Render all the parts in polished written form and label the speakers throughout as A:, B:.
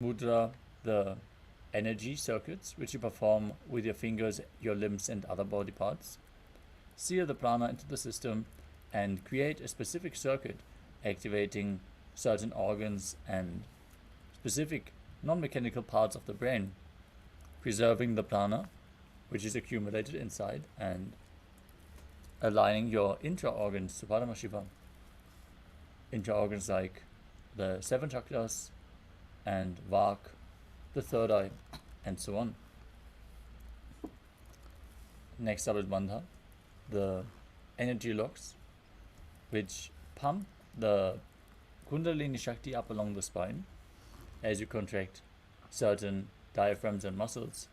A: Mudra, the energy circuits which you perform with your fingers, your limbs, and other body parts. Seal the prana into the system and create a specific circuit activating certain organs and specific non-mechanical parts of the brain, preserving the prana which is accumulated inside and aligning your intra-organs to Paramashivam. Intra-organs like the 7 chakras and Vak, the third eye, and so on. Next up is Bandha, the energy locks, which pump the Kundalini Shakti up along the spine as you contract certain diaphragms and muscles.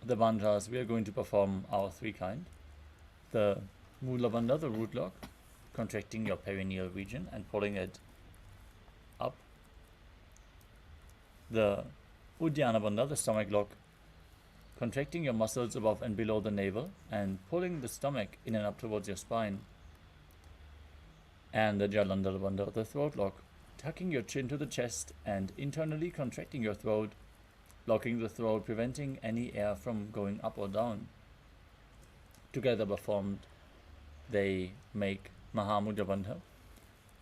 A: The mantras we are going to perform are 3 kind. The Mula Bandha, the root lock, contracting your perineal region and pulling it up. The Uddiyana Bandha, the stomach lock, contracting your muscles above and below the navel and pulling the stomach in and up towards your spine. And the Jalandhara Bandha, the throat lock, tucking your chin to the chest and internally contracting your throat, locking the throat, preventing any air from going up or down. Together performed, they make Mahamudra Bandha,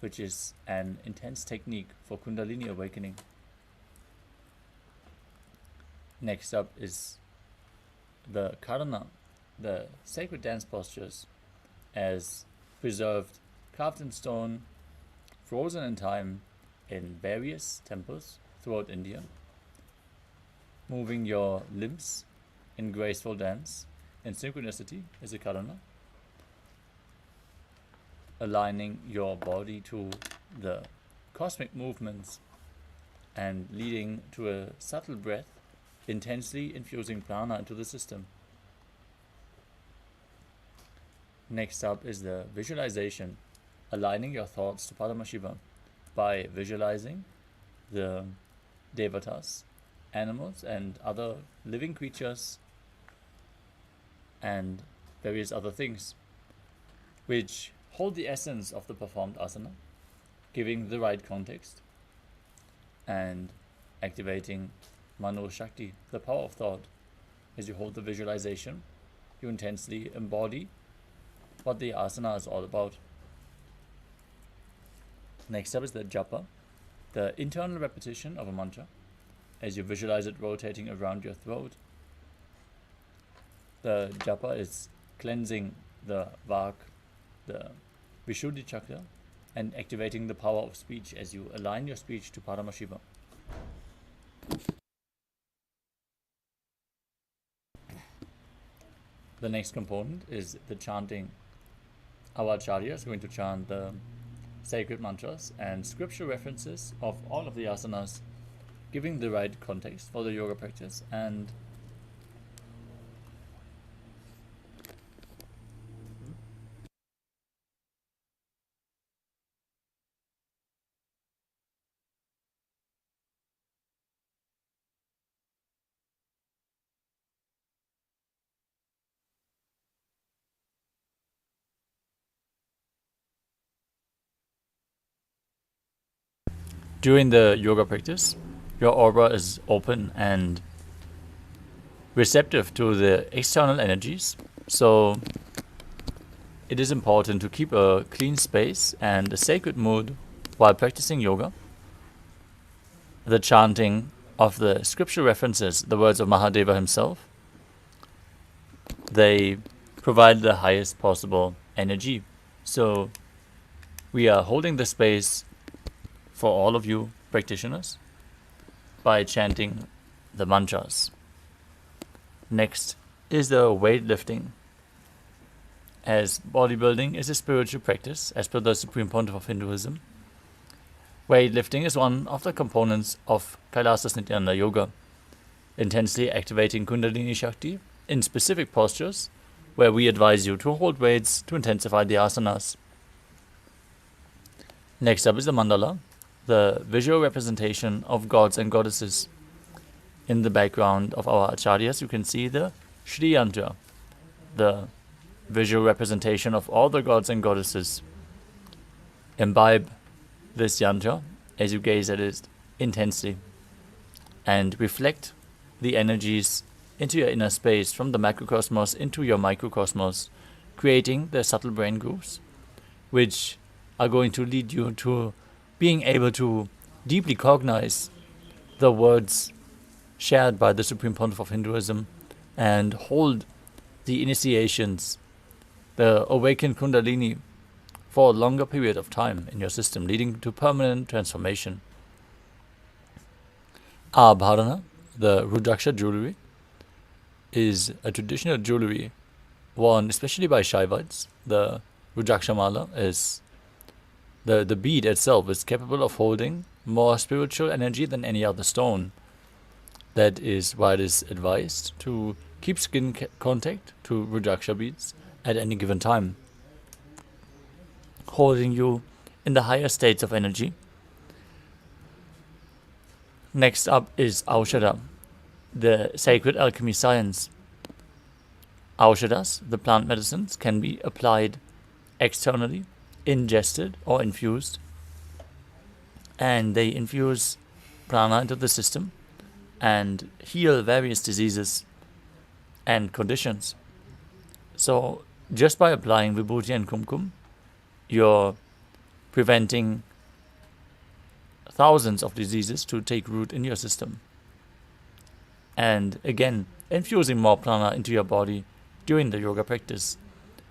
A: which is an intense technique for Kundalini awakening. Next up is the Karana, the sacred dance postures, as preserved, carved in stone, frozen in time in various temples throughout India. Moving your limbs in graceful dance in synchronicity is a Karana. Aligning your body to the cosmic movements and leading to a subtle breath, intensely infusing prana into the system. Next up is the visualization, aligning your thoughts to Paramashivam by visualizing the devatas, animals and other living creatures and various other things which hold the essence of the performed asana, giving the right context and activating Mano Shakti, the power of thought. As you hold the visualization, you intensely embody what the asana is all about. Next up is the japa, the internal repetition of a mantra, as you visualize it rotating around your throat. The japa is cleansing the vak, the Vishuddhi chakra, and activating the power of speech as you align your speech to Paramashivam. The next component is the chanting. Our acharya is going to chant the sacred mantras and scripture references of all of the asanas, giving the right context for the yoga practice and during the yoga practice, your aura is open and receptive to the external energies. So it is important to keep a clean space and a sacred mood while practicing yoga. The chanting of the scripture references, the words of Mahadeva himself, they provide the highest possible energy. So we are holding the space for all of you practitioners by chanting the mantras. Next is the weightlifting. As bodybuilding is a spiritual practice, as per the Supreme Pontiff of Hinduism, weightlifting is one of the components of Kailasa Nithyananda Yoga, intensely activating Kundalini Shakti in specific postures where we advise you to hold weights to intensify the asanas. Next up is the mandala, the visual representation of gods and goddesses. In the background of our acharyas, you can see the Shri Yantra, the visual representation of all the gods and goddesses. Imbibe this yantra as you gaze at it intensely and reflect the energies into your inner space from the macrocosmos into your microcosmos, creating the subtle brain grooves, which are going to lead you to being able to deeply cognize the words shared by the Supreme Pontiff of Hinduism and hold the initiations, the awakened Kundalini, for a longer period of time in your system, leading to permanent transformation. Our bharana, the Rudraksha jewelry, is a traditional jewelry worn especially by Shaivites. The Rudraksha mala is the bead itself is capable of holding more spiritual energy than any other stone. That is why it is advised to keep skin contact to Rudraksha beads at any given time, holding you in the higher states of energy. Next up is Aushadha, the sacred alchemy science. Aushadas, the plant medicines, can be applied externally, ingested or infused, and they infuse prana into the system and heal various diseases and conditions. So just by applying vibhuti and kumkum, you're preventing thousands of diseases to take root in your system. And again, infusing more prana into your body during the yoga practice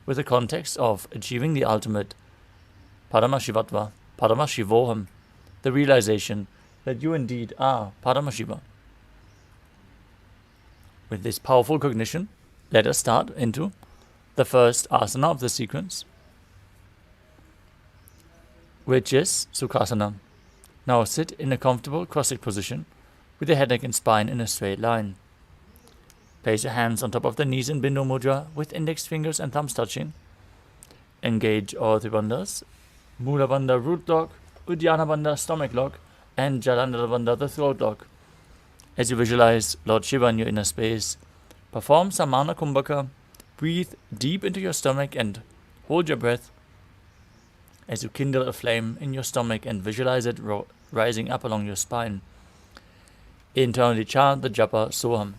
A: with the context of achieving the ultimate Paramashivatva, Paramashivoham, the realization that you indeed are Paramashiva. With this powerful cognition, let us start into the first asana of the sequence, which is Sukhasana. Now sit in a comfortable cross-legged position with the head, neck and spine in a straight line. Place your hands on top of the knees in Bindu Mudra with index fingers and thumbs touching. Engage all three bandhas, Mula Bandha root lock, Uddiyana Bandha stomach lock, and Jalandhara Bandha the throat lock. As you visualize Lord Shiva in your inner space, perform Samana Kumbhaka, breathe deep into your stomach and hold your breath as you kindle a flame in your stomach and visualize it rising up along your spine. Internally chant the japa Soham.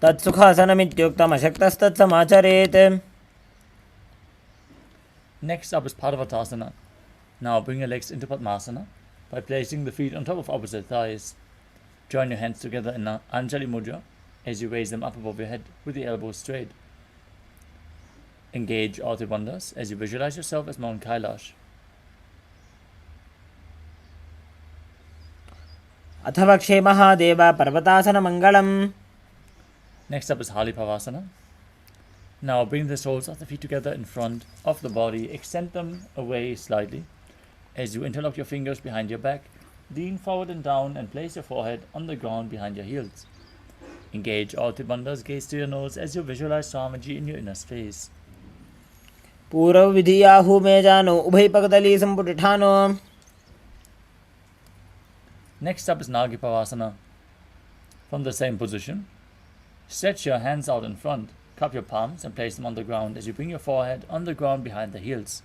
B: Tatsukhasanamityuktam ashaktastatsamacharet.
A: Next up is Padavatasana. Now bring your legs into Padmasana by placing the feet on top of opposite thighs. Join your hands together in Anjali Mudra as you raise them up above your head with the elbows straight. Engage all three bandhas as you visualize yourself as Mount Kailash.
B: Athavakshe Mahadeva Parvatasana Mangalam.
A: Next up is Halipavasana. Now bring the soles of the feet together in front of the body. Extend them away slightly as you interlock your fingers behind your back. Lean forward and down and place your forehead on the ground behind your heels. Engage all three bandhas, gaze to your nose as you visualize Swamiji in your inner space.
B: Purav Vidhiyahu Mejano Ubhay Pakadali Samputithano.
A: Next up is Nagipavasana. From the same position, stretch your hands out in front, cup your palms and place them on the ground as you bring your forehead on the ground behind the heels.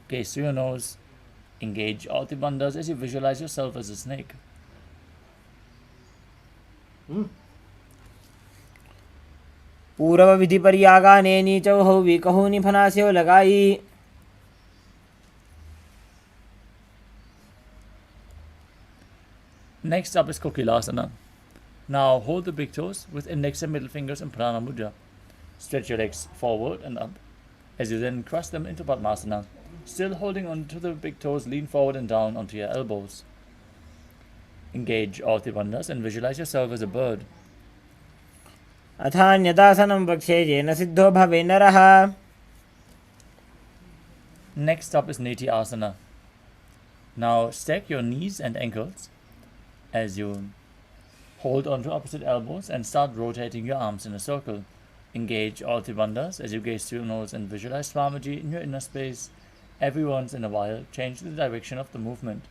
A: Gaze through your nose. Engage all the bandhas as you visualize yourself as a snake.
B: Purav Vidhi Paryaga Neni Chauho Vikahuni Phanasyo Lagai.
A: Next up is Kokilasana. Now hold the big toes with index and middle fingers in Prana Mudra. Stretch your legs forward and up as you then cross them into Padmasana. Still holding on to the big toes, lean forward and down onto your elbows. Engage all the bandhas and visualize yourself as a bird.
B: Athanyadasanam Vakshe Jena Siddho Bhave Naraha.
A: Next up is Neti Asana. Now stack your knees and ankles as you hold onto opposite elbows and start rotating your arms in a circle. Engage all the bandhas as you gaze through your nose and visualize Swamiji in your inner space. Every once in a while, change the direction of the movement.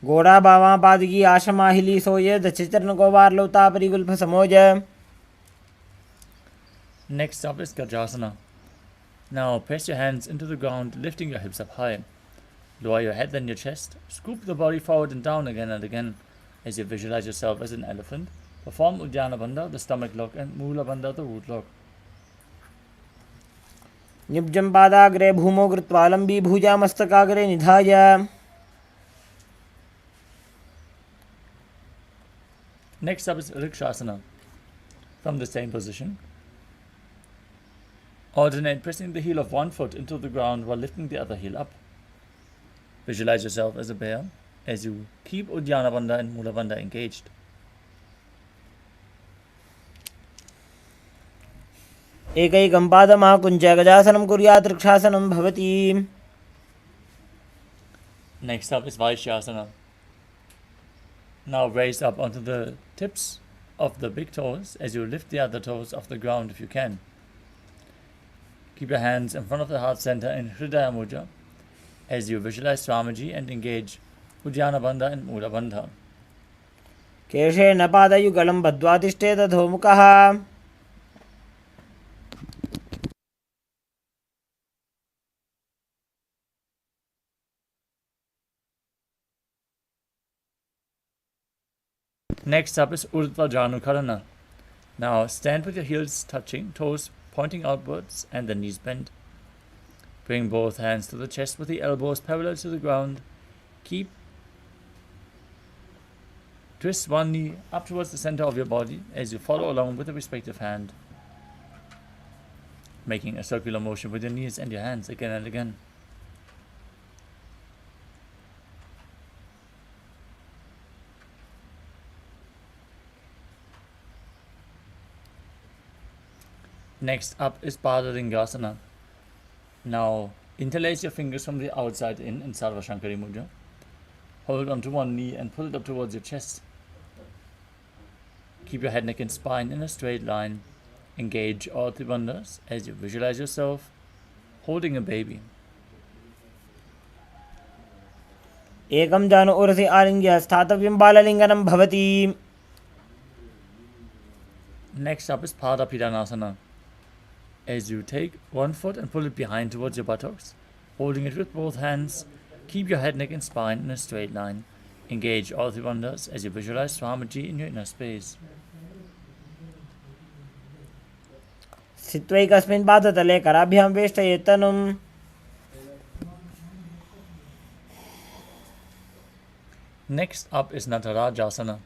B: Goda Bava Padgi Ashamahili Soya the Chitran Govar Lota Parigulpa Samoja.
A: Next up is Gajasana. Now press your hands into the ground, lifting your hips up high. Lower your head then your chest. Scoop the body forward and down again and again as you visualize yourself as an elephant. Perform Uddiyana Bandha, the stomach lock, and Mula Bandha, the root lock.
B: निब्जं पादाग्रे भूमौ कृत्वा लम्बी भुजा मस्तकाग्रे निधाय.
A: Next up is Rikshasana. From the same position, alternate pressing the heel of one foot into the ground while lifting the other heel up. Visualize yourself as a bear as you keep Uddiyana Bandha and Mula Bandha engaged.
B: एकैकं पादमाकुञ्च गजासनं कुर्यात् वृक्षासनं भवति.
A: Next up is Vaishyasana. Now raise up onto the tips of the big toes as you lift the other toes off the ground if you can. Keep your hands in front of the heart center in Hridaya Mudra as you visualize Swamiji and engage Uddiyana Bandha and Mula Bandha.
B: केशेन पादयुगलं बद्ध्वा तिष्ठेत् अधोमुखः.
A: Next up is Urdhva Janukarana. Now stand with your heels touching, toes pointing outwards and the knees bent. Bring both hands to the chest with the elbows parallel to the ground. Twist one knee up towards the center of your body as you follow along with the respective hand, making a circular motion with your knees and your hands again and again. Next up is Padalingasana. Now interlace your fingers from the outside in Sarva Shankari Mudra. Hold onto one knee and pull it up towards your chest. Keep your head, neck and spine in a straight line. Engage all three bandhas as you visualize yourself holding a baby.
B: एकं जानु ऊर्ध्वे आलिङ्ग्य स्थातव्यं बाललिङ्गनं भवति.
A: Next up is Padapidanasana. As you take one foot and pull it behind towards your buttocks, holding it with both hands, keep your head, neck and spine in a straight line. Engage all three bandhas as you visualize Swamiji in your inner space.
B: स्थित्वैकस्मिन् पादतले कराभ्यां वेष्टयेत् तनुम्.
A: Next up is Natarajasana.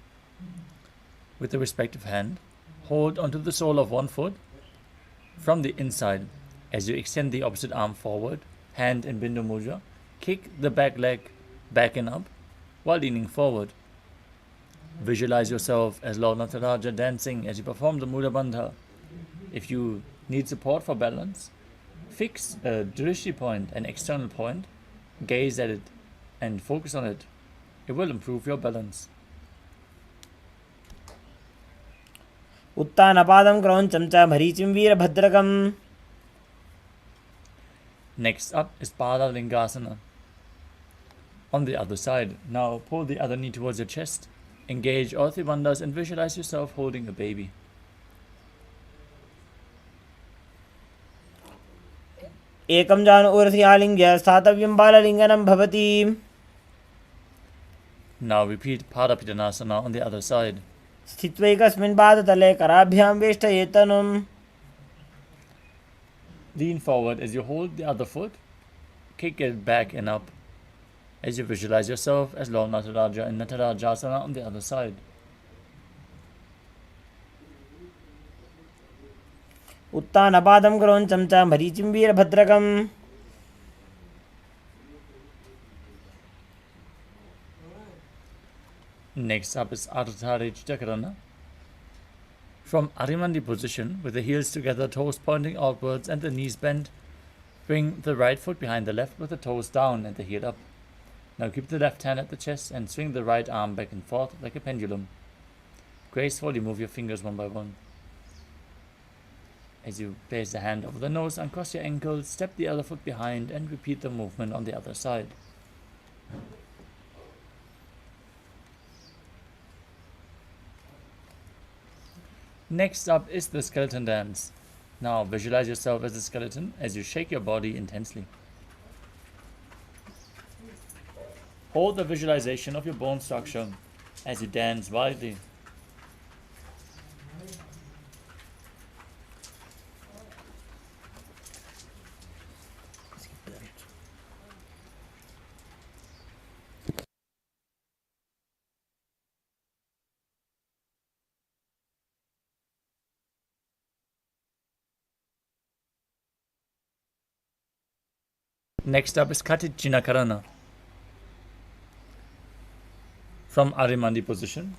A: With the respective hand, hold onto the sole of one foot from the inside as you extend the opposite arm forward, hand in Bindu Mudra. Kick the back leg back and up while leaning forward. Visualize yourself as Lord Nataraja dancing as you perform the Mula Bandha. If you need support for balance, fix a drishti point, an external point, gaze at it and focus on it. It will improve your balance.
B: उत्तानपादं क्रौञ्चं च मरीचिं वीरभद्रकम्.
A: Next up is Padalingasana. On the other side, now pull the other knee towards your chest, engage all three bandhas and visualize yourself holding a baby.
B: एकं जानु ऊर्ध्वे आलिङ्ग्य स्थातव्यं बाललिङ्गनं भवति.
A: Now repeat Padapidanasana on the other side.
B: स्थित्वैकस्मिन् पादतले कराभ्यां वेष्टयेत् तनुम्.
A: Lean forward as you hold the other foot, kick it back and up as you visualize yourself as Lord Nataraja in Natarajasana on the other side.
B: उत्तानपादं क्रौञ्चं च मरीचिं वीरभद्रकम्.
A: Next up is Ardha Chakrana. From Arimandi position, with the heels together, toes pointing outwards and the knees bent, bring the right foot behind the left with the toes down and the heel up. Now keep the left hand at the chest and swing the right arm back and forth like a pendulum. Gracefully move your fingers one by one. As you place the hand over the nose, uncross your ankles, step the other foot behind and repeat the movement on the other side. Next up is the skeleton dance. Now visualize yourself as a skeleton as you shake your body intensely. Hold the visualization of your bone structure as you dance wildly. Next up is Karana. From Arimandi position,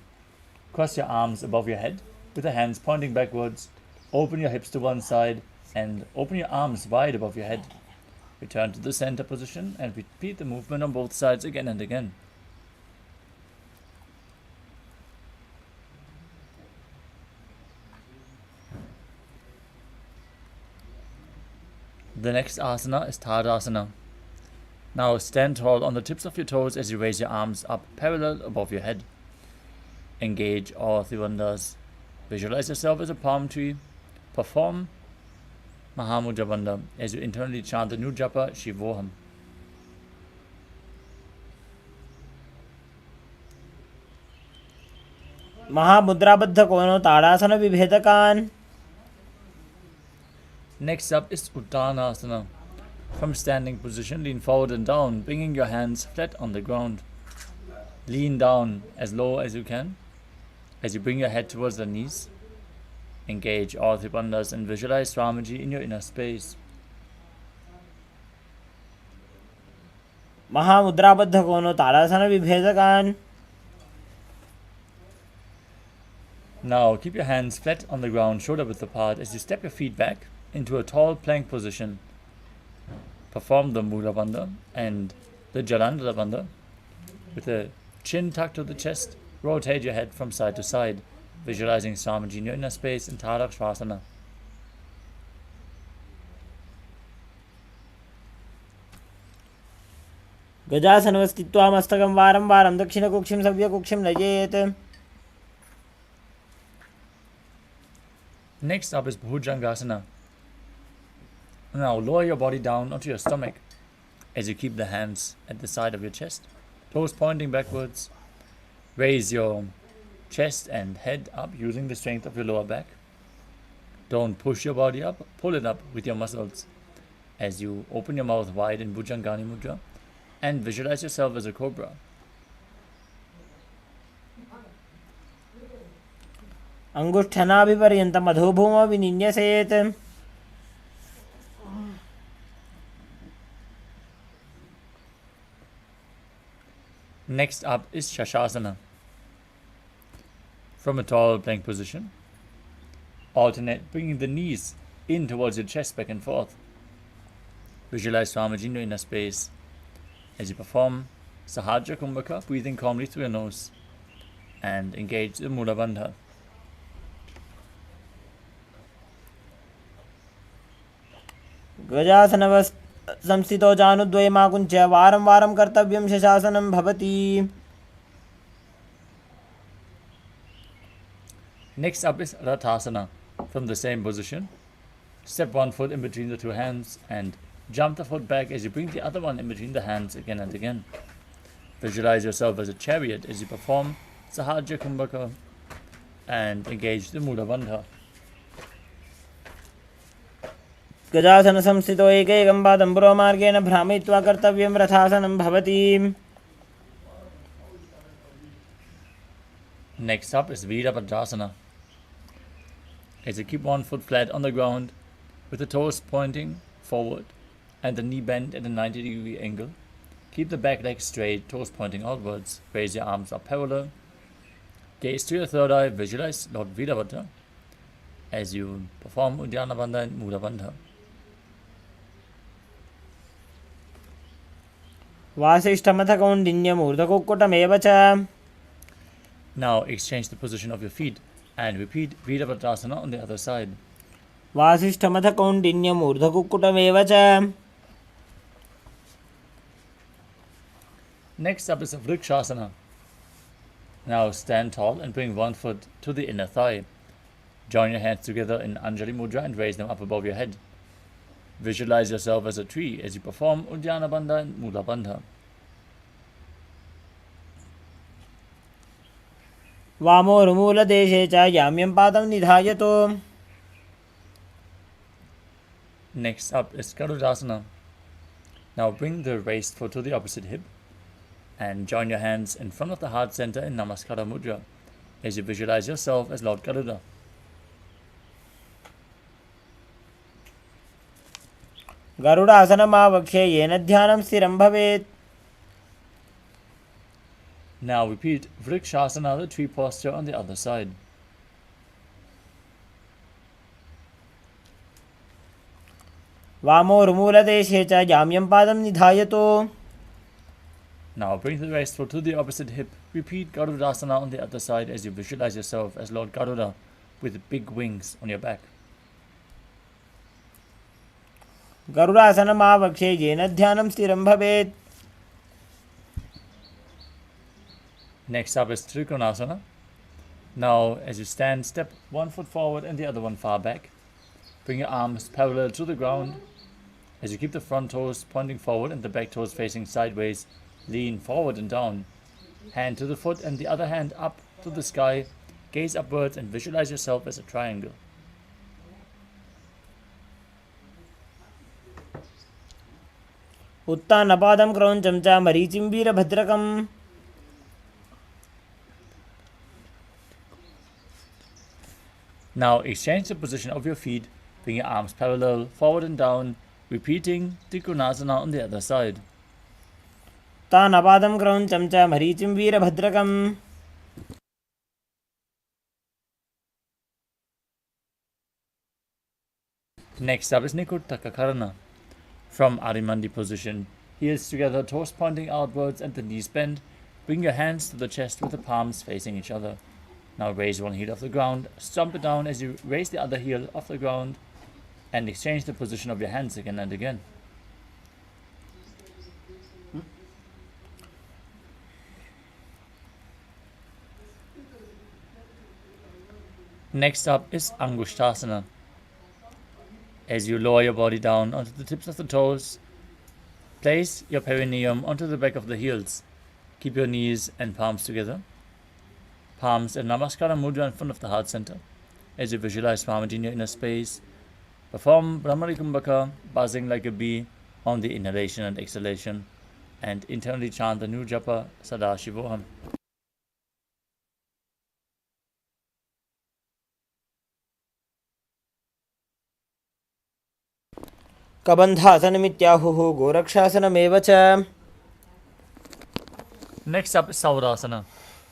A: cross your arms above your head with the hands pointing backwards. Open your hips to one side and open your arms wide above your head. Return to the center position and repeat the movement on both sides again and again. The next asana is Tadasana. Now stand tall on the tips of your toes as you raise your arms up parallel above your head. Engage all trivandhas. Visualize yourself as a palm tree. Perform Mahamudra Bandha as you internally chant the new japa Shivoham.
B: महामुद्राबद्ध कोनो ताड़ासन विभेदकान.
A: Next up is Uttanasana. From standing position, lean forward and down, bringing your hands flat on the ground. Lean down as low as you can as you bring your head towards the knees. Engage all three bandhas and visualize Swamiji in your inner space.
B: महामुद्राबद्ध कोनो ताड़ासन विभेदकान.
A: Now keep your hands flat on the ground, shoulder width apart, as you step your feet back into a tall plank position. Perform the Mula Bandha and the Jalandhara Bandha. With the chin tucked to the chest, rotate your head from side to side, visualizing Swamiji in your inner space in Tadakshvasana.
B: गजासनवस्थित्वा मस्तकं वारं वारं दक्षिणकुक्षिं सव्यकुक्षिं नयेत्.
A: Next up is Bhujangasana. Now lower your body down onto your stomach as you keep the hands at the side of your chest, toes pointing backwards. Raise your chest and head up using the strength of your lower back. Don't push your body up, pull it up with your muscles as you open your mouth wide in Bhujangani Mudra and visualize yourself as a cobra.
B: अंगुष्ठनाभिपर्यन्तं अधोभूमौ विनिन्यसेत्.
A: Next up is Shashasana. From a tall plank position, alternate bringing the knees in towards your chest back and forth. Visualize Swamiji in your inner space as you perform Sahaja Kumbhaka, breathing calmly through your nose, and engage the Mula Bandha.
B: गजासनवस्थितो जानुद्वयमाकुञ्च वारं वारं कर्तव्यं शशासनं भवति.
A: Next up is Rathasana. From the same position, step one foot in between the two hands and jump the foot back as you bring the other one in between the hands again and again. Visualize yourself as a chariot as you perform Sahaja Kumbhaka and engage the Mula Bandha.
B: गजासनसंस्थितो एकैकं पादं पुरोमार्गेण भ्रामयित्वा कर्तव्यं रथासनं भवति.
A: Next up is Virabhadrasana. As you keep one foot flat on the ground with the toes pointing forward and the knee bent at a 90-degree angle. Keep the back leg straight, toes pointing outwards. Raise your arms up parallel. Gaze to your third eye, visualize Lord Virabhadra as you perform Uddiyana Bandha and Mula Bandha.
B: वासिष्ठमथ कौण्डिन्यमूर्धकुक्कुटमेव च.
A: Now exchange the position of your feet and repeat Virabhadrasana on the other side.
B: वासिष्ठमथ कौण्डिन्यमूर्धकुक्कुटमेव च.
A: Next up is Vrikshasana. Now stand tall and bring one foot to the inner thigh. Join your hands together in Anjali Mudra and raise them up above your head. Visualize yourself as a tree as you perform Uddiyana Bandha and Mula Bandha.
B: वामोर्मूलदेशे च याम्यं पादं निधायतो.
A: Next up is Garudasana. Now bring the raised foot to the opposite hip and join your hands in front of the heart center in Namaskara Mudra as you visualize yourself as Lord Garuda.
B: गरुडासनमावक्षे येन ध्यानं स्थिरं भवेत्.
A: Now repeat Vrikshasana, the tree posture, on the other side.
B: वामोर्मूलदेशे च याम्यं पादं निधायतो.
A: Now bring the raised foot to the opposite hip. Repeat Garudasana on the other side as you visualize yourself as Lord Garuda with big wings on your back.
B: गरुडासनमावक्षे येन ध्यानं स्थिरं भवेत्.
A: Next up is Trikonasana. Now as you stand, step one foot forward and the other one far back. Bring your arms parallel to the ground. As you keep the front toes pointing forward and the back toes facing sideways, lean forward and down. Hand to the foot and the other hand up to the sky. Gaze upwards and visualize yourself as a triangle.
B: उत्तानपादं क्रौञ्चं च मरीचिं वीरभद्रकम्.
A: Now exchange the position of your feet. Bring your arms parallel forward and down. Repeating Trikonasana on the other side.
B: उत्तानपादं क्रौञ्चं च मरीचिं वीरभद्रकम्.
A: Next up is Nikuttakakarana. From Arimandi position, heels together, toes pointing outwards and the knees bent. Bring your hands to the chest with the palms facing each other. Now raise one heel off the ground, stomp it down as you raise the other heel off the ground, and exchange the position of your hands again and again. Next up is Angushtasana. As you lower your body down onto the tips of the toes, place your perineum onto the back of the heels. Keep your knees and palms together. Palms in Namaskara Mudra in front of the heart center. As you visualize Swamiji in your inner space, perform Brahmari Kumbhaka, buzzing like a bee on the inhalation and exhalation, and internally chant the new japa Sadashivoham.
B: कबन्धासनमित्याहुः गोरक्षासनमेव च.
A: Next up is Saurasana.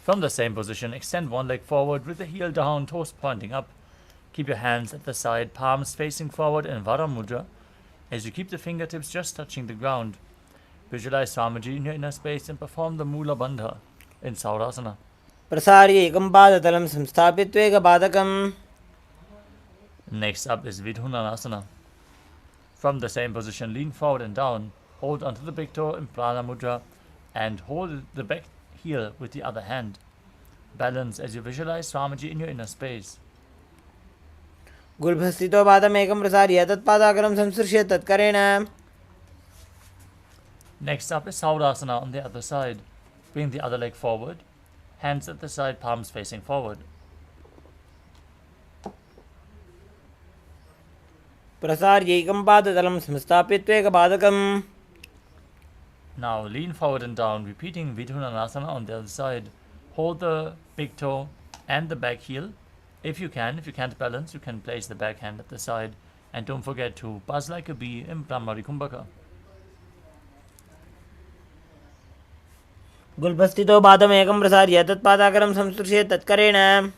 A: From the same position, extend one leg forward with the heel down, toes pointing up. Keep your hands at the side, palms facing forward in Vara Mudra as you keep the fingertips just touching the ground. Visualize Swamiji in your inner space and perform the Mula Bandha in Saurasana.
B: प्रसार्य एकं पादतलं संस्थाप्य त्वेकपादकम्.
A: Next up is Vidhunanasana. From the same position, lean forward and down, hold onto the big toe in Prana Mudra and hold the back heel with the other hand. Balance as you visualize Swamiji in your inner space.
B: गुल्भस्थितो पादमेकं प्रसार्य तत्पादाग्रं संसृश्य तत्करेण.
A: Next up is Saurasana on the other side. Bring the other leg forward, hands at the side, palms facing forward.
B: प्रसार्य एकं पादतलं संस्थाप्य त्वेकपादकम्.
A: Now lean forward and down, repeating Vidhunanasana on the other side. Hold the big toe and the back heel. If you can't balance, you can place the back hand at the side. And don't forget to buzz like a bee in Brahmari Kumbhaka.
B: गुल्भस्थितो पादमेकं प्रसार्य तत्पादाग्रं संसृश्य तत्करेण.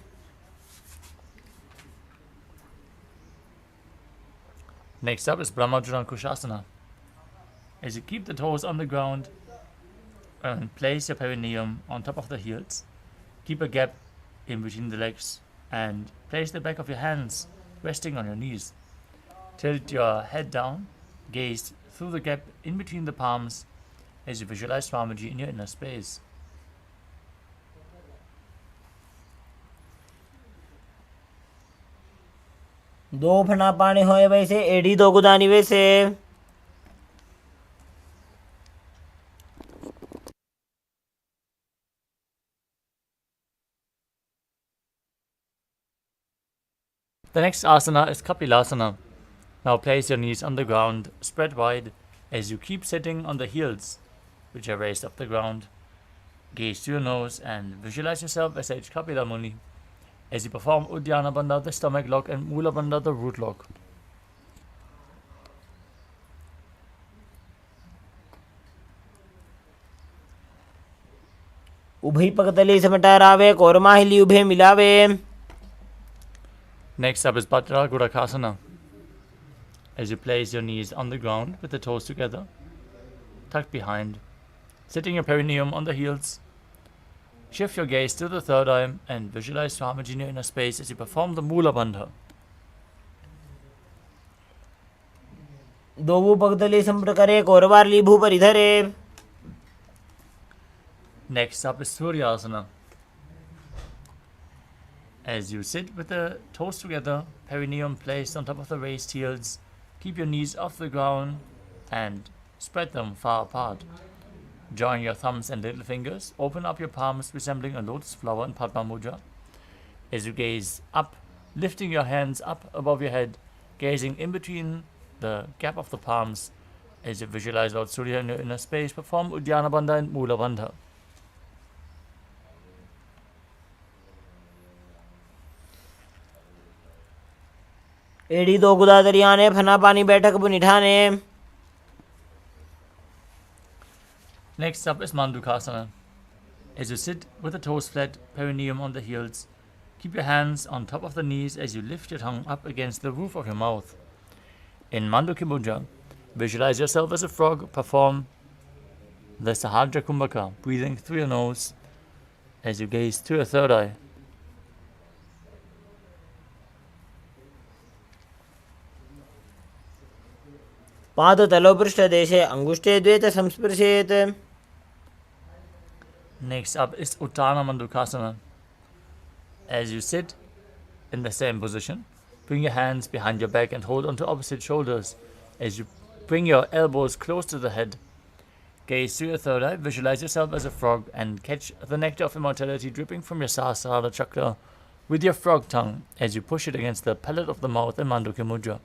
A: Next up is Brahmajurankushasana. As you keep the toes on the ground and place your perineum on top of the heels, keep a gap in between the legs and place the back of your hands resting on your knees. Tilt your head down, gaze through the gap in between the palms as you visualize Swamiji in your inner space.
B: दो फना पानी होए वैसे एड़ी दो गुदानी वैसे.
A: The next asana is Kapilasana. Now place your knees on the ground, spread wide, as you keep sitting on the heels, which are raised off the ground. Gaze to your nose and visualize yourself as Sage Kapila Muni, as you perform Uddiyana Bandha, the stomach lock, and Mula Bandha, the root lock.
B: उभई पगतली समटारावे कोरमाहिली उभे मिलावे.
A: Next up is Bhadra Gurakasana. As you place your knees on the ground with the toes together, tucked behind, sitting your perineum on the heels. Shift your gaze to the third eye and visualize Swamiji in your inner space as you perform the Mula Bandha.
B: दोवू पगतली संप्रकरे कोरवारली भूपरिधरे.
A: Next up is Suryasana. As you sit with the toes together, perineum placed on top of the raised heels, keep your knees off the ground and spread them far apart. Join your thumbs and little fingers, open up your palms resembling a lotus flower in Padma Mudra. As you gaze up, lifting your hands up above your head, gazing in between the gap of the palms, as you visualize Lord Surya in your inner space, perform Uddiyana Bandha and Mula Bandha.
B: एड़ी दो गुदा दरियाने फना पानी बैठक बुनिठाने.
A: Next up is Mandukasana. As you sit with the toes flat, perineum on the heels, keep your hands on top of the knees as you lift your tongue up against the roof of your mouth. In Mandukya Mudra, visualize yourself as a frog, perform the Sahadra Kumbhaka, breathing through your nose as you gaze to your third eye.
B: पाद तलोपृष्ठदेशे अंगुष्ठे द्वैत संस्पृशेत.
A: Next up is Uttana Mandukasana. As you sit in the same position, bring your hands behind your back and hold onto opposite shoulders. As you bring your elbows close to the head, gaze to your third eye, visualize yourself as a frog and catch the nectar of immortality dripping from your Sahasrara chakra with your frog tongue as you push it against the palate of the mouth in Mandukya Mudra.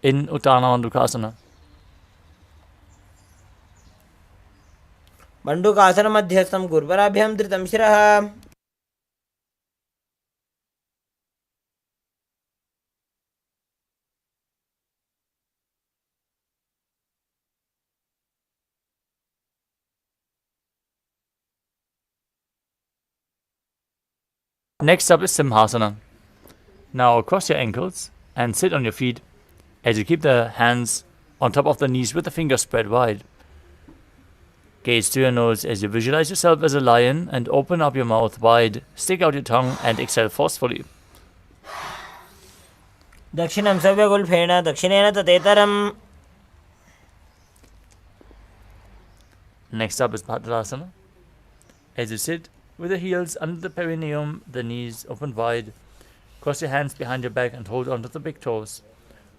A: In Uttana Mandukasana.
B: मंडूकासन मध्यस्थम गुरुपराभ्याम धृतम शिरः.
A: Next up is Simhasana. Now cross your ankles and sit on your feet as you keep the hands on top of the knees with the fingers spread wide. Gaze to your nose as you visualize yourself as a lion and open up your mouth wide, stick out your tongue and exhale forcefully.
B: दक्षिणं सव्यगुल्फेन दक्षिणेन ततेतरम्.
A: Next up is Bhadrasana. As you sit with the heels under the perineum, the knees open wide, cross your hands behind your back and hold onto the big toes.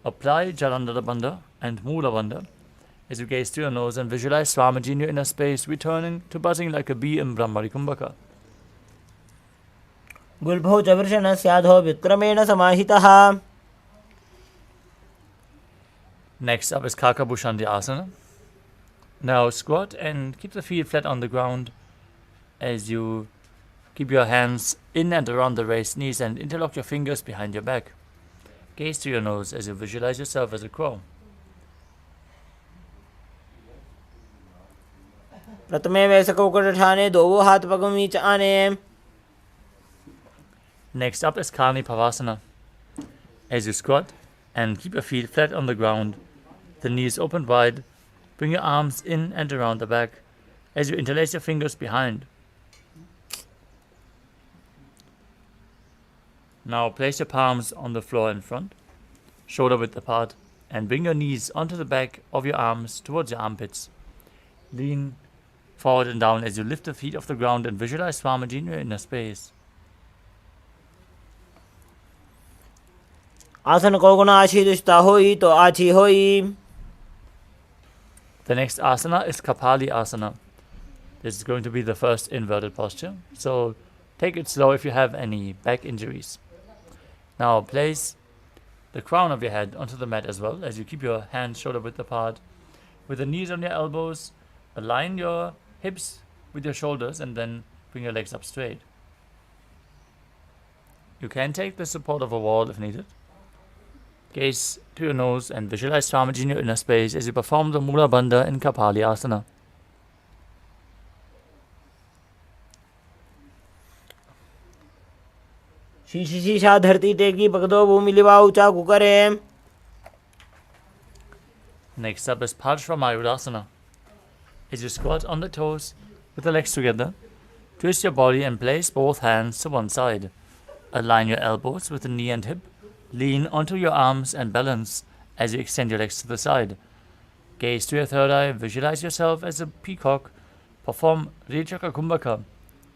A: Apply Jalandhara Bandha and Mula Bandha as you gaze to your nose and visualize Swamiji in your inner space, returning to buzzing like a bee in Brahmari Kumbhaka.
B: गुल्फौ च वृषणः स्याधो विक्रमेण समाहितः.
A: Next up is Kakabhushandi Asana. Now squat and keep the feet flat on the ground as you keep your hands in and around the raised knees and interlock your fingers behind your back. Gaze to your nose as you visualize yourself as a crow.
B: प्रथमे वैसकौकटठाने दोवो हाथ पगमीच आने.
A: Next up is Kani Pavasana. As you squat and keep your feet flat on the ground, the knees open wide, bring your arms in and around the back as you interlace your fingers behind. Now place your palms on the floor in front, shoulder width apart, and bring your knees onto the back of your arms towards your armpits. Lean forward and down as you lift the feet off the ground and visualize Swamiji in your inner space.
B: आसन को गुण आशी दुष्टा होई तो आची होई.
A: The next asana is Kapali Asana. This is going to be the first inverted posture, so take it slow if you have any back injuries. Now place the crown of your head onto the mat as well, as you keep your hands shoulder width apart. With the knees on your elbows, align your hips with your shoulders and then bring your legs up straight. You can take the support of a wall if needed. Gaze to your nose and visualize Swamiji in your inner space as you perform the Mula Bandha in Kapali Asana.
B: शीश शीशा धरती टेकी पकड़ो भूमि लिवा ऊंचा कुकरे.
A: Next up is Paramashivoham. As you squat on the toes with the legs together, twist your body and place both hands to one side. Align your elbows with the knee and hip. Lean onto your arms and balance as you extend your legs to the side. Gaze to your third eye, visualize yourself as a peacock. Perform Rechaka Kumbhaka,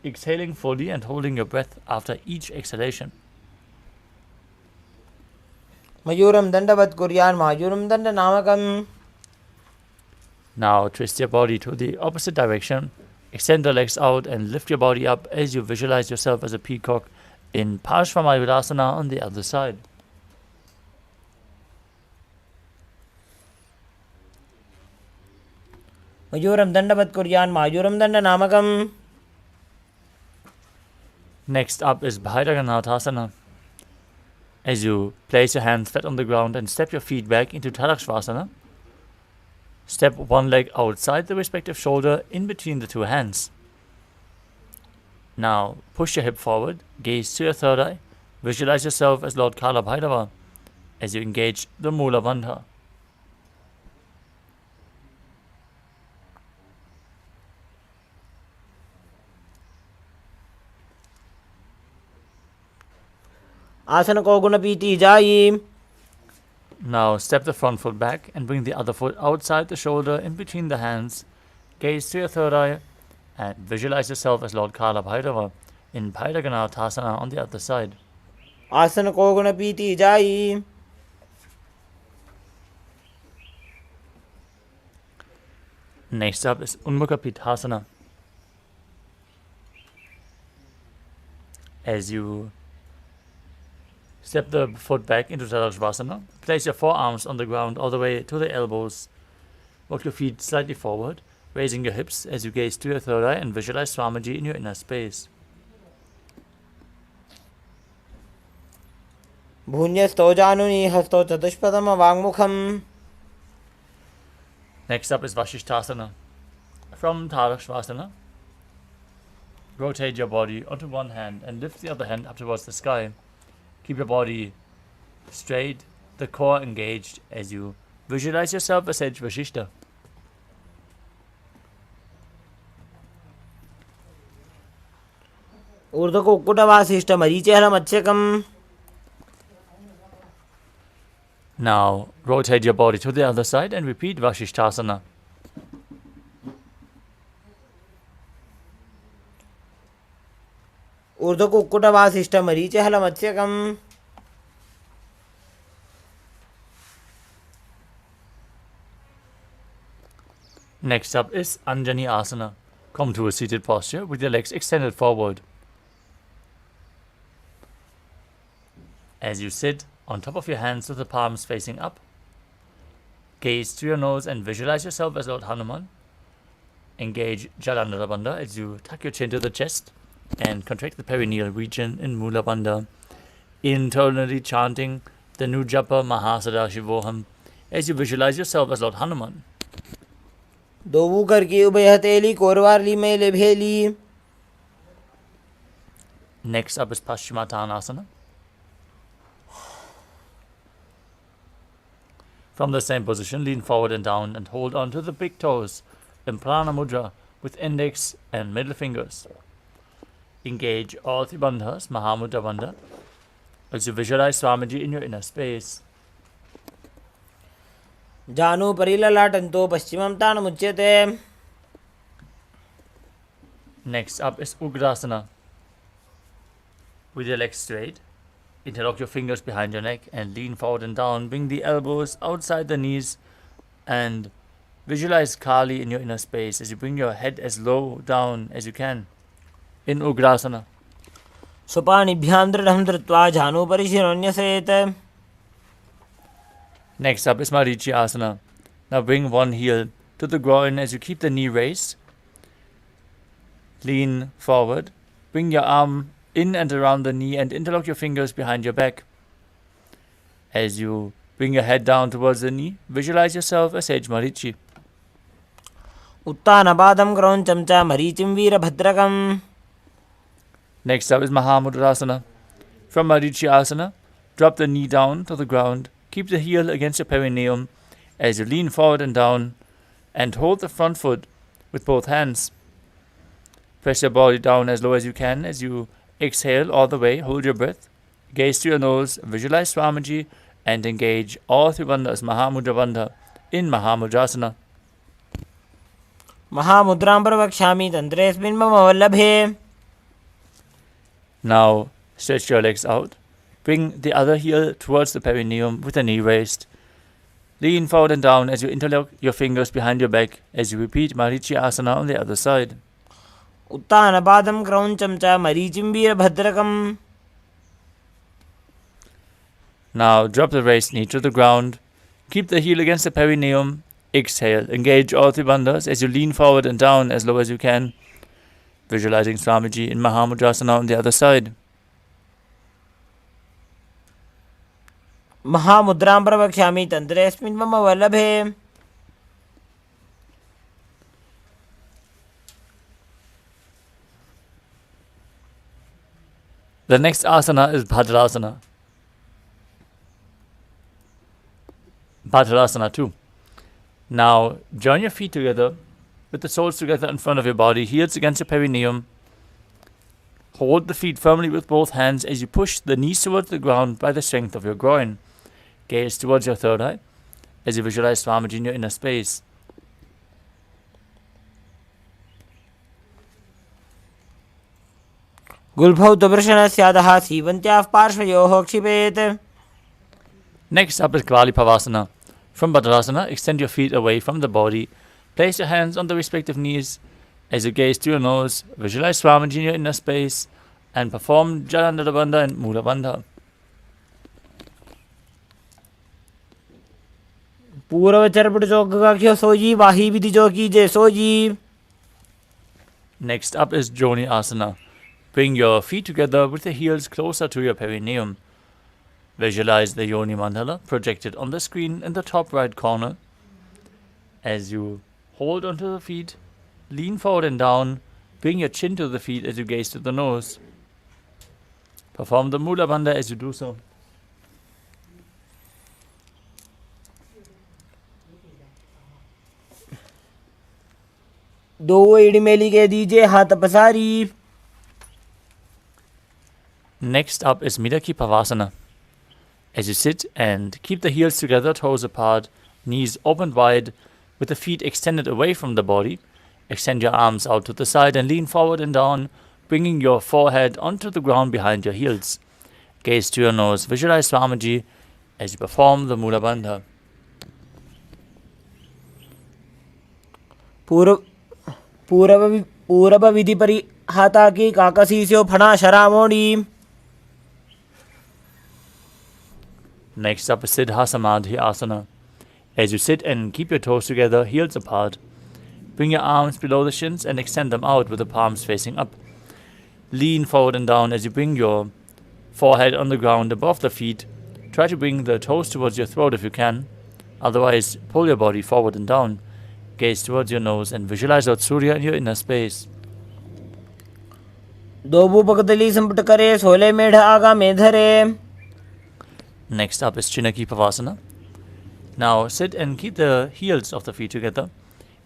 A: exhaling fully and holding your breath after each exhalation.
B: मयूरम दंडवत कुर्यान मायूरम दंड नामकम.
A: Now twist your body to the opposite direction. Extend the legs out and lift your body up as you visualize yourself as a peacock in Paramashivoham on the other side.
B: मयूरम दंडवत कुर्यान मायूरम दंड नामकम.
A: Next up is Bhairaganatha. As you place your hands flat on the ground and step your feet back into Tadakshvasana. Step one leg outside the respective shoulder in between the two hands. Now push your hip forward, gaze to your third eye, visualize yourself as Lord Kala Bhairava as you engage the Mula Bandha.
B: आसन को गुण पीती जाई.
A: Now step the front foot back and bring the other foot outside the shoulder in between the hands. Gaze to your third eye and visualize yourself as Lord Kala Bhairava in Bhairaganatha on the other side.
B: आसन को गुण पीती जाई.
A: Next up is Unmukha Pithasana. As you step the foot back into Tadakshvasana, place your forearms on the ground all the way to the elbows. Walk your feet slightly forward, raising your hips as you gaze to your third eye and visualize Swamiji in your inner space.
B: भून्यस्तो जानुनि हस्तो चतुष्पदम वाङ्मुखम.
A: Next up is Vashishthasana. From Tadakshvasana, rotate your body onto one hand and lift the other hand up towards the sky. Keep your body straight, the core engaged as you visualize yourself as Sage Vashishta.
B: ऊर्ध्व को कुटवासिष्ठ मरीचेहल मत्स्यकम.
A: Now rotate your body to the other side and repeat Vashishthasana.
B: ऊर्ध्व को कुटवासिष्ठ मरीचेहल मत्स्यकम.
A: Next up is Anjani Asana. Come to a seated posture with your legs extended forward. As you sit on top of your hands with the palms facing up, gaze to your nose and visualize yourself as Lord Hanuman. Engage Jalandhara Bandha as you tuck your chin to the chest and contract the perineal region in Mula Bandha, internally chanting the new japa Paramashivoham as you visualize yourself as Lord Hanuman.
B: दोवू करके उभय हथेली कोरवारली में ले भेली.
A: Next up is Paschimottanasana. From the same position, lean forward and down and hold on to the big toes in Prana Mudra with index and middle fingers. Engage all three bandhas, Mahamudra Bandha, as you visualize Swamiji in your inner space.
B: जानु परिललाटन्तो पश्चिमं तानमुच्यते.
A: Next up is Ugrasana. With your legs straight, interlock your fingers behind your neck and lean forward and down. Bring the elbows outside the knees and visualize Kali in your inner space as you bring your head as low down as you can in Ugrasana.
B: स्वपाणिभ्यां दृढं धृत्वा जानुपरि शिरोन्यसेत्.
A: Next up is Marichyasana. Now bring one heel to the groin as you keep the knee raised. Lean forward. Bring your arm in and around the knee and interlock your fingers behind your back. As you bring your head down towards the knee, visualize yourself as Sage Marichi.
B: उत्तानपादं क्रौञ्चं च मरीचिं वीरभद्रकम्.
A: Next up is Mahamudrasana. From Marichyasana, drop the knee down to the ground. Keep the heel against your perineum as you lean forward and down, and hold the front foot with both hands. Press your body down as low as you can. As you exhale all the way, hold your breath. Gaze to your nose, visualize Swamiji, and engage all three bandhas Mahamudra Bandha in Mahamudrasana.
B: महामुद्रां प्रवक्ष्यामि तन्त्रेऽस्मिन् मम वल्लभे.
A: Now stretch your legs out. Bring the other heel towards the perineum with the knee raised. Lean forward and down as you interlock your fingers behind your back as you repeat Marichyasana on the other side.
B: उत्तानपादं क्रौञ्चं च मरीचिं वीरभद्रकम्.
A: Now drop the raised knee to the ground. Keep the heel against the perineum. Exhale. Engage all three bandhas as you lean forward and down as low as you can. Visualizing Swamiji in Mahamudrasana on the other side.
B: महामुद्रां प्रवक्ष्यामि तन्त्रेऽस्मिन् मम वल्लभे.
A: The next asana is Bhadrasana. Bhadrasana 2. Now join your feet together with the soles together in front of your body, heels against your perineum. Hold the feet firmly with both hands as you push the knees towards the ground by the strength of your groin. Gaze towards your third eye as you visualize Swamiji in your inner space.
B: गुल्फौ तुवृषणस्यादः सीवन्त्याः पार्श्वयोः क्षिपेत्.
A: Next up is Kvalipavasana. From Bhadrasana, extend your feet away from the body. Place your hands on the respective knees as you gaze to your nose. Visualize Swamiji in your inner space and perform Jalandhara Bandha and Mula Bandha.
B: पूर्वचरपट चौक का सोजी वाही विधि चौकी जे sooji.
A: Next up is Joni Asana. Bring your feet together with the heels closer to your perineum. Visualize the Yoni Mandala projected on the screen in the top right corner. As you hold onto the feet, lean forward and down, bring your chin to the feet as you gaze to the nose. Perform the Mula Bandha as you do so.
B: दो एड़ी मेली के दीजिए हाथ पसारी.
A: Next up is Midaki Pavasana. As you sit and keep the heels together, toes apart, knees opened wide, with the feet extended away from the body, extend your arms out to the side and lean forward and down, bringing your forehead onto the ground behind your heels. Gaze to your nose, visualize Swamiji as you perform the Mula Bandha.
B: पूर्व विधि परि हाथा की काकसीस्यो फणा शरामोणी.
A: Next up is Siddha Samadhi Asana. As you sit and keep your toes together, heels apart, bring your arms below the shins and extend them out with the palms facing up. Lean forward and down as you bring your forehead on the ground above the feet. Try to bring the toes towards your throat if you can. Otherwise, pull your body forward and down. Gaze towards your nose and visualize Lord Surya in your inner space.
B: दो भूपकदली संपुट करे सोले मेढ़ आगा में धरे.
A: Next up is Chinaki Pavasana. Now sit and keep the heels of the feet together.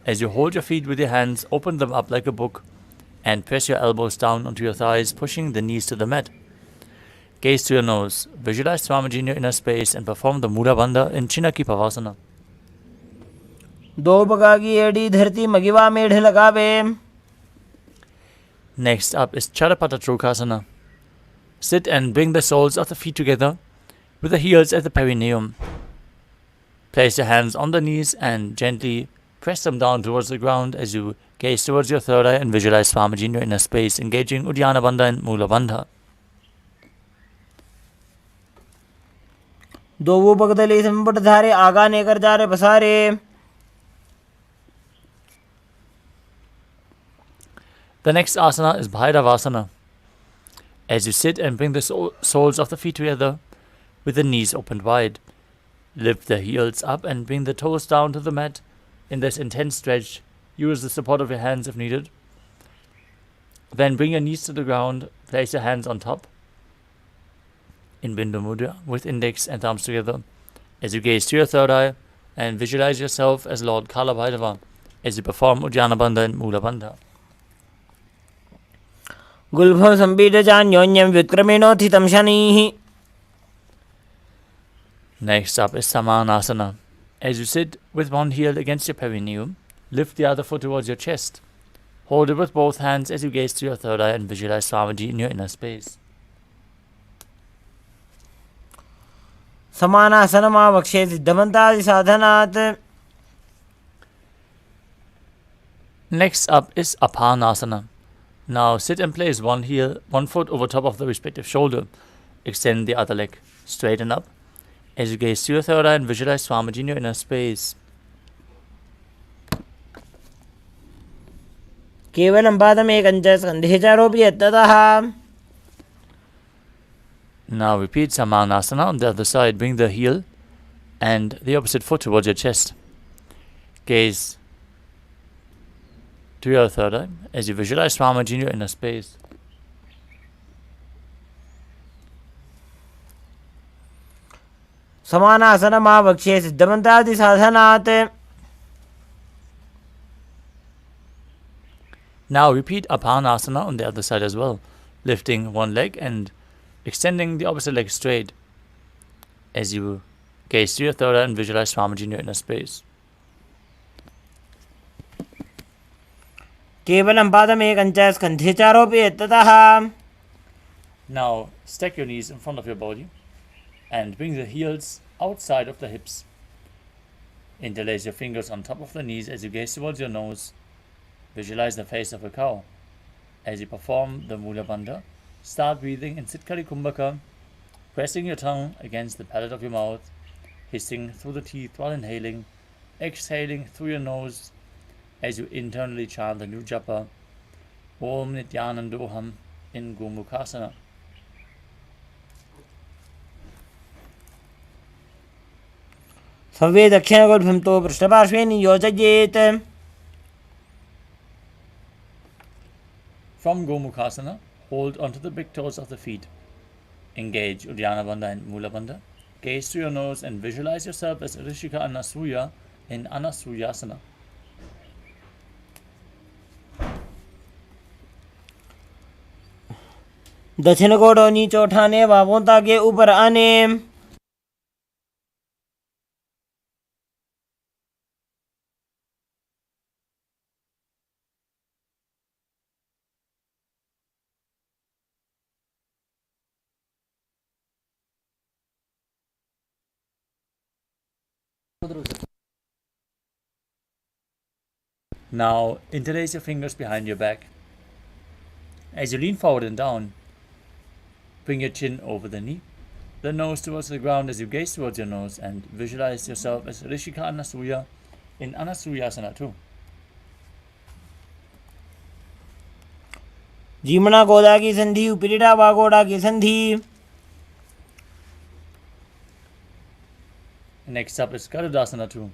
A: As you hold your feet with your hands, open them up like a book and press your elbows down onto your thighs, pushing the knees to the mat. Gaze to your nose. Visualize Swamiji in your inner space and perform the Mula Bandha in Chinaki Pavasana.
B: दो बगा की एड़ी धरती मगिवा मेढ़ लगावे.
A: Next up is Charapata Trukasana. Sit and bring the soles of the feet together with the heels at the perineum. Place your hands on the knees and gently press them down towards the ground as you gaze towards your third eye and visualize Swamiji in your inner space, engaging Uddiyana Bandha and Mula Bandha.
B: दोवो पगदली संपट धारे आगा नेकर जा रे बसारे.
A: The next asana is Bhairavasana. As you sit and bring the soles of the feet together with the knees opened wide, lift the heels up and bring the toes down to the mat. In this intense stretch, use the support of your hands if needed. Then bring your knees to the ground, place your hands on top in Bindu Mudra with index and thumbs together. As you gaze to your third eye and visualize yourself as Lord Kala Bhairava as you perform Uddiyana Bandha and Mula Bandha.
B: गुल्भं सम्पीडचान्योन्यं व्युत्क्रमेणोत्थितं शनैः.
A: Next up is Samanasana. As you sit with one heel against your perineum, lift the other foot towards your chest. Hold it with both hands as you gaze to your third eye and visualize Swamiji in your inner space.
B: समानासनमावक्षे सिद्धमन्तादिसाधनात्.
A: Next up is Apanasana. Now sit and place one foot over top of the respective shoulder. Extend the other leg, straighten up. As you gaze to your third eye and visualize Swamiji in your inner space.
B: केवलं पादमेकं च स्कन्धे चारोपि यत्ततः.
A: Now repeat Samanasana on the other side. Bring the heel and the opposite foot towards your chest. Gaze to your third eye as you visualize Swamiji in your inner space.
B: समानासनमावक्षे सिद्धमन्तादिसाधनात्.
A: Now repeat Apanasana on the other side as well, lifting one leg and extending the opposite leg straight as you gaze to your third eye and visualize Swamiji in your inner space.
B: केवलं पादमेकं च स्कन्धे चारोपि यत्ततः.
A: Now stack your knees in front of your body and bring the heels outside of the hips. Interlace your fingers on top of the knees as you gaze towards your nose. Visualize the face of a cow. As you perform the Mula Bandha, start breathing in Sitkari Kumbhaka, pressing your tongue against the palate of your mouth, hissing through the teeth while inhaling, exhaling through your nose as you internally chant the new japa, Om Nithyananda in Gomukhasana.
B: सर्वे दक्षिणगोल्भं तो पृष्ठपार्श्वे नियोजयेत्.
A: From Gomukhasana, hold onto the big toes of the feet. Engage Uddiyana Bandha and Mula Bandha. Gaze through your nose and visualize yourself as Rishika Anasuya in Anasuyasana.
B: दक्षिण कोड़ों नीचे उठाने बाबों ताके ऊपर आने.
A: Now interlace your fingers behind your back. As you lean forward and down, bring your chin over the knee, the nose towards the ground as you gaze towards your nose, and visualize yourself as Rishika Anasuya in Anasuyasana too.
B: जीमना गोदा की संधि उपरिड़ा वागोड़ा की संधि.
A: Next up is Garudasana too.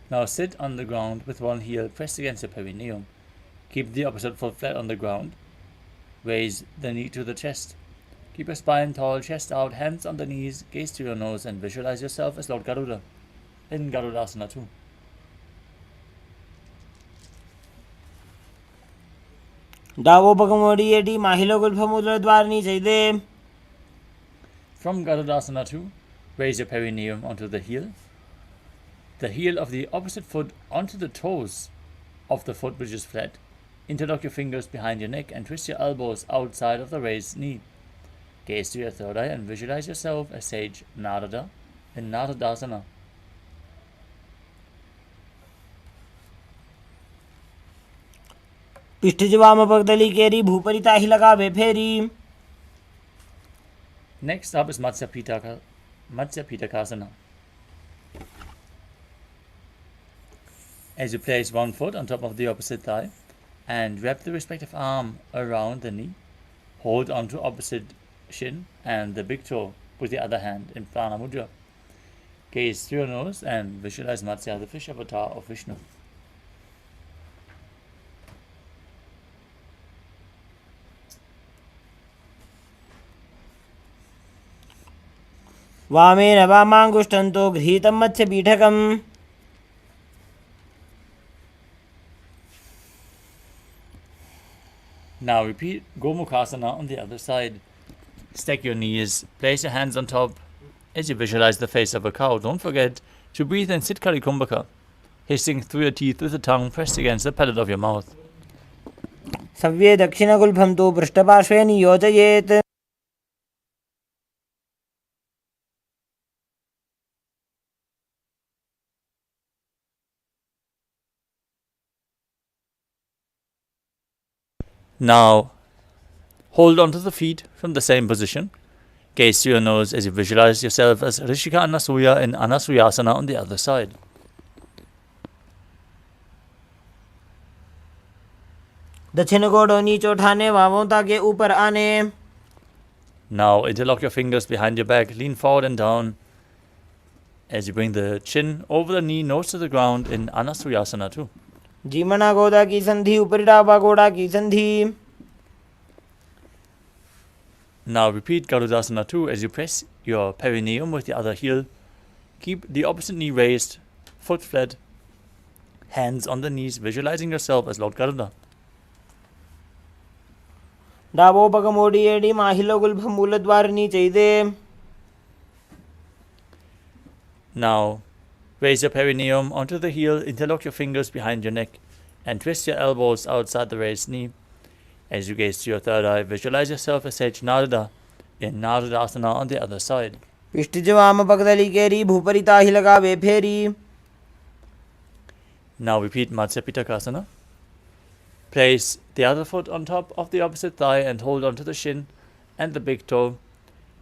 A: Now sit on the ground with one heel pressed against your perineum. Keep the opposite foot flat on the ground. Raise the knee to the chest. Keep your spine tall, chest out, hands on the knees, gaze to your nose, and visualize yourself as Lord Garuda in Garudasana too.
B: दावो पगमोड़िएटी माहिलो गुल्फमुद्र द्वारनी चाहिए.
A: From Garudasana too, raise your perineum onto the heel of the opposite foot onto the toes of the foot which is flat. Interlock your fingers behind your neck and twist your elbows outside of the raised knee. Gaze to your third eye and visualize yourself as sage Narada in Naradasana.
B: पिष्ठज वाम पगदली केरी भूपरिता ही लगा वे फेरी.
A: Next up is Matsya Pitaka Matsya Pitakasana. As you place one foot on top of the opposite thigh and wrap the respective arm around the knee, hold onto opposite shin and the big toe with the other hand in Prana Mudra. Gaze through your nose and visualize Matsya, the fish avatar of Vishnu.
B: वामेन वामाङ्गुष्ठन्तो गृहीतं मत्स्यपीठकम्
A: Now repeat Gomukhasana on the other side. Stack your knees, place your hands on top as you visualize the face of a cow. Don't forget to breathe in Sitkari Kumbhaka, hissing through your teeth with the tongue pressed against the palate of your mouth.
B: सव्ये दक्षिणगुल्फं तु पृष्ठपार्श्वे नियोजयेत्
A: Now, hold onto the feet from the same position. Gaze through your nose as you visualize yourself as Rishika Anasuya in Anasuyasana on the other side.
B: दक्षिण गोड़ों नीचे उठाने वामों ताके ऊपर आने.
A: Now, interlock your fingers behind your back, lean forward and down as you bring the chin over the knee, nose to the ground in Anasuyasana too.
B: जीमना गोदा की संधि ऊपरी डाबा गोड़ा की संधि.
A: Now repeat Garudasana too as you press your perineum with the other heel. Keep the opposite knee raised, foot flat, hands on the knees, visualizing yourself as Lord Garuda.
B: डाबो पगमोड़ी एडी माहिलो गुल्फ मूलद्वार नीचे दे.
A: Now raise your perineum onto the heel, interlock your fingers behind your neck, and twist your elbows outside the raised knee. As you gaze to your third eye, visualize yourself as Sage Narada in Naradasana on the other side.
B: पिष्टिज वाम पगदली केरी भूपरी ताहि लगावे फेरी.
A: Now repeat Matsya Pitakasana. Place the other foot on top of the opposite thigh and hold onto the shin and the big toe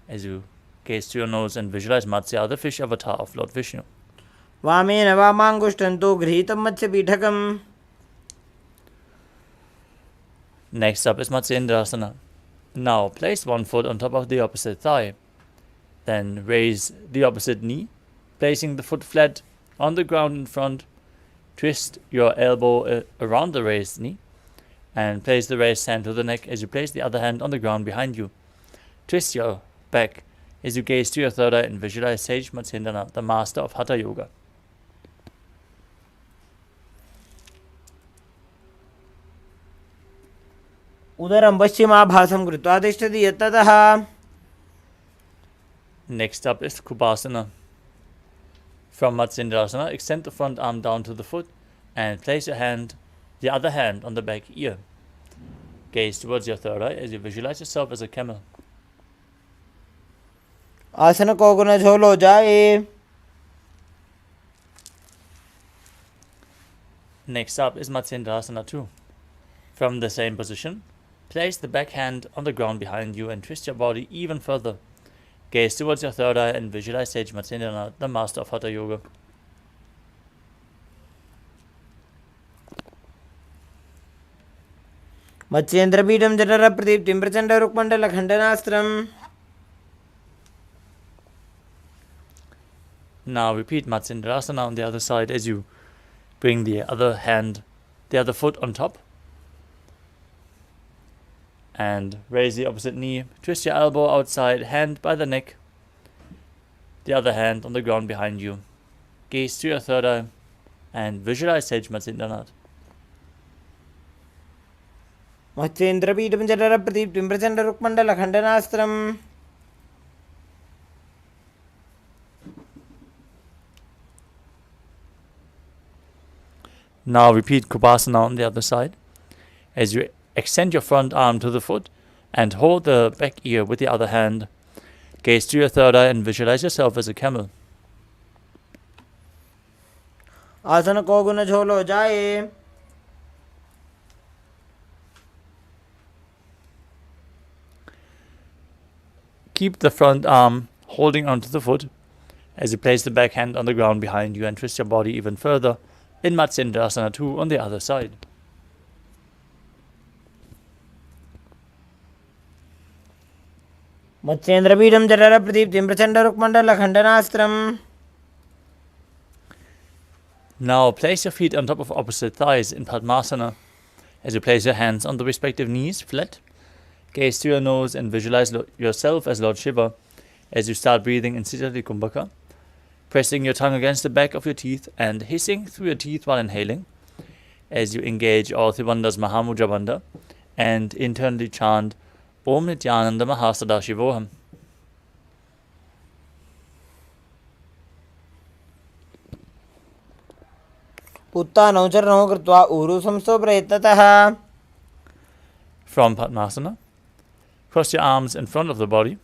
A: as you gaze to your nose and visualize Matsya, the fish avatar of Lord Vishnu.
B: वामेन वामाङ्गुष्ठन्तो गृहीतं मत्स्यपीठकम्.
A: Next up is Matsyendrasana. Now place one foot on top of the opposite thigh. Then raise the opposite knee, placing the foot flat on the ground in front. Twist your elbow around the raised knee and place the raised hand to the neck as you place the other hand on the ground behind you. Twist your back as you gaze to your third eye and visualize Sage Matsyendrana, the master of Hatha Yoga.
B: उदरं पश्चिमाभासं कृत्वा तिष्ठति यत्ततः.
A: Next up is Kubasana. From Matsyendrasana, extend the front arm down to the foot and place the other hand on the back ear. Gaze towards your third eye as you visualize yourself as a camel.
B: आसन को गुण झोलो जाए.
A: Next up is Matsyendrasana 2. From the same position, place the back hand on the ground behind you and twist your body even further. Gaze towards your third eye and visualize Sage Matsyendrana, the master of Hatha Yoga.
B: मत्स्येन्द्रपीठं जठर प्रदीप्तिं Prachanda रुक्मण्डल खण्डनास्त्रम्.
A: Now repeat Matsyendrasana on the other side as you bring the other foot on top. And raise the opposite knee, twist your elbow outside, hand by the neck, the other hand on the ground behind you. Gaze to your third eye and visualize Sage Matsyendrana.
B: मत्स्येन्द्रपीठं जठर प्रदीप्तिं Prachanda रुक्मण्डल खण्डनास्त्रम्.
A: Now repeat Kubasana on the other side as you extend your front arm to the foot and hold the back ear with the other hand. Gaze to your third eye and visualize yourself as a camel.
B: आसन को गुण झोलो जाए.
A: Keep the front arm holding onto the foot as you place the back hand on the ground behind you and twist your body even further in Matsyendrasana 2 on the other side.
B: मत्स्येन्द्रपीठं जठरप्रदीप्तिं प्रचण्डरुक्मण्डलखण्डनास्त्रम्.
A: Now place your feet on top of opposite thighs in Padmasana as you place your hands on the respective knees flat. Gaze to your nose and visualize yourself as Lord Shiva as you start breathing in Sitali Kumbhaka, pressing your tongue against the back of your teeth and hissing through your teeth while inhaling as you engage all Tribandha's Mahamudra Bandha and internally chant Om Nithyananda Paramashivam.
B: उत्तानौ चरणौ कृत्वा ऊरु संस्थो प्रयत्नतः.
A: From Padmasana, cross your arms in front of the body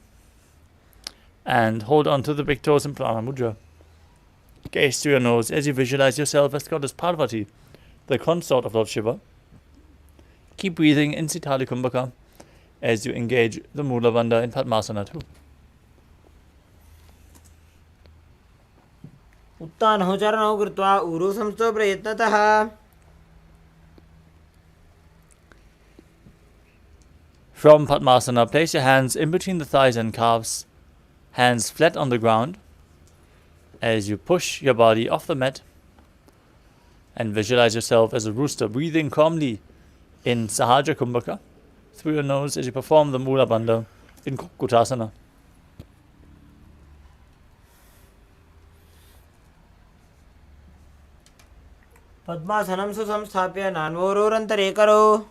A: and hold on to the big toes in Prana Mudra. Gaze to your nose as you visualize yourself as Goddess Parvati, the consort of Lord Shiva. Keep breathing in Sitali Kumbhaka as you engage the Mula Bandha in Padmasana 2.
B: उत्तानौ चरणौ कृत्वा ऊरु संस्थो प्रयत्नतः.
A: From Padmasana, place your hands in between the thighs and calves, hands flat on the ground, as you push your body off the mat and visualize yourself as a rooster breathing calmly in Sahaja Kumbhaka through your nose as you perform the Mula Bandha in Kukutasana.
B: पद्मासनं सुसंस्थाप्य नान्वोरोरन्तरे करो.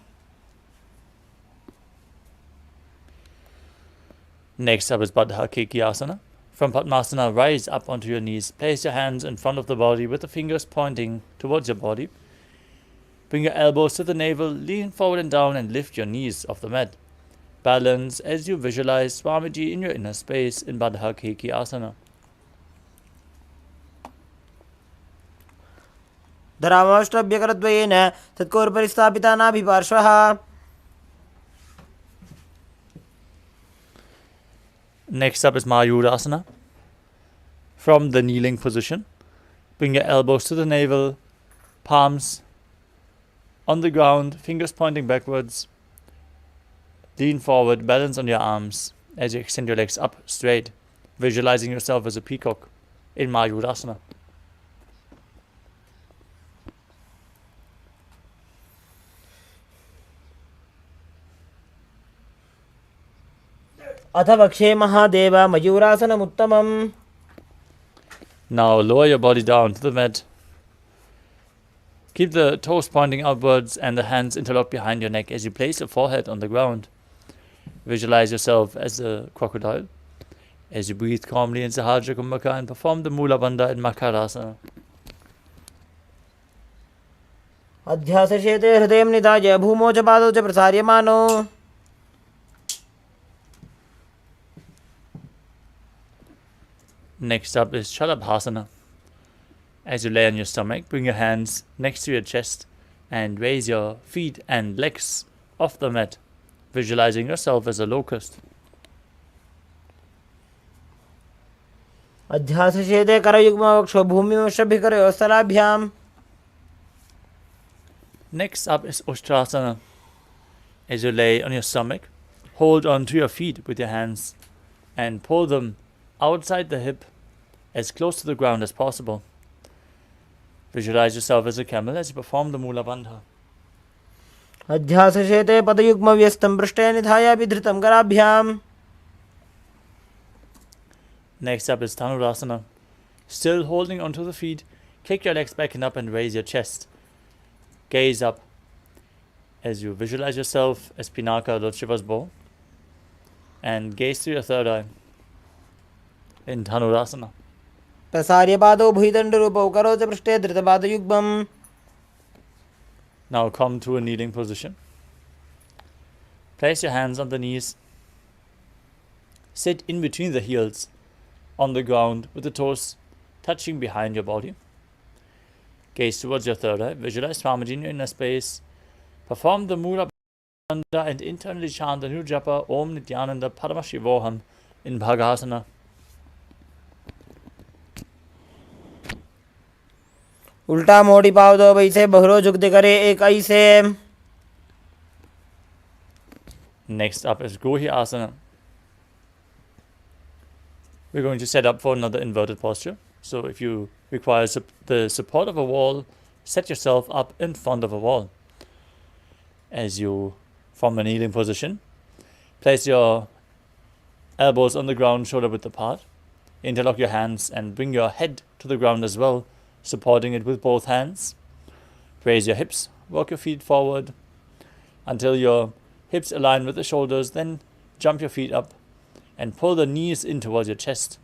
A: Next up is Baddha Kekiasana. From Padmasana, rise up onto your knees. Place your hands in front of the body with the fingers pointing towards your body. Bring your elbows to the navel, lean forward and down and lift your knees off the mat. Balance as you visualize Swamiji in your inner space in Baddha Kekiasana.
B: धरामाष्टभ्यकरद्वयेन तत्कोर्परि स्थापिता नाभिपार्श्वः.
A: Next up is Mayurasana. From the kneeling position, bring your elbows to the navel, palms on the ground, fingers pointing backwards. Lean forward, balance on your arms as you extend your legs up straight, visualizing yourself as a peacock in Mayurasana.
B: अथ वक्षे Mahadev मयूरासनमुत्तमम्.
A: Now lower your body down to the mat. Keep the toes pointing outwards and the hands interlocked behind your neck as you place your forehead on the ground. Visualize yourself as a crocodile as you breathe calmly in Sahaja Kumbhaka and perform the Mula Bandha in Makarasana.
B: अध्यासशेते हृदयं निधाय भूमौ च पादौ च प्रसार्यमानो.
A: Next up is Shalabhasana. As you lay on your stomach, bring your hands next to your chest and raise your feet and legs off the mat, visualizing yourself as a locust.
B: अध्यासशेते करयुग्मवक्षो भूमिवशभिकरयोः स्थलाभ्याम्.
A: Next up is Ustrasana. As you lay on your stomach, hold on to your feet with your hands and pull them outside the hip as close to the ground as possible. Visualize yourself as a camel as you perform the Mula Bandha.
B: अध्यासशेते पदयुग्मव्यस्तं पृष्ठे निधाय विधृतं कराभ्याम्.
A: Next up is Dhanurasana. Still holding onto the feet, kick your legs back and up and raise your chest. Gaze up as you visualize yourself as Pinaka, Lord Shiva's bow, and gaze to your third eye in Dhanurasana.
B: प्रसार्य पादौ भुजदण्डरूपौ करौ च पृष्ठे धृतपादयुग्मम्.
A: Now come to a kneeling position. Place your hands on the knees. Sit in between the heels on the ground with the toes touching behind your body. Gaze towards your third eye. Visualize Swamiji in your inner space. Perform the Mula Bandha and internally chant the new japa Om Nithyananda Paramashivoham in Bhagasana.
B: उल्टा मोड़ी पाव दो वैसे बहरो झुक दे करे एक ऐसे.
A: Next up is Gohi Asana. We're going to set up for another inverted posture. So if you require the support of a wall, set yourself up in front of a wall. As you form a kneeling position, place your elbows on the ground, shoulder width apart. Interlock your hands and bring your head to the ground as well, supporting it with both hands. Raise your hips, walk your feet forward until your hips align with the shoulders, then jump your feet up and pull the knees in towards your chest,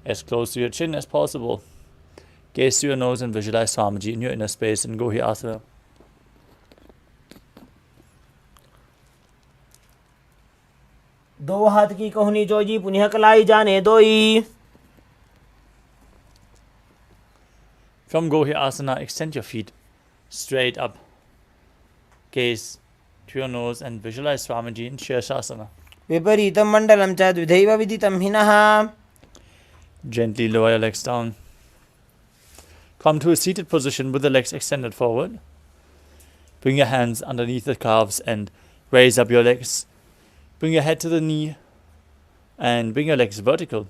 A: as close to your chin as possible. Gaze to your nose and visualize Swamiji in your inner space in Gohi Asana.
B: दो हाथ की कोहनी जोजी पुनः कलाई जाने दोई.
A: From Gohi Asana, extend your feet straight up. Gaze to your nose and visualize Swamiji in Shirshasana.
B: विपरीतं मण्डलं च द्विधैव विदितं हिनः.
A: Gently lower your legs down. Come to a seated position with the legs extended forward. Bring your hands underneath the calves and raise up your legs. Bring your head to the knee and bring your legs vertical.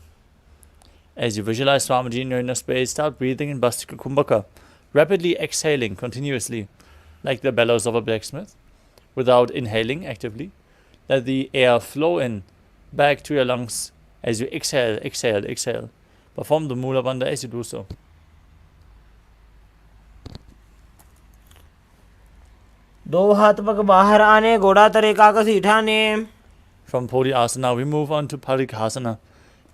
A: As you visualize Swamiji in your inner space, start breathing in Bastika Kumbhaka, rapidly exhaling continuously, like the bellows of a blacksmith, without inhaling actively. Let the air flow in, back to your lungs as you exhale, exhale, exhale. Perform the Mula Bandha as you do so.
B: दो हाथ पग बाहर आने घोड़ा तरे काकसी ठाने.
A: From Podi Asana, we move on to Parikhasana.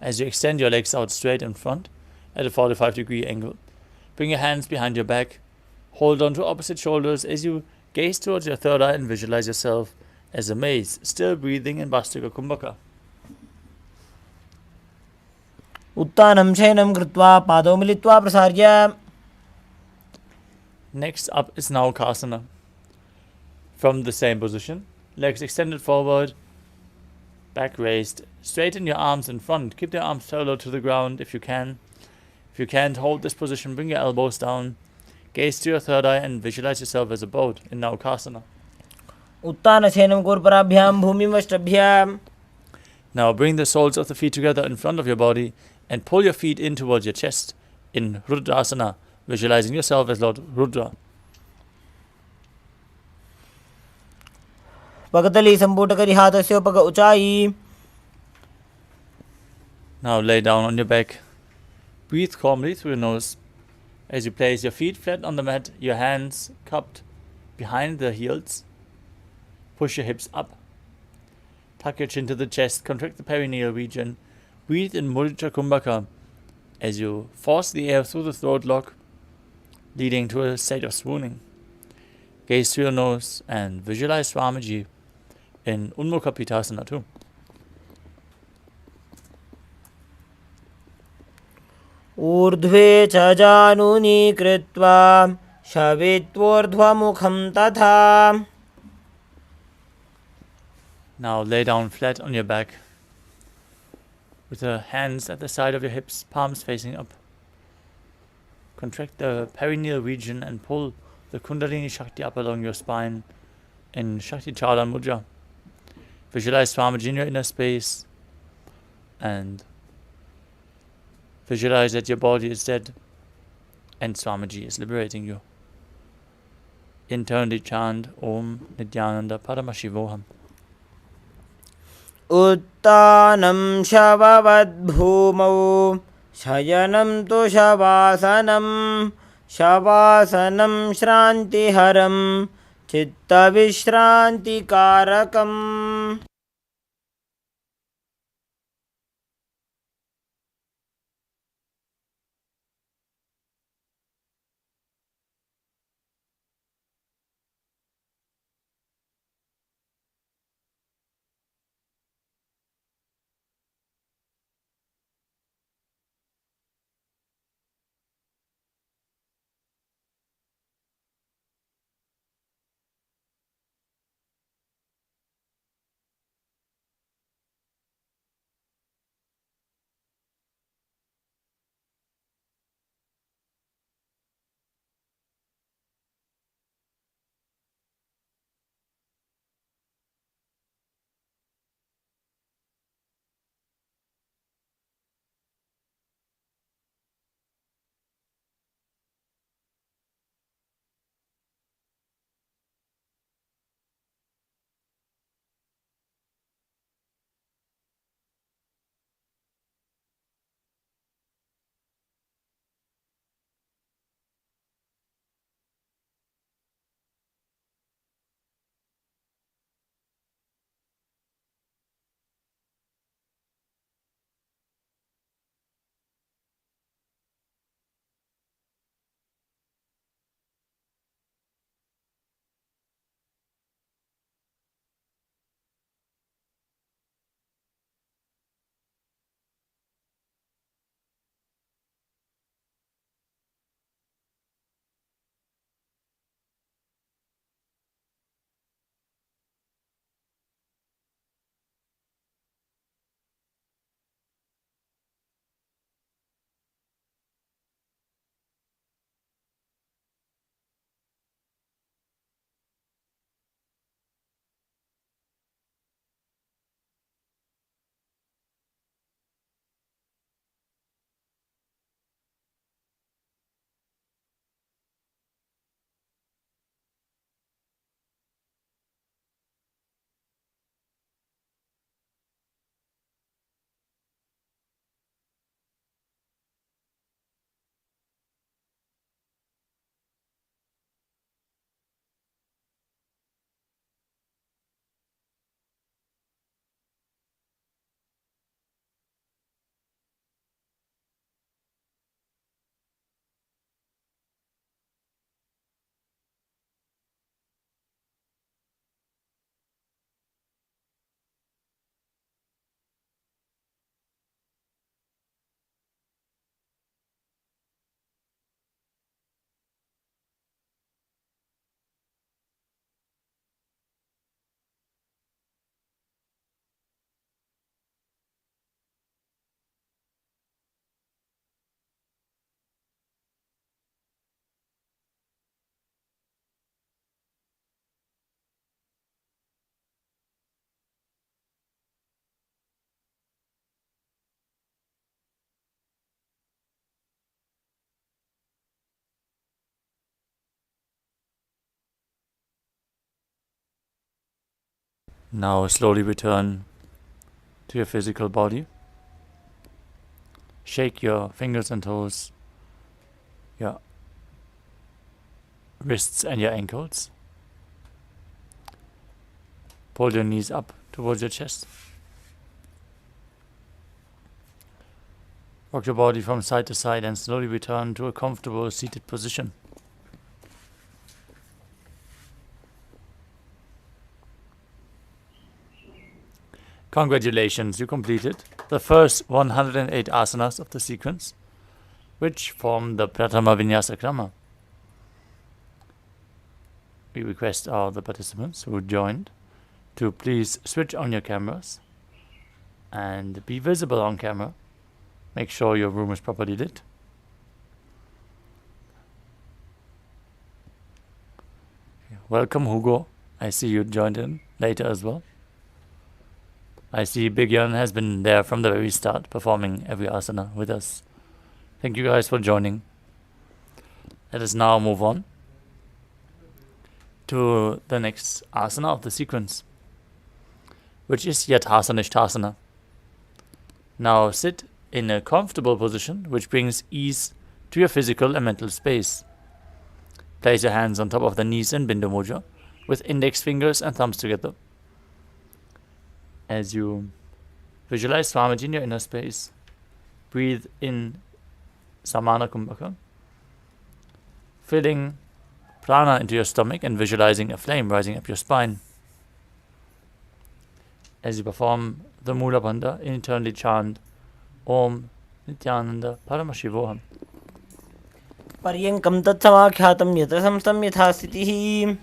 A: As you extend your legs out straight in front at a 45-degree angle. Bring your hands behind your back. Hold on to opposite shoulders as you gaze towards your third eye and visualize yourself as a maze, still breathing in Bastika Kumbhaka.
B: उत्तानं शयनं कृत्वा पादौ मिलित्वा प्रसार्य.
A: Next up is Naukasana. From the same position, legs extended forward, back raised. Straighten your arms in front. Keep your arms parallel to the ground if you can. If you can't hold this position, bring your elbows down. Gaze to your third eye and visualize yourself as a boat in Naukasana.
B: उत्तानशयनं कूर्पराभ्यां भूमिमष्टभ्यां.
A: Now bring the soles of the feet together in front of your body and pull your feet in towards your chest in Rudrasana, visualizing yourself as Lord Rudra.
B: पगतली संपुट करी हाथस्य पग ऊंचाई.
A: Now lay down on your back. Breathe calmly through your nose. As you place your feet flat on the mat, your hands cupped behind the heels. Push your hips up. Tuck your chin to the chest. Contract the perineal region. Breathe in Mudra Kumbhaka as you force the air through the throat lock, leading to a state of swooning. Gaze through your nose and visualize Swamiji in Unmukha Pitasana too.
B: ऊर्ध्वे च जानुनी कृत्वा शवेत्वोर्ध्वमुखं तथा.
A: Now lay down flat on your back with the hands at the side of your hips, palms facing up. Contract the perineal region and pull the Kundalini Shakti up along your spine in Shakti Chalan Mudra. Visualize Swamiji in your inner space and visualize that your body is dead and Swamiji is liberating you. Internally chant Om Nithyananda Paramashivoham.
B: उत्तानं शववद्भूमौ शयनं तु शवासनं. शवासनं श्रान्तिहरं चित्तविश्रान्तिकारकम्.
A: Now slowly return to your physical body. Shake your fingers and toes, your wrists and your ankles. Pull your knees up towards your chest. Rock your body from side to side and slowly return to a comfortable seated position. Congratulations, you completed the first 108 asanas of the sequence, which form the Pratama Vinyasa Krama. We request all the participants who joined to please switch on your cameras and be visible on camera. Make sure your room is properly lit. Welcome, Hugo. I see you joined in later as well. I see Big Jan has been there from the very start, performing every asana with us. Thank you guys for joining. Let us now move on to the next asana of the sequence, which is Yathasana. Now sit in a comfortable position which brings ease to your physical and mental space. Place your hands on top of the knees in Bindu Mudra with index fingers and thumbs together. As you visualize Swamiji in your inner space, breathe in Samana Kumbhaka, filling prana into your stomach and visualizing a flame rising up your spine. As you perform the Mula Bandha, internally chant Om Nithyananda Paramashivoham.
B: पर्यङ्कं तत्समाख्यातं यत्र संस्थं यथा स्थितिः.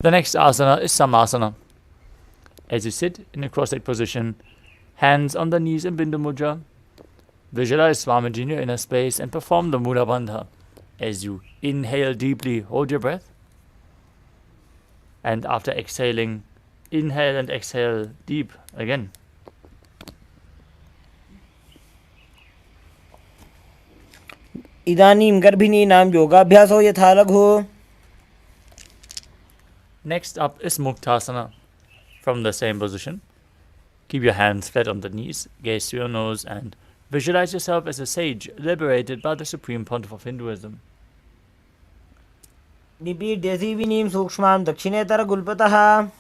A: The next asana is Samasana. As you sit in a cross-legged position, hands on the knees in Bindu Mudra, visualize Swamiji in your inner space and perform the Mula Bandha. As you inhale deeply, hold your breath. And after exhaling, inhale and exhale deep again.
B: इदानीं गर्भिणीनां योगाभ्यासो यथा लघु.
A: Next up is Muktasana. From the same position, keep your hands flat on the knees, gaze to your nose, and visualize yourself as a sage liberated by the Supreme Pontiff of Hinduism.
B: निपीड्य सीविनीं सूक्ष्मां दक्षिणेतरगुल्पतः.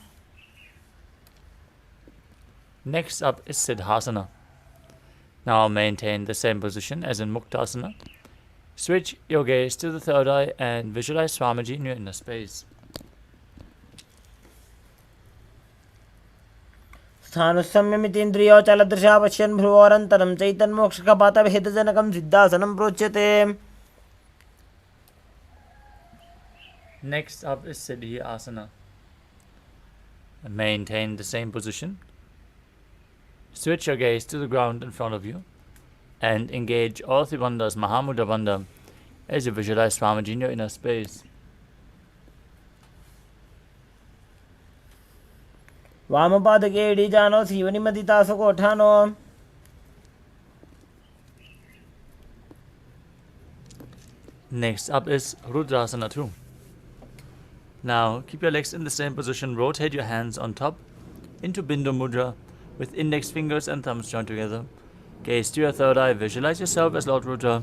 A: Next up is Siddhasana. Now maintain the same position as in Muktasana. Switch your gaze to the third eye and visualize Swamiji in your inner space.
B: स्थानुसंयमितेन्द्रियोचलदृशा पश्यन् भ्रुवोरन्तरं चैतन्मोक्षकपातभेदजनकं सिद्धासनं प्रोच्यते.
A: Next up is Siddhi Asana. Maintain the same position. Switch your gaze to the ground in front of you and engage all three bandhas, Mahamudra Bandha, as you visualize Swamiji in your inner space.
B: वामपादके इडीजानो सीवनिमदितासुकोठानो.
A: Next up is Rudrasana 2. Now keep your legs in the same position, rotate your hands on top into Bindu Mudra with index fingers and thumbs joined together. Gaze to your third eye, visualize yourself as Lord Rudra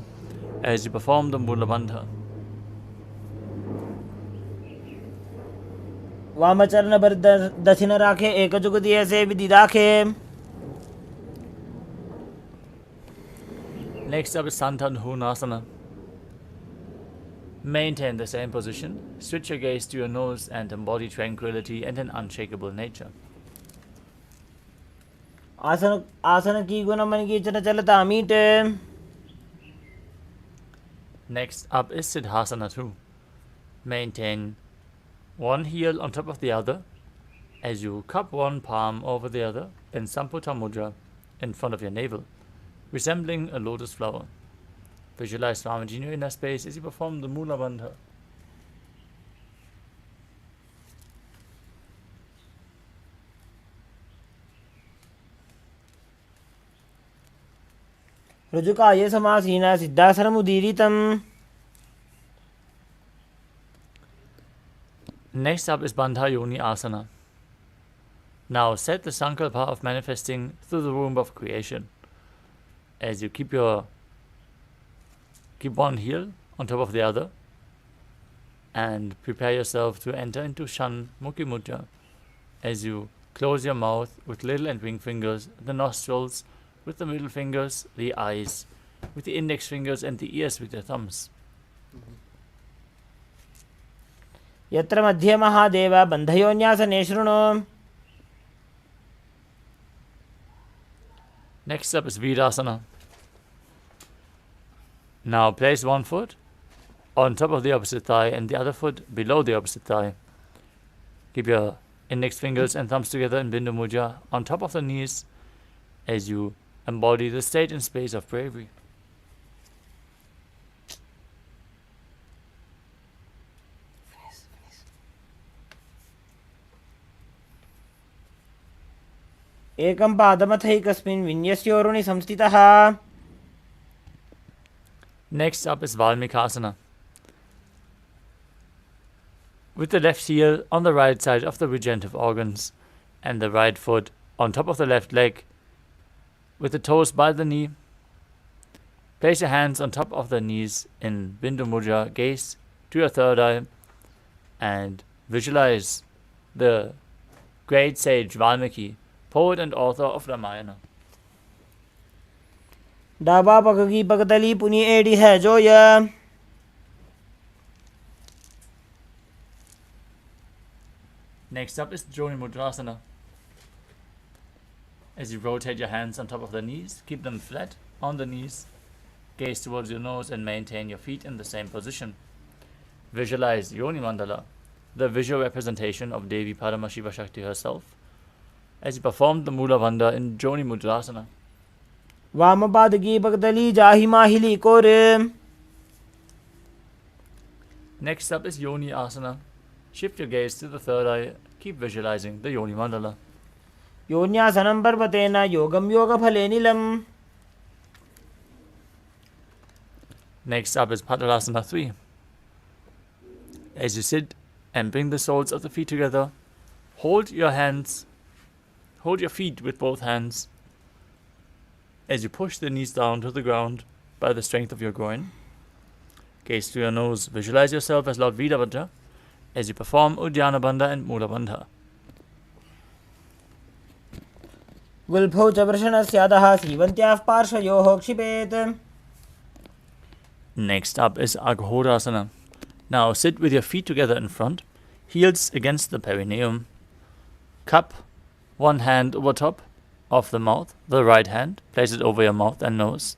A: as you perform the Mula Bandha.
B: वामचरण पर दक्षिण राखे एकजुगति ऐसे विधि राखे.
A: Next up is Santandhunasana. Maintain the same position. Switch your gaze to your nose and embody tranquility and an unshakable nature.
B: आसन की गुण मन की चलता मीटे.
A: Next up is Siddhasana 2. Maintain one heel on top of the other as you cup one palm over the other in Samputa Mudra in front of your navel, resembling a lotus flower. Visualize Swamiji in your inner space as you perform the Mula Bandha.
B: ऋजुकाये समासीन सिद्धासनमुदीरितम्.
A: Next up is Bandha Yoni Asana. Now set the sankalpa of manifesting through the womb of creation. As you keep one heel on top of the other, and prepare yourself to enter into Shan Mukhi Mudra. As you close your mouth with little and ring fingers, the nostrils with the middle fingers, the eyes with the index fingers, and the ears with your thumbs.
B: यत्र मध्ये महादेव बन्धयोन्यासने शृणु.
A: Next up is Virasana. Now place one foot on top of the opposite thigh and the other foot below the opposite thigh. Keep your index fingers and thumbs together in Bindu Mudra on top of the knees as you embody the state and space of bravery.
B: एकं पादमथैकस्मिन् विन्यस्योरुणि संस्थितः.
A: Next up is Valmikasana. With the left heel on the right side of the regenerative organs and the right foot on top of the left leg, with the toes by the knee, place your hands on top of the knees in Bindu Mudra, gaze to your third eye, and visualize the great sage Valmiki, poet and author of Ramayana.
B: डाबा पग की पगतली पुनी एड़ी है जो य.
A: Next up is Joni Mudrasana. As you rotate your hands on top of the knees, keep them flat on the knees, gaze towards your nose and maintain your feet in the same position. Visualize Yoni Mandala, the visual representation of Devi Paramashiva Shakti herself, as you perform the Mula Bandha in Joni Mudrasana.
B: वाम पाद की पगतली जाहि माहिली core.
A: Next up is Yoni Asana. Shift your gaze to the third eye, keep visualizing the Yoni Mandala.
B: योन्यासनं पर्वतेन योगं योगफले नीलम्.
A: Next up is Padmalasana 3. As you sit and bring the soles of the feet together, hold your feet with both hands. As you push the knees down to the ground by the strength of your groin, gaze to your nose, visualize yourself as Lord Vidabhadra as you perform Uddiyana Bandha and Mula Bandha.
B: गुल्फौ च वृषणस्यादः सीवन्त्याः पार्श्वयोः क्षिपेत्.
A: Next up is Aghodasana. Now sit with your feet together in front, heels against the perineum. Cup one hand over top of the mouth, the right hand, place it over your mouth and nose.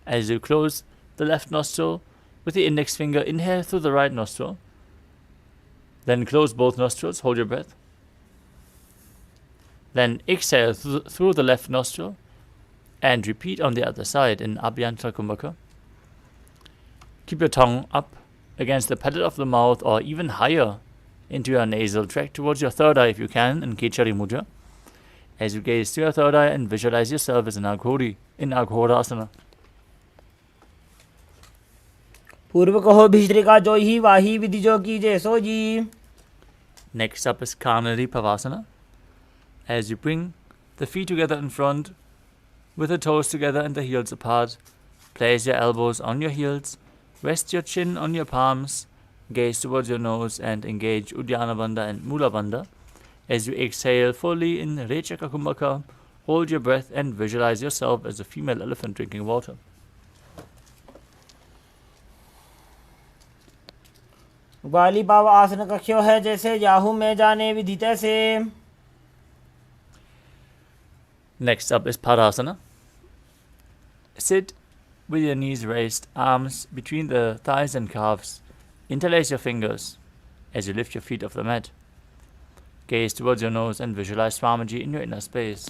A: As you close the left nostril with the index finger, inhale through the right nostril. Then close both nostrils, hold your breath. Then exhale through the left nostril and repeat on the other side in Abhyantara Kumbhaka. Keep your tongue up against the palate of the mouth or even higher into your nasal tract towards your third eye if you can in Kechari Mudra. As you gaze to your third eye and visualize yourself as an Aghori in Aghodasana.
B: पूर्व कहो भिश्रिका जो ही वाही विधि जो की जैसो जी.
A: Next up is Kanari Pavasana. As you bring the feet together in front, with the toes together and the heels apart, place your elbows on your heels, rest your chin on your palms, gaze towards your nose and engage Uddiyana Bandha and Mula Bandha. As you exhale fully in Rechaka Kumbhaka, hold your breath and visualize yourself as a female elephant drinking water.
B: ग्वाली पाव आसन कख्यो है जैसे Yahoo में जाने विधि तैसे.
A: Next up is Padasana. Sit with your knees raised, arms between the thighs and calves. Interlace your fingers as you lift your feet off the mat. Gaze towards your nose and visualize Swamiji in your inner space.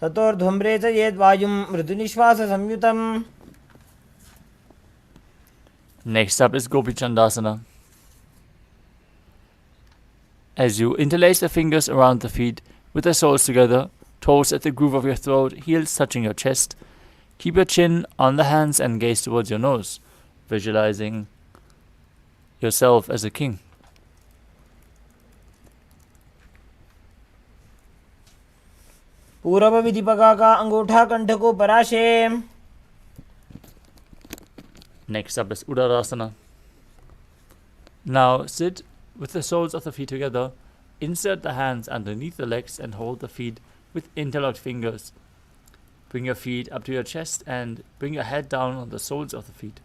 B: ततोर्ध्वम्रे च येद् वायुं मृदुनिश्वास संयुतम्.
A: Next up is Gopi Chandasana. As you interlace the fingers around the feet with the soles together, toes at the groove of your throat, heels touching your chest, Keep your chin on the hands and gaze towards your nose, visualizing yourself as a king.
B: पूर्व विधिपका का अंगूठा कंठ को पराशे.
A: Next up is Uttarasana. Now sit with the soles of the feet together. Insert the hands underneath the legs and hold the feet with interlocked fingers. Bring your feet up to your chest and bring your head down on the soles of the feet.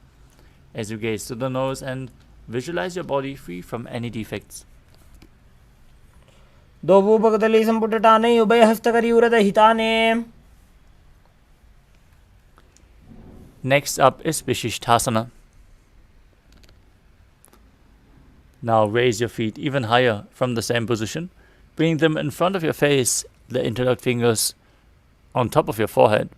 A: As you gaze to the nose and visualize your body free from any defects.
B: दो भूपगदली संपुटटाने उभय हस्तकरियुरद हिताने.
A: Next up is Vishishthasana. Now raise your feet even higher from the same position. Bring them in front of your face, the interlocked fingers on top of your forehead.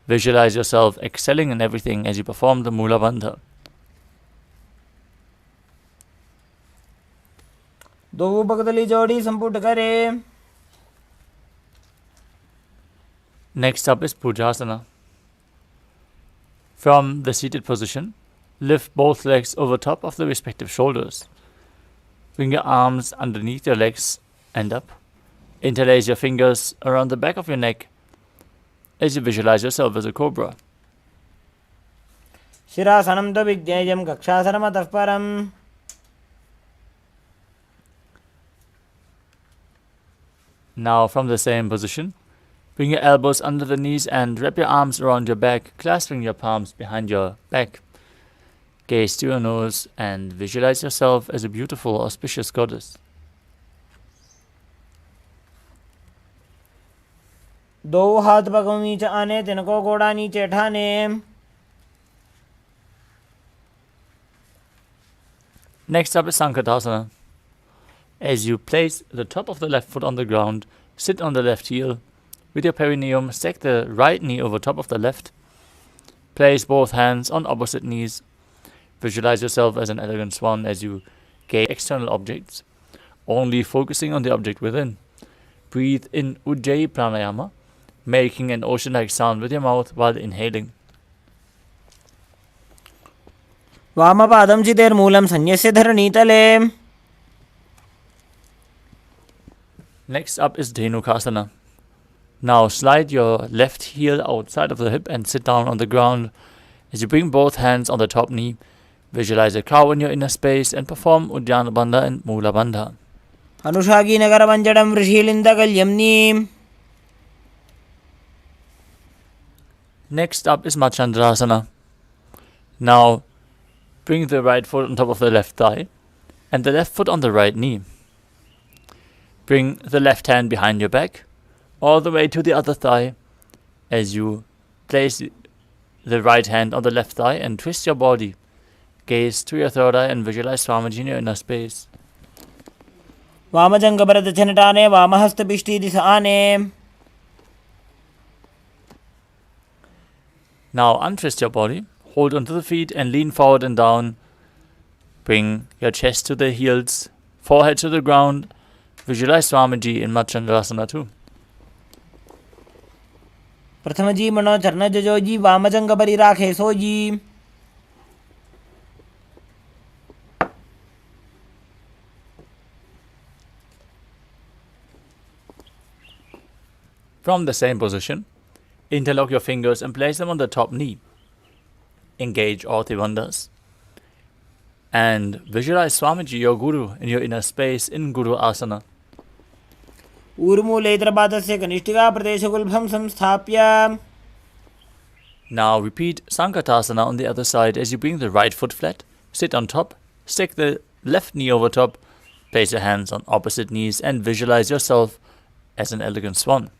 A: Visualize yourself excelling in everything as you perform the Mula Bandha.
B: दो भूपगदली जोड़ी संपुट करे.
A: Next up is Pujasana. From the seated position, lift both legs over top of the respective shoulders. Bring your arms underneath your legs and up. Interlace your fingers around the back of your neck as you visualize yourself as a cobra.
B: शिरासनं तो विज्ञेयं कक्षासनमतः परम्.
A: Now from the same position, bring your elbows under the knees and wrap your arms around your back, clasping your palms behind your back. Gaze to your nose and visualize yourself as a beautiful, auspicious goddess.
B: दो हाथ पगों नीचे आने, तिनको घोड़ा नीचे ठाने.
A: Next up is Sankatasana. As you place the top of the left foot on the ground, sit on the left heel. With your perineum, stack the right knee over top of the left. Place both hands on opposite knees. Visualize yourself as an elegant swan as you gaze external objects, only focusing on the object within. Breathe in Ujjayi Pranayama, making an ocean-like sound with your mouth while inhaling.
B: वामपादं चितेर्मूलं संन्यस्य धरणीतले.
A: Next up is Dhenukasana. Now slide your left heel outside of the hip and sit down on the ground. As you bring both hands on the top knee, visualize a cow in your inner space and perform Uddiyana Bandha and Mula Bandha.
B: अनुषागी नगरमञ्जडं ऋषीलिन्दकल्यम्नि.
A: Next up is Machandrasana. Now bring the right foot on top of the left thigh and the left foot on the right knee. Bring the left hand behind your back, all the way to the other thigh, as you place the right hand on the left thigh and twist your body. Gaze to your third eye and visualize Swamiji in your inner space.
B: वामजङ्गभरतचनटाने वामहस्तपिष्टीदिशाने.
A: Now untwist your body, hold onto the feet and lean forward and down. Bring your chest to the heels, forehead to the ground. Visualize Swamiji in Machandrasana too.
B: प्रथमजी मनो चरणजजोजी वामजङ्गपरिराखे sooji.
A: From the same position, interlock your fingers and place them on the top knee. Engage all Trivandhas. And visualize Swamiji, your Guru, in your inner space in Guru Asana.
B: ऊर्मूलेतरपादस्य कनिष्ठिकाप्रदेशगुल्भं संस्थाप्य.
A: Now repeat Sankatasana on the other side as you bring the right foot flat, sit on top, stick the left knee over top, place your hands on opposite knees and visualize yourself as an elegant swan.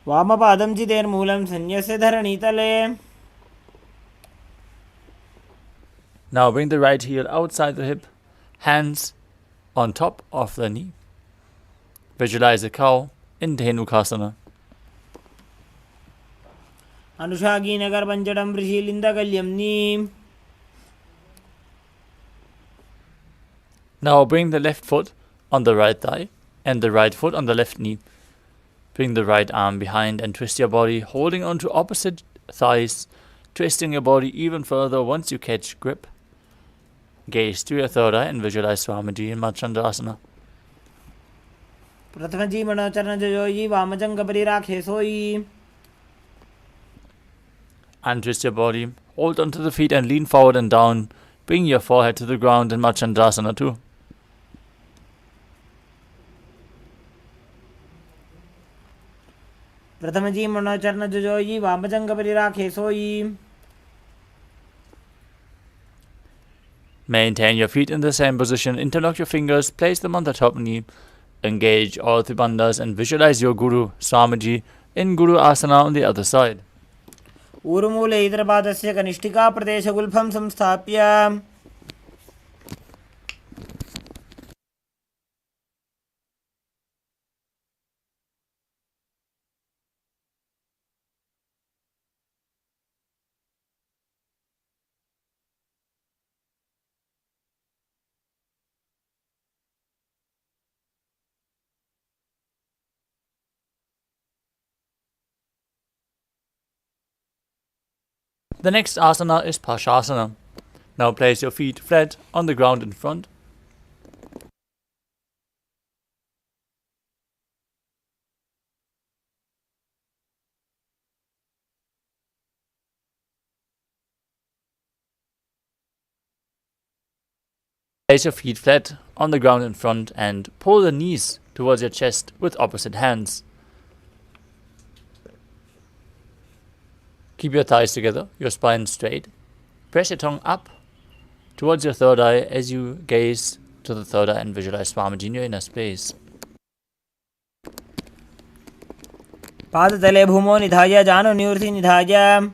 B: वामपादं चितेर्मूलं संन्यस्य धरणीतले.
A: Now bring the right heel outside the hip, hands on top of the knee. Visualize a cow in Dhenukasana.
B: अनुषागी नगरपञ्चडं ऋषीलिन्दकल्यम्नि.
A: Now bring the left foot on the right thigh and the right foot on the left knee. Bring the right arm behind and twist your body, holding onto opposite thighs, twisting your body even further once you catch grip. Gaze to your third eye and visualize Swamiji in Marchandasana.
B: प्रथम जी मनोचरण जोई वामजंग परि राखे सोई.
A: Untwist your body, hold onto the feet and lean forward and down. Bring your forehead to the ground in Marchandasana too.
B: प्रथम जी मनोचरण जोई वामजंग परि राखे सोई.
A: Maintain your feet in the same position, interlock your fingers, place them on the top knee, engage all three bandhas and visualize your Guru, Swamiji, in Guru Asana on the other side.
B: ऊर्मूले इतरपादस्य कनिष्ठिका प्रदेशगुल्फं संस्थाप्य.
A: The next asana is Pashasana. Now place your feet flat on the ground in front. Place your feet flat on the ground in front and pull the knees towards your chest with opposite hands. Keep your thighs together, your spine straight. Press your tongue up towards your third eye as you gaze to the third eye and visualize Swamiji in your inner space.
B: पादतले भूमो निधाय जानो निवृत्ति निधाय.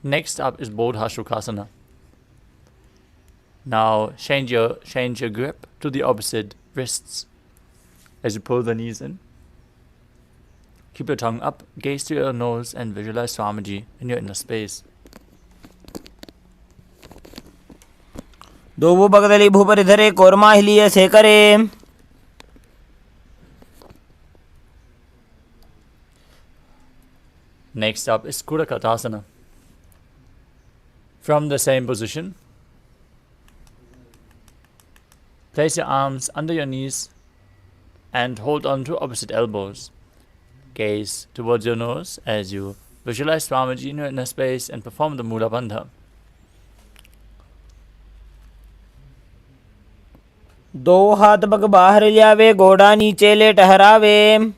A: Next up is Bodhashukasana. Now change your grip to the opposite wrists as you pull the knees in. Keep your tongue up, gaze to your nose and visualize Swamiji in your inner space.
B: दोवो बगदली भूपरि धरे कोरमा हिलिए से करे.
A: Next up is Kudakatasana. From the same position, place your arms under your knees and hold on to opposite elbows. Gaze towards your nose as you visualize Swamiji in your inner space and perform the Mula Bandha.
B: दो हाथ bug बाहर लियावे गोड़ा नीचे ले टहरावे.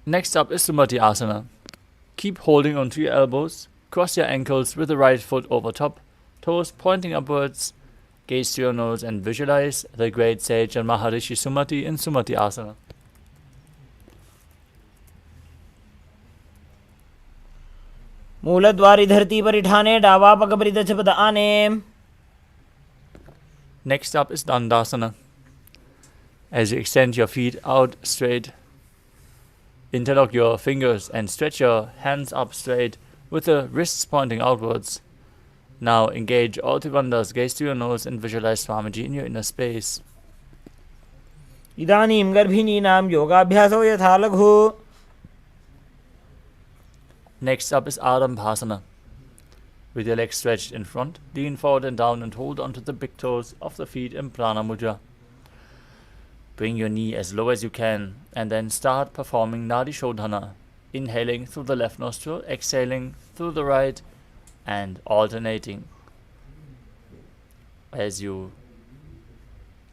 A: Next up is Sumati Asana. Keep holding onto your elbows, cross your ankles with the right foot over top, toes pointing upwards, gaze to your nose and visualize the great sage and Maharishi Sumati in Sumati Asana.
B: मूलद्वारी धरती पर इठाने डावा पग परि दछ पद आने.
A: Next up is Dandasana. As you extend your feet out straight, interlock your fingers and stretch your hands up straight with the wrists pointing outwards. Now engage all three bandhas, gaze to your nose and visualize Swamiji in your inner space.
B: इदानीं गर्भिणीनां योगाभ्यासो यथा लघु.
A: Next up is Arambhasana. With your legs stretched in front, lean forward and down and hold onto the big toes of the feet in Prana Mudra. Bring your knee as low as you can and then start performing Nadi Shodhana, inhaling through the left nostril, exhaling through the right and alternating as you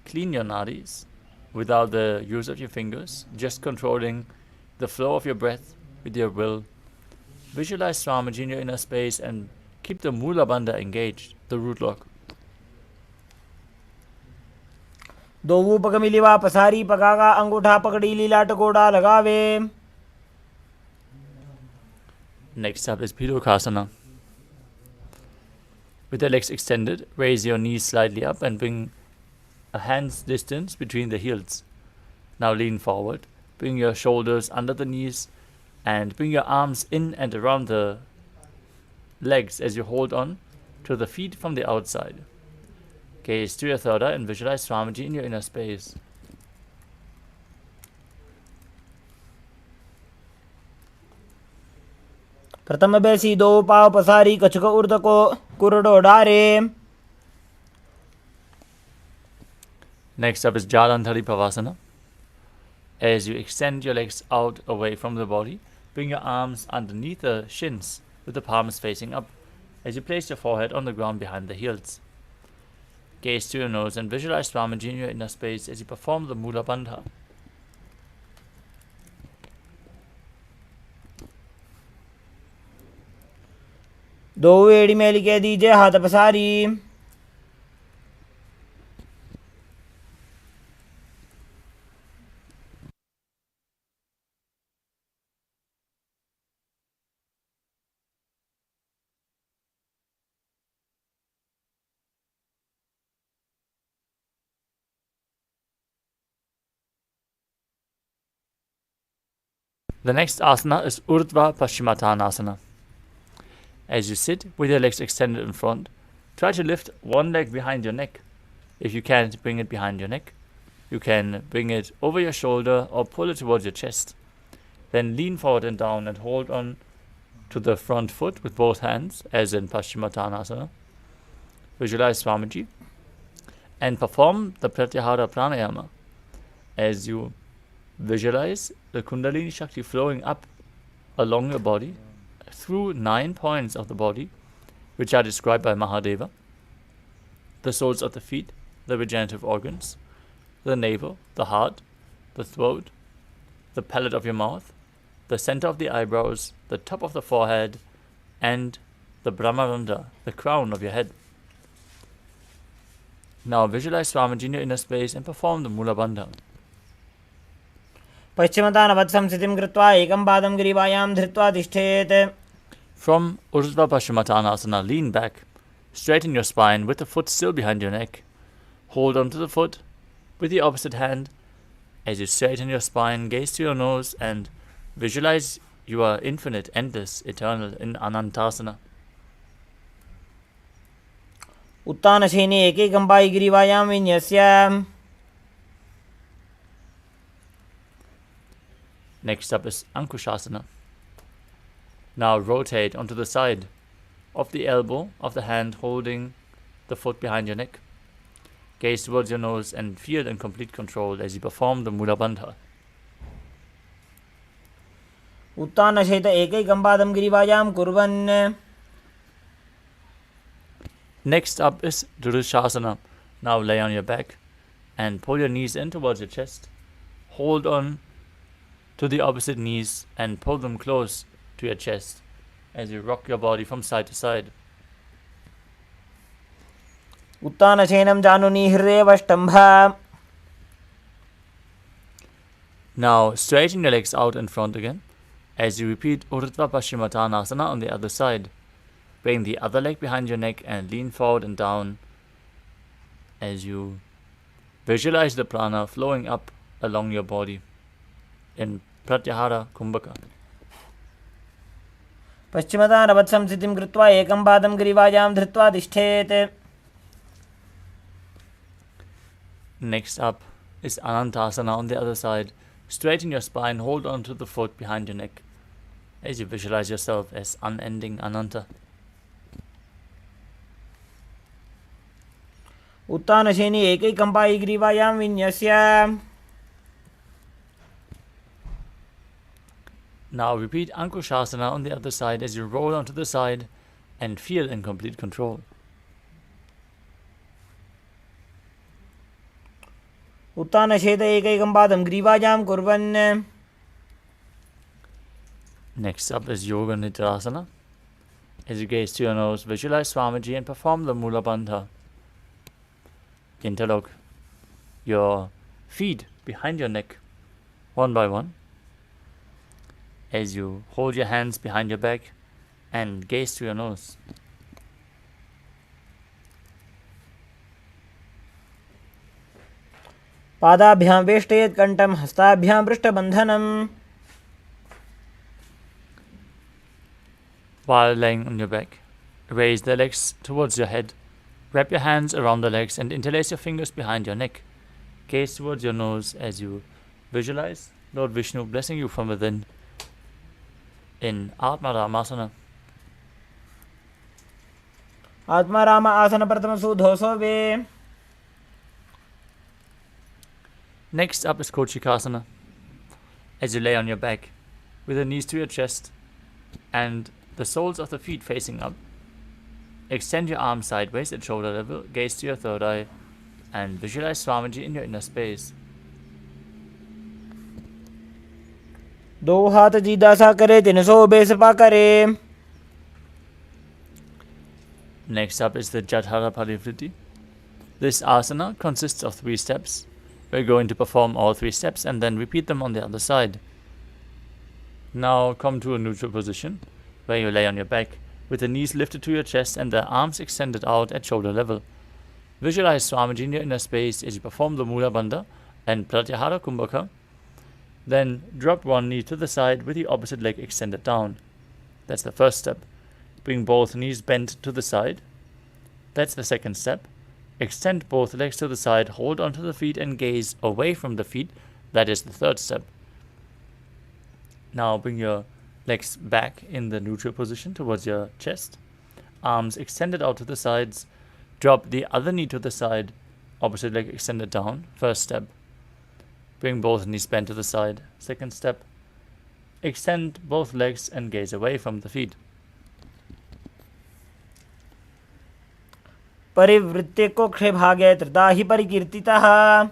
A: clean your nadis without the use of your fingers, just controlling the flow of your breath with your will. Visualize Swamiji in your inner space and keep the Mula Bandha engaged, the root lock.
B: दोवो पग मिलिवा पसारी पगागा अंगूठा पकड़ी लीला टकोड़ा लगावे.
A: Next up is Pidokasana. With the legs extended, raise your knees slightly up and bring a hand's distance between the heels. Now lean forward, bring your shoulders under the knees, and bring your arms in and around the legs as you hold on to the feet from the outside. Gaze to your third eye and visualize Swamiji in your inner space.
B: प्रथम बेसी दो पाव पसारी कछुक ऊर्ध को कुरडो डारे.
A: Next up is Jalandhari Pavasana. As you extend your legs out away from the body, bring your arms underneath the shins with the palms facing up as you place your forehead on the ground behind the heels. Gaze to your nose and visualize Swamiji in your inner space as you perform the Mula Bandha.
B: दो एड़ी मेली के दीजिए हाथ पसारी.
A: The next asana is Urdhva Paschimottanasana. As you sit with your legs extended in front, try to lift one leg behind your neck. If you can't bring it behind your neck, you can bring it over your shoulder or pull it towards your chest. Then lean forward and down and hold on to the front foot with both hands, as in Paschimottanasana. Visualize Swamiji and perform the Pratyahara Pranayama as you visualize the Kundalini Shakti flowing up along your body through 9 points of the body, which are described by Mahadeva: the soles of the feet, the regenerative organs, the navel, the heart, the throat, the palate of your mouth, the center of the eyebrows, the top of the forehead, and the Brahmarandha, the crown of your head. Now visualize Swamiji in your inner space and perform the Mula Bandha.
B: पश्चिमतानवत् संस्थितिं कृत्वा एकं पादं ग्रीवायां धृत्वा तिष्ठेत्.
A: From Urdhva Paschimottanasana, lean back, straighten your spine with the foot still behind your neck. Hold on to the foot with the opposite hand. As you straighten your spine, gaze to your nose and visualize you are infinite, endless, eternal in Anantasana.
B: उत्तानशयने एकैकं Pai ग्रीवायां विन्यस्य.
A: Next up is Ankushasana. Now rotate onto the side of the elbow of the hand holding the foot behind your neck. Gaze towards your nose and feel in complete control as you perform the Mula Bandha.
B: उत्तानशयित एकैकं पादं ग्रीवायां कुर्वन्.
A: Next up is Duryashasana. Now lay on your back and pull your knees in towards your chest. Hold on to the opposite knees and pull them close to your chest as you rock your body from side to side.
B: उत्तानशयनं जानुनी हृदेवष्टम्भ.
A: Now straighten your legs out in front again as you repeat Urdhva Paschimottanasana on the other side. Bring the other leg behind your neck and lean forward and down as you visualize the prana flowing up along your body in Pratyahara Kumbhaka.
B: पश्चिमतानवत् संस्थितिं कृत्वा एकं पादं ग्रीवायां धृत्वा तिष्ठेत्.
A: Next up is Anantasana on the other side. Straighten your spine, hold on to the foot behind your neck as you visualize yourself as unending Ananta.
B: उत्तानशयने एकैकं Pai ग्रीवायां विन्यस्य.
A: Now repeat Ankushasana on the other side as you roll onto the side and feel in complete control.
B: उत्तानशयित एकैकं पादं ग्रीवायां कुर्वन्.
A: Next up is Yoga Nidrasana. As you gaze to your nose, visualize Swamiji and perform the Mula Bandha. Interlock your feet behind your neck, one by one, as you hold your hands behind your back and gaze to your nose.
B: पादाभ्यां वेष्टयेत् कण्ठं हस्ताभ्यां पृष्ठबन्धनम्.
A: While laying on your back, raise the legs towards your head. Wrap your hands around the legs and interlace your fingers behind your neck. Gaze towards your nose as you visualize Lord Vishnu blessing you from within in Atmaramasana.
B: Atmaram आसन प्रथम सुधोसो वे.
A: Next up is Kochikasana. As you lay on your back, with the knees to your chest and the soles of the feet facing up, extend your arms sideways at shoulder level, gaze to your third eye, and visualize Swamiji in your inner space.
B: दो हाथ जीदा सा करे 300 बेसपा करे.
A: Next up is the Jatara Parivritti. This asana consists of 3 steps. We're going to perform all 3 steps and then repeat them on the other side. Now come to a neutral position where you lay on your back with the knees lifted to your chest and the arms extended out at shoulder level. Visualize Swamiji in your inner space as you perform the Mula Bandha and Pratyahara Kumbhaka. Then drop one knee to the side with the opposite leg extended down. That's the first step. Bring both knees bent to the side. That's the second step. Extend both legs to the side, hold onto the feet and gaze away from the feet. That is the third step. Now bring your legs back in the neutral position towards your chest. Arms extended out to the sides. Drop the other knee to the side, opposite leg extended down. First step. Bring both knees bent to the side. Second step. Extend both legs and gaze away from the feet.
B: परिवृत्ते कोक्षे भागे तृता हि परिकीर्तितः.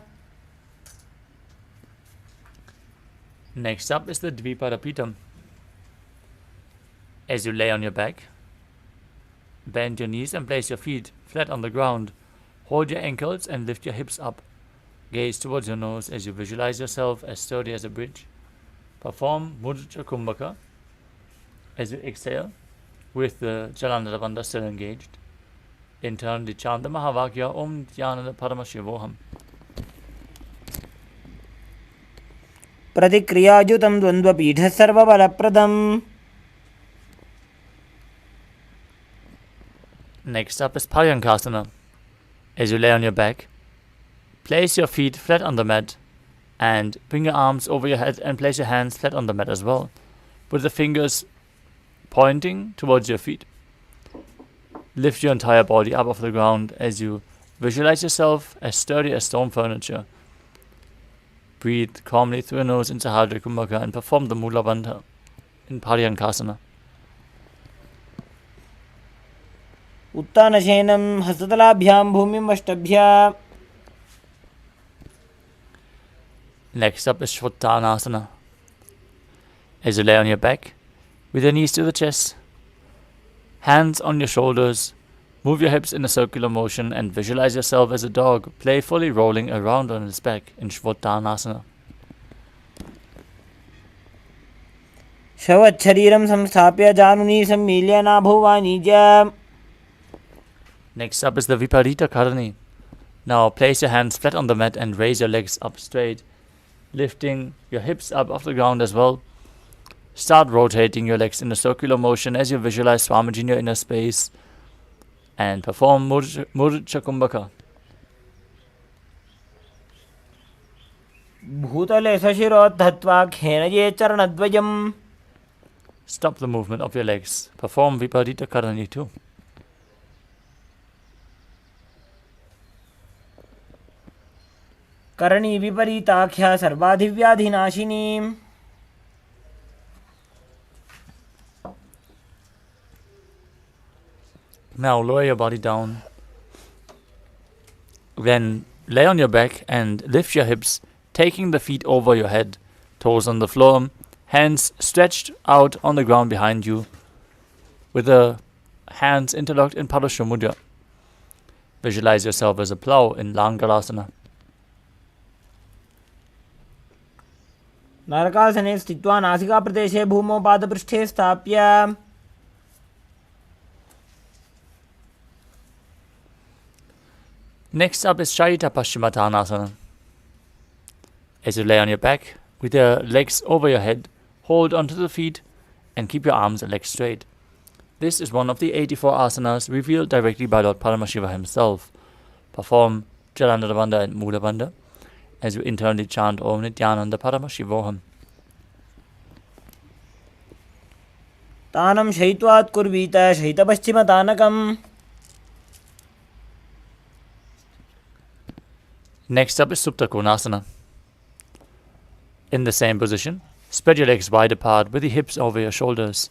A: Next up is the Dviparapitam. As you lay on your back, bend your knees and place your feet flat on the ground. Hold your ankles and lift your hips up. Gaze towards your nose as you visualize yourself as sturdy as a bridge. Perform Mudra Kumbhaka as you exhale with the Jalandhara Bandha still engaged. Internally chant the Mahavakya Om Nithyananda Paramashivoham.
B: प्रतिक्रियायुतं द्वन्द्वपीठः सर्वबलप्रदम्.
A: Next up is Paryankasana. As you lay on your back, place your feet flat on the mat and bring your arms over your head and place your hands flat on the mat as well, with the fingers pointing towards your feet. Lift your entire body up off the ground as you visualize yourself as sturdy as stone furniture. Breathe calmly through your nose into Hardra Kumbhaka and perform the Mula Bandha in Paryankasana.
B: उत्तानशयनं हस्ततलाभ्यां भूमिं अष्टभ्य.
A: Next up is Shvottanasana. As you lay on your back, with your knees to the chest, hands on your shoulders, move your hips in a circular motion and visualize yourself as a dog, playfully rolling around on its back in Shvottanasana.
B: शवच्छरीरं संस्थाप्य जानुनी सम्मील्य नाभुवाणिज्य.
A: Next up is the Viparita Karani. Now place your hands flat on the mat and raise your legs up straight, lifting your hips up off the ground as well. Start rotating your legs in a circular motion as you visualize Swamiji in your inner space and perform Mudra Kumbhaka.
B: भूतले सशिरोद्धत्वा खेनये चरणद्वयम्.
A: Stop the movement of your legs. Perform Viparita Karani too.
B: Karni विपरीताख्या सर्वाधिव्याधिनाशिनी.
A: Now lower your body down. Then lay on your back and lift your hips, taking the feet over your head, toes on the floor, hands stretched out on the ground behind you, with the hands interlocked in Padasha Mudra. Visualize yourself as a plow in Langalasana.
B: नरकासने स्थित्वा नासिकाप्रदेशे भूमौ पादपृष्ठे स्थाप्य.
A: Next up is Shaita Paschimottanasana. As you lay on your back, with your legs over your head, hold onto the feet and keep your arms and legs straight. This is one of the 84 asanas revealed directly by Lord Paramashiva himself. Perform Jalandhara Bandha and Mula Bandha as you internally chant Om Nithyananda Paramashivoham.
B: तानं शयित्वात् कुर्वीत शयितपश्चिमतानकम्.
A: Next up is Supta Konasana. In the same position, spread your legs wide apart with the hips over your shoulders.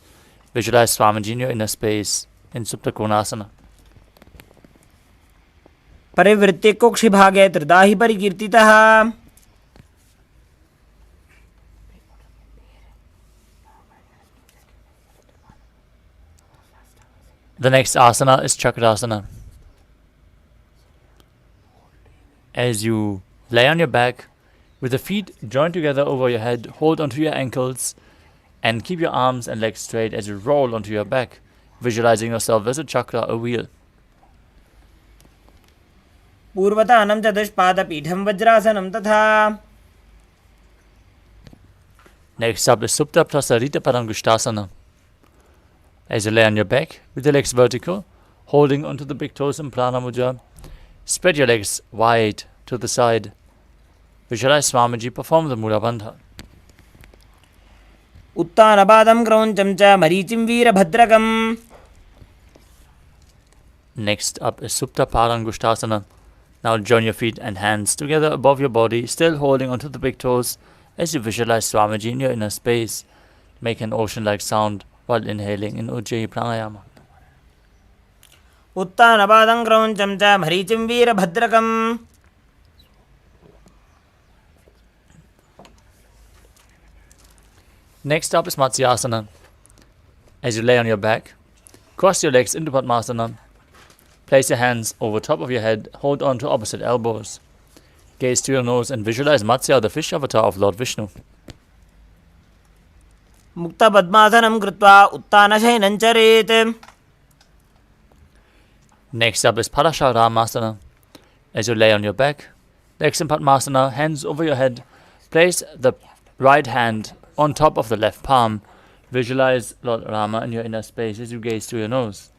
A: Visualize Swamiji in your inner space in Supta Konasana.
B: परिवृत्ते कोक्षिभागे त्रिदाहि परिकीर्तितः.
A: The next asana is Chakrasana. As you lay on your back, with the feet joined together over your head, hold onto your ankles and keep your arms and legs straight as you roll onto your back, visualizing yourself as a chakra, a wheel.
B: पूर्वतानं चतुष्पादपीठं वज्रासनं तथा.
A: Next up is Supta Prasarita Parangushtasana. As you lay on your back, with your legs vertical, holding onto the big toes in Prana Mudra, spread your legs wide to the side. Visualize Swamiji perform the Mula Bandha.
B: उत्तानपादं क्रौञ्चं च मरीचिं वीरभद्रकम्.
A: Next up is Supta Parangushtasana. Now join your feet and hands together above your body, still holding onto the big toes as you visualize Swamiji in your inner space. Make an ocean-like sound while inhaling in Ujjayi Pranayama.
B: उत्तानपादं क्रौञ्चं च मरीचिं वीरभद्रकम्.
A: Next up is Matsyasana. As you lay on your back, cross your legs into Padmasana. Place your hands over top of your head, hold on to opposite elbows. Gaze to your nose and visualize Matsya, the fish avatar of Lord Vishnu.
B: मुक्तपद्मासनं कृत्वा उत्तानशयनं चरेत्.
A: Next up is Parasharamasana. As you lay on your back, legs in Padmasana, hands over your head, place the right hand on top of the left palm. Visualize Lord Rama in your inner space as you gaze to your nose.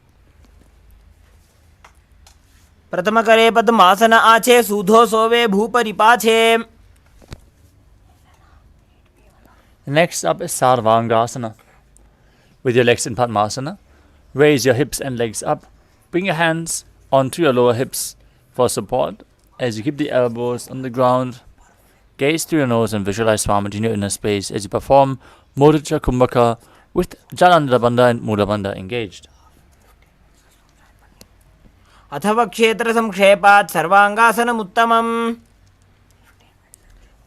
B: प्रथमकरे पद्मासन आछे सूधो सोवे भूपरिपाछे.
A: Next up is Sarvangasana. With your legs in Padmasana, raise your hips and legs up. Bring your hands onto your lower hips for support as you keep the elbows on the ground. Gaze through your nose and visualize Swamiji in your inner space as you perform Mudra Kumbhaka with Jalandhara Bandha and Mula Bandha engaged.
B: अथवा क्षेत्र संक्षेपात् सर्वांगासनम् उत्तमम्.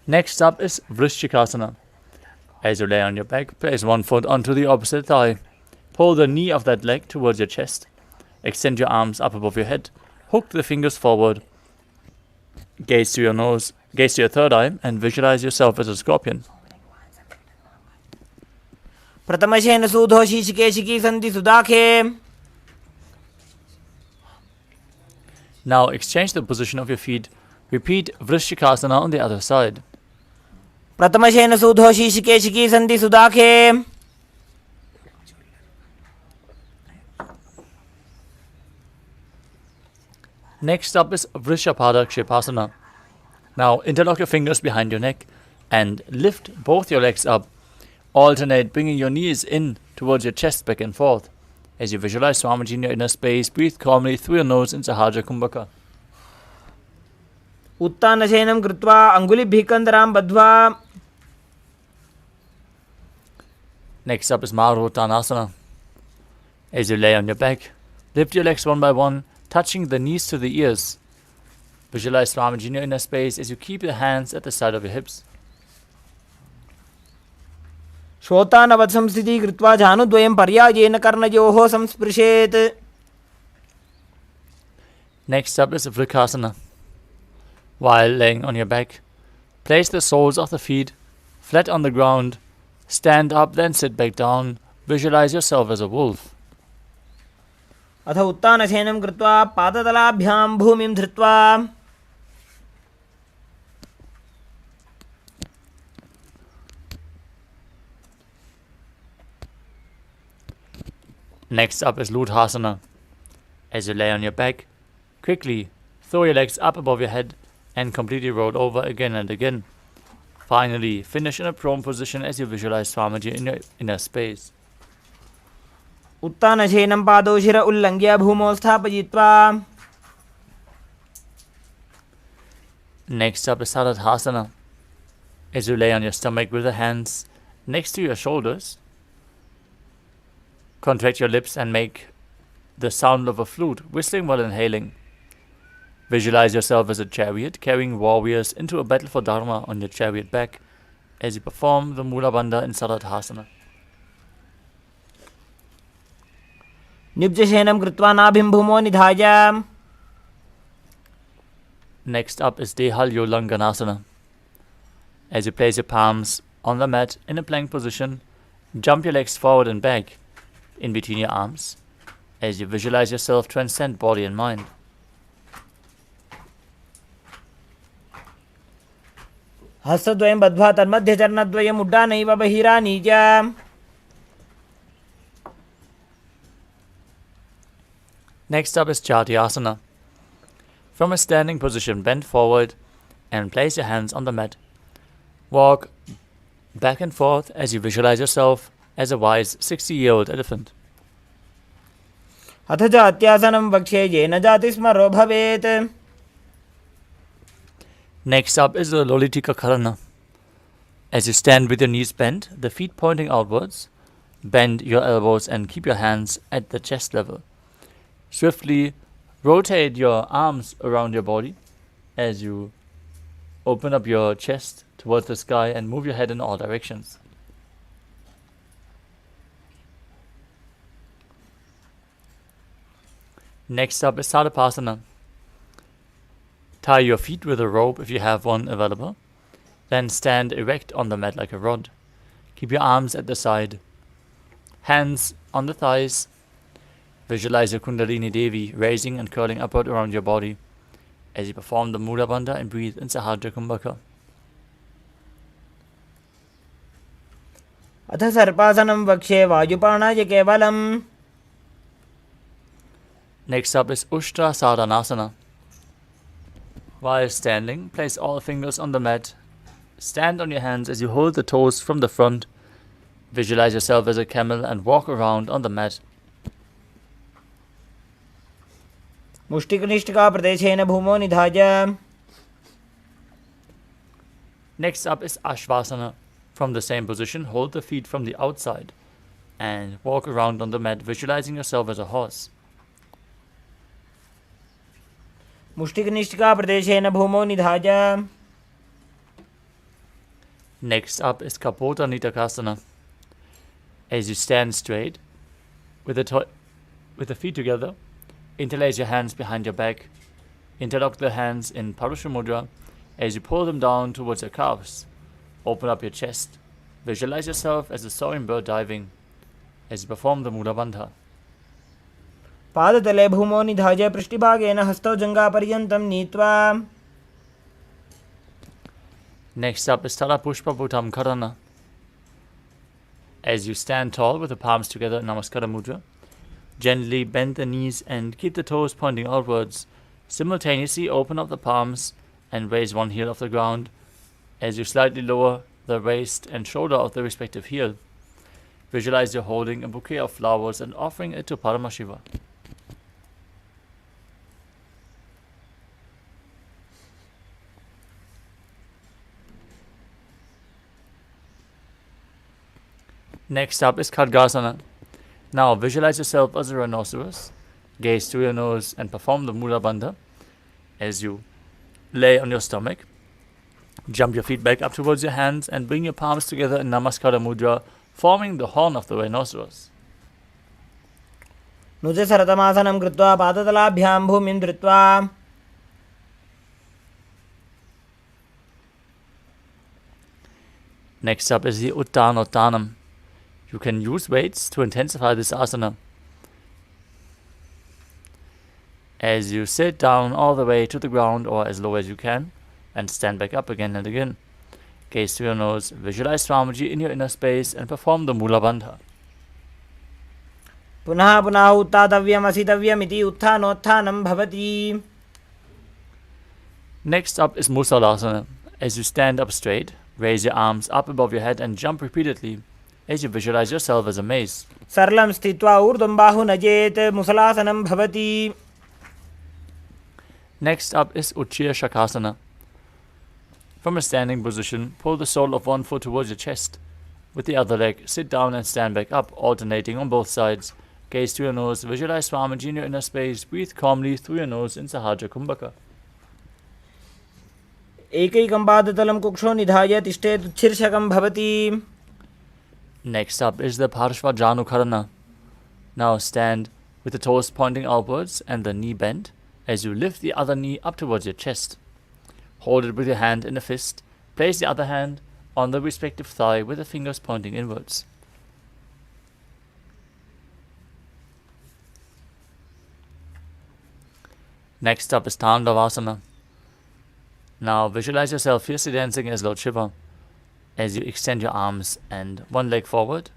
A: Next up is Vrishchikasana. As you lay on your back, place one foot onto the opposite thigh. Pull the knee of that leg towards your chest. Extend your arms up above your head. Hook the fingers forward. Gaze to your nose, gaze to your third eye, and visualize yourself as a scorpion.
B: प्रथमशेन सूधो शीशिकेशिकी सन्ति सुदाखे.
A: Now exchange the position of your feet. Repeat Vrishchikasana on the other side.
B: प्रथमशेन सूधो शीशिकेशिकी सन्ति सुदाखे.
A: Next up is Vrishapada Kshepasana. Now interlock your fingers behind your neck and lift both your legs up. Alternate, bringing your knees in towards your chest, back and forth. As you visualize Swamiji in your inner space, breathe calmly through your nose in Sahaja Kumbhaka.
B: उत्तानशयनं कृत्वा अङ्गुलिभिः कन्दरां बद्ध्वा.
A: Next up is Maruttanasana. As you lay on your back, lift your legs one by one, touching the knees to the ears. Visualize Swamiji in your inner space as you keep your hands at the side of your hips.
B: श्रोतानवत् संस्थितिः कृत्वा जानुद्वयं पर्यायेन कर्णयोः संस्पृशेत्.
A: Next up is Vrikasana. While laying on your back, place the soles of the feet flat on the ground. Stand up, then sit back down. Visualize yourself as a wolf.
B: अथ उत्तानशयनं कृत्वा पादतलाभ्यां भूमिं धृत्वा.
A: Next up is Ludhasana. As you lay on your back, quickly throw your legs up above your head and completely roll over again and again. Finally, finish in a prone position as you visualize Swamiji in your inner space.
B: उत्तानशयनं पादौ शिर उल्लङ्घ्य भूमौ स्थापयित्वा.
A: Next up is Saradhasana. As you lay on your stomach with the hands next to your shoulders, contract your lips and make the sound of a flute, whistling while inhaling. Visualize yourself as a chariot carrying warriors into a battle for Dharma on your chariot back as you perform the Mula Bandha in Saradhasana.
B: निब्जशयनं कृत्वा नाभिं भूमौ निधाय.
A: Next up is Dehalyolanganasana. As you place your palms on the mat in a plank position, jump your legs forward and back in between your arms as you visualize yourself transcend body and mind.
B: हस्तद्वयं बद्ध्वा तन्मध्यचरणद्वयम् उड्डानैव बहिरानीय.
A: Next up is Chatyasana. From a standing position, bend forward and place your hands on the mat. Walk back and forth as you visualize yourself as a wise 60-year-old elephant.
B: अथ जात्यासनं वक्ष्ये येन जातिस्मरो भवेत्.
A: Next up is the Lolitika Karana. As you stand with your knees bent, the feet pointing outwards, bend your elbows and keep your hands at the chest level. Swiftly rotate your arms around your body as you open up your chest towards the sky and move your head in all directions. Next up is Sadapasana. Tie your feet with a rope if you have one available. Then stand erect on the mat like a rod. Keep your arms at the side. Hands on the thighs. Visualize your Kundalini Devi raising and curling upward around your body as you perform the Mula Bandha and breathe in Sahadra Kumbhaka.
B: अथ सर्पासनं वक्ष्ये वायुपाणाय केवलम्.
A: Next up is Ushtra Sadhanasana. While standing, place all fingers on the mat. Stand on your hands as you hold the toes from the front. Visualize yourself as a camel and walk around on the mat.
B: मुष्टिकनिष्ठिका प्रदेशेन भूमौ निधाय.
A: Next up is Ashvasana. From the same position, hold the feet from the outside and walk around on the mat, visualizing yourself as a horse.
B: मुष्टिकनिष्ठिका प्रदेशेन भूमौ निधाय.
A: Next up is Kapota Nitakasana. As you stand straight, with the feet together, interlace your hands behind your back. Interlock the hands in Parusha Mudra as you pull them down towards your calves. Open up your chest. Visualize yourself as a soaring bird diving as you perform the Mula Bandha.
B: पादतले भूमौ निधाय पृष्ठभागेन हस्तौ जङ्घापर्यन्तं नीत्वा.
A: Next up is Talapushpa Bhutam Karana. As you stand tall with the palms together in Namaskara Mudra, gently bend the knees and keep the toes pointing outwards. Simultaneously open up the palms and raise one heel off the ground as you slightly lower the waist and shoulder of the respective heel. Visualize you're holding a bouquet of flowers and offering it to Paramashiva. Next up is Khadgasana. Now visualize yourself as a rhinoceros. Gaze through your nose and perform the Mula Bandha as you lay on your stomach. Jump your feet back up towards your hands and bring your palms together in Namaskara Mudra, forming the horn of the rhinoceros.
B: नुजसरतमासनं कृत्वा पादतलाभ्यां भूमिं धृत्वा.
A: Next up is the Uttanottanam. You can use weights to intensify this asana. As you sit down all the way to the ground or as low as you can and stand back up again and again. Gaze through your nose, visualize Swamiji in your inner space and perform the Mula Bandha.
B: पुनः पुनः उत्थातव्यम् असितव्यमिति उत्थानोत्थानं भवति.
A: Next up is Musalasana. As you stand up straight, raise your arms up above your head and jump repeatedly as you visualize yourself as a mace.
B: सरलं स्थित्वा ऊर्ध्वं बाहु नजेत् मुसलासनं भवति.
A: Next up is Uchchiya Shakasana. From a standing position, pull the sole of one foot towards your chest. With the other leg, sit down and stand back up, alternating on both sides. Gaze through your nose, visualize Swamiji in your inner space, breathe calmly through your nose in Sahaja Kumbhaka.
B: एकैकं पादतलं कुक्षौ निधाय तिष्ठेत् उच्छिर्षकं भवति.
A: Next up is the Parshvajanukharana. Now stand with the toes pointing outwards and the knee bent as you lift the other knee up towards your chest. Hold it with your hand in a fist. Place the other hand on the respective thigh with the fingers pointing inwards. Next up is Tandavasana. Now visualize yourself fiercely dancing as Lord Shiva as you extend your arms and one leg forward.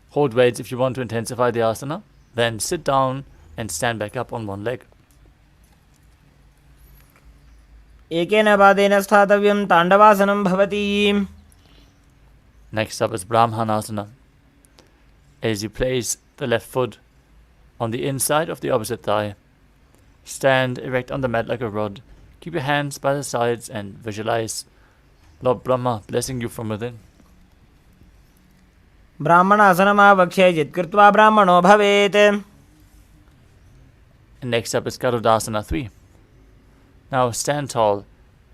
A: Hold weights if you want to intensify the asana. Then sit down and stand back up on one leg.
B: एकेन पादेन स्थातव्यं ताण्डवासनं भवति.
A: Next up is Brahmanasana. As you place the left foot on the inside of the opposite thigh, stand erect on the mat like a rod. Keep your hands by the sides and visualize Lord Brahma blessing you from within.
B: ब्राह्मणासनमावक्ष्य यत्कृत्वा ब्राह्मणो भवेत्.
A: And next up is Garudasana 3. Now stand tall.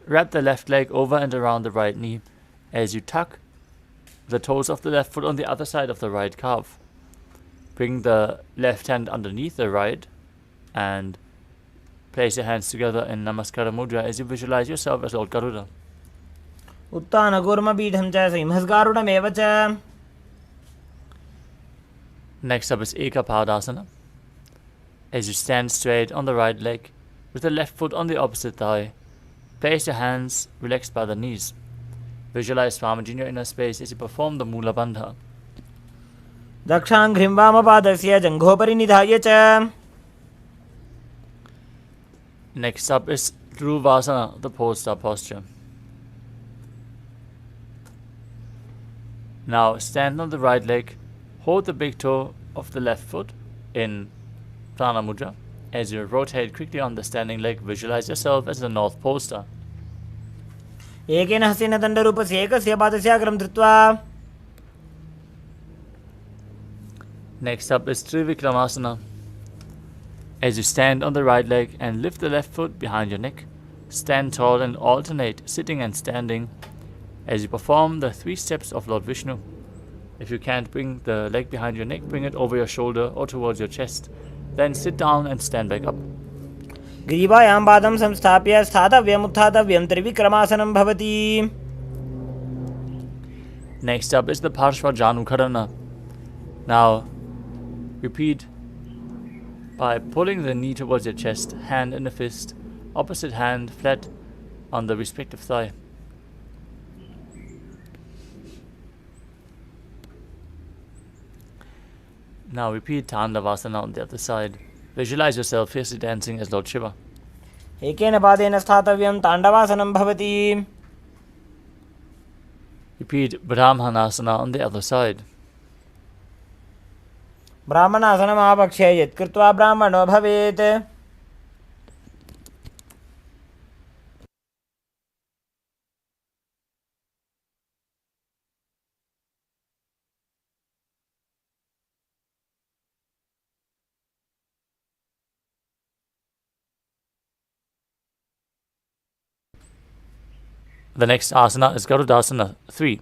A: Wrap the left leg over and around the right knee as you tuck the toes of the left foot on the other side of the right calf. Bring the left hand underneath the right and place your hands together in Namaskara Mudra as you visualize yourself as Lord Garuda.
B: उत्थानकूर्मपीठं च सिंहस्गारुडमेव च.
A: Next up is Ekapadasana. As you stand straight on the right leg with the left foot on the opposite thigh, place your hands relaxed by the knees. Visualize Swamiji in your inner space as you perform the Mula Bandha.
B: दक्षाङ्घ्रिं वामपादस्य जङ्घोपरि निधाय च.
A: Next up is Dhruvasana, the pole star posture. Now stand on the right leg, hold the big toe of the left foot in Prana Mudra. As you rotate quickly on the standing leg, visualize yourself as the North Pole Star.
B: एकेन हस्तेन दण्डरूपस्य एकस्य पादस्य अग्रं धृत्वा.
A: Next up is Trivikramasana. As you stand on the right leg and lift the left foot behind your neck, stand tall and alternate sitting and standing as you perform the 3 steps of Lord Vishnu. If you can't bring the leg behind your neck, bring it over your shoulder or towards your chest. Then sit down and stand back up.
B: ग्रीवायां पादं संस्थाप्य स्थातव्यम् उत्थातव्यं त्रिविक्रमासनं भवति.
A: Next up is the Parshvajanukharana. Now repeat by pulling the knee towards your chest, hand in a fist, opposite hand flat on the respective thigh. Now repeat Tandavasana on the other side. Visualize yourself fiercely dancing as Lord Shiva.
B: एकेन पादेन स्थातव्यं ताण्डवासनं भवति.
A: Repeat Brahmanasana on the other side.
B: ब्राह्मणासनमावक्ष्य यत्कृत्वा ब्राह्मणो भवेत्.
A: The next asana is Garudasana 3.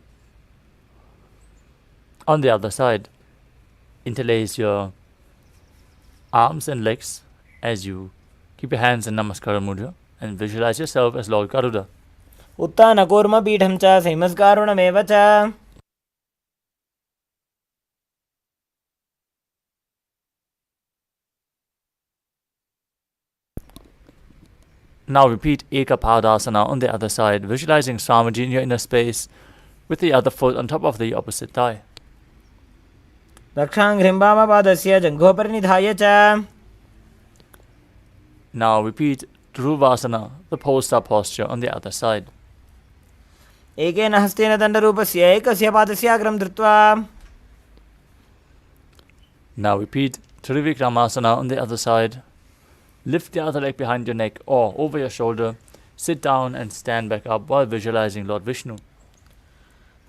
A: On the other side, interlace your arms and legs as you keep your hands in Namaskara Mudra and visualize yourself as Lord Garuda.
B: उत्थानकूर्मपीठं च सिंहस्गारुडमेव च.
A: Now repeat Ekapadasana on the other side, visualizing Swamiji in your inner space with the other foot on top of the opposite thigh.
B: दक्षाङ्घ्रिं वामपादस्य जङ्घोपरि निधाय च.
A: Now repeat Dhruvasana, the post-up posture on the other side.
B: एकेन हस्तेन दण्डरूपस्य एकस्य पादस्य अग्रं धृत्वा.
A: Now repeat Trivikramasana on the other side. Lift the other leg behind your neck or over your shoulder. Sit down and stand back up while visualizing Lord Vishnu.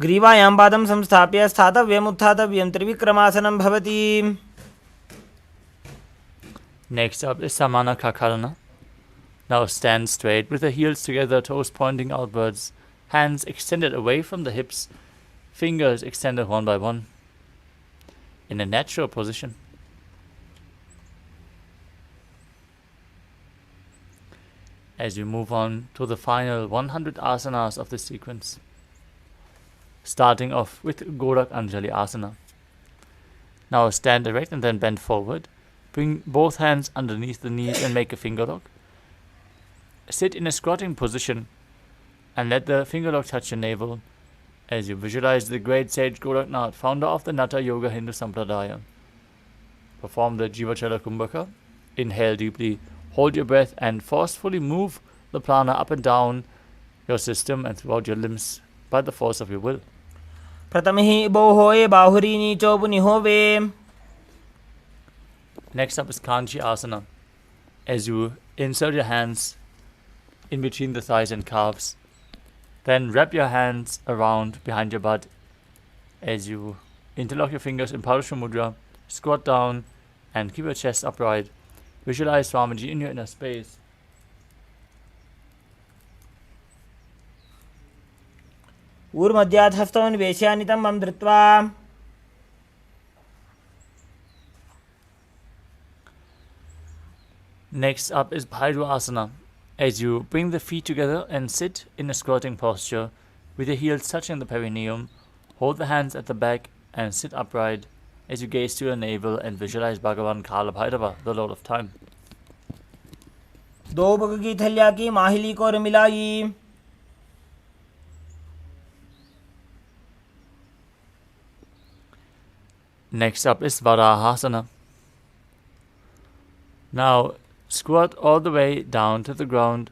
B: ग्रीवायां पादं संस्थाप्य स्थातव्यम् उत्थातव्यं त्रिविक्रमासनं भवति.
A: Next up is Samana Kakarana. Now stand straight with the heels together, toes pointing outwards, hands extended away from the hips, fingers extended one by one, in a natural position. As you move on to the final 100 asanas of this sequence, starting off with Gorak Anjali Asana. Now stand erect and then bend forward. Bring both hands underneath the knees and make a finger lock. Sit in a squatting position and let the finger lock touch your navel as you visualize the great sage Goraknath, founder of the Natha Yoga Hindu Sampradaya. Perform the Jivachala Kumbhaka. Inhale deeply, hold your breath and forcefully move the prana up and down your system and throughout your limbs by the force of your will.
B: प्रथमहि बोहोए बाहुरी नीचो पुनिहोवे.
A: Next up is Kanchi Asana. As you insert your hands in between the thighs and calves, then wrap your hands around behind your butt as you interlock your fingers in Parashva Mudra, squat down and keep your chest upright. Visualize Swamiji in your inner space.
B: ऊर्मध्यात् हस्तौ निवेशयानितं मम धृत्वा.
A: Next up is Bhairava Asana. As you bring the feet together and sit in a squatting posture with your heels touching the perineum, hold the hands at the back and sit upright as you gaze to your navel and visualize Bhagavan Kala Bhairava, the Lord of Time.
B: दो bug की थैलिया की माहिली को मिलाई.
A: Next up is Varahasana. Now squat all the way down to the ground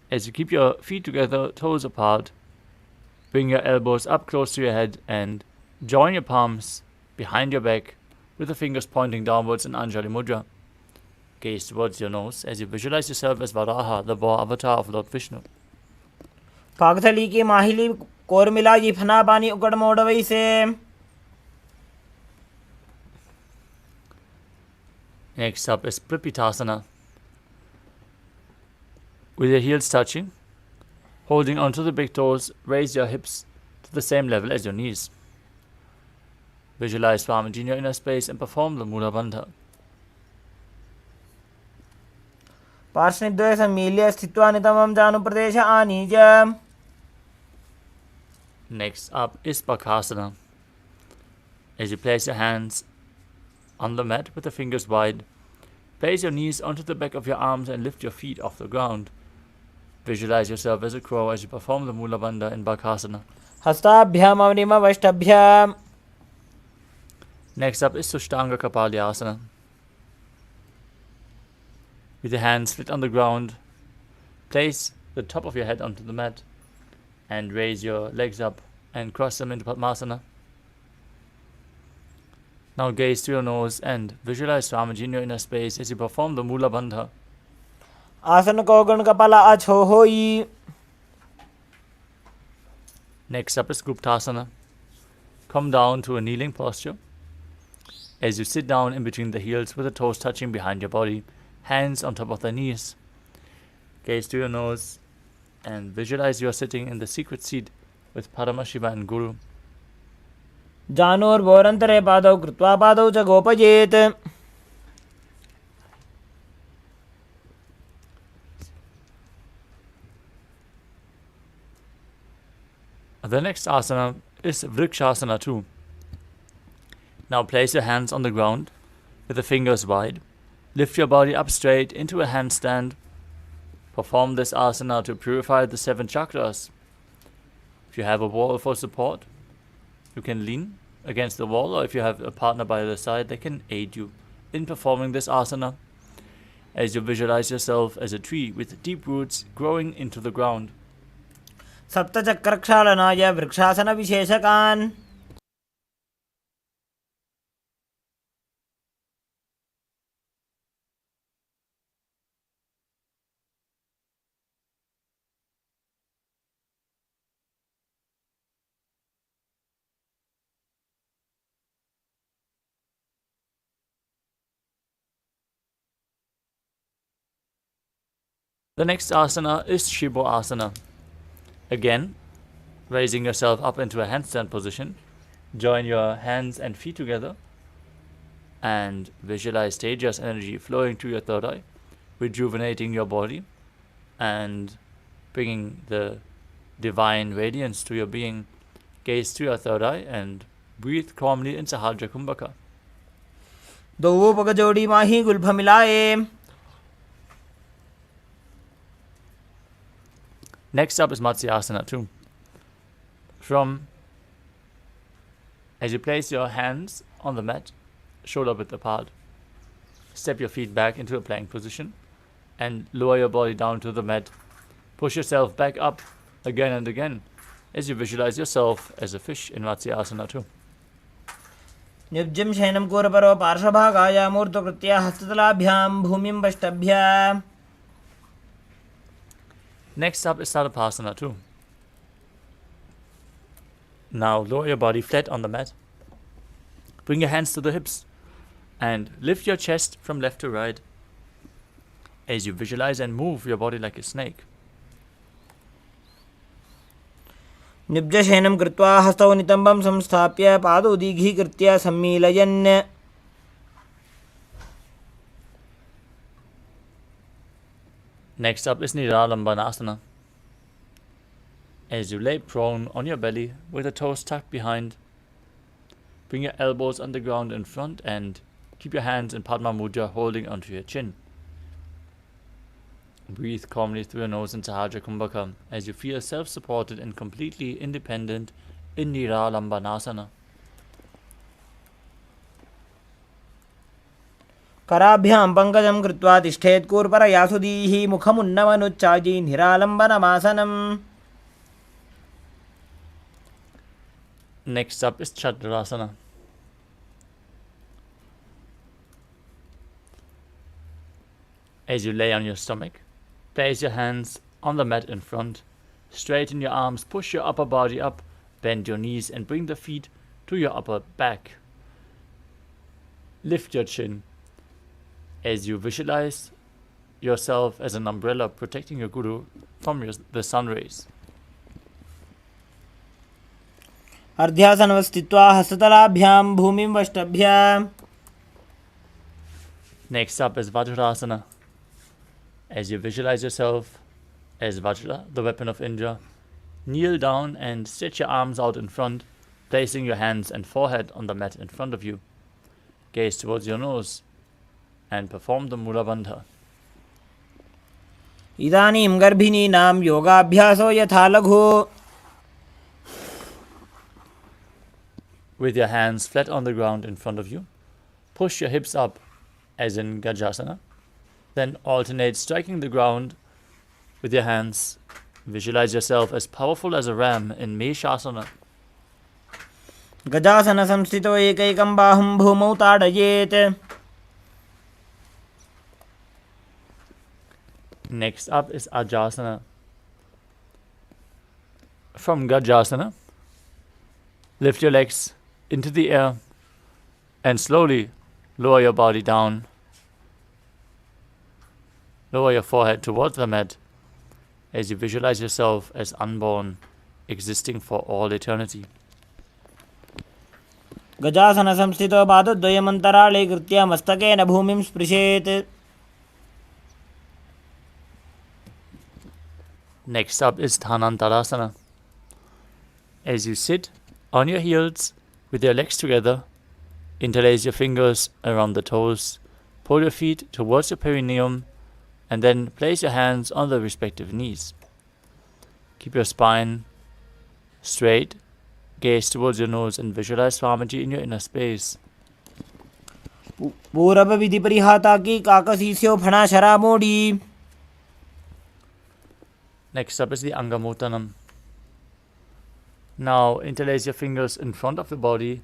A: as you keep your feet together, toes apart. Bring your elbows up close to your head and join your palms behind your back with the fingers pointing downwards in Anjali Mudra. Gaze towards your nose as you visualize yourself as Varaha, the boar avatar of Lord Vishnu.
B: पाकथली की माहिली core मिलाई फना पानी उकड़ मोड़वई से.
A: Next up is Pripitasana. With your heels touching, holding onto the big toes, raise your hips to the same level as your knees. Visualize Swamiji in your inner space and perform the Mula Bandha.
B: पार्श्वनिद्वय सम्मील्य स्थित्वा नितमं जानुप्रदेश आनीय.
A: Next up is Bakasana. As you place your hands on the mat with the fingers wide, place your knees onto the back of your arms and lift your feet off the ground. Visualize yourself as a crow as you perform the Mula Bandha in Bakasana.
B: हस्ताभ्याम अवनिम वष्टभ्याम.
A: Next up is Sushtanga Kapalyasana. With your hands flat on the ground, place the top of your head onto the mat and raise your legs up and cross them into Padmasana. Now gaze to your nose and visualize Swamiji in your inner space as you perform the Mula Bandha.
B: आसन को गण कपाला अछो होई.
A: Next up is Guptasana. Come down to a kneeling posture. As you sit down in between the heels with the toes touching behind your body, hands on top of the knees. Gaze to your nose and visualize you are sitting in the secret seat with Paramashiva and Guru.
B: Janor बोरंतरे पादौ कृत्वा पादौ च गोपयेत्.
A: The next asana is Vrikshasana too. Now place your hands on the ground with the fingers wide. Lift your body up straight into a handstand. Perform this asana to purify the 7 chakras. If you have a wall for support, you can lean against the wall, or if you have a partner by the side, they can aid you in performing this asana as you visualize yourself as a tree with deep roots growing into the ground.
B: सप्तचक्रक्षालनाय वृक्षासनविशेषकान्
A: The next asana is Shibo asana. Again, raising yourself up into a handstand position, join your hands and feet together and visualize Tejas energy flowing to your third eye, rejuvenating your body and bringing the divine radiance to your being. Gaze to your third eye and breathe calmly in Sahajra Kumbhaka.
B: दो पग जोड़ी माही Gulf मिलाए.
A: Next up is Matsyasana 2. As you place your hands on the mat, shoulder width apart, step your feet back into a plank position and lower your body down to the mat. Push yourself back up again and again as you visualize yourself as a fish in Matsyasana 2.
B: निब्जिं शयनं कूरपरो पार्श्वभागाय मूर्धकृत्य हस्ततलाभ्यां भूमिं वष्टभ्य.
A: Next up is Sarvasana 2. Now lower your body flat on the mat. Bring your hands to the hips and lift your chest from left to right as you visualize and move your body like a snake.
B: निब्जशयनं कृत्वा हस्तौ नितम्बं संस्थाप्य पादौ दीर्घीकृत्य सम्मीलयन्.
A: Next up is Niralambanasana. As you lay prone on your belly with the toes tucked behind, bring your elbows on the ground in front and keep your hands in Padma Mudra holding onto your chin. Breathe calmly through your nose in Sahajra Kumbhaka as you feel self-supported and completely independent in Niralambanasana.
B: कराभ्यां पङ्कजं कृत्वा तिष्ठेत् कूर्परयासुदीः मुखमुन्नमनुच्चायि निरालम्बनमासनम्.
A: Next up is Chadrasana. As you lay on your stomach, place your hands on the mat in front, straighten your arms, push your upper body up, bend your knees and bring the feet to your upper back. Lift your chin as you visualize yourself as an umbrella protecting your guru from the sun rays.
B: अर्ध्यासनं स्थित्वा हस्ततलाभ्यां भूमिं वष्टभ्य.
A: Next up is Vajrasana. As you visualize yourself as Vajra, the weapon of Indra, kneel down and stretch your arms out in front, placing your hands and forehead on the mat in front of you. Gaze towards your nose and perform the Mula Bandha.
B: इदानीं गर्भिणीनां योगाभ्यासो यथा लघु.
A: With your hands flat on the ground in front of you, push your hips up as in Gajasana. Then alternate striking the ground with your hands. Visualize yourself as powerful as a ram in Meshasana.
B: गजासन संस्थितो एकैकं बाहुं भूमौ ताडयेत्.
A: Next up is Ajasana. From Gajasana, lift your legs into the air and slowly lower your body down. Lower your forehead towards the mat as you visualize yourself as unborn, existing for all eternity.
B: गजासन संस्थितो पादद्वयमन्तराळे कृत्य मस्तकेन भूमिं स्पृशेत्.
A: Next up is Dhanantarasana. As you sit on your heels with your legs together, interlace your fingers around the toes, pull your feet towards your perineum, and then place your hands on the respective knees. Keep your spine straight, Gaze towards your nose and visualize Swamiji in your inner space.
B: पूरब विधि परिहाता की काकसीस्यो फणा शरा मोड़ी.
A: Next up is the Angamotanam. Now interlace your fingers in front of the body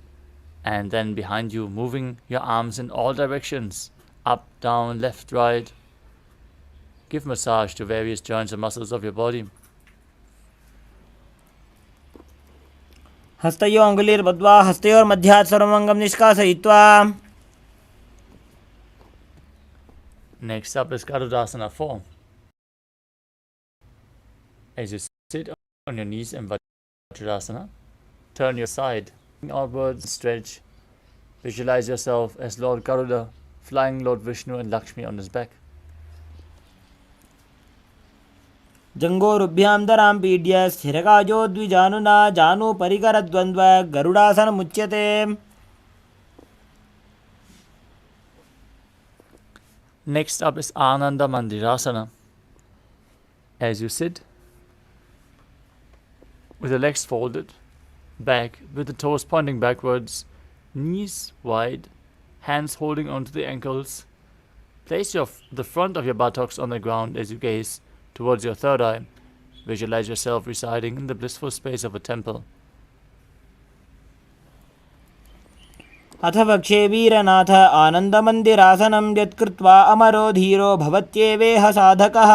A: and then behind you, moving your arms in all directions, up, down, left, right. Give massage to various joints and muscles of your body.
B: हस्तयो अंगुलिर्बद्ध्वा हस्तयोर्मध्यात् सर्वमंगं निष्कासयित्वा.
A: Next up is Garudasana 4. As you sit on your knees in Vajrasana, turn your side outwards, stretch. Visualize yourself as Lord Garuda, flying Lord Vishnu and Lakshmi on his back.
B: जंगोरुभ्यां दरां पीड्य स्थिरकाजो द्विजानुना जानु परिकरद्वन्द्व गरुडासनमुच्यते.
A: Next up is Ananda Mandirasana. As you sit, with the legs folded, back, with the toes pointing backwards, knees wide, hands holding onto the ankles. Place the front of your buttocks on the ground as you gaze towards your third eye. Visualize yourself residing in the blissful space of a temple.
B: अथ वक्षे वीरनाथ आनन्दमन्दिरासनं यत्कृत्वा अमरो धीरो भवत्येवेह साधकः.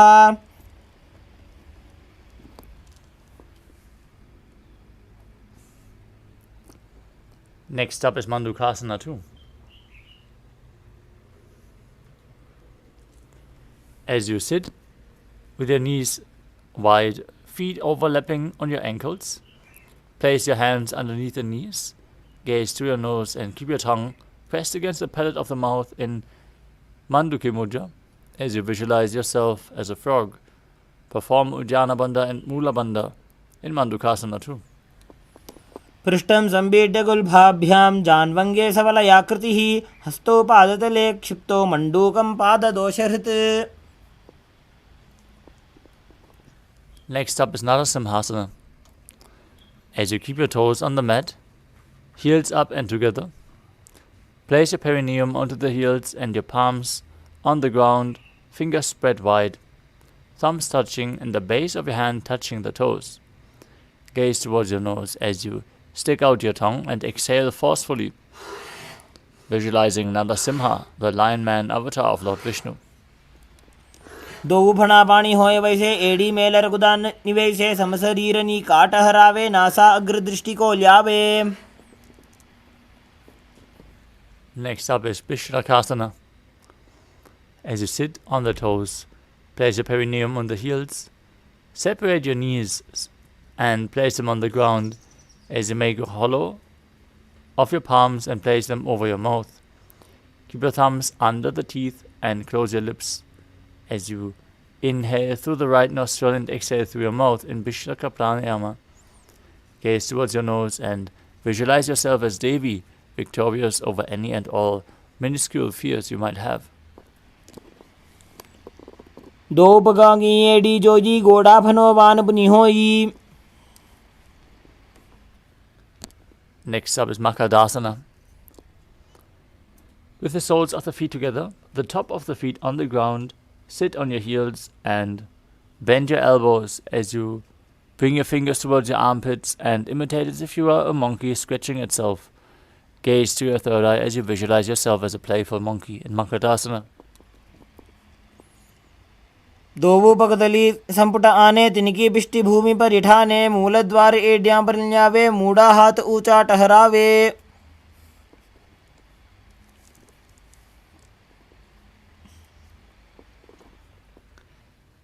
A: Next up is Mandukasana 2. As you sit, with your knees wide, feet overlapping on your ankles, place your hands underneath the knees, gaze to your nose and keep your tongue pressed against the palate of the mouth in Manduki Mudra as you visualize yourself as a frog. Perform Uddiyana Bandha and Mula Bandha in Mandukasana 2.
B: पृष्ठं संपीड्य गुल्भाभ्यां जान्वङ्गे सबलयाकृतिः हस्तौ पादतले क्षिप्तो मण्डूकं पाददोषहृत्.
A: Next up is Narasimhasana. As you keep your toes on the mat, heels up and together, place your perineum onto the heels and your palms on the ground, fingers spread wide, thumbs touching and the base of your hand touching the toes. Gaze towards your nose as you stick out your tongue and exhale forcefully, visualizing Narasimha, the lion man avatar of Lord Vishnu.
B: दो फणा पाणी होए वैसे एड़ी Mailer गुदान निवैसे समशरीरनी काट हरावे NASA अग्रदृष्टि को ल्यावे.
A: Next up is Vishrakasana. As you sit on the toes, place your perineum on the heels, separate your knees and place them on the ground as you make a hollow of your palms and place them over your mouth. Keep your thumbs under the teeth and close your lips as you inhale through the right nostril and exhale through your mouth in Vishraka Pranayama. Gaze towards your nose and visualize yourself as Devi, victorious over any and all minuscule fears you might have.
B: दो पगांगी एड़ी जोजी गोड़ा फनो वान पुनि होई.
A: Next up is Makadasana. With the soles of the feet together, the top of the feet on the ground, sit on your heels and bend your elbows as you bring your fingers towards your armpits and imitate as if you are a monkey scratching itself. Gaze to your third eye as you visualize yourself as a playful monkey in Makadasana.
B: दोवो पगदली संपुट आने तिनकी बिष्टि भूमि पर इठाने मूलद्वार एड्यां पर न्यावे मूड़ा हाथ ऊंचा टहरावे.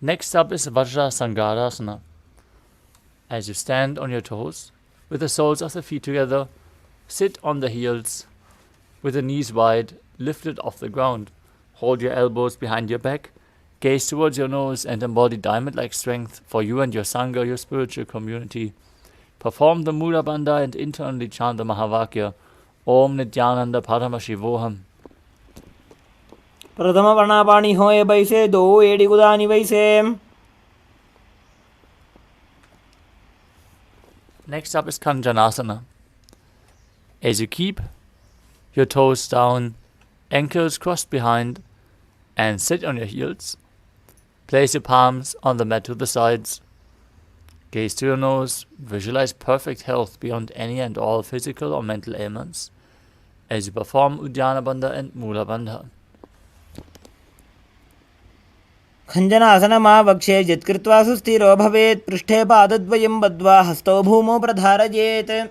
A: Next up is Vajra Sangarasana. As you stand on your toes, with the soles of the feet together, sit on the heels, with the knees wide, lifted off the ground. Hold your elbows behind your back, gaze towards your nose and embody diamond-like strength for you and your Sangha, your spiritual community. Perform the Mula Bandha and internally chant the Mahavakya, Om Nithyananda Paramashivoham.
B: प्रथम फणा पाणी होए वैसे दो एड़ी गुदानी वैसे.
A: Next up is Kanjanasana. As you keep your toes down, ankles crossed behind, and sit on your heels, place your palms on the mat to the sides. Gaze to your nose, visualize perfect health beyond any and all physical or mental ailments as you perform Uddiyana Bandha and Mula Bandha.
B: खञ्जनासनमावक्षे यत्कृत्वा सुस्थिरो भवेत् पृष्ठे पादद्वयं बद्ध्वा हस्तौ भूमौ प्रधारयेत्.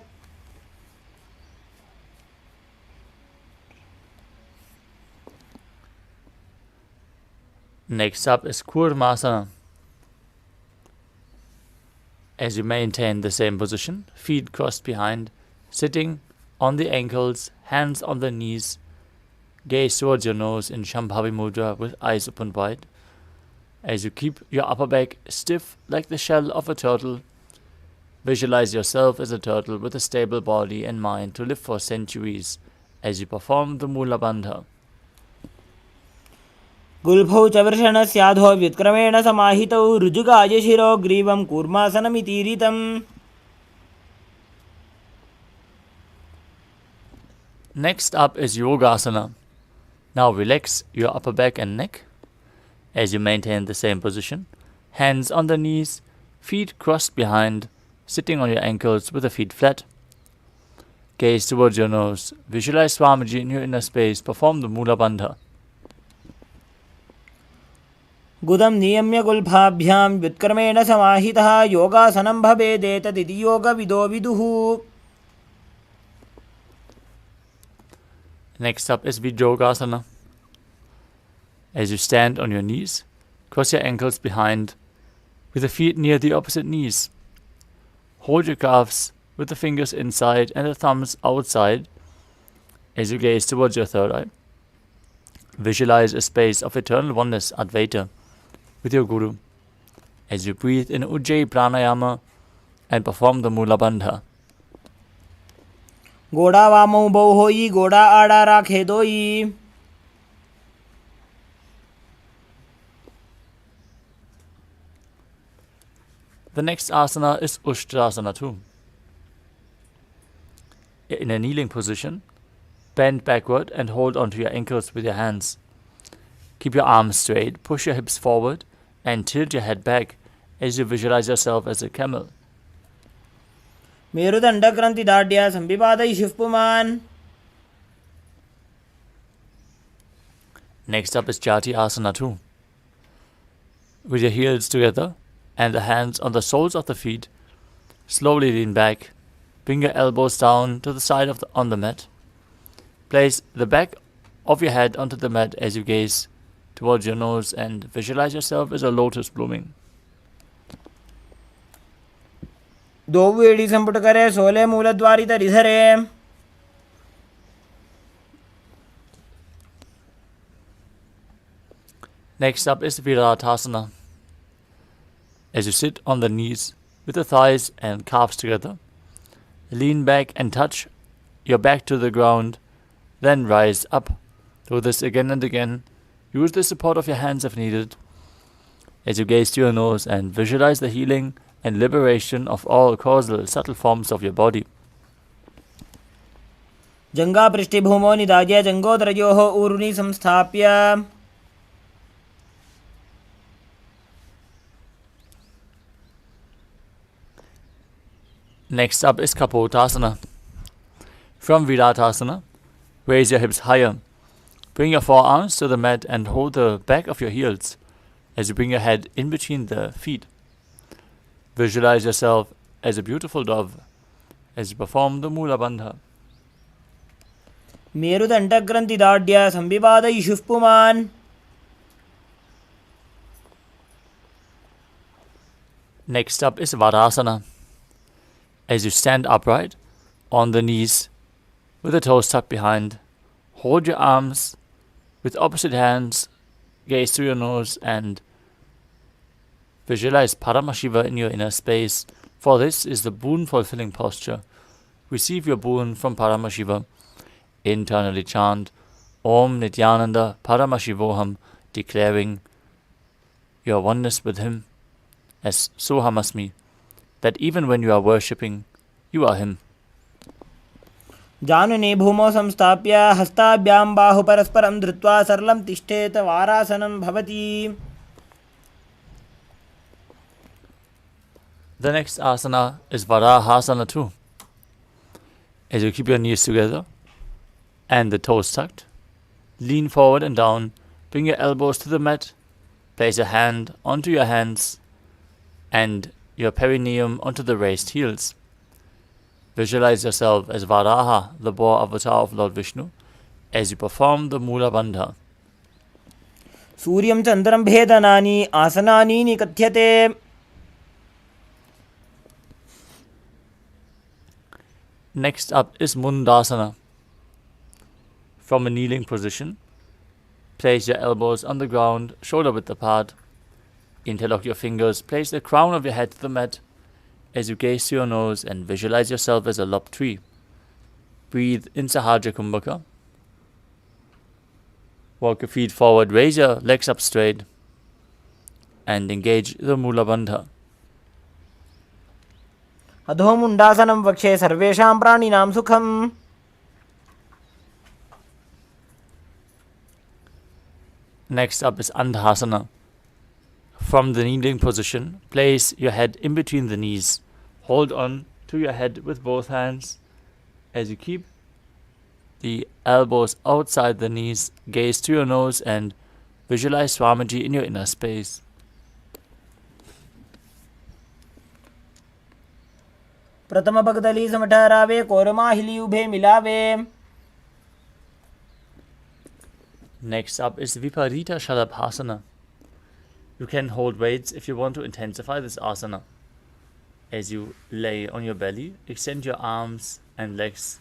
A: Next up is Kurmasana. As you maintain the same position, feet crossed behind, sitting on the ankles, hands on the knees, gaze towards your nose in Shambhavi Mudra with eyes open wide. As you keep your upper back stiff like the shell of a turtle, visualize yourself as a turtle with a stable body and mind to live for centuries as you perform the Mula Bandha.
B: गुल्फौ च वृषणस्याधो व्युत्क्रमेण समाहितौ ऋजुगाय शिरो ग्रीवं कूर्मासनमितीरितम्.
A: Next up is Yogasana. Now relax your upper back and neck as you maintain the same position. Hands on the knees, feet crossed behind, sitting on your ankles with the feet flat. Gaze towards your nose. Visualize Swamiji in your inner space. Perform the Mula Bandha.
B: गुदं नियम्य गुल्फाभ्यां व्युत्क्रमेण समाहितः योगासनं भवेदेतदिति योगविदो विदुः.
A: Next up is Vijogasana. As you stand on your knees, cross your ankles behind with the feet near the opposite knees. Hold your calves with the fingers inside and the thumbs outside as you gaze towards your third eye. Visualize a space of eternal oneness, Advaita, with your Guru as you breathe in Ujjayi Pranayama and perform the Mula Bandha.
B: गोड़ा वामौ बौ होई गोड़ा आड़ा राखे दोई.
A: The next asana is Ushtrasana too. In a kneeling position, bend backward and hold onto your ankles with your hands. Keep your arms straight, push your hips forward, and tilt your head back as you visualize yourself as a camel.
B: मेरुदण्डग्रन्थिदाढ्या संविपादयिषुः पुमान्.
A: Next up is Jati Asana too. With your heels together and the hands on the soles of the feet, slowly lean back. Bring your elbows down to the side on the mat. Place the back of your head onto the mat as you gaze towards your nose and visualize yourself as a lotus blooming.
B: द्वौ AD संपुट करे सोले मूलद्वारि तरिधरे.
A: Next up is Viratasana. As you sit on the knees with the thighs and calves together, lean back and touch your back to the ground, then rise up. Do this again and again. Use the support of your hands if needed. As you gaze to your nose and visualize the healing and liberation of all causal subtle forms of your body.
B: जंगा पृष्ठभूमौ निधाय जंगोदरयोः ऊरुनि संस्थाप्य.
A: Next up is Kapotasana. From Viratasana, raise your hips higher. Bring your forearms to the mat and hold the back of your heels as you bring your head in between the feet. Visualize yourself as a beautiful dove as you perform the Mula Bandha.
B: मेरुदण्डग्रन्थिदाढ्या संविपादयिषुः पुमान्.
A: Next up is Varasana. As you stand upright on the knees with the toes tucked behind, hold your arms with opposite hands, gaze through your nose and visualize Paramashiva in your inner space, for this is the boon-fulfilling posture. Receive your boon from Paramashiva. Internally chant Om Nithyananda Paramashivoham, declaring your oneness with him as Sohamasmi, that even when you are worshipping, You are him.
B: जानुने भूमौ संस्थाप्य हस्ताभ्यां बाहुपरस्परं धृत्वा सरलं तिष्ठेत वारासनं भवति.
A: The next asana is Varahasana too. As you keep your knees together and the toes tucked, lean forward and down, bring your elbows to the mat, place your hand onto your hands and your perineum onto the raised heels. Visualize yourself as Varaha, the boar avatar of Lord Vishnu, as you perform the Mula Bandha.
B: सूर्यं चन्द्रं भेदनानि आसनानि निकथ्यते.
A: Next up is Mundasana. From a kneeling position, place your elbows on the ground, shoulder width apart. Interlock your fingers, place the crown of your head to the mat as you gaze to your nose and visualize yourself as a lopped tree. Breathe in Sahaja Kumbhaka. Walk your feet forward, raise your legs up straight and engage the Mula Bandha.
B: अधो मुण्डासनं वक्षे सर्वेषां प्राणिनां सुखम्.
A: Next up is Andhasana. From the kneeling position, place your head in between the knees. Hold on to your head with both hands as you keep the elbows outside the knees. Gaze to your nose and visualize Swamiji in your inner space.
B: प्रथम भगदली समठहरावे कोरमाहिली उभे मिलावे.
A: Next up is Viparita Shalabhasana. You can hold weights if you want to intensify this asana. As you lay on your belly, extend your arms and legs.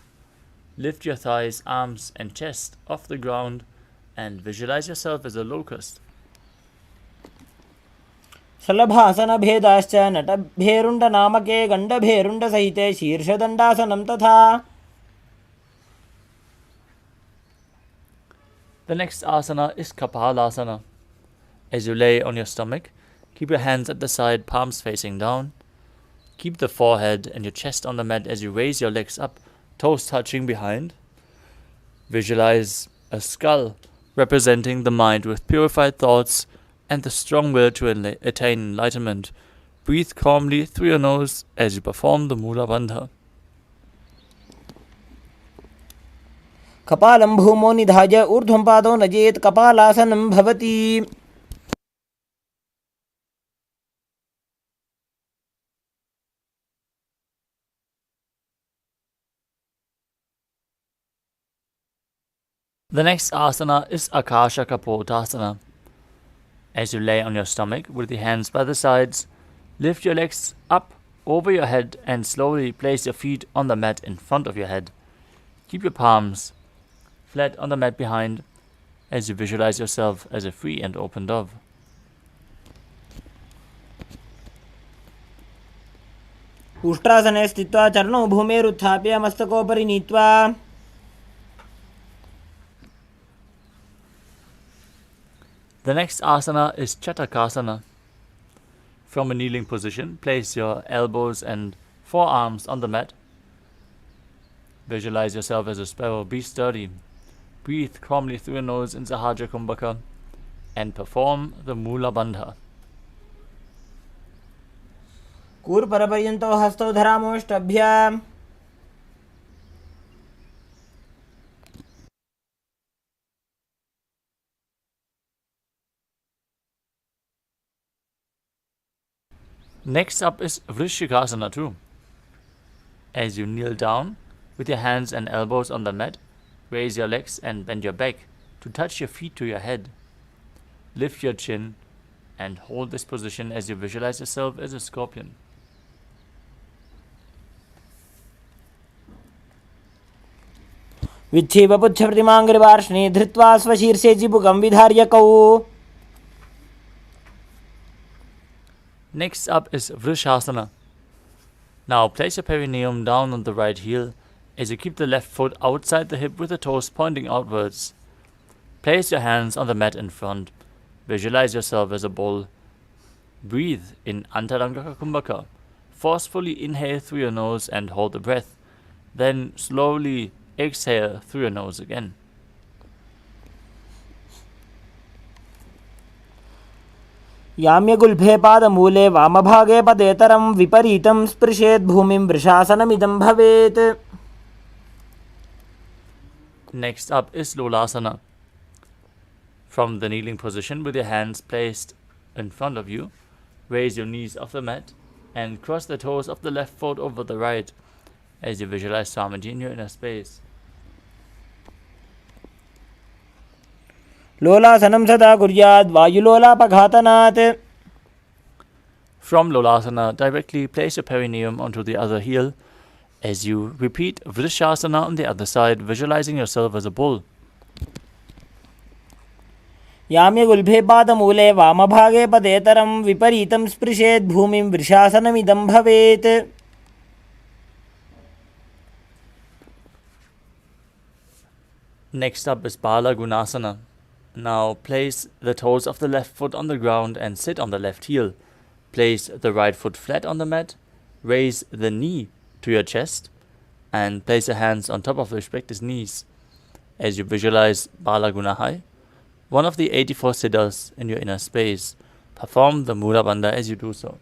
A: Lift your thighs, arms and chest off the ground and visualize yourself as a locust.
B: शलभासन भेदाश्च नटभेरुण्ड नामके गण्डभेरुण्ड सहिते शीर्षदण्डासनं तथा.
A: The next asana is Kapalasana. As you lay on your stomach, keep your hands at the side, palms facing down. Keep the forehead and your chest on the mat as you raise your legs up, toes touching behind. Visualize a skull representing the mind with purified thoughts and the strong will to attain enlightenment. Breathe calmly through your nose as you perform the Mula Bandha.
B: कपालं भूमौ निधाय ऊर्ध्वं पादौ नजेत् कपालासनं भवति.
A: The next asana is Akasha Kapotasana. As you lay on your stomach with your hands by the sides, lift your legs up over your head and slowly place your feet on the mat in front of your head. Keep your palms flat on the mat behind as you visualize yourself as a free and open dove.
B: उष्ट्रासने स्थित्वा चरणौ भूमेरुत्थाप्य मस्तकोपरि नीत्वा.
A: The next asana is Chatakasana. From a kneeling position, place your elbows and forearms on the mat. Visualize yourself as a sparrow. Be sturdy. Breathe calmly through your nose in Sahaja Kumbhaka and perform the Mula Bandha.
B: कूर्परपर्यन्तौ हस्तौ धरामोष्टभ्याम्.
A: Next up is Vrishikasana too. As you kneel down with your hands and elbows on the mat, raise your legs and bend your back to touch your feet to your head. Lift your chin and hold this position as you visualize yourself as a scorpion.
B: विच्छेपपुच्छप्रतिमाङ्घ्रिपार्ष्णे धृत्वा स्वशीर्षे जिबुकं विधार्यकौ.
A: Next up is Vrishasana. Now place your perineum down on the right heel as you keep the left foot outside the hip with the toes pointing outwards. Place your hands on the mat in front. Visualize yourself as a bull. Breathe in Antaranga Kumbhaka forcefully inhale through your nose and hold the breath. Then slowly exhale through your nose again.
B: याम्यगुल्फे पादमूले वामभागे पदेतरं विपरीतं स्पृशेत् भूमिं वृषासनमिदं भवेत्.
A: Next up is Lolasana. From the kneeling position with your hands placed in front of you, raise your knees off the mat and cross the toes of the left foot over the right as you visualize Swamiji in your inner space.
B: लोलासनं सदा कुर्यात् वायुलोलापघातनात्.
A: From Lolasana, directly place your perineum onto the other heel as you repeat Vrishasana on the other side, visualizing yourself as a bull.
B: याम्यगुल्फे पादमूले वामभागे पदेतरं विपरीतं स्पृशेत् भूमिं वृषासनमिदं भवेत्.
A: Next up is Bala Gunasana. Now place the toes of the left foot on the ground and sit on the left heel. Place the right foot flat on the mat. Raise the knee to your chest and place your hands on top of the respective knees as you visualize Bala Gunahai, one of the 84 siddhas in your inner space. Perform the Mula Bandha as you do so.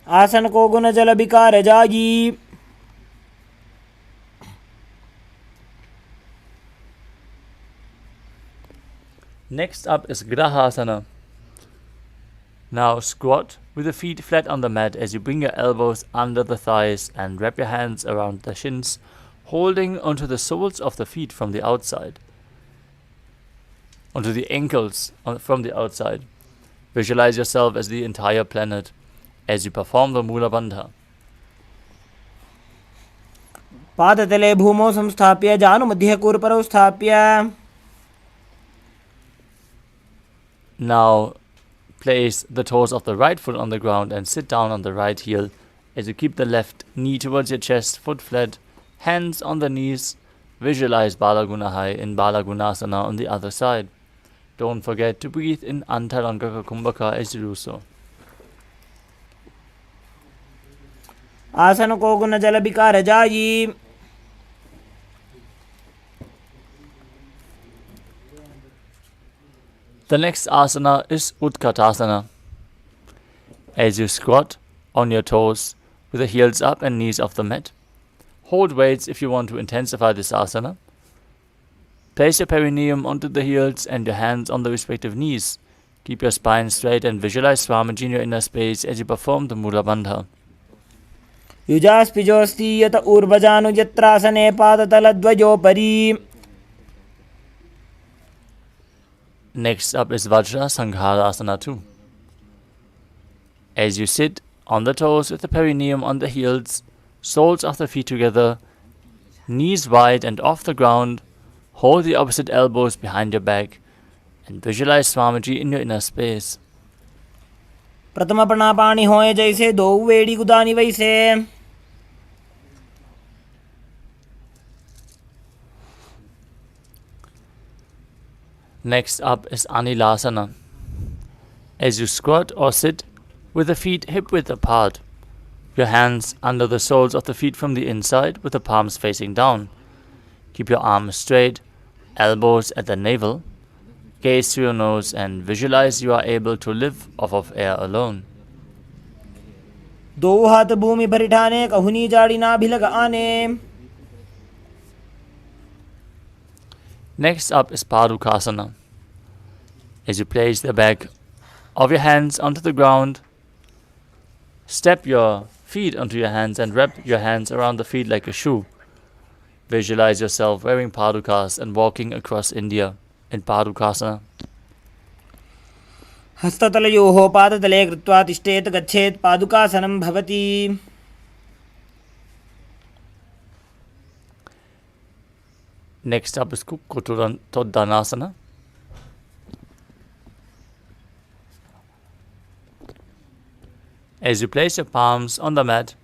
B: आसन को गुण जल विकार जागी.
A: Next up is Grahasana. Now squat with the feet flat on the mat as you bring your elbows under the thighs and wrap your hands around the shins, holding onto the soles of the feet from the outside, onto the ankles from the outside. Visualize yourself as the entire planet as you perform the Mula Bandha.
B: पादतले भूमौ संस्थाप्य जानुमध्ये कूर्परौ स्थाप्य.
A: Now place the toes of the right foot on the ground and sit down on the right heel as you keep the left knee towards your chest, foot flat, hands on the knees. Visualize Bala Gunahai in Bala Gunasana on the other side. Don't forget to breathe in Antarangaka Kumbhaka as you do so.
B: आसन को गुण जल विकार जाई.
A: The next asana is Utkatasana. As you squat on your toes with the heels up and knees off the mat. Hold weights if you want to intensify this asana. Place your perineum onto the heels and your hands on the respective knees. Keep your spine straight and visualize Swamiji in your inner space as you perform the Mula Bandha.
B: युजास्पिजोस्ति यत ऊर्वजानु यत्रासने पादतलद्वयोपरि.
A: Next up is Vajra Sangharasana 2. As you sit on the toes with the perineum on the heels, soles of the feet together, knees wide and off the ground, hold the opposite elbows behind your back and visualize Swamiji in your inner space.
B: प्रथम प्रणापाणि होए जैसे दो वेड़ी गुदानी वैसे.
A: Next up is Anilasana. As you squat or sit with the feet hip width apart, your hands under the soles of the feet from the inside with the palms facing down. Keep your arms straight, elbows at the navel, gaze through your nose and visualize you are able to live off of air alone.
B: दो हाथ भूमि भरिठाने कहुनी जाड़ी नाभिलग आने.
A: Next up is Padukasana. As you place the back of your hands onto the ground, step your feet onto your hands and wrap your hands around the feet like a shoe. Visualize yourself wearing padukas and walking across India in Padukasana.
B: हस्ततलयोः पादतले कृत्वा तिष्ठेत् गच्छेत् पादुकासनं भवति.
A: Next up is Kukkotoddanasana. As you place your palms on the mat,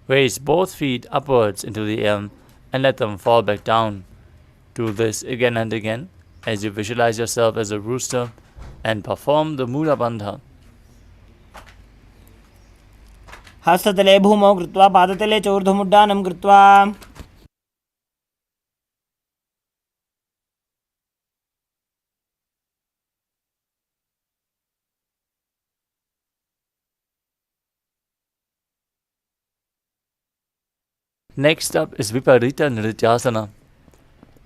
A: raise both feet upwards into the air and let them fall back down. Do this again and again as you visualize yourself as a rooster and perform the Mula Bandha.
B: हस्ततले भूमौ कृत्वा पादतले च ऊर्ध्वमुड्डानं कृत्वा
A: Next up is Viparita Nrityasana.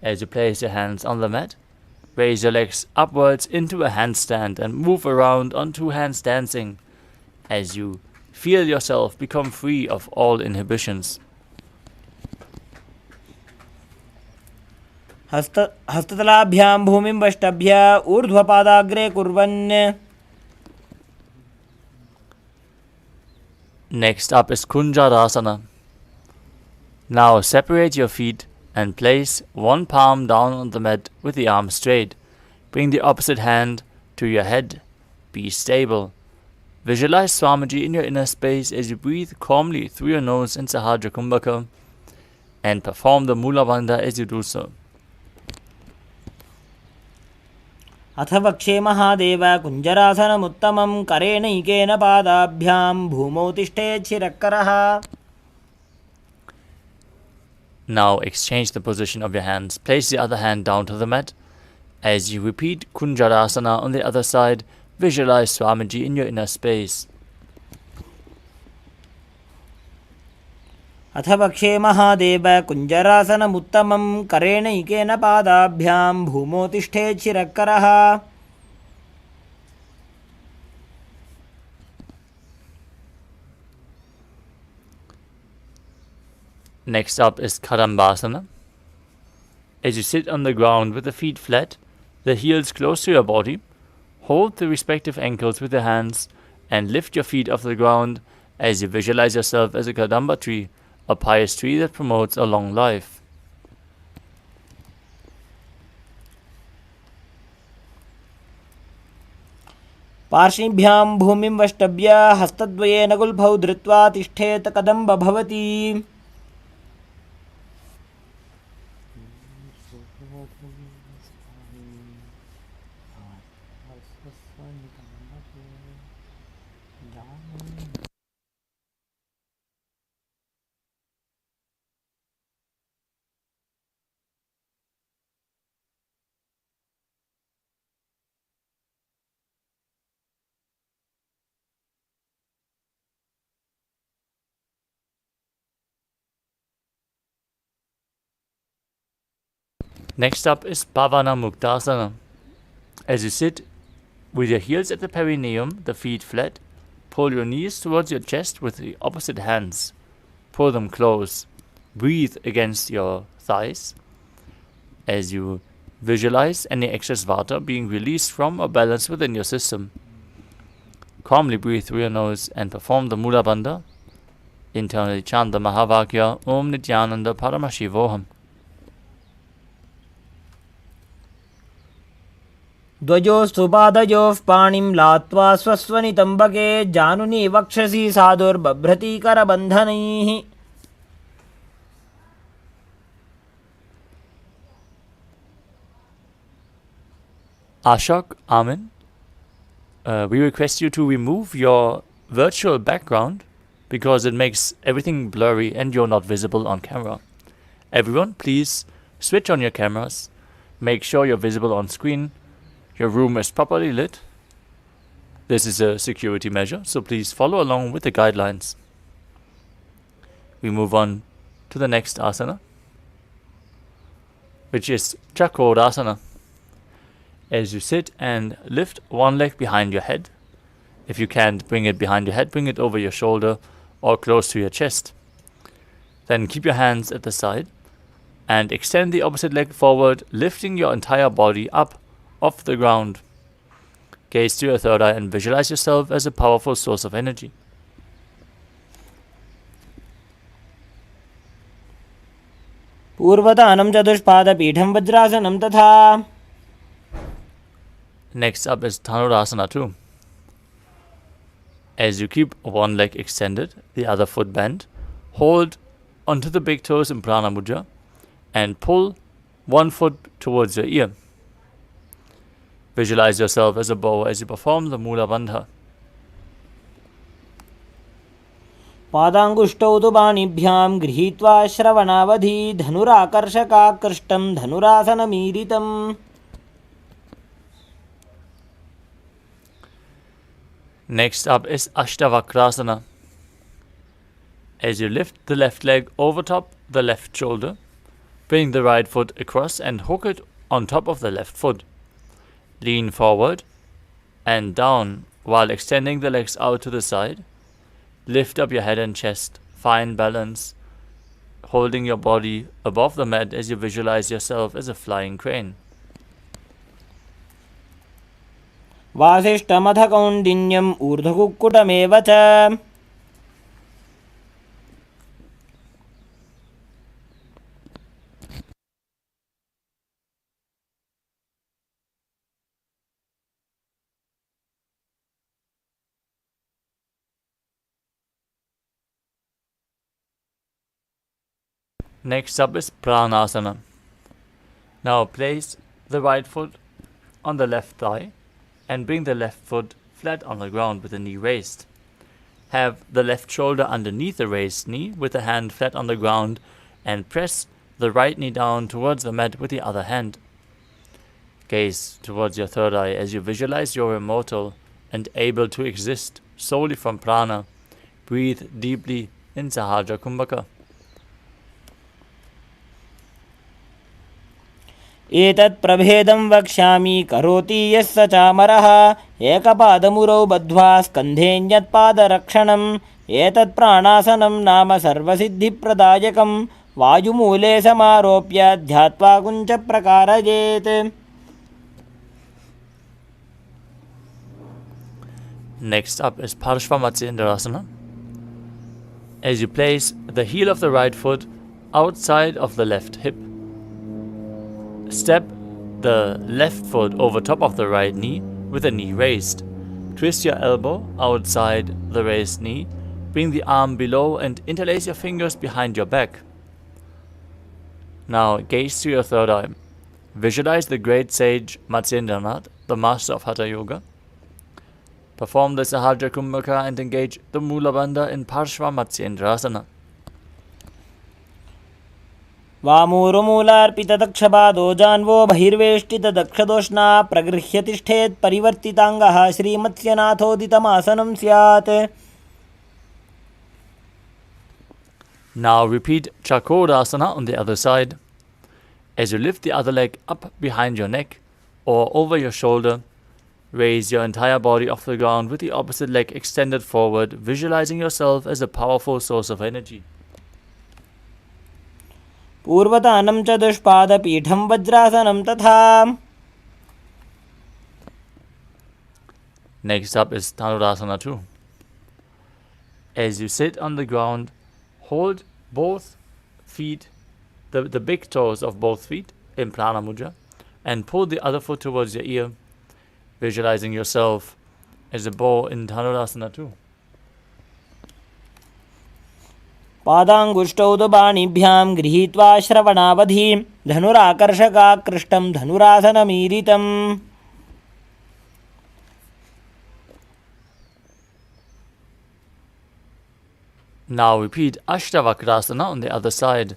A: As you place your hands on the mat, raise your legs upwards into a handstand and move around on two hands dancing as you feel yourself become free of all inhibitions.
B: हस्ततलाभ्यां भूमिं वष्टभ्य ऊर्ध्वपादाग्रे कुर्वन्.
A: Next up is Kunjarasana. Now separate your feet and place one palm down on the mat with the arm straight. Bring the opposite hand to your head. Be stable. Visualize Swamiji in your inner space as you breathe calmly through your nose in Sahajra Kumbhaka and perform the Mula Bandha as you do so.
B: अथ वक्षे महादेव कुञ्जरासनमुत्तमं करेणैकेन पादाभ्यां भूमौ तिष्ठेच्छिरक्करः.
A: Now exchange the position of your hands. Place the other hand down to the mat. As you repeat Kunjarasana on the other side, visualize Swamiji in your inner space.
B: अथ वक्षे महादेव कुञ्जरासनमुत्तमं करेणैकेन पादाभ्यां भूमौ तिष्ठेच्छिरक्करः.
A: Next up is Kadambasana. As you sit on the ground with the feet flat, the heels close to your body, hold the respective ankles with your hands and lift your feet off the ground as you visualize yourself as a Kadamba tree, a pious tree that promotes a long life.
B: पार्श्वभ्यां भूमिं वष्टभ्य हस्तद्वयेन गुल्फौ धृत्वा तिष्ठेत कदम्ब भवति.
A: Next up is Pavana Muktasana. As you sit with your heels at the perineum, the feet flat, pull your knees towards your chest with the opposite hands. Pull them close. Breathe against your thighs as you visualize any excess vata being released from or balanced within your system. Calmly breathe through your nose and perform the Mula Bandha. Internally chant the Mahavakya Om Nithyananda Paramashivoham.
B: द्वयोस्तु पादयोः पाणिं लात्वा स्वस्वनितम्बके जानुनि वक्षसि साधुर्बभ्रति करबन्धनैः.
A: Ashok, Amin, we request you to remove your virtual background because it makes everything blurry and you're not visible on camera. Everyone, please switch on your cameras. Make sure you're visible on screen. Your room is properly lit. This is a security measure, so please follow along with the guidelines. We move on to the next asana, which is Chakodasana. As you sit and lift one leg behind your head. If you can't bring it behind your head, bring it over your shoulder or close to your chest. Then keep your hands at the side and extend the opposite leg forward, lifting your entire body up off the ground. Gaze to your third eye and visualize yourself as a powerful source of energy.
B: पूर्वतानं चतुष्पादपीठं वज्रासनं तथा.
A: Next up is Dhanurasana too. As you keep one leg extended, the other foot bent, hold onto the big toes in Prana Mudra and pull one foot towards your ear. Visualize yourself as a bow as you perform the Mula Bandha.
B: पादाङ्गुष्टौ तु पाणिभ्यां गृहीत्वा श्रवणावधि धनुराकर्षकाकृष्टं धनुरासनमीरितम्.
A: Next up is Ashtavakrasana. As you lift the left leg over top the left shoulder, bring the right foot across and hook it on top of the left foot. Lean forward and down while extending the legs out to the side. Lift up your head and chest, find balance, holding your body above the mat as you visualize yourself as a flying crane.
B: वासिष्ठमथ कौण्डिन्यम् ऊर्ध्वकुक्कुटमेव च.
A: Next up is Pranasana. Now place the right foot on the left thigh and bring the left foot flat on the ground with the knee raised. Have the left shoulder underneath the raised knee with the hand flat on the ground and press the right knee down towards the mat with the other hand. Gaze towards your third eye as you visualize you're immortal and able to exist solely from prana. Breathe deeply in Sahaja Kumbhaka.
B: एतत् प्रभेदं वक्ष्यामि करोति यः स चामरः एकपादमुरौ बद्ध्वा स्कन्धेऽन्यत्पादरक्षणम् एतत् प्राणासनं नाम सर्वसिद्धिप्रदायकं वायुमूले समारोप्य ध्यात्वा कुञ्चप्रकारयेत्.
A: Next up is Parshvamatsendrasana. As you place the heel of the right foot outside of the left hip, step the left foot over top of the right knee with the knee raised. Twist your elbow outside the raised knee. Bring the arm below and interlace your fingers behind your back. Now gaze to your third eye. Visualize the great sage Matsyendranath, the master of Hatha Yoga. Perform the Sahaja Kumbhaka and engage the Mula Bandha in Parshva Matsyendrasana.
B: वामूरुमूलार्पितदक्षपादो जान्वो बहिर्वेष्टितदक्षदोष्णा प्रगृह्य तिष्ठेत् परिवर्तिताङ्गः श्रीमत्स्यनाथोदितमासनं स्यात्.
A: Now repeat Chakodasana on the other side. As you lift the other leg up behind your neck or over your shoulder, raise your entire body off the ground with the opposite leg extended forward, visualizing yourself as a powerful source of energy.
B: पूर्वतानं च दुष्पादपीठं वज्रासनं तथा.
A: Next up is Dhanurasana 2. As you sit on the ground, hold both feet, the big toes of both feet in Prana Mudra, and pull the other foot towards your ear, visualizing yourself as a bow in Dhanurasana 2.
B: पादाङ्गुष्टौ तु पाणिभ्यां गृहीत्वा श्रवणावधि धनुराकर्षकाकृष्टं धनुरासनमीरितम्.
A: Now repeat Ashtavakrasana on the other side.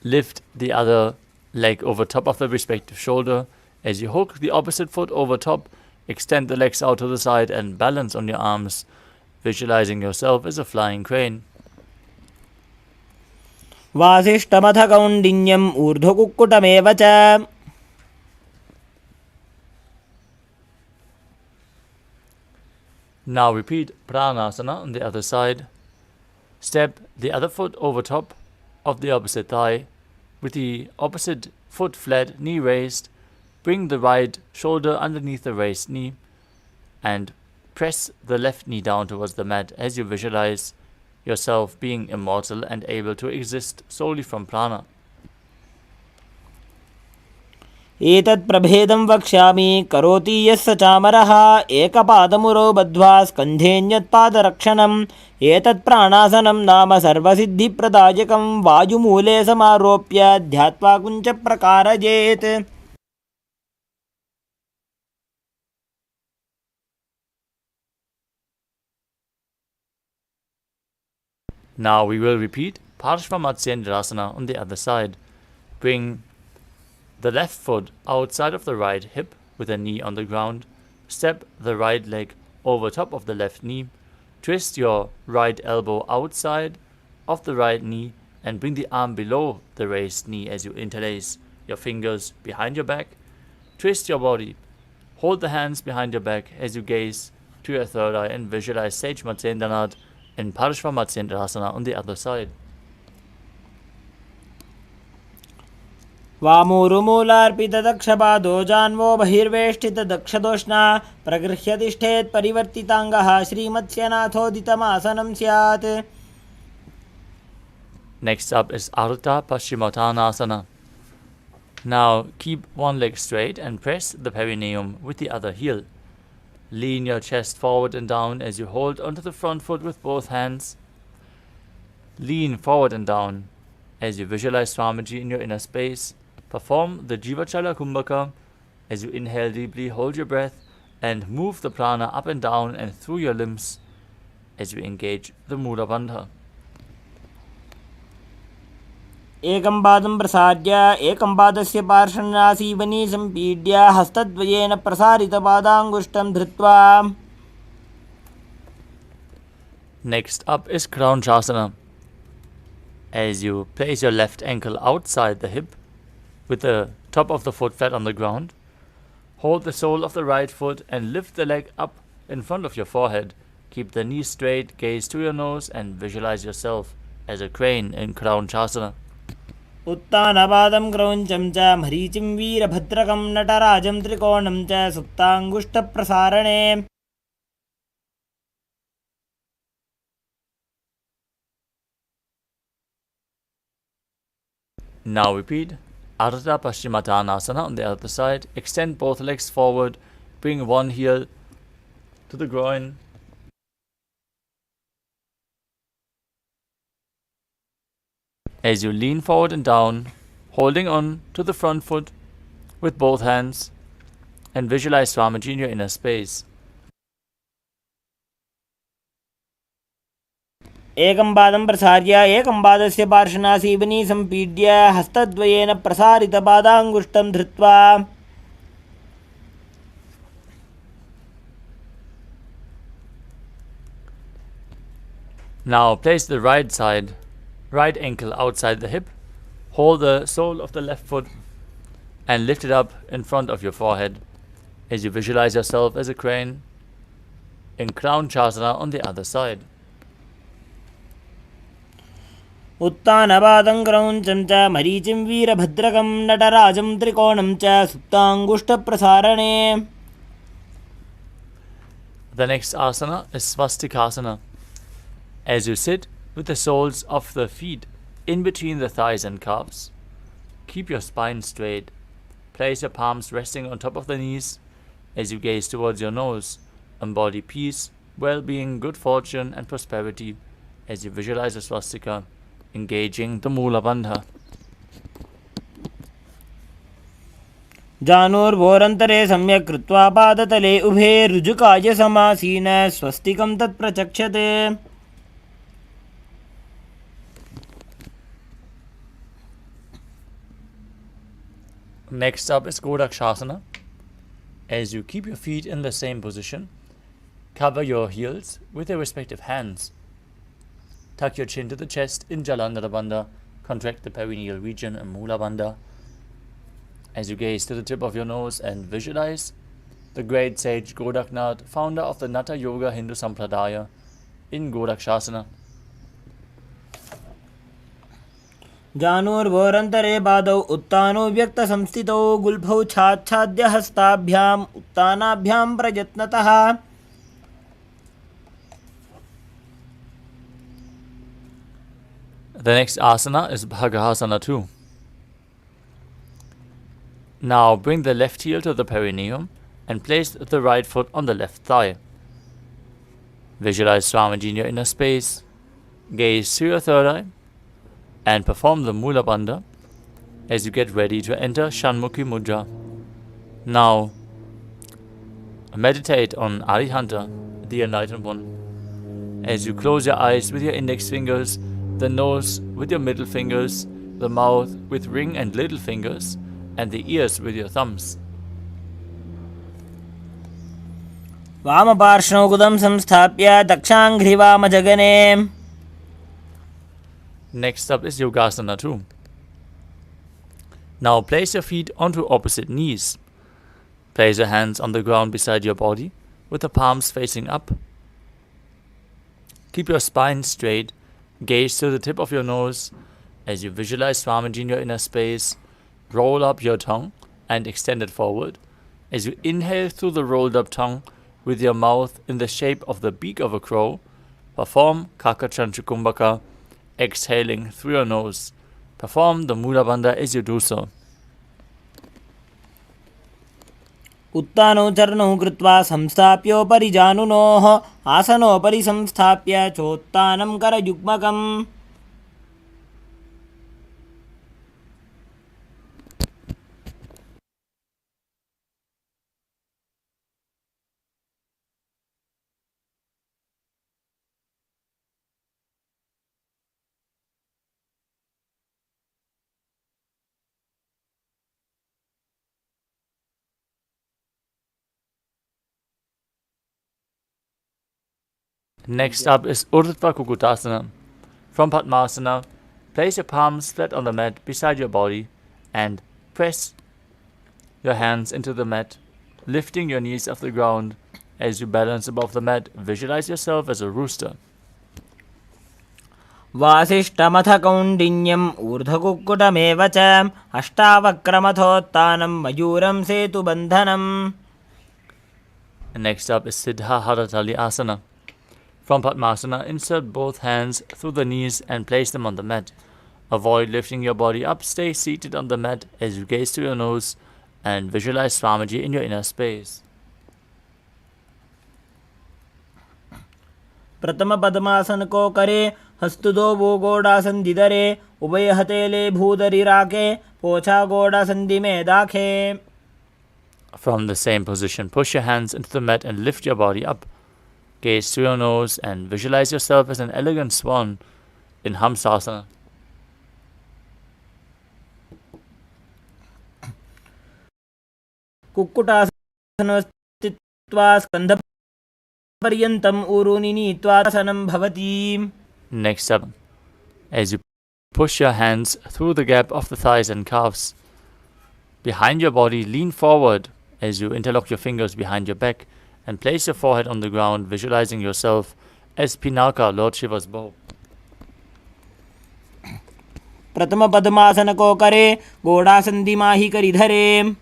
A: Lift the other leg over top of the respective shoulder. As you hook the opposite foot over top, extend the legs out to the side and balance on your arms, visualizing yourself as a flying crane.
B: वासिष्ठमथ कौण्डिन्यम् ऊर्ध्वकुक्कुटमेव च.
A: Now repeat Pranasana on the other side. Step the other foot over top of the opposite thigh with the opposite foot flat, knee raised. Bring the right shoulder underneath the raised knee and press the left knee down towards the mat as you visualize yourself being immortal and able to exist solely from prana.
B: एतत् प्रभेदं वक्ष्यामि करोति यः स चामरः एकपादमुरौ बद्ध्वा स्कन्धेऽन्यत्पादरक्षणम् एतत् प्राणासनं नाम सर्वसिद्धिप्रदायकं वायुमूले समारोप्य ध्यात्वा कुञ्चप्रकारयेत्.
A: Now we will repeat Parshvamatsyendrasana on the other side. Bring the left foot outside of the right hip with a knee on the ground. Step the right leg over top of the left knee. Twist your right elbow outside of the right knee and bring the arm below the raised knee as you interlace your fingers behind your back. Twist your body. Hold the hands behind your back as you gaze to your third eye and visualize Sage Matsyendranath and Parshvamatyendrasana on the other side.
B: वामूरुमूलार्पितदक्षपादो जान्वो बहिर्वेष्टितदक्षदोष्णा प्रगृह्य तिष्ठेत् परिवर्तिताङ्गः श्रीमत्स्यनाथोदितमासनं स्यात्.
A: Next up is Ardha Paschimottanasana. Now keep one leg straight and press the perineum with the other heel. Lean your chest forward and down as you hold onto the front foot with both hands. Lean forward and down as you visualize Swamiji in your inner space. Perform the Jivachala Kumbhaka as you inhale deeply, hold your breath, and move the prana up and down and through your limbs as you engage the Mula Bandha.
B: एकं पादं प्रसार्य एकं पादस्य पार्श्वनासीवनी सम्पीड्य हस्तद्वयेन प्रसारितपादाङ्गुष्ठं धृत्वा.
A: Next up is Kraunchasana. As you place your left ankle outside the hip with the top of the foot flat on the ground, hold the sole of the right foot and lift the leg up in front of your forehead. Keep the knees straight, gaze to your nose, and visualize yourself as a crane in Kraunchasana.
B: उत्तानपादं क्रौञ्चं च मरीचिं वीरभद्रकं नटराजं त्रिकोणं च सुप्ताङ्गुष्ठप्रसारणे.
A: Now repeat Ardha Paschimottanasana on the other side. Extend both legs forward. Bring one heel to the groin. As you lean forward and down, holding on to the front foot with both hands, and visualize Swamiji in your inner space.
B: एकं पादं प्रसार्य एकं पादस्य पार्श्वनासीवनी सम्पीड्य हस्तद्वयेन प्रसारितपादाङ्गुष्ठं धृत्वा.
A: Now place the right ankle outside the hip. Hold the sole of the left foot and lift it up in front of your forehead as you visualize yourself as a crane in Kraunchasana on the other side.
B: उत्तानपादं क्रौञ्चं च मरीचिं वीरभद्रकं नटराजं त्रिकोणं च सुप्ताङ्गुष्ठप्रसारणे.
A: The next asana is Svastikasana. As you sit with the soles of the feet in between the thighs and calves, keep your spine straight. Place your palms resting on top of the knees as you gaze towards your nose. Embody peace, well-being, good fortune, and prosperity as you visualize a swastika engaging the Mula Bandha.
B: जानुर्भोरन्तरे सम्यक् कृत्वा पादतले उभे ऋजुकाय समासीन स्वस्तिकं तत्प्रचक्षते.
A: Next up is Godakshasana. As you keep your feet in the same position, cover your heels with their respective hands. Tuck your chin to the chest in Jalandhara Bandha. Contract the perineal region in Mula Bandha. As you gaze to the tip of your nose and visualize the great sage Godaknath, founder of the Natha Yoga Hindu Sampradaya, in Godakshasana.
B: जानुर्भोरन्तरे पादौ उत्तानो व्यक्तसंस्थितौ गुल्फौ छाच्छाद्य हस्ताभ्याम् उत्तानाभ्यां प्रयत्नतः.
A: The next asana is Bhagasana 2. Now bring the left heel to the perineum and place the right foot on the left thigh. Visualize Swamiji in your inner space. Gaze to your third eye and perform the Mula Bandha as you get ready to enter Shanmukhi Mudra. Now meditate on Arihanta, the Enlightened One, As you close your eyes with your index fingers, the nose with your middle fingers, the mouth with ring and little fingers, and the ears with your thumbs.
B: वामपार्श्वौ गुदं संस्थाप्य दक्षाङ्घ्रिवामजगने.
A: Next up is Yogasana 2. Now place your feet onto opposite knees. Place your hands on the ground beside your body with the palms facing up. Keep your spine straight, gaze to the tip of your nose as you visualize Swamiji in your inner space. Roll up your tongue and extend it forward. As you inhale through the rolled up tongue with your mouth in the shape of the beak of a crow, perform Kakachanchukumbhaka, exhaling through your nose. Perform the Mula Bandha as you do so.
B: उत्तानौ चरणौ कृत्वा संस्थाप्योपरि जानुनोः आसनोपरि संस्थाप्य चोत्तानं करयुग्मकम्.
A: Next up is Urdhva Kukutasana. From Padmasana, place your palms flat on the mat beside your body and press your hands into the mat, lifting your knees off the ground. As you balance above the mat, visualize yourself as a rooster.
B: वासिष्ठमथ कौण्डिन्यम् ऊर्ध्वकुक्कुटमेव च अष्टावक्रमथोत्तानं मयूरं सेतुबन्धनम्.
A: Next up is Siddha Haratali Asana. From Padmasana, insert both hands through the knees and place them on the mat. Avoid lifting your body up. Stay seated on the mat as you gaze to your nose and visualize Swamiji in your inner space.
B: प्रथम पद्मासन को करे हस्तुदो वो गोडासन दिदरे उभय हतेले भूदरि राके पोछा गोडासन दिमे दाखे.
A: From the same position, push your hands into the mat and lift your body up. Gaze through your nose and visualize yourself as an elegant swan in Hamsasana.
B: Kukkutasana स्थित्वा स्कन्धपर्यन्तम् ऊरूनि नीत्वा आसनं भवति.
A: Next up, as you push your hands through the gap of the thighs and calves behind your body, lean forward as you interlock your fingers behind your back and place your forehead on the ground, visualizing yourself as Pinaka, Lord Shiva's bow.
B: प्रथम पद्मासन को करे गोडासन दिमाही करि धरे.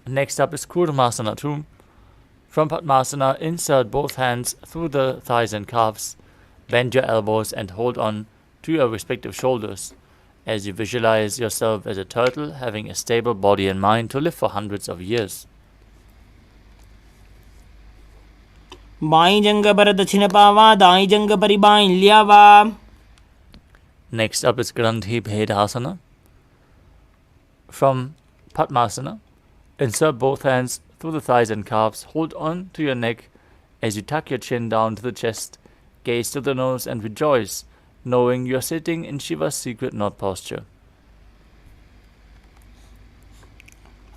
A: Next up is Kurmasana 2. From Padmasana, insert both hands through the thighs and calves. Bend your elbows and hold on to your respective shoulders as you visualize yourself as a turtle having a stable body and mind to live for hundreds of years.
B: By जंग पर दक्षिण पावा दाई जंग परि by ल्यावा.
A: Next up is Grandhi Bhedasana. From Padmasana, insert both hands through the thighs and calves. Hold on to your neck as you tuck your chin down to the chest. Gaze to the nose and rejoice, knowing you are sitting in Shiva's secret knot posture.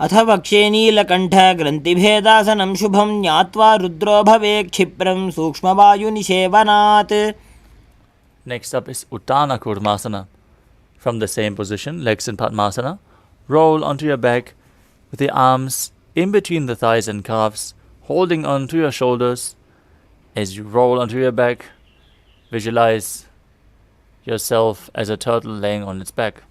B: अथ वक्षे नीलकण्ठ ग्रन्थिभेदासनं शुभं ज्ञात्वा रुद्रो भवे क्षिप्रं सूक्ष्मवायुनिषेवनात्.
A: Next up is Uttana Kurmasana. From the same position, legs in Padmasana, roll onto your back with the arms in between the thighs and calves, holding on to your shoulders. As you roll onto your back, visualize yourself as a turtle laying on its back.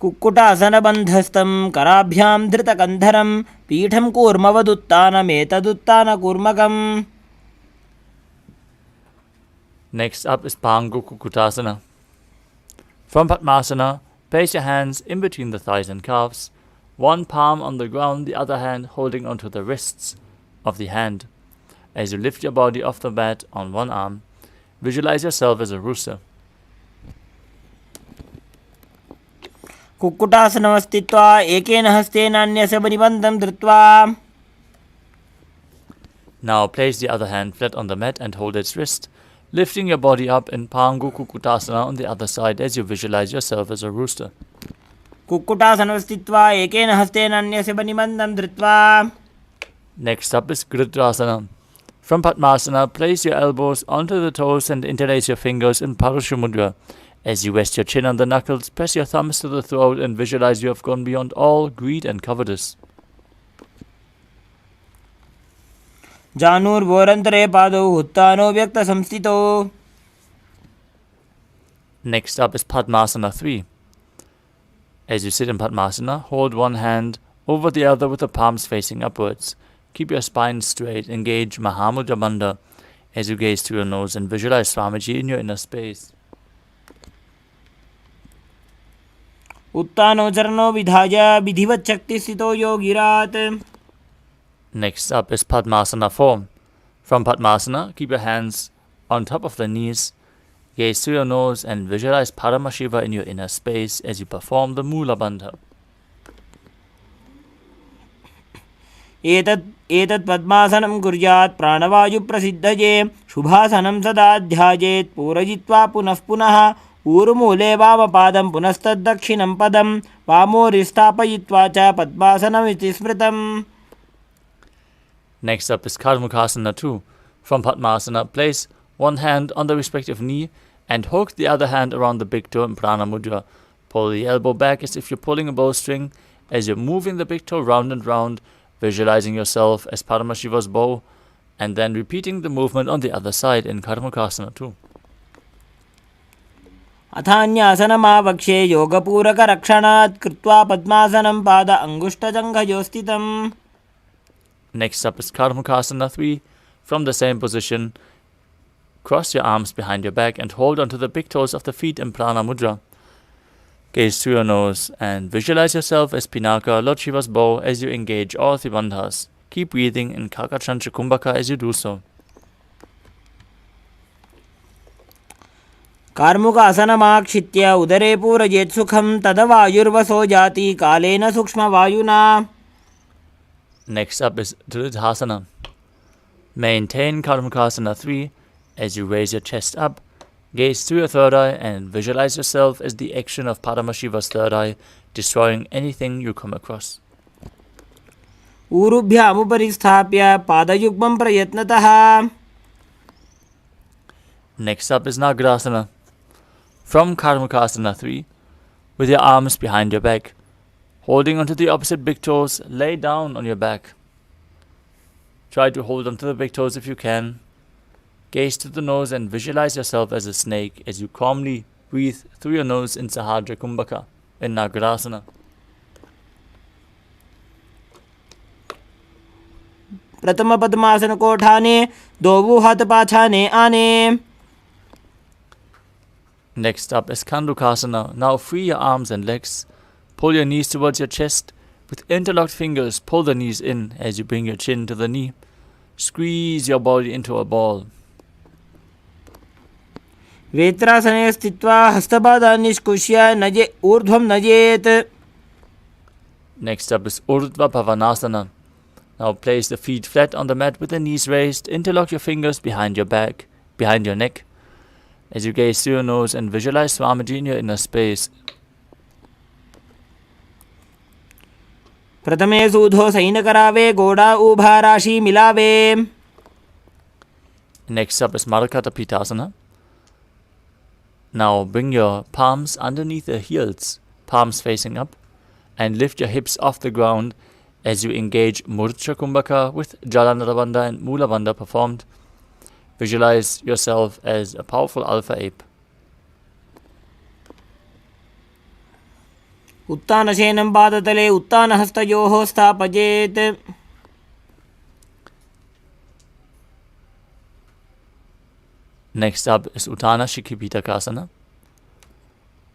B: कुक्कुटासनबन्धस्थं कराभ्यां धृतकन्धरं पीठं कूर्मवदुत्तानमेतदुत्तानकूर्मकम्.
A: Next up is Pangu Kukutasana. From Padmasana, place your hands in between the thighs and calves, one palm on the ground, the other hand holding onto the wrists of the hand. As you lift your body off the mat on one arm, visualize yourself as a rooster.
B: कुक्कुटासनं स्थित्वा एकेन हस्तेन अन्यस्य बलिबन्धं धृत्वा.
A: Now place the other hand flat on the mat and hold its wrist, lifting your body up in Pangu Kukutasana on the other side as you visualize yourself as a rooster.
B: कुक्कुटासनं स्थित्वा एकेन हस्तेन अन्यस्य बनिबन्धं धृत्वा.
A: Next up is Gridrasana. From Padmasana, place your elbows onto the toes and interlace your fingers in Parashumudra. As you rest your chin on the knuckles, press your thumbs to the throat and visualize you have gone beyond all greed and covetous.
B: जानुर्वोरन्तरे पादौ उत्तानो व्यक्तसंस्थितौ.
A: Next up is Padmasana 3. As you sit in Padmasana, hold one hand over the other with the palms facing upwards. Keep your spine straight. Engage Mahamudra Bandha as you gaze through your nose and visualize Swamiji in your inner space.
B: उत्तानो चरणो विधाय विधिवत् शक्तिस्थितो योगिरात्.
A: Next up is Padmasana 4. From Padmasana, keep your hands on top of the knees. Gaze through your nose and visualize Paramashiva in your inner space as you perform the Mula Bandha.
B: एतत् पद्मासनं कुर्यात् प्राणवायुप्रसिद्धये शुभासनं सदा ध्यायेत् पूरयित्वा पुनः पुनः ऊरुमूले वामपादं पुनस्तद्दक्षिणं पदं वामोरिस्थापयित्वा च पद्मासनमिति स्मृतम्.
A: Next up is Karmukasana 2. From Padmasana, place one hand on the respective knee and hook the other hand around the big toe in Prana Mudra. Pull the elbow back as if you're pulling a bowstring. As you're moving the big toe round and round, visualizing yourself as Paramashiva's bow, and then repeating the movement on the other side in Karmukasana 2.
B: अथान्यासनमावक्ष्ये योगपूरकरक्षणात् कृत्वा पद्मासनं पाद अङ्गुष्ठजङ्घयो स्थितम्.
A: Next up is Karmukasana 3. From the same position, cross your arms behind your back and hold onto the big toes of the feet in Prana Mudra. Gaze through your nose and visualize yourself as Pinaka, Lord Shiva's bow, as you engage all three bandhas. Keep breathing in Kakachantra Kumbhaka as you do so.
B: कार्मुकासनमाक्षित्य उदरे पूरयेत् सुखं तदवायुर्वसो जाति कालेन सूक्ष्मवायुना.
A: Next up is Dridhasana. Maintain Karmukasana 3 as you raise your chest up. Gaze through your third eye and visualize yourself as the action of Paramashiva's third eye, destroying anything you come across.
B: ऊरुभ्यामुपरि स्थाप्य पादयुग्मं प्रयत्नतः.
A: Next up is Nagarasana. From Karmukasana 3, with your arms behind your back, holding onto the opposite big toes, lay down on your back. Try to hold onto the big toes if you can. Gaze to the nose and visualize yourself as a snake as you calmly breathe through your nose in Sahadra Kumbhaka in Nagarasana.
B: प्रथम पद्मासन को ठाने दो हाथ पाछाने आने.
A: Next up is Kandukasana. Now free your arms and legs. Pull your knees towards your chest. With interlocked fingers, pull the knees in as you bring your chin to the knee. Squeeze your body into a ball.
B: वेत्रासने स्थित्वा हस्तपादान् निष्कुष्य नजे ऊर्ध्वं नजेत्.
A: Next up is Urdhva Bhavanasana. Now place the feet flat on the mat with the knees raised. Interlock your fingers behind your back, behind your neck, as you gaze through your nose and visualize Swamiji in your inner space.
B: प्रथमे सूधो सैनकरावे गोड़ा ऊभा राशि मिलावे.
A: Next up is Marakata Pitasana. Now bring your palms underneath the heels, palms facing up, and lift your hips off the ground as you engage Murcha Kumbhaka with Jalandhara Bandha and Mula Bandha performed. Visualize yourself as a powerful alpha ape.
B: उत्तानशयनं पादतले उत्तानहस्तयोः स्थापयेत्.
A: Next up is Uttana Shikhipitaka.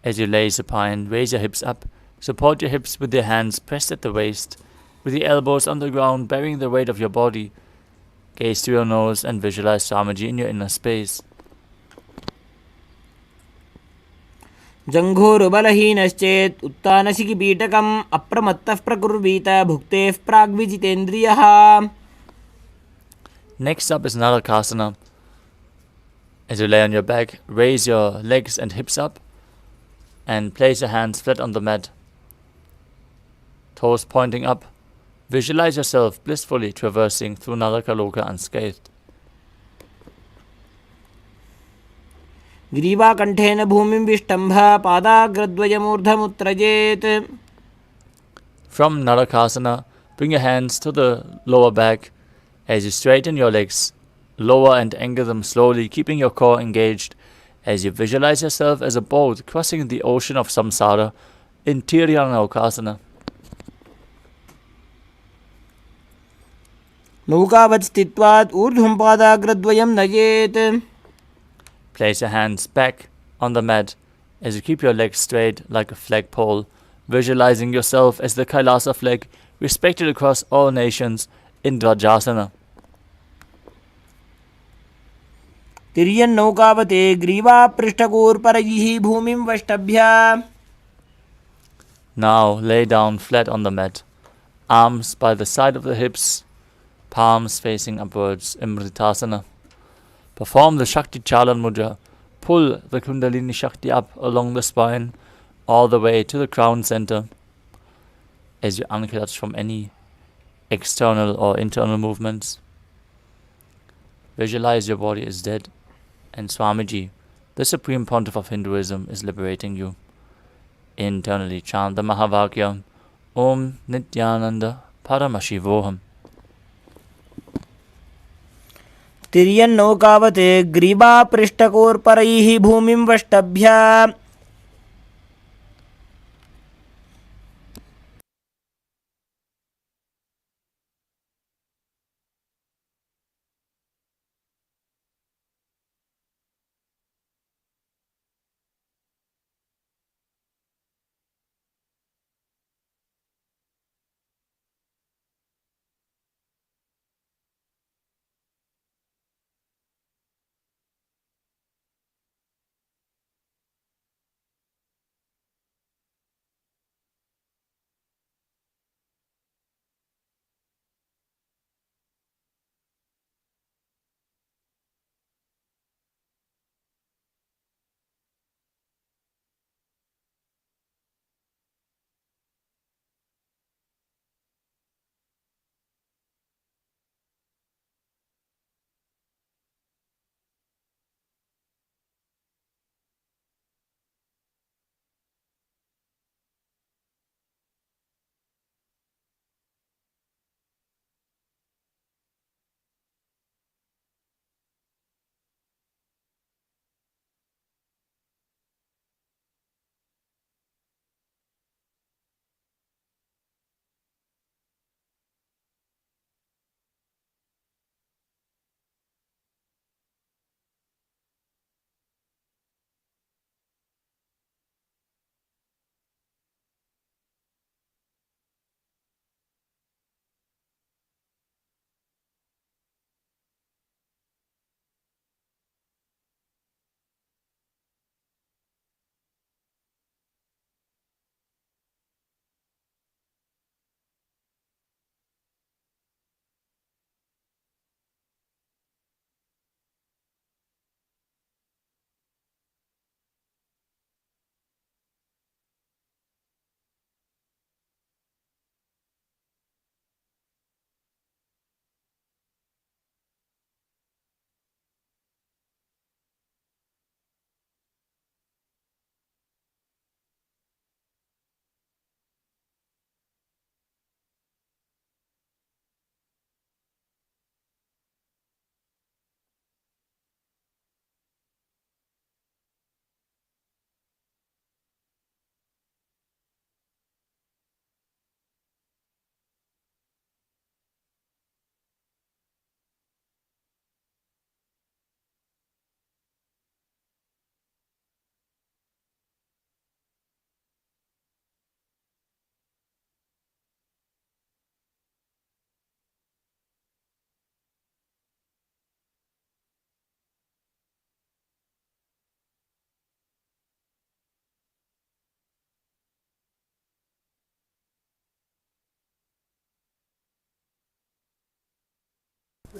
A: As you lay supine, raise your hips up. Support your hips with your hands pressed at the waist, with the elbows on the ground, bearing the weight of your body. Gaze through your nose and visualize Swamiji in your inner space.
B: जङ्घोरुबलहीनश्चेत् उत्तानशिखिपीठकम् अप्रमत्तः प्रकुर्वीत भुक्तेः प्राग्विजितेन्द्रियः.
A: Next up is Narakasana. As you lay on your back, raise your legs and hips up and place your hands flat on the mat, toes pointing up. Visualize yourself blissfully traversing through Narakaloka unscathed.
B: ग्रीवाकण्ठेन भूमिं विष्टम्भ पादाग्रद्वयमूर्धमुत्त्रजेत्.
A: From Narakasana, bring your hands to the lower back as you straighten your legs. Lower and anchor them slowly, keeping your core engaged as you visualize yourself as a boat crossing the ocean of samsara in Tiryanokasana.
B: नौकावत् स्थित्वात् ऊर्ध्वं पादाग्रद्वयं नयेत्.
A: Place your hands back on the mat as you keep your legs straight like a flagpole, visualizing yourself as the Kailasa flag, respected across all nations in Dvajasana.
B: तिर्यन्नौकावते ग्रीवापृष्ठगोर्परैः भूमिं वष्टभ्य.
A: Now lay down flat on the mat, arms by the side of the hips, palms facing upwards, Amritasana. Perform the Shakti Chalan Mudra. Pull the Kundalini Shakti up along the spine, all the way to the crown center, as you unclutch from any external or internal movements. Visualize your body is dead, and Swamiji, the Supreme Pontiff of Hinduism, is liberating you. Internally chant the Mahavakya, Om Nithyananda Paramashivoham.
B: तिर्यन्नौकावते ग्रीवापृष्ठगोर्परैः भूमिं वष्टभ्य.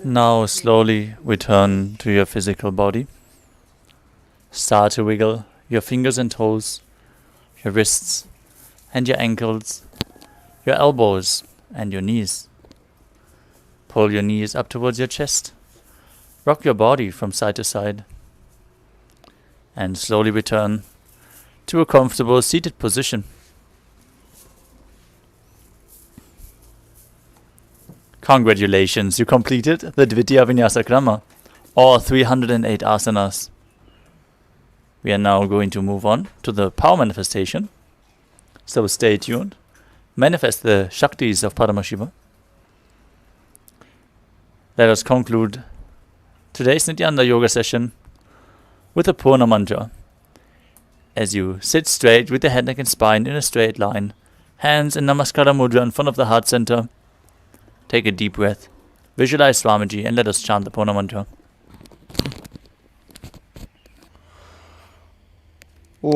A: Now slowly return to your physical body. Start to wiggle your fingers and toes, your wrists and your ankles, your elbows and your knees. Pull your knees up towards your chest. Rock your body from side to side. And slowly return to a comfortable seated position. Congratulations, you completed the Dvitiya Vinyasa Krama, all 308 asanas. We are now going to move on to the power manifestation. So stay tuned. Manifest the Shaktis of Paramashiva. Let us conclude today's Nithyananda Yoga session with a Purna mantra. As you sit straight with the head, neck and spine in a straight line, hands in Namaskara Mudra in front of the heart center. Take a deep breath. Visualize Swamiji and let us chant the Purna mantra.
B: Om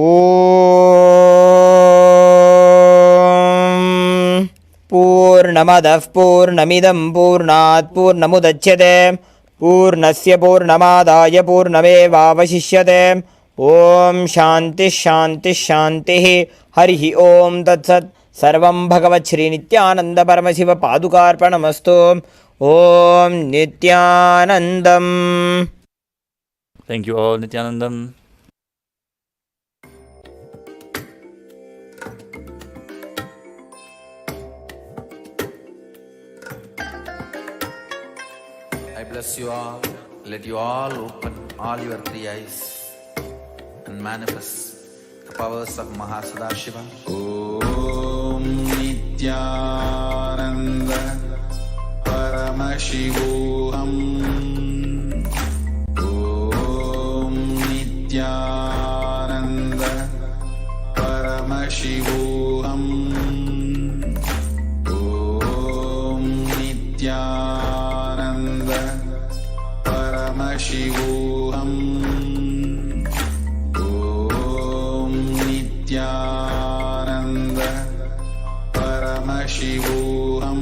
B: Purnamadah Purnamidam Purnat Purnamudachyate Purnasya Purnamadaya Purnamevavashishyate Om Shanti Shanti Shanti Harihi Om Tatsat Sarvam Bhagavat Shri Nithyananda Paramashiva Padukarpanamastu Om Nithyanandam.
A: Thank you all, Nithyanandam.
C: I bless you all. Let you all open all your three eyes and manifest the powers of Mahasadashiva. Om Nithyananda Paramashivoham. Om Nithyananda Paramashivoham. Om Nithyananda Paramashivoham. Om Nithyananda Paramashivoham.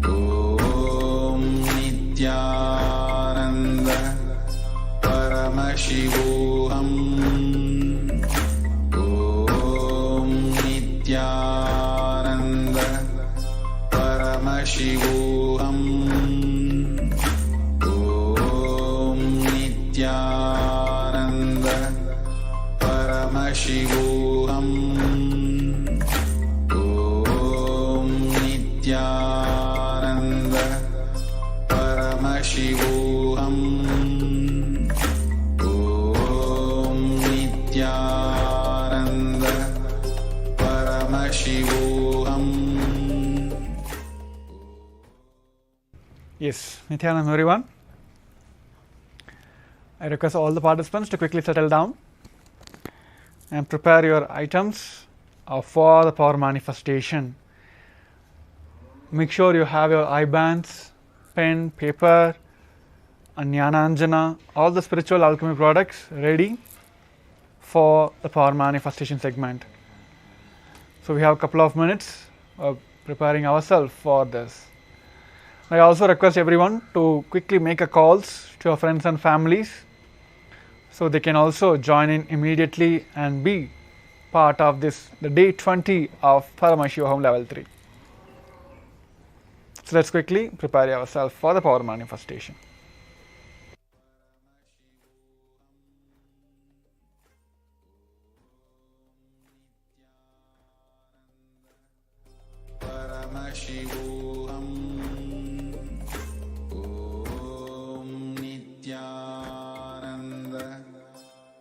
C: Om Nithyananda Paramashivoham. Om Nithyananda Paramashivoham. Om Nithyananda Paramashivoham. Om Nithyananda Paramashivoham. Om Nithyananda Paramashivoham.
D: Yes, Nithyananda everyone. I request all the participants to quickly settle down and prepare your items for the power manifestation. Make sure you have your eye bands, pen, paper, and Jnananjana, all the spiritual alchemy products ready for the power manifestation segment. So we have a couple of minutes of preparing ourselves for this. I also request everyone to quickly make a calls to your friends and families so they can also join in immediately and be part of this, the day 20 of Paramashivoham level 3. So let's quickly prepare ourselves for the power manifestation.
C: Paramashivoham. Om Nithyananda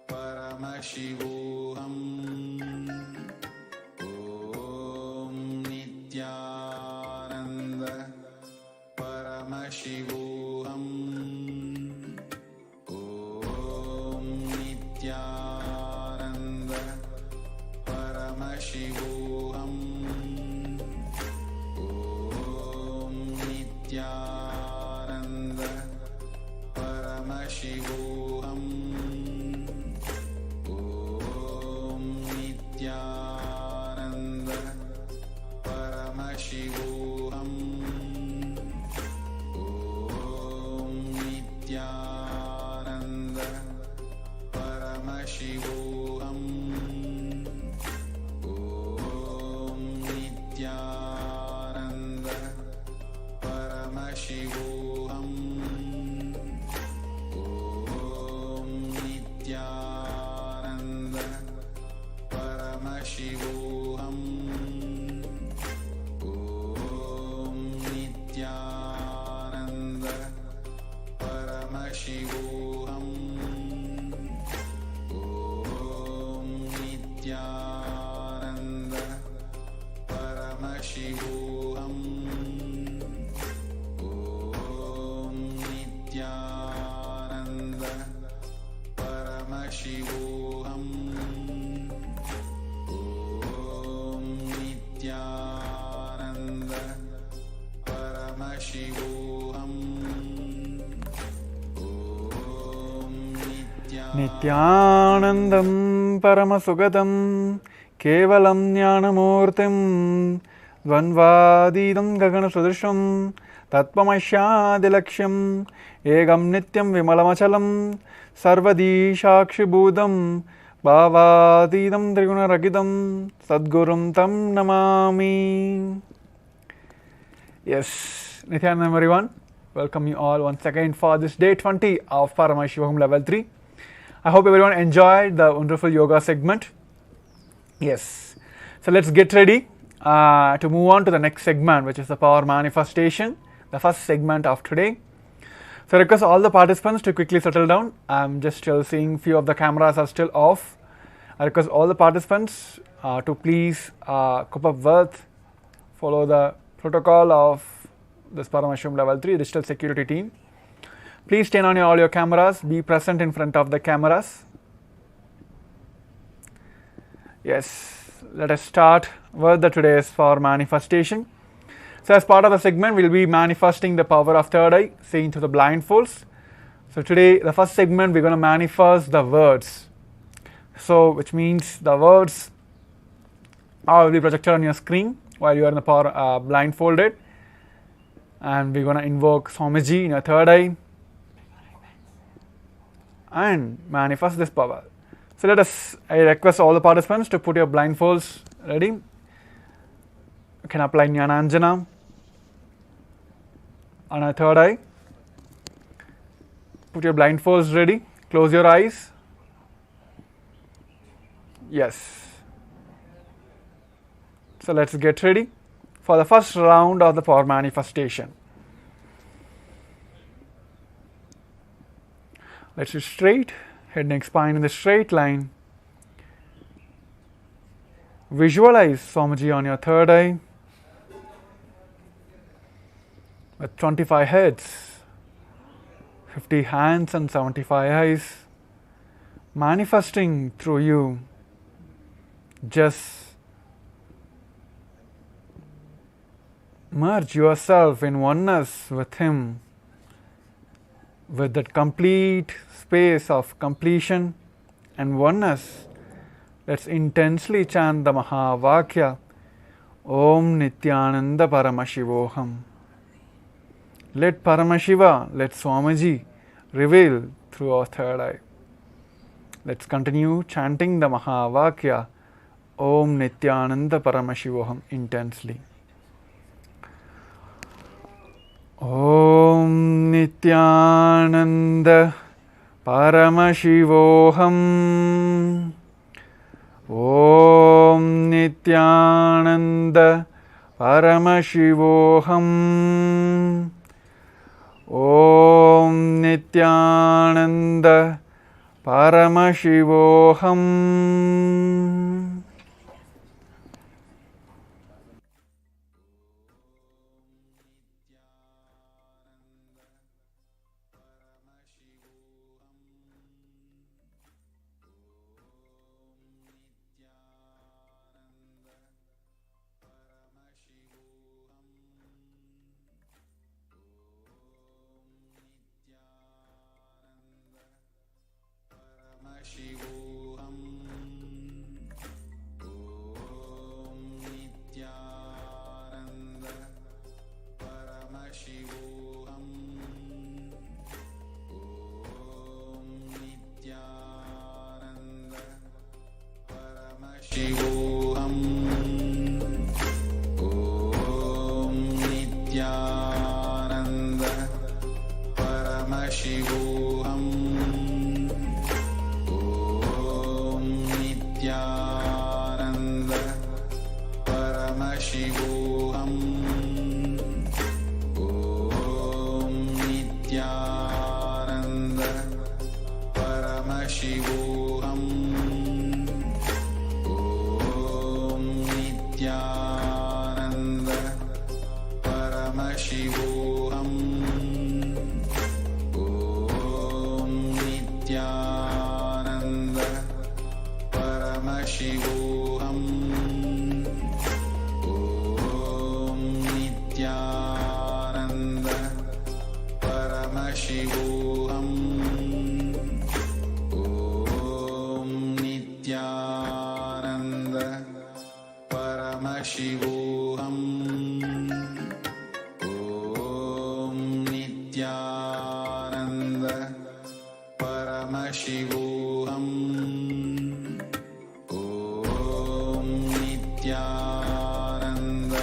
C: Paramashivoham. Om Nithyananda Paramashivoham. Om Nithyananda Paramashivoham. Om Nithyananda Paramashivoham. Om Paramashivoham. Om Nithyananda Paramashivoham. Om Nithyananda Paramashivoham. Om Nithyananda Paramashivoham. Om Nithyananda Paramashivoham. Om
D: Nithyanandam Paramasugadam Kevalam Jnanamurtim Dvanvadidam Gaganasudrisham Tattvamashadilaksham Egam Nityam Vimalamachalam Sarvadishakshibhudam Bhavadidam Trigunaragidam Sadgurum Tam Namami. Yes, Nithyanandam everyone. Welcome you all once again for this day 20 of Paramashivoham level 3. I hope everyone enjoyed the wonderful yoga segment. Yes, so let's get ready to move on to the next segment, which is the power manifestation, the first segment of today. So I request all the participants to quickly settle down. I'm just still seeing few of the cameras are still off. I request all the participants to please cope up with, follow the protocol of this Paramashivam level 3 digital security team. Please turn on all your cameras, be present in front of the cameras. Yes, let us start with the today's power manifestation. So as part of the segment, we'll be manifesting the power of third eye, seeing through the blindfolds. So today, the first segment, we're going to manifest the words. So which means the words will be projected on your screen while you are in the power blindfolded. And we're going to invoke Swamiji in your third eye and manifest this power. So I request all the participants to put your blindfolds ready. You can apply Jnananjana on our third eye. Put your blindfolds ready. Close your eyes. Yes. So let's get ready for the first round of the power manifestation. Let's sit straight, head, neck, spine in the straight line. Visualize Swamiji on your third eye with 25 heads, 50 hands and 75 eyes, manifesting through you. Just merge yourself in oneness with him, with that complete space of completion and oneness. Let's intensely chant the Mahavakya, Om Nithyananda Paramashivoham. Let Paramashiva, let Swamiji reveal through our third eye. Let's continue chanting the Mahavakya, Om Nithyananda Paramashivoham intensely. Om Nithyananda Paramashivoham. Om Nithyananda Paramashivoham. Om Nithyananda Paramashivoham.
C: Nithyananda Paramashivoham. Om Nithyananda Paramashivoham. Om Nithyananda Paramashivoham. Om Nithyananda Paramashivoham. Om Nithyananda Paramashivoham. Om Nithyananda Paramashivoham. Om Nithyananda Paramashivoham. Om Nithyananda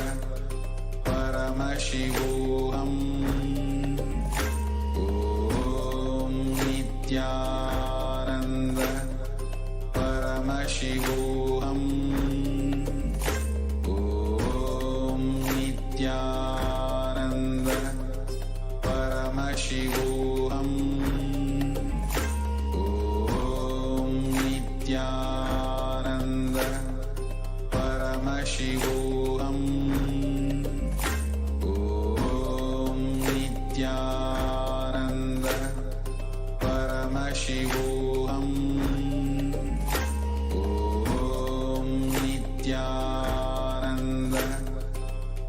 C: Paramashivoham. Om Nithyananda Paramashivoham. Om Nithyananda Paramashivoham. Om Nithyananda Paramashivoham. Om Nithyananda Paramashivoham. Om Nithyananda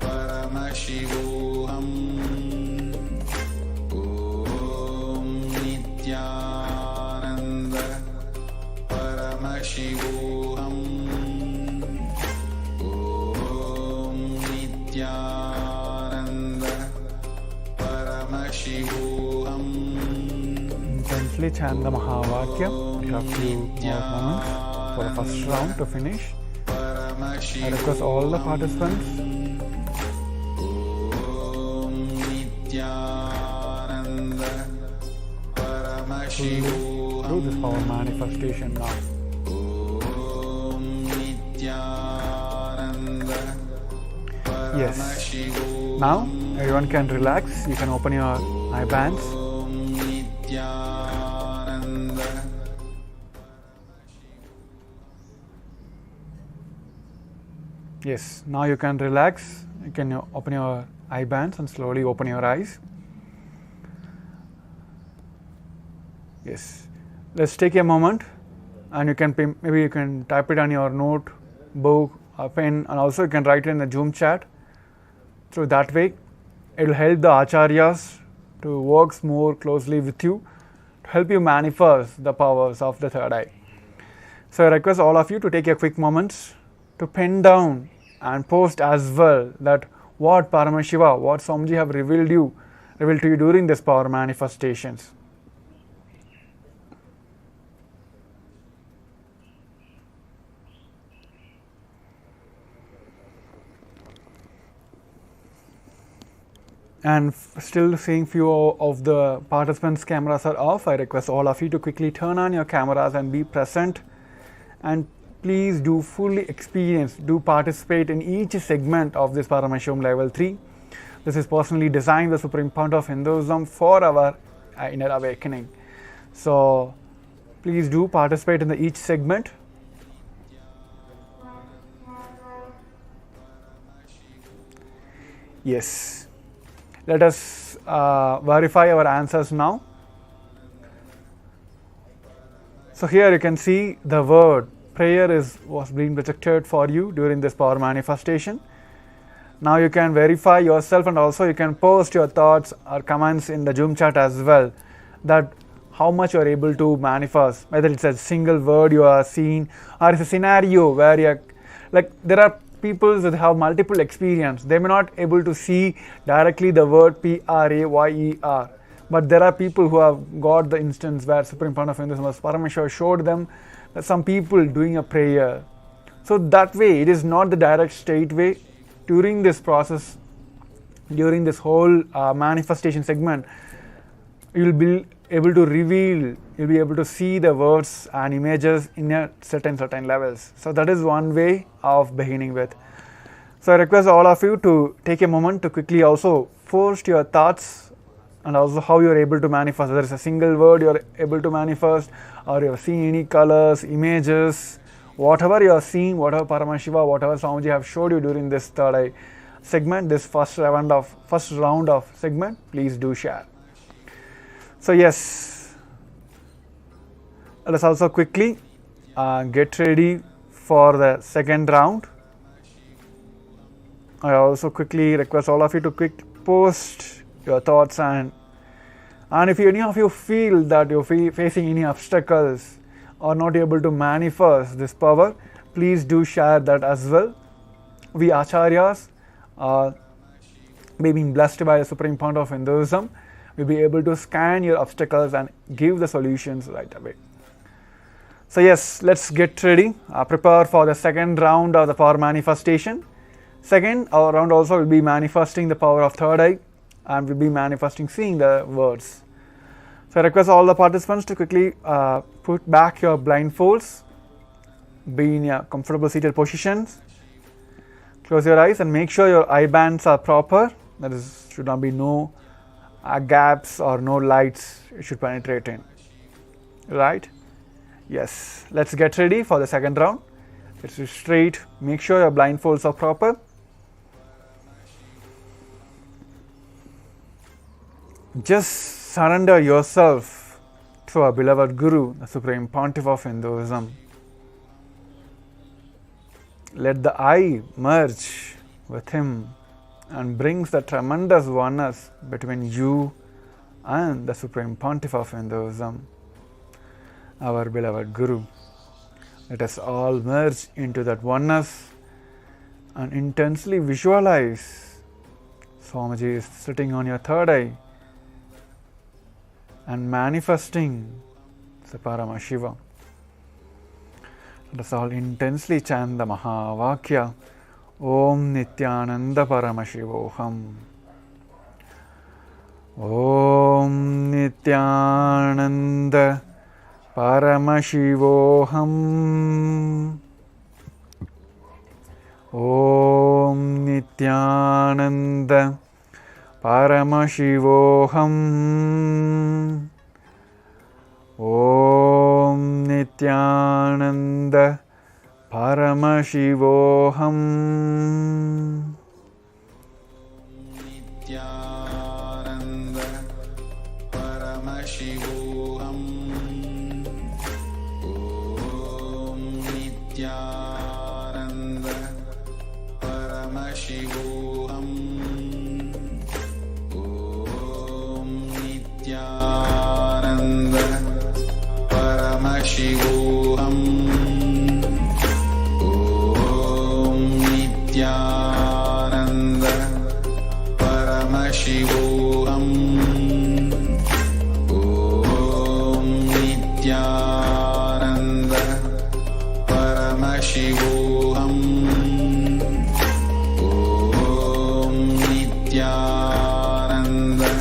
C: Paramashivoham. Om Nithyananda Paramashivoham. Om Nithyananda Paramashivoham.
D: Intensely chant the Mahavakya. You have few more moments for the first round to finish. I request all the participants
C: Om Nithyananda
D: to
C: Paramashivoham.
D: do this power manifestation now.
C: Om Nithyananda
D: Yes.
C: Paramashivoham.
D: Now everyone can relax. You can open your eye bands.
C: Om Nithyananda.
D: Yes. Now you can relax. You can open your eye bands and slowly open your eyes. Yes. Let's take a moment, and you can maybe you can type it on your notebook or pen, and also you can write it in the Zoom chat. So that way, it will help the acharyas to work more closely with you, to help you manifest the powers of the third eye. So I request all of you to take a quick moments to pen down and post as well that what Paramashiva, what Swamiji have revealed to you during this power manifestations. And still seeing few of the participants' cameras are off. I request all of you to quickly turn on your cameras and be present, and please do fully experience, do participate in each segment of this Paramashivam level 3. This is personally designed by the Supreme Pontiff of Hinduism for our inner awakening. So please do participate in each segment. Yes. Let us verify our answers now. So here you can see the word prayer was being projected for you during this power manifestation. Now you can verify yourself, and also you can post your thoughts or comments in the Zoom chat as well, that how much you are able to manifest, whether it's a single word you are seeing or it's a scenario where you're like, there are people that have multiple experience. They may not able to see directly the word Prayer, but there are people who have got the instance where Supreme Pontiff of Hinduism, Paramashivam, showed them that some people doing a prayer. So that way, it is not the direct straight way. During this process, during this whole manifestation segment, you will be able to reveal, you'll be able to see the words and images in a certain levels. So that is one way of beginning with. So I request all of you to take a moment to quickly also post your thoughts and also how you are able to manifest. Whether it's a single word you are able to manifest, or you have seen any colors, images, whatever you are seeing, whatever Paramashiva, whatever Swamiji have showed you during this third eye segment, this first round of segment, please do share. So yes, let us also quickly get ready for the second round. I also quickly request all of you to post your thoughts, and if any of you feel that you're facing any obstacles or not able to manifest this power, please do share that as well. We Acharyas, being blessed by the Supreme Pontiff of Hinduism, will be able to scan your obstacles and give the solutions right away. So yes, let's get ready, prepare for the second round of the power manifestation. Second, our round also will be manifesting the power of third eye, and will be manifesting seeing the words. So I request all the participants to quickly put back your blindfolds, be in your comfortable seated positions, close your eyes and make sure your eye bands are proper. That is, should not be no gaps or no lights it should penetrate in. Right? Yes. Let's get ready for the second round. It's straight. Make sure your blindfolds are proper. Just surrender yourself to our beloved Guru, the Supreme Pontiff of Hinduism. Let the I merge with him and brings the tremendous oneness between you and the Supreme Pontiff of Hinduism, our beloved Guru. Let us all merge into that oneness and intensely visualize Swamiji is sitting on your third eye and manifesting the Paramashivam. Let us all intensely chant the Mahavakya, Om Nithyananda Paramashivoham. Om Nithyananda Paramashivoham. Om Nithyananda Paramashivoham. Om Nithyananda Paramashivoham.
C: Nithyananda Paramashivoham. Om Nithyananda Paramashivoham. Om Nithyananda Paramashivoham. Om Nithyananda Paramashivoham. Om Nithyananda Paramashivoham. Om Nithyananda Paramashivoham. Om Nithyananda Paramashivoham. Om Nithyananda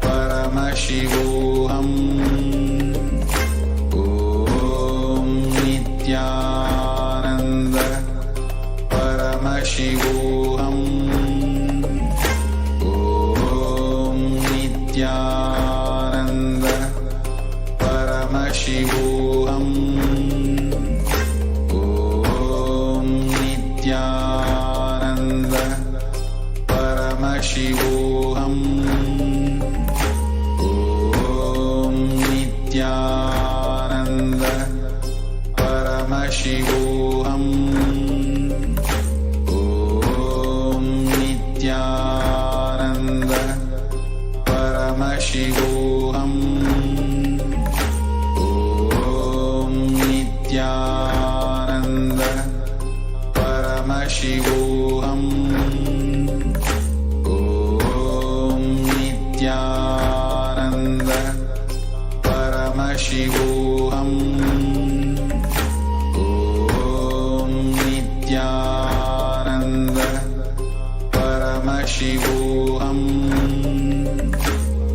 C: Paramashivoham. Om Nithyananda Paramashivoham. Om Nithyananda Paramashivoham. Om Nithyananda Paramashivoham. Om Nithyananda Paramashivoham. Om Nithyananda Paramashivoham. Om Nithyananda Paramashivoham.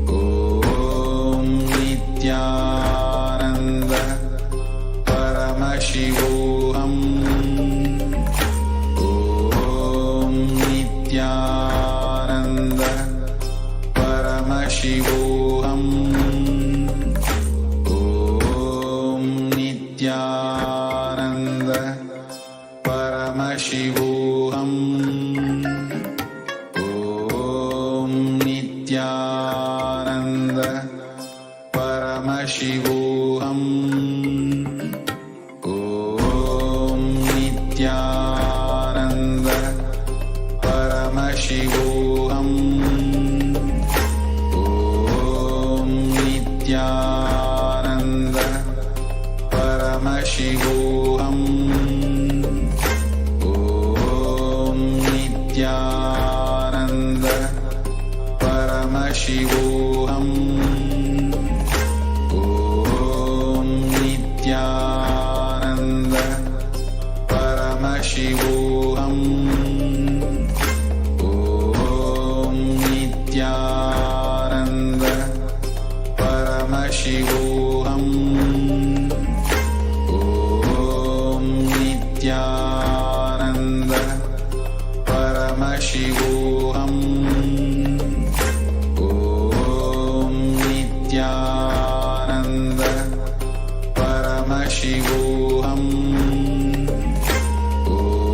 C: Om Nithyananda Paramashivoham. Om Paramashivoham. Om Nithyananda Paramashivoham. Om Nithyananda Paramashivoham. Om Nithyananda Paramashivoham. Om Nithyananda Paramashivoham. Om Nithyananda Paramashivoham. Om Nithyananda Paramashivoham. Om Nithyananda Paramashivoham. Om Nithyananda Paramashivoham.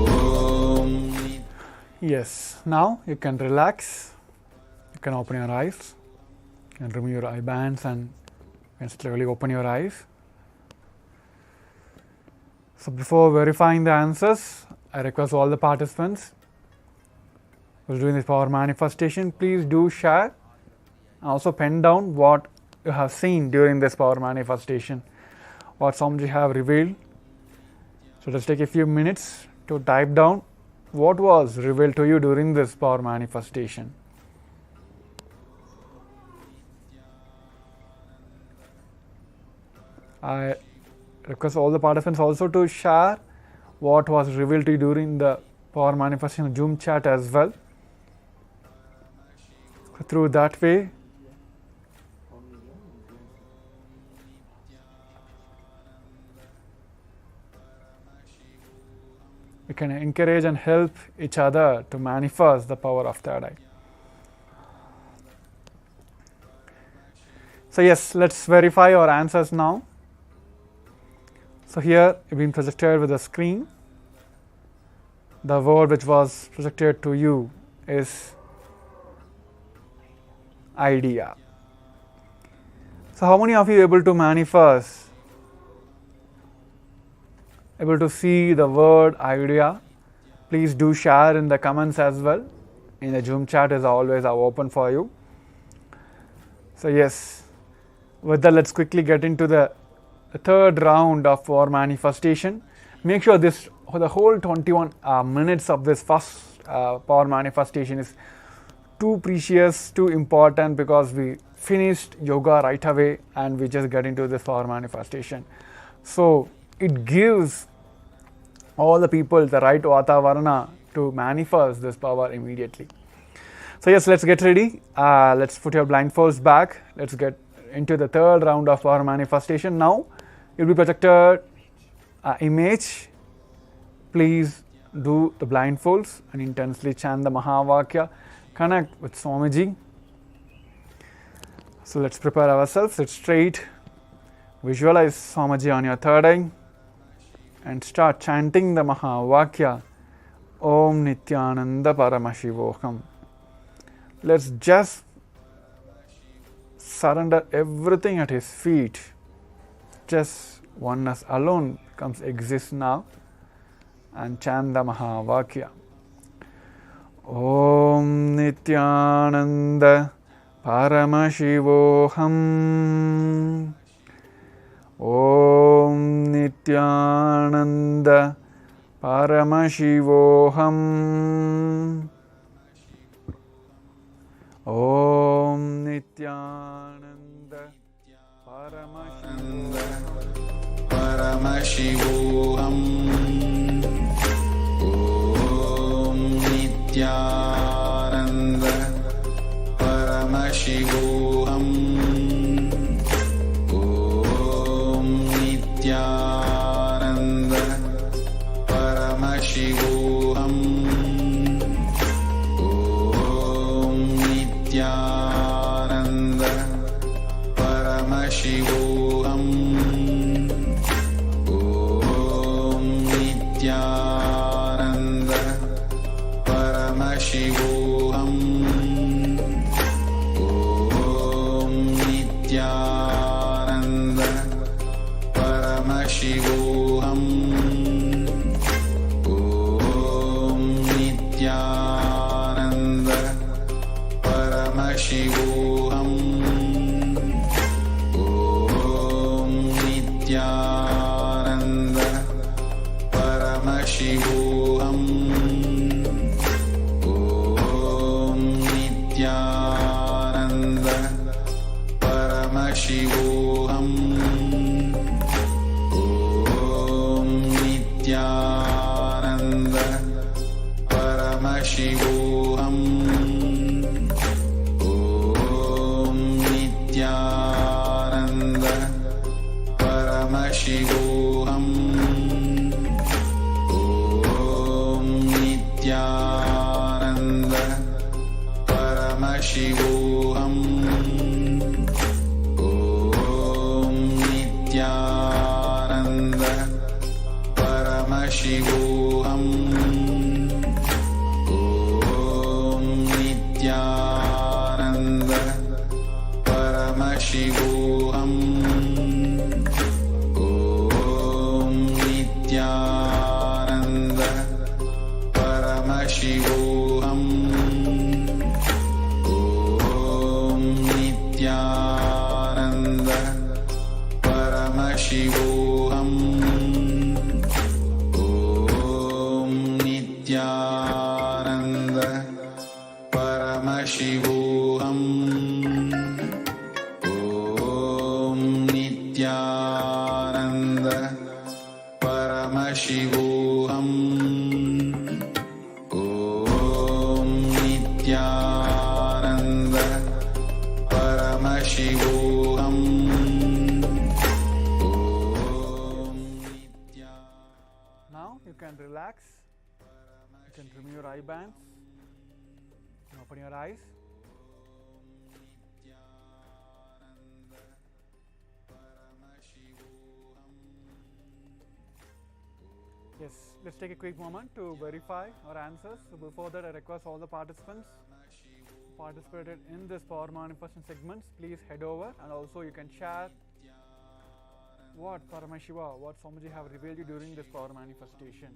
C: Om
D: Yes, now you can relax. You can open your eyes. You can remove your eye bands and you can slowly open your eyes. So before verifying the answers, I request all the participants who are doing this power manifestation, please do share and also pen down what you have seen during this power manifestation, what Swamiji have revealed. So let's take a few minutes to type down what was revealed to you during this power manifestation. I request all the participants also to share what was revealed to you during the power manifestation Zoom chat as well. Through that way, we can encourage and help each other to manifest the power of third eye. So yes, let's verify our answers now. So here you've been projected with a screen. The word which was projected to you is idea. So how many of you are able to manifest, able to see the word idea? Please do share in the comments as well. In the Zoom chat is always open for you. So yes, with that, let's quickly get into the third round of power manifestation. Make sure the whole 21 minutes of this first power manifestation is too precious, too important, because we finished yoga right away and we just get into this power manifestation. So it gives all the people the right vatavarana to manifest this power immediately. So yes, let's get ready. Let's put your blindfolds back. Let's get into the third round of power manifestation. Now you'll be projected image. Please do the blindfolds and intensely chant the Mahavakya. Connect with Swamiji. So let's prepare ourselves. Sit straight. Visualize Swamiji on your third eye and start chanting the Mahavakya. Om Nithyananda Paramashivoham. Let's just surrender everything at his feet. Just oneness alone comes exist now, and chant the Mahavakya. Om Nithyananda Paramashivoham. Om Nithyananda Paramashivoham. Om Nithyananda
C: Paramashivoham. Om Nithyananda Paramashivoham. Om Nithyananda Paramashivoham. Om Nithyananda Paramashivoham. Om Nithyananda Paramashivoham. Om Nithyananda Paramashivoham. Om Nithyananda Paramashivoham. Om Nithyananda Paramashivoham. Om Nithyananda Paramashivoham. Om Nithyananda Paramashivoham. Om Nithyananda Paramashivoham. Om Nithyananda Paramashivoham. Om Nithyananda Paramashivoham. Om Nithyananda Paramashivoham. Om Nithyananda Paramashivoham. Om Nithyananda Paramashivoham. Om Nithyananda Paramashivoham. Om Nithyananda Paramashivoham. Om Nithyananda Paramashivoham.
D: Now you can relax. You can remove your eye bands and open your eyes. Yes, let's take a quick moment to verify our answers. So before that, I request all the participants who participated in this power manifestation segments, please head over, and also you can share what Paramashiva, what Swamiji have revealed you during this power manifestation.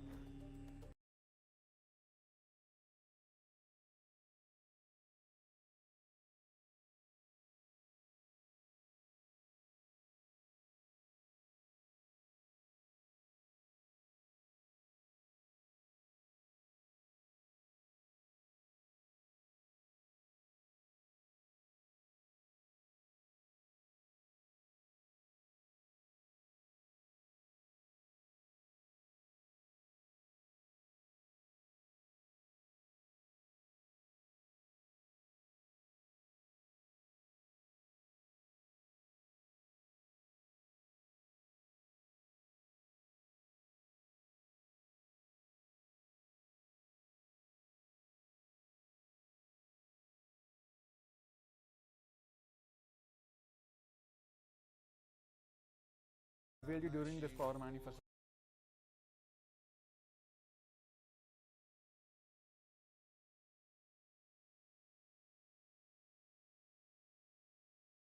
D: Revealed you during this power manifestation.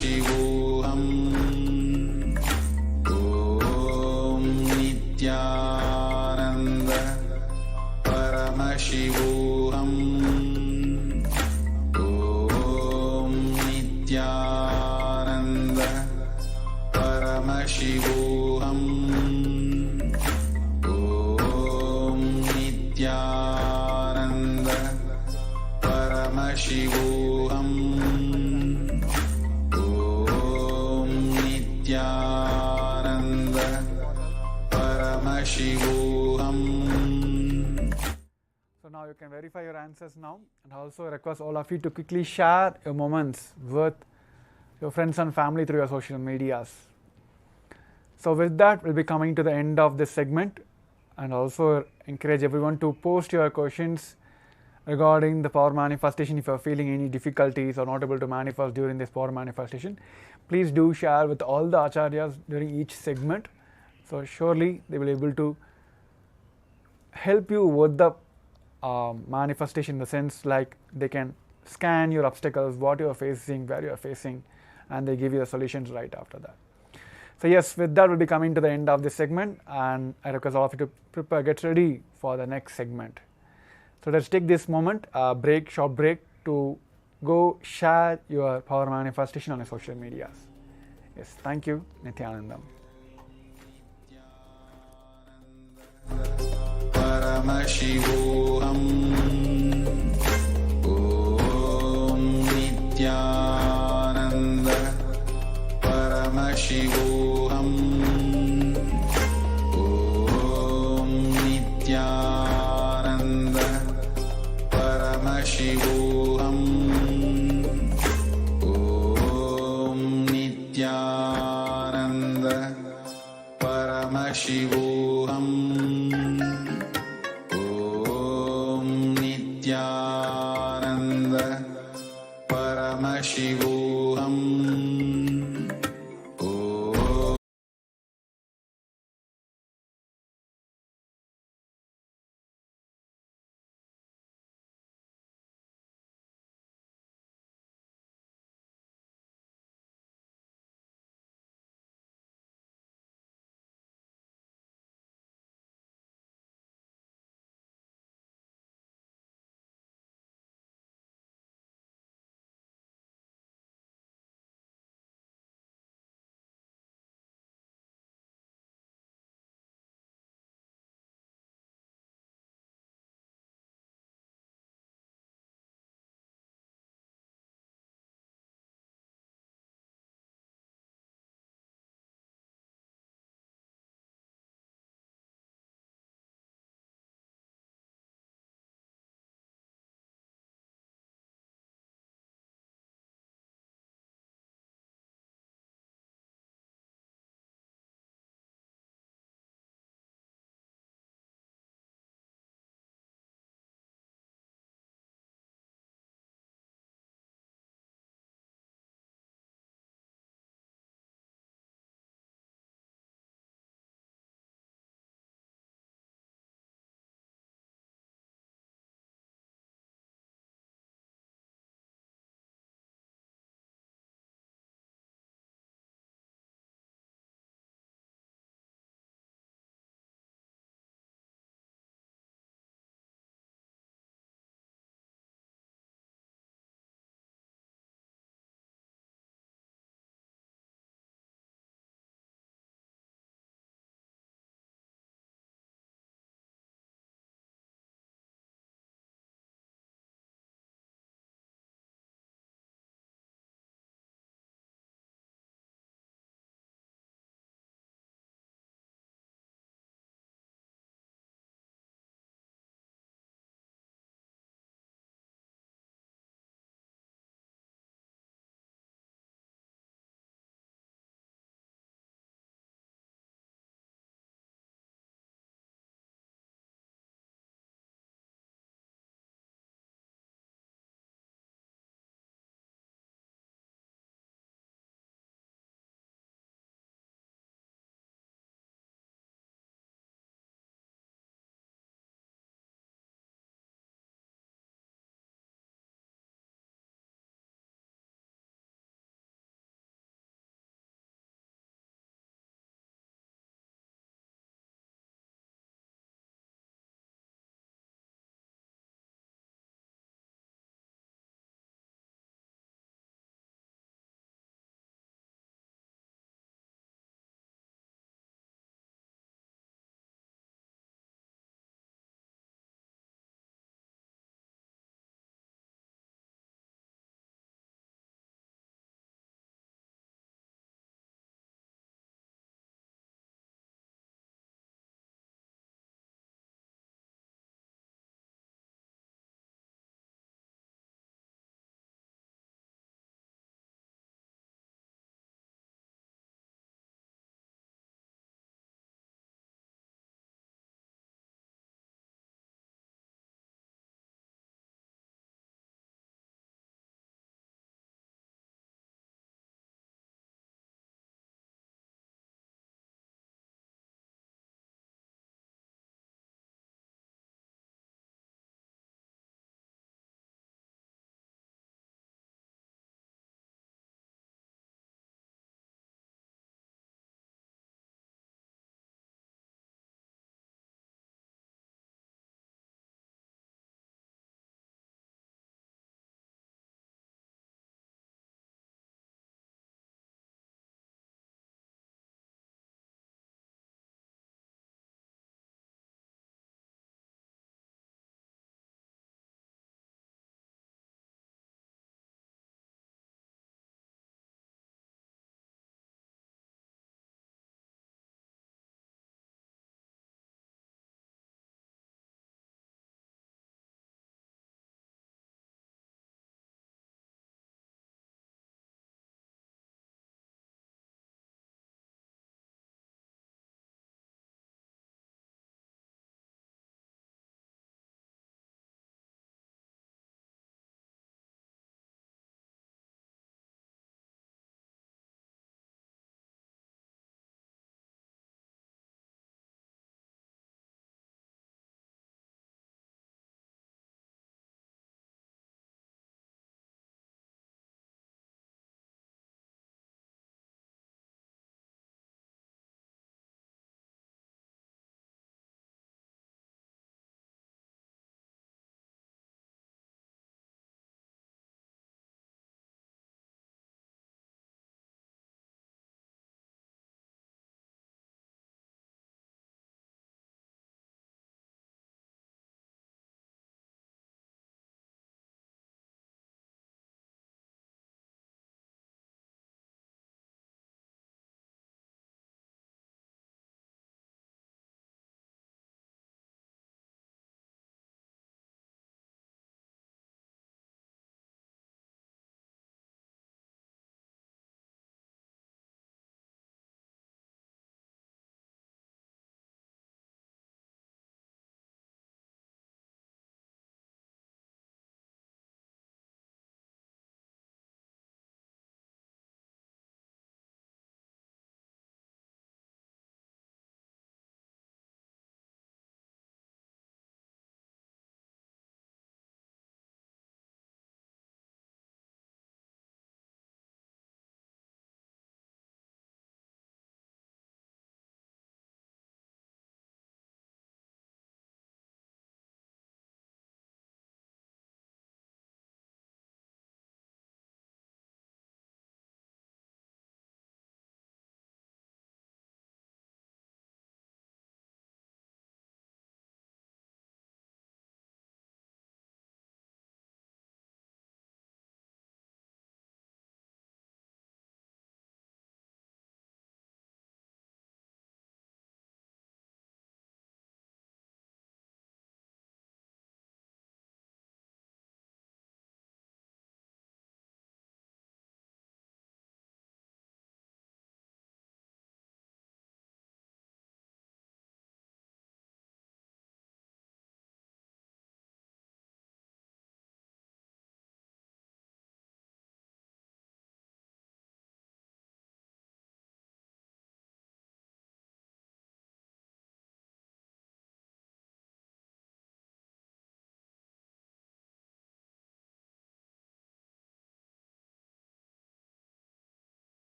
C: Shivoham. Om Nithyananda Paramashivoham. Om Nithyananda Paramashivoham. Om Nithyananda Paramashivoham. Om Nithyananda Paramashivoham.
D: So now you can verify your answers now, and also request all of you to quickly share your moments with your friends and family through your social medias. So with that, we'll be coming to the end of this segment, and also encourage everyone to post your questions regarding the power manifestation. If you are feeling any difficulties or not able to manifest during this power manifestation, please do share with all the acharyas during each segment. So surely they will be able to help you with the manifestation in the sense like they can scan your obstacles, what you are facing, where you are facing, and they give you the solutions right after that. So yes, with that we'll be coming to the end of this segment, and I request all of you to prepare, get ready for the next segment. So let's take this moment, short break, to go share your power manifestation on your social medias. Yes, thank you, Nithyanandam.
C: Paramashivoham. Om Nithyananda Paramashivoham. Om Nithyananda Paramashivoham. Om Nithyananda Paramashivoham. Om Nithyananda Paramashivoham.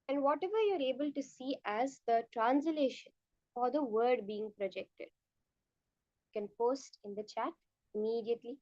E: and whatever you're able to see as the translation or the word being projected, you can post in the chat immediately.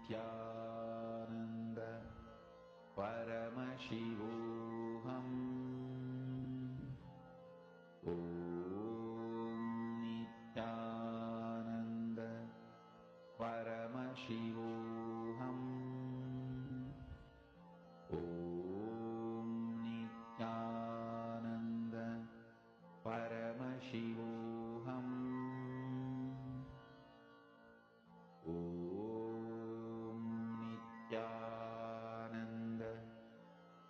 C: Nithyananda Paramashivoham. Om Nithyananda Paramashivoham. Om Nithyananda Paramashivoham. Om Nithyananda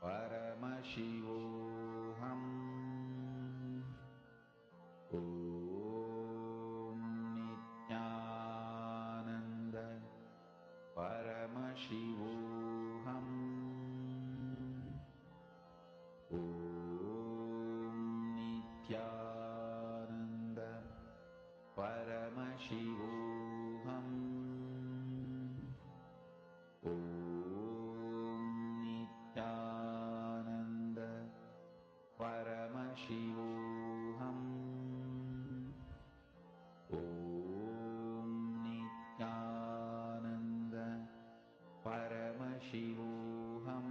C: Paramashivoham. Om Nithyananda Paramashivoham. Om Nithyananda Paramashivoham. Om Nithyananda Paramashivoham. Om Nithyananda Paramashivoham.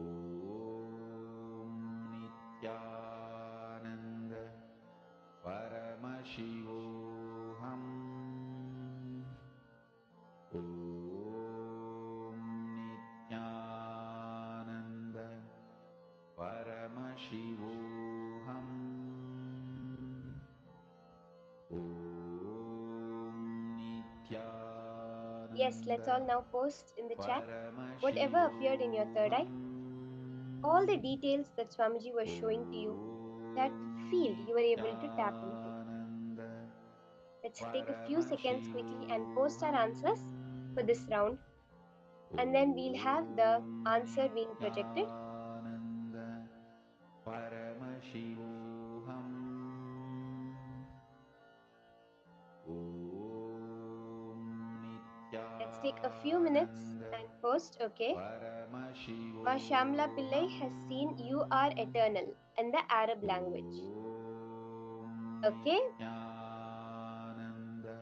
C: Om Nithyananda Paramashivoham. Om Nithyananda Paramashivoham. Om
E: Yes, let's
C: Nithyananda
E: all now post in the chat whatever appeared in your third eye,
C: Paramashivoham.
E: all the details that Swamiji was showing to you, that field you were able to tap into.
C: Nithyananda
E: Let's take a few seconds quickly and post our answers for this round, and then we'll have the answer being projected.
C: Nithyananda Paramashivoham. Om
E: Let's take a few minutes
C: Nithyananda
E: and post. Okay. Ma
C: Paramashivoham.
E: Shamla Pillai has seen "You Are Eternal" in the Arab language.
C: Om
E: Okay.
C: Nithyananda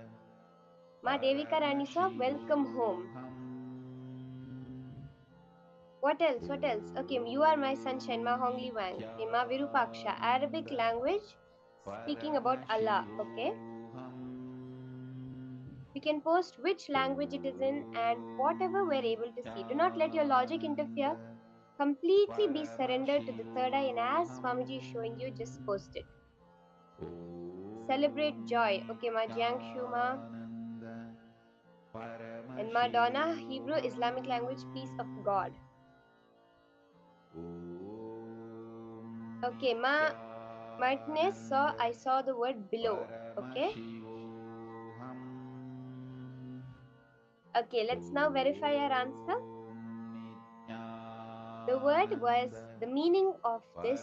E: Ma Devika Rani saw "Welcome Home."
C: Paramashivoham.
E: What else? What else? Okay, "You Are My Sunshine," Ma Hongli Wang. Okay, Ma Virupaksha, Arabic language, speaking about Allah. Okay. We can post which language it is in and whatever we're able to see. Do not let your logic interfere. Completely be surrendered to the third eye, and as Swamiji is showing you, just post it. Celebrate joy. Okay, Ma Jiang Shuma and Ma Donna, Hebrew Islamic language, peace of God. Okay, Ma Martinez saw, I saw the word below. Okay. Okay, let's now verify our answer. The word was, the meaning of this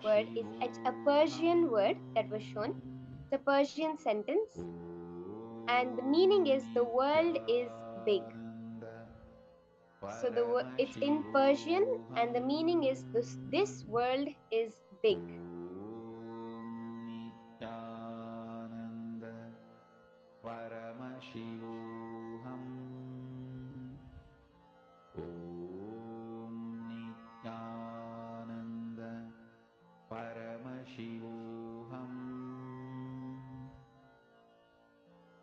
E: word is a Persian word that was shown. It's a Persian sentence, and the meaning is the world is big. So it's in Persian, and the meaning is this world is big.
C: Paramashivoham. Om Nithyananda Paramashivoham.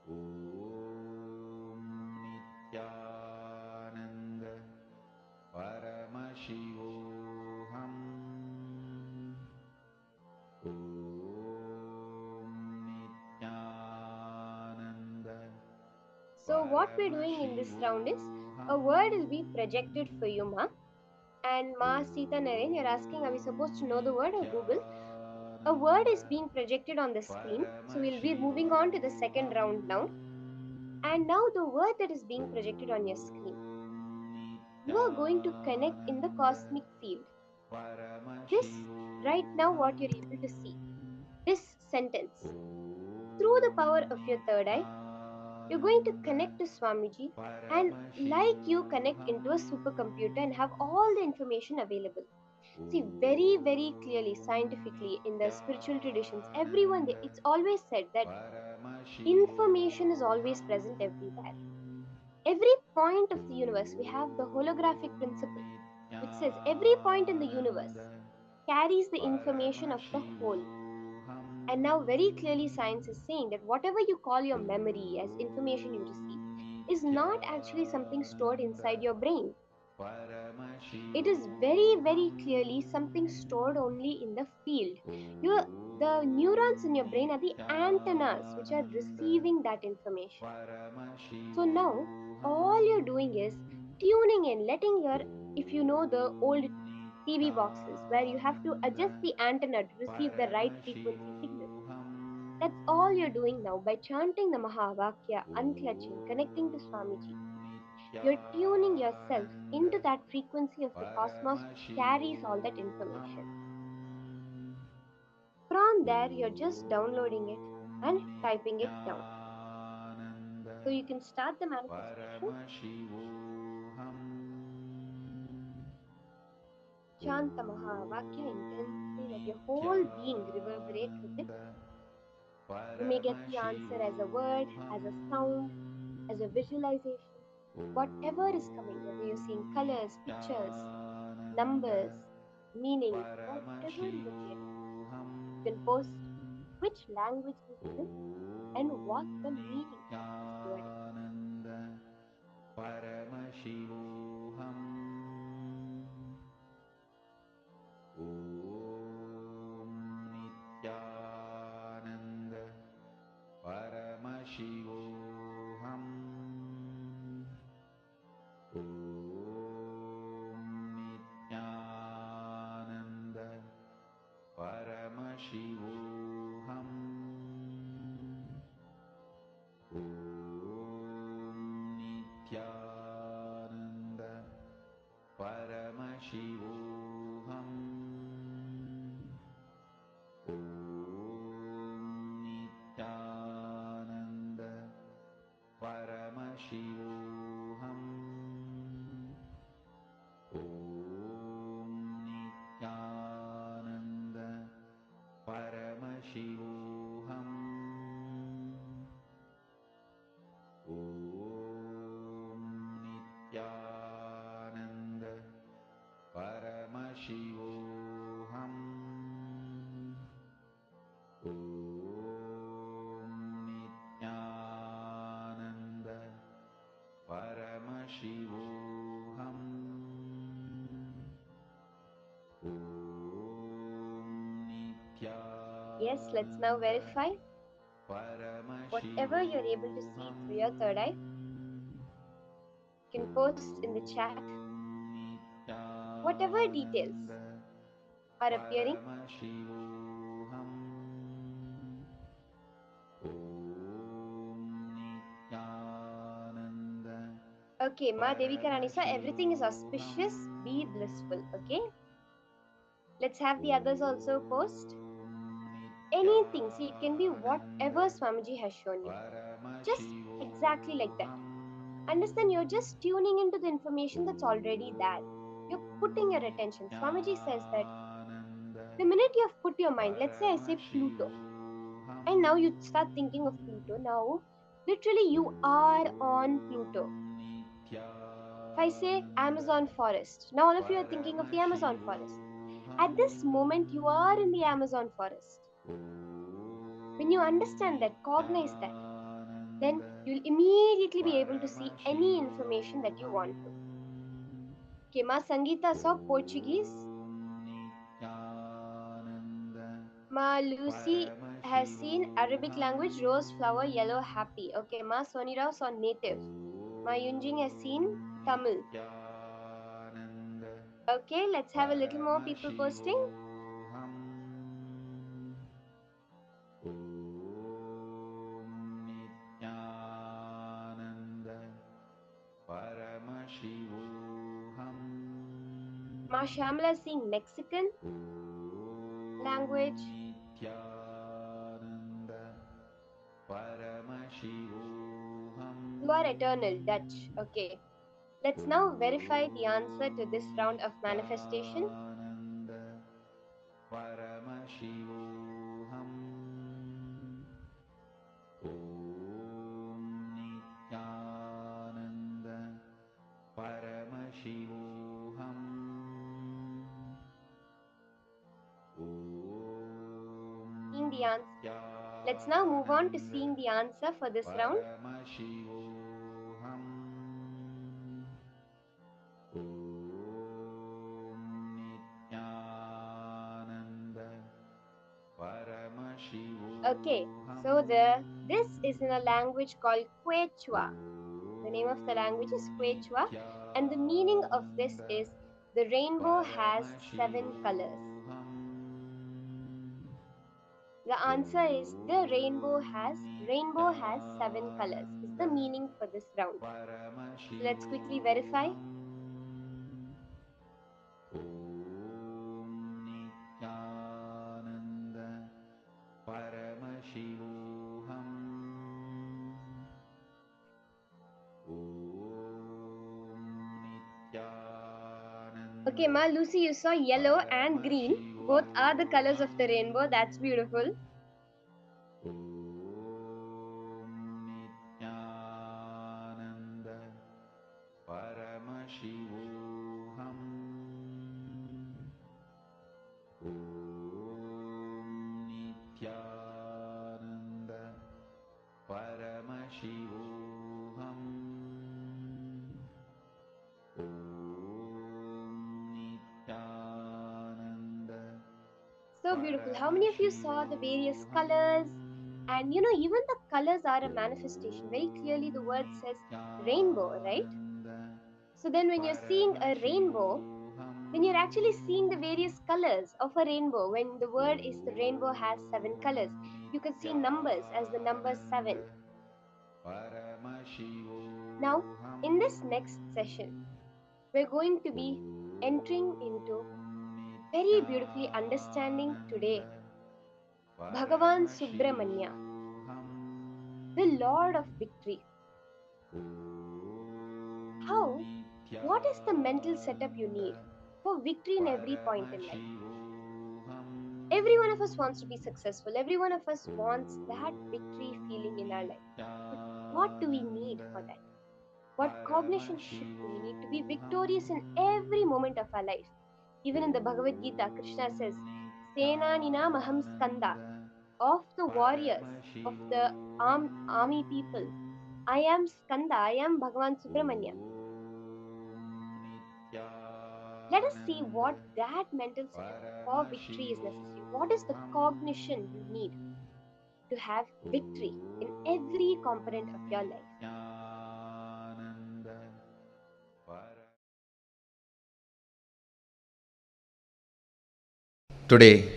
C: Om Nithyananda Paramashivoham.
E: So what we're doing in this round is a word will be projected for you, Ma. And Ma Sita Naren, you're asking, are we supposed to know the word or Google? A word is being projected on the screen. So we'll be moving on to the second round now. And now the word that is being projected on your screen, you are going to connect in the cosmic field. This, right now, what you're able to see, this sentence, through the power of your third eye, you're going to connect to Swamiji, and like you connect into a supercomputer and have all the information available. See, very, very clearly, scientifically, in the spiritual traditions, everyone, it's always said that information is always present everywhere. Every point of the universe, we have the holographic principle, which says every point in the universe carries the information of the whole. And now, very clearly, science is saying that whatever you call your memory as information you receive is not actually something stored inside your brain. It is very, very clearly something stored only in the field. The neurons in your brain are the antennas which are receiving that information. So now, all you're doing is tuning in, letting your, if you know the old TV boxes where you have to adjust the antenna to receive the right frequency signal. That's all you're doing now by chanting the Mahavakya, unclutching, connecting to Swamiji. You're tuning yourself into that frequency of the cosmos which carries all that information. From there, you're just downloading it and typing it down. So you can start the manifestation. Chant the Mahavakya intensely, let your whole being reverberate with it. You may get the answer as a word, as a sound, as a visualization, whatever is coming, whether you're seeing colors, pictures, numbers, meanings, whatever is appearing. You can post which language this is in and what the meaning of this word is.
C: Paramashivoham. Om Nithyananda Paramashivoham. Om Nithyananda Paramashivoham. Om Nithyananda Paramashivoham. Om Nithyananda Paramashivoham. Om Nithyananda Paramashivoham. Om Nithyananda Paramashivoham. Om Nithyananda Paramashivoham. Om Nithyananda.
E: Yes, let's now verify. Whatever you're able to see through your third eye, you can post in the chat whatever details are appearing. Okay, Ma Devika Ranisa, everything is auspicious, be blissful, okay? Let's have the others also post. Anything, see, it can be whatever Swamiji has shown you. Just exactly like that. Understand, you're just tuning into the information that's already there. You're putting your attention. Swamiji says that the minute you have put your mind, let's say I say Pluto, and now you start thinking of Pluto. Now, literally, you are on Pluto. If I say Amazon forest, now all of you are thinking of the Amazon forest. At this moment, you are in the Amazon forest. When you understand that, cognize that, then you'll immediately be able to see any information that you want to. Okay, Ma Sangeeta saw Portuguese. Ma Lucy has seen Arabic language, rose, flower, yellow, happy. Okay, Ma Sonirao saw native. Ma Yunjing has seen Tamil. Okay, let's have a little more people posting.
C: Nithyananda Paramashivoham.
E: Ma Shamla is seeing Mexican language.
C: Nithyananda Paramashivoham.
E: You are eternal, Dutch. Okay. Let's now verify the answer to this round of manifestation.
C: Nithyananda Paramashivoham. Om Nithyananda Paramashivoham.
E: Seeing the answer. Let's now move on to seeing the answer for this round.
C: Paramashivoham. Om Nithyananda Paramashivoham.
E: Okay, so this is in a language called Quechua. The name of the language is Quechua, and the meaning of this is the rainbow has 7 colors. The answer is the rainbow has 7 colors is the meaning for this round. So let's quickly verify.
C: Om Nithyananda Paramashivoham. Om Nithyananda.
E: Okay, Ma Lucy, you saw yellow and green. Both are the colors of the rainbow. That's beautiful.
C: Om Nithyananda Paramashivoham. Om Nithyananda Paramashivoham. Om Nithyananda.
E: So beautiful. How many of you saw the various colors? And even the colors are a manifestation. Very clearly, the word says rainbow, right? So then, when you're seeing a rainbow, then you're actually seeing the various colors of a rainbow. When the word is the rainbow has 7 colors, you can see numbers as the number 7. Now, in this next session, we're going to be entering into very beautifully understanding today Bhagavan Subramanya, the Lord of Victory. What is the mental setup you need for victory in every point in life? Every one of us wants to be successful. Every one of us wants that victory feeling in our life. But what do we need for that? What cognition shift do we need to be victorious in every moment of our life? Even in the Bhagavad Gita, Krishna says, Sena Nina Maham Skanda, of the warriors, of the army people. I am Skanda, I am Bhagavan Subramanya. Let us see what that mental setup for victory is necessary. What is the cognition you need to have victory in every component of your life?
C: Today,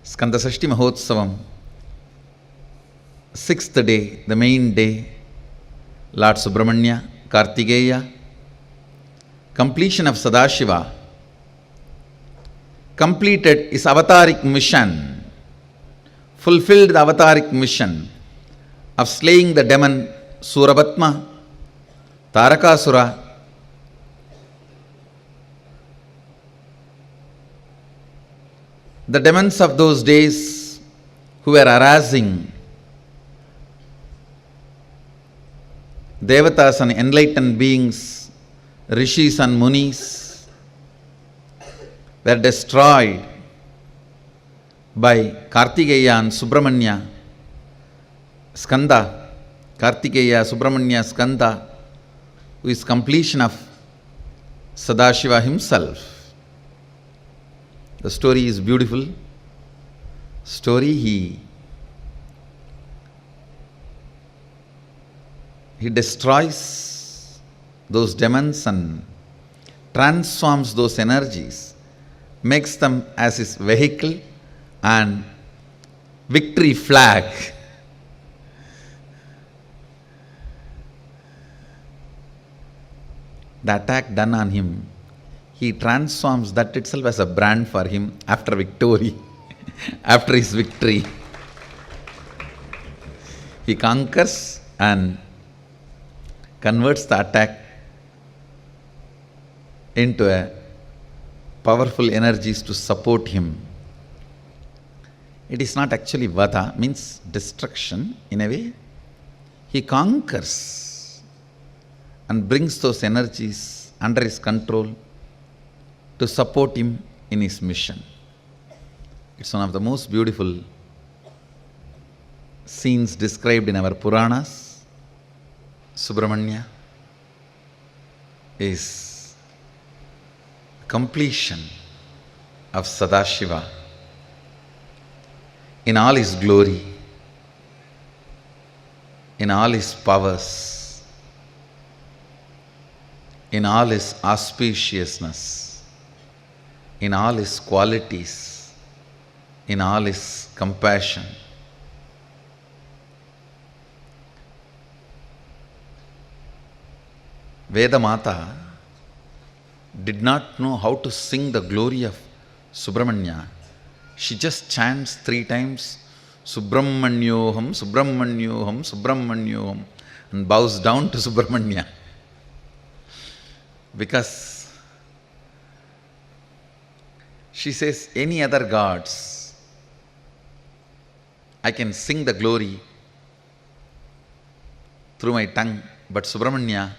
C: Skandasashti Mahotsavam, 6th day, the main day, Lord Subramanya, Kartikeya, completion of Sadashiva, completed his avataric mission, fulfilled the avataric mission of slaying the demon Surabatma, Tarakasura, the demons of those days who were harassing Devatas and enlightened beings, Rishis and Munis, were destroyed by Kartikeya and Subramanya, Skanda, Kartikeya, Subramanya, Skanda, who is completion of Sadashiva himself. The story is beautiful. Story he he destroys those demons and transforms those energies, makes them as his vehicle and victory flag. The attack done on him, he transforms that itself as a brand for him after victory, after his victory. He conquers and converts the attack into a powerful energies to support him. It is not actually vada, means destruction in a way. He conquers and brings those energies under his control to support him in his mission. It's one of the most beautiful scenes described in our Puranas. Subramanya is completion of Sadashiva in all his glory, in all his powers, in all his auspiciousness, in all his qualities, in all his compassion. Vedamata did not know how to sing the glory of Subramanya. She just chants 3 times, Subramanyooham, Subramanyooham, Subramanyooham, and bows down to Subramanya. Because she says, any other gods, I can sing the glory through my tongue, but Subramanya,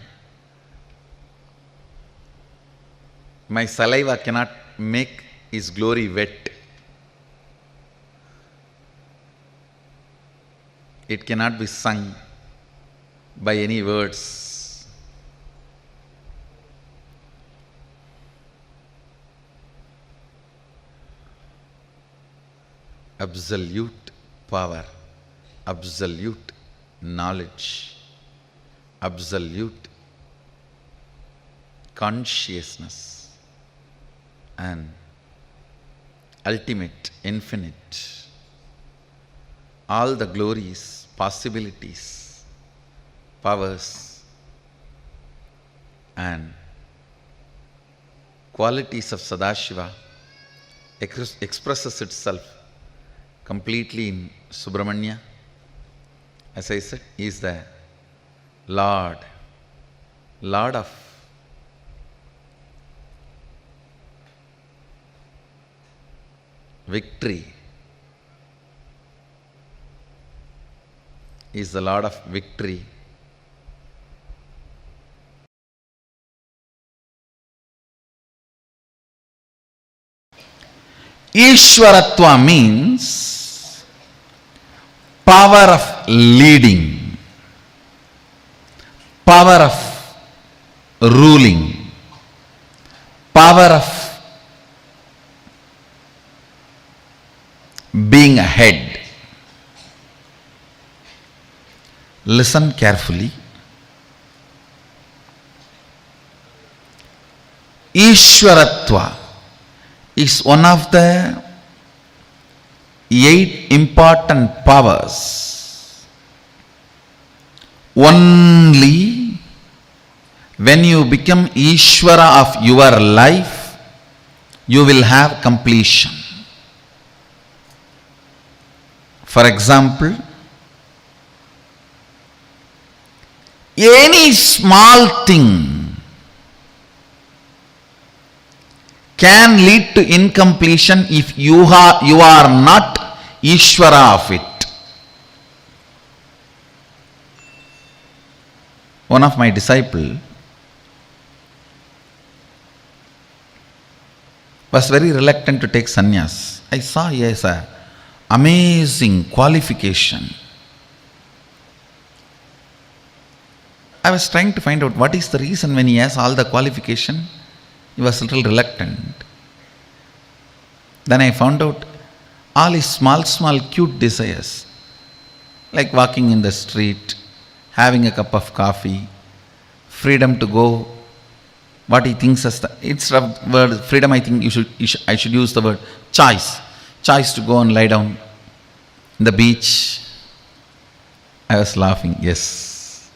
C: my saliva cannot make his glory wet. It cannot be sung by any words. Absolute power, absolute knowledge, absolute consciousness, and ultimate, infinite, all the glories, possibilities, powers, and qualities of Sadashiva expresses itself completely in Subramanya. As I said, he is the Lord of victory. He is the Lord of victory. Ishwaratva means power of leading, power of ruling, power of being ahead. Listen carefully. Ishwaratva is one of the 8 important powers. Only when you become Ishvara of your life, you will have completion. For example, any small thing can lead to incompletion if you are not Ishvara of it. One of my disciples was very reluctant to take sannyas. I saw he has an amazing qualification. I was trying to find out what is the reason when he has all the qualification, he was a little reluctant. Then I found out all his small cute desires, like walking in the street, having a cup of coffee, freedom to go what he thinks as the, it's the word freedom, I think I should use the word choice. Choice to go and lie down in the beach. I was laughing, yes.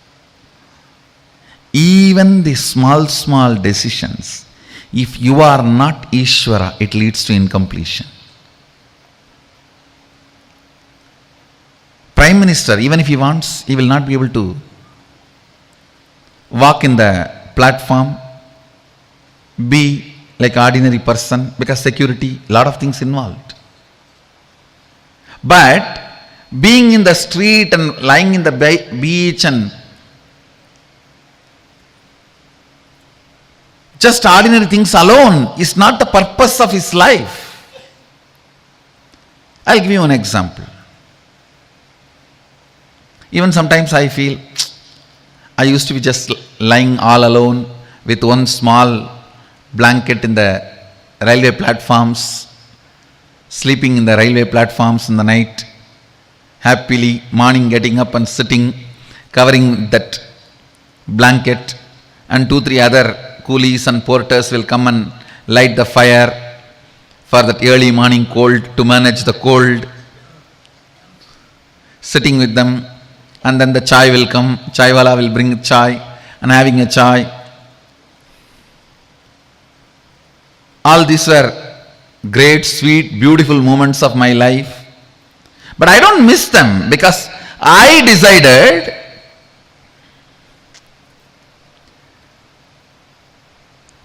C: Even the small decisions, if you are not Ishvara, it leads to incompletion. Prime Minister, even if he wants, he will not be able to walk in the platform, be like ordinary person, because security, lot of things involved. But being in the street and lying in the beach and just ordinary things alone is not the purpose of his life. I'll give you an example. Even sometimes I feel, I used to be just lying all alone with one small blanket in the railway platforms, sleeping in the railway platforms in the night, happily morning getting up and sitting, covering that blanket, and 2-3 other coolies and porters will come and light the fire for that early morning cold, to manage the cold, sitting with them, and then the chai will come, chai wala will bring chai, and having a chai. All these were great, sweet, beautiful moments of my life. But I don't miss them because I decided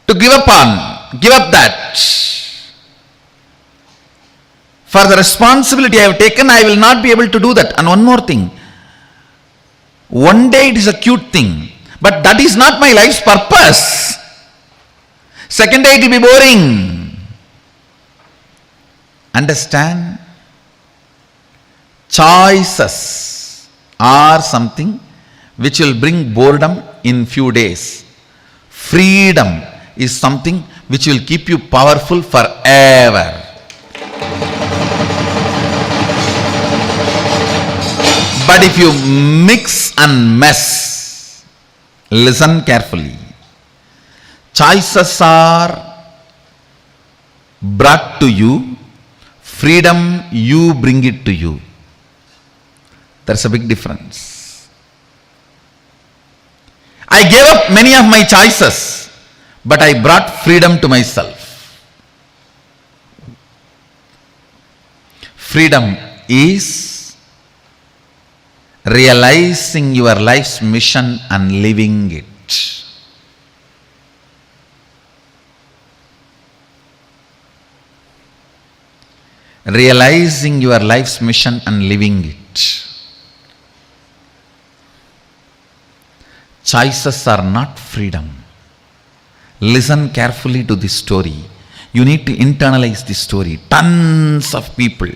C: to give up that. For the responsibility I have taken, I will not be able to do that. And one more thing, one day it is a cute thing, but that is not my life's purpose. Second day it will be boring. Understand? Choices are something which will bring boredom in few days. Freedom is something which will keep you powerful forever. But if you mix and mess, listen carefully. Choices are brought to you, freedom you bring it to you. There's a big difference. I gave up many of my choices, but I brought freedom to myself. Freedom is realizing your life's mission and living it. Realizing your life's mission and living it. Choices are not freedom. Listen carefully to this story. You need to internalize this story. Tons of people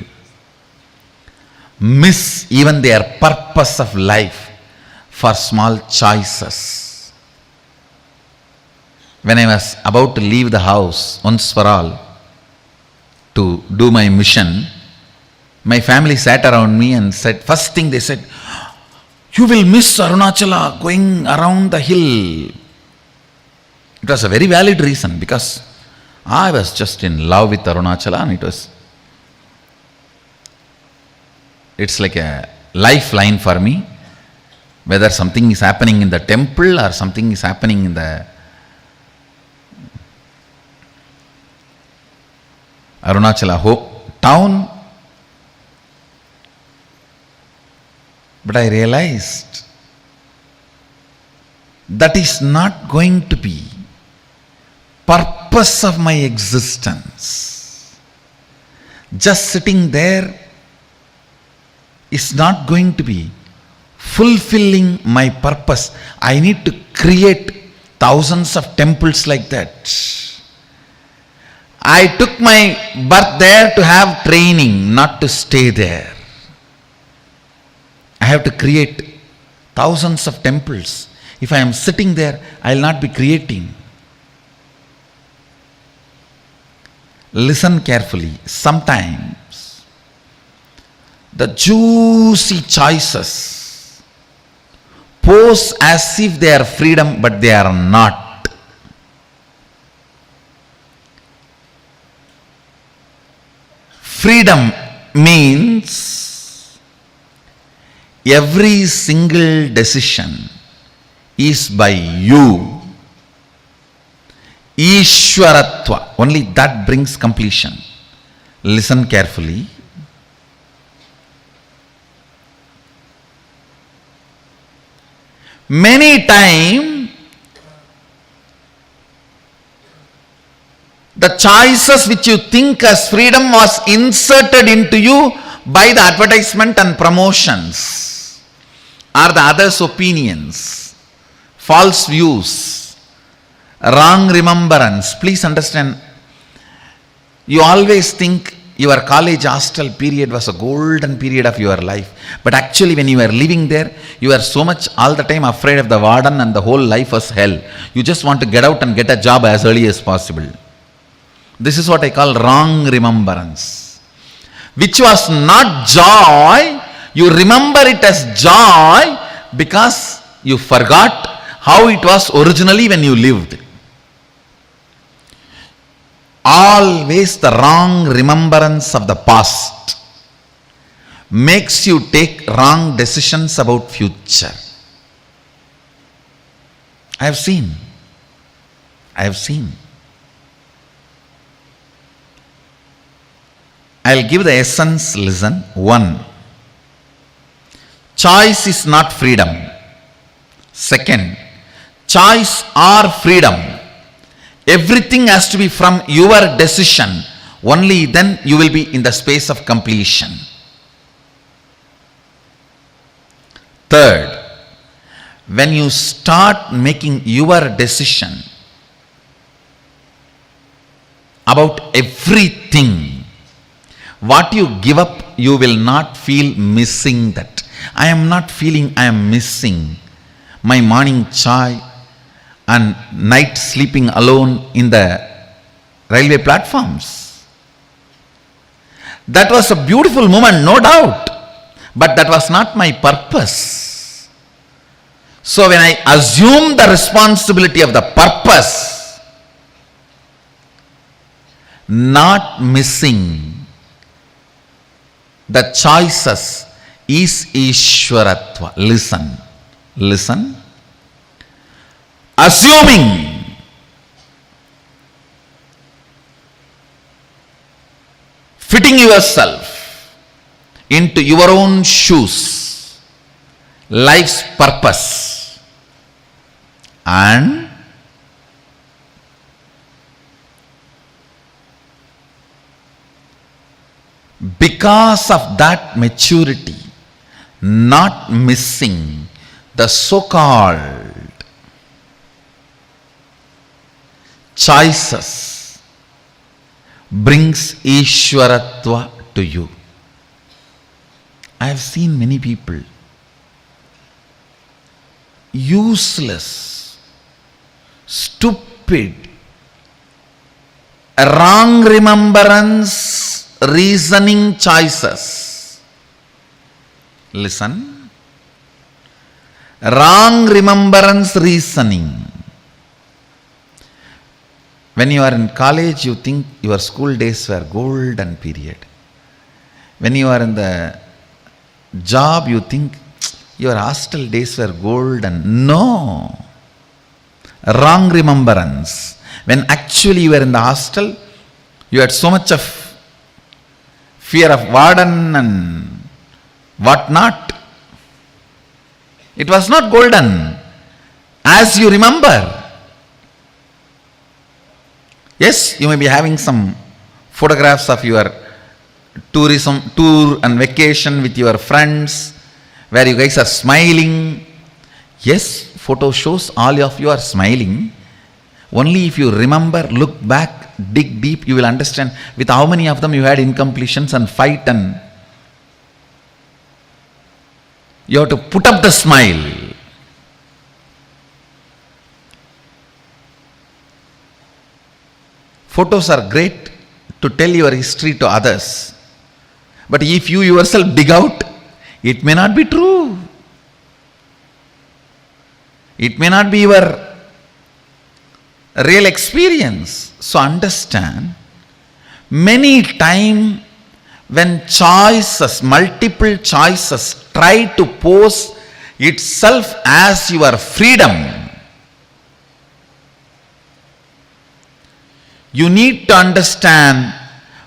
C: miss even their purpose of life for small choices. When I was about to leave the house once for all to do my mission, my family sat around me and said, first thing they said, you will miss Arunachala going around the hill. It was a very valid reason because I was just in love with Arunachala and it's like a lifeline for me. Whether something is happening in the temple or something is happening in the Arunachala town. But I realized that is not going to be purpose of my existence. Just sitting there is not going to be fulfilling my purpose. I need to create thousands of temples like that. I took my birth there to have training, not to stay there. I have to create thousands of temples. If I am sitting there, I will not be creating. Listen carefully. Sometimes the juicy choices pose as if they are freedom, but they are not. Freedom means every single decision is by you. Ishwaratva, only that brings completion. Listen carefully. Many times, the choices which you think as freedom was inserted into you by the advertisement and promotions, or the others' opinions, false views, wrong remembrance. Please understand, you always think your college hostel period was a golden period of your life. But actually when you are living there, you are so much all the time afraid of the warden and the whole life was hell. You just want to get out and get a job as early as possible. This is what I call wrong remembrance. Which was not joy, you remember it as joy because you forgot how it was originally when you lived. Always the wrong remembrance of the past makes you take wrong decisions about future. I have seen. I'll give the essence, listen. 1. Choice is not freedom. 2. Choice or freedom. Everything has to be from your decision. Only then you will be in the space of completion. 3. When you start making your decision about everything, what you give up, you will not feel missing that. I am not feeling I am missing my morning chai and night sleeping alone in the railway platforms. That was a beautiful moment, no doubt, but that was not my purpose. So when I assume the responsibility of the purpose, not missing the choices is Ishwaratva. Listen. Assuming fitting yourself into your own shoes, life's purpose, and because of that maturity, not missing the so-called choices, brings Ishwaratva to you. I have seen many people useless, stupid, wrong remembrance, reasoning choices. Listen. Wrong remembrance reasoning. When you are in college, you think your school days were golden period. When you are in the job, you think your hostel days were golden. No. Wrong remembrance. When actually you were in the hostel, you had so much of fear of warden and what not. It was not golden as you remember. Yes, you may be having some photographs of your tourism tour and vacation with your friends where you guys are smiling. Yes, photo shows all of you are smiling. Only if you remember, look back, dig deep, you will understand with how many of them you had incompletions and fight, and you have to put up the smile. Photos are great to tell your history to others. But if you yourself dig out, it may not be true. It may not be your real experience. So understand, many times when choices, multiple choices try to pose itself as your freedom, you need to understand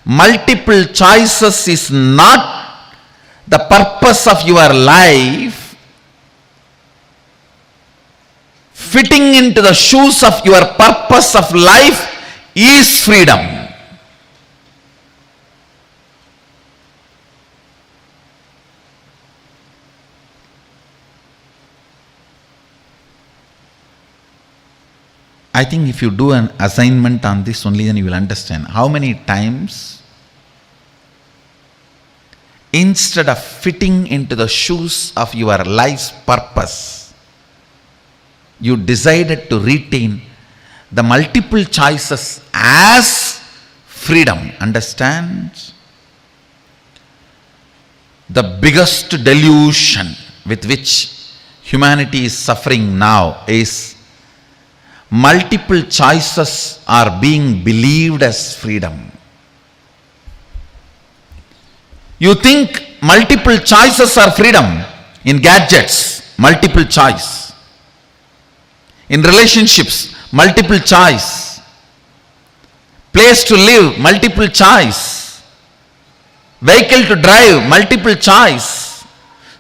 C: multiple choices is not the purpose of your life. Fitting into the shoes of your purpose of life is freedom. I think if you do an assignment on this only, then you will understand how many times instead of fitting into the shoes of your life's purpose, you decided to retain the multiple choices as freedom. Understand? The biggest delusion with which humanity is suffering now is multiple choices are being believed as freedom. You think multiple choices are freedom in gadgets, multiple choice. In relationships, multiple choice. Place to live, multiple choice. Vehicle to drive, multiple choice.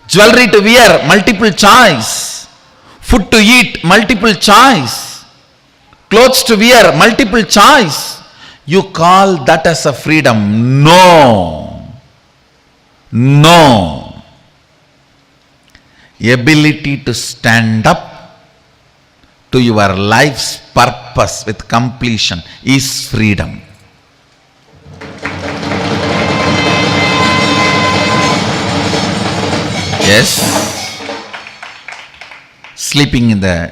C: Jewelry to wear, multiple choice. Food to eat, multiple choice. Clothes to wear, multiple choice. You call that as a freedom? No. No. Ability to stand up to your life's purpose with completion is freedom. Yes. Sleeping in the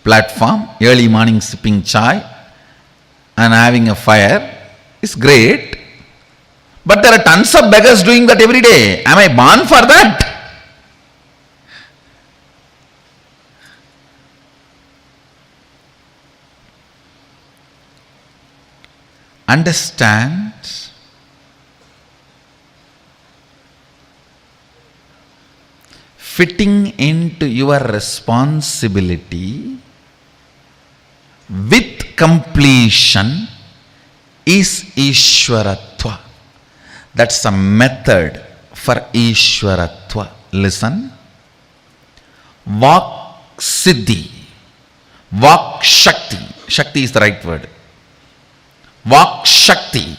C: platform, early morning sipping chai and having a fire is great. But there are tons of beggars doing that every day. Am I born for that? Understand, fitting into your responsibility with completion is Ishwaratva. That's a method for Ishwaratva. Listen. Vak Siddhi, Vak Shakti. Shakti is the right word. Vak Shakti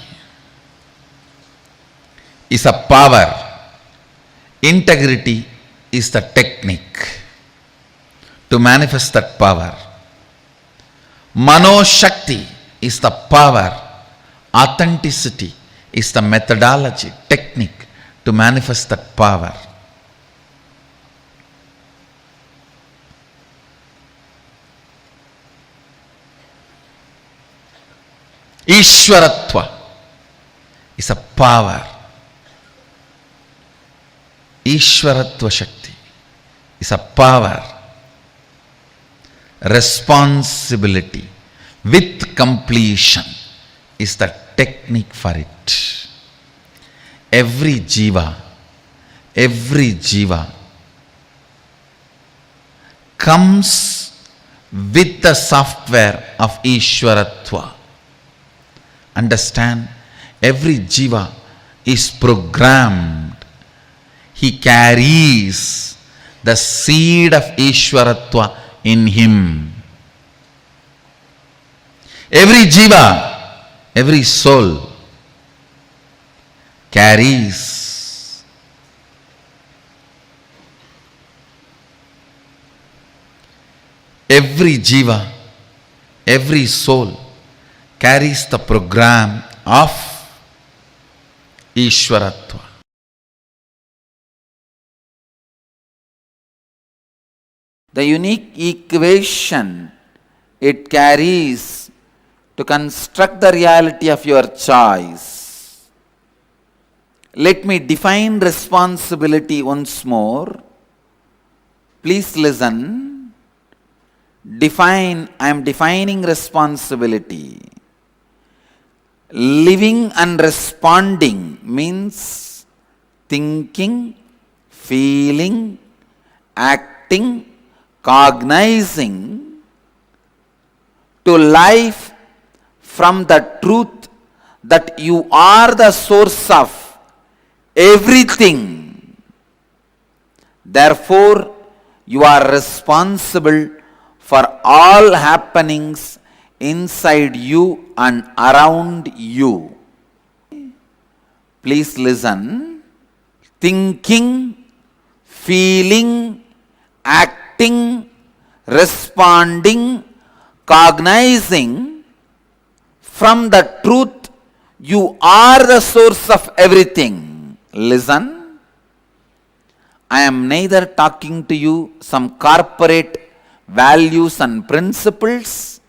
C: is a power. Integrity is the technique to manifest that power. Mano Shakti is the power. Authenticity is the methodology, technique to manifest that power. Ishwaratva is a power. Ishwaratva Shakti is a power. Responsibility with completion is the technique for it. Every jiva comes with the software of Ishwaratva. Understand, every jiva is programmed. He carries the seed of Ishwaratva in him. Every jiva, every soul carries every jiva, every soul carries the program of Ishwaratva. The unique equation it carries to construct the reality of your choice. Let me define responsibility once more. Please listen. I am defining responsibility. Living and responding means thinking, feeling, acting, cognizing to life from the truth that you are the source of everything. Therefore, you are responsible for all happenings inside you and around you. Please listen. Thinking, feeling, acting, responding, cognizing from the truth, you are the source of everything. Listen. I am neither talking to you some corporate values and principles,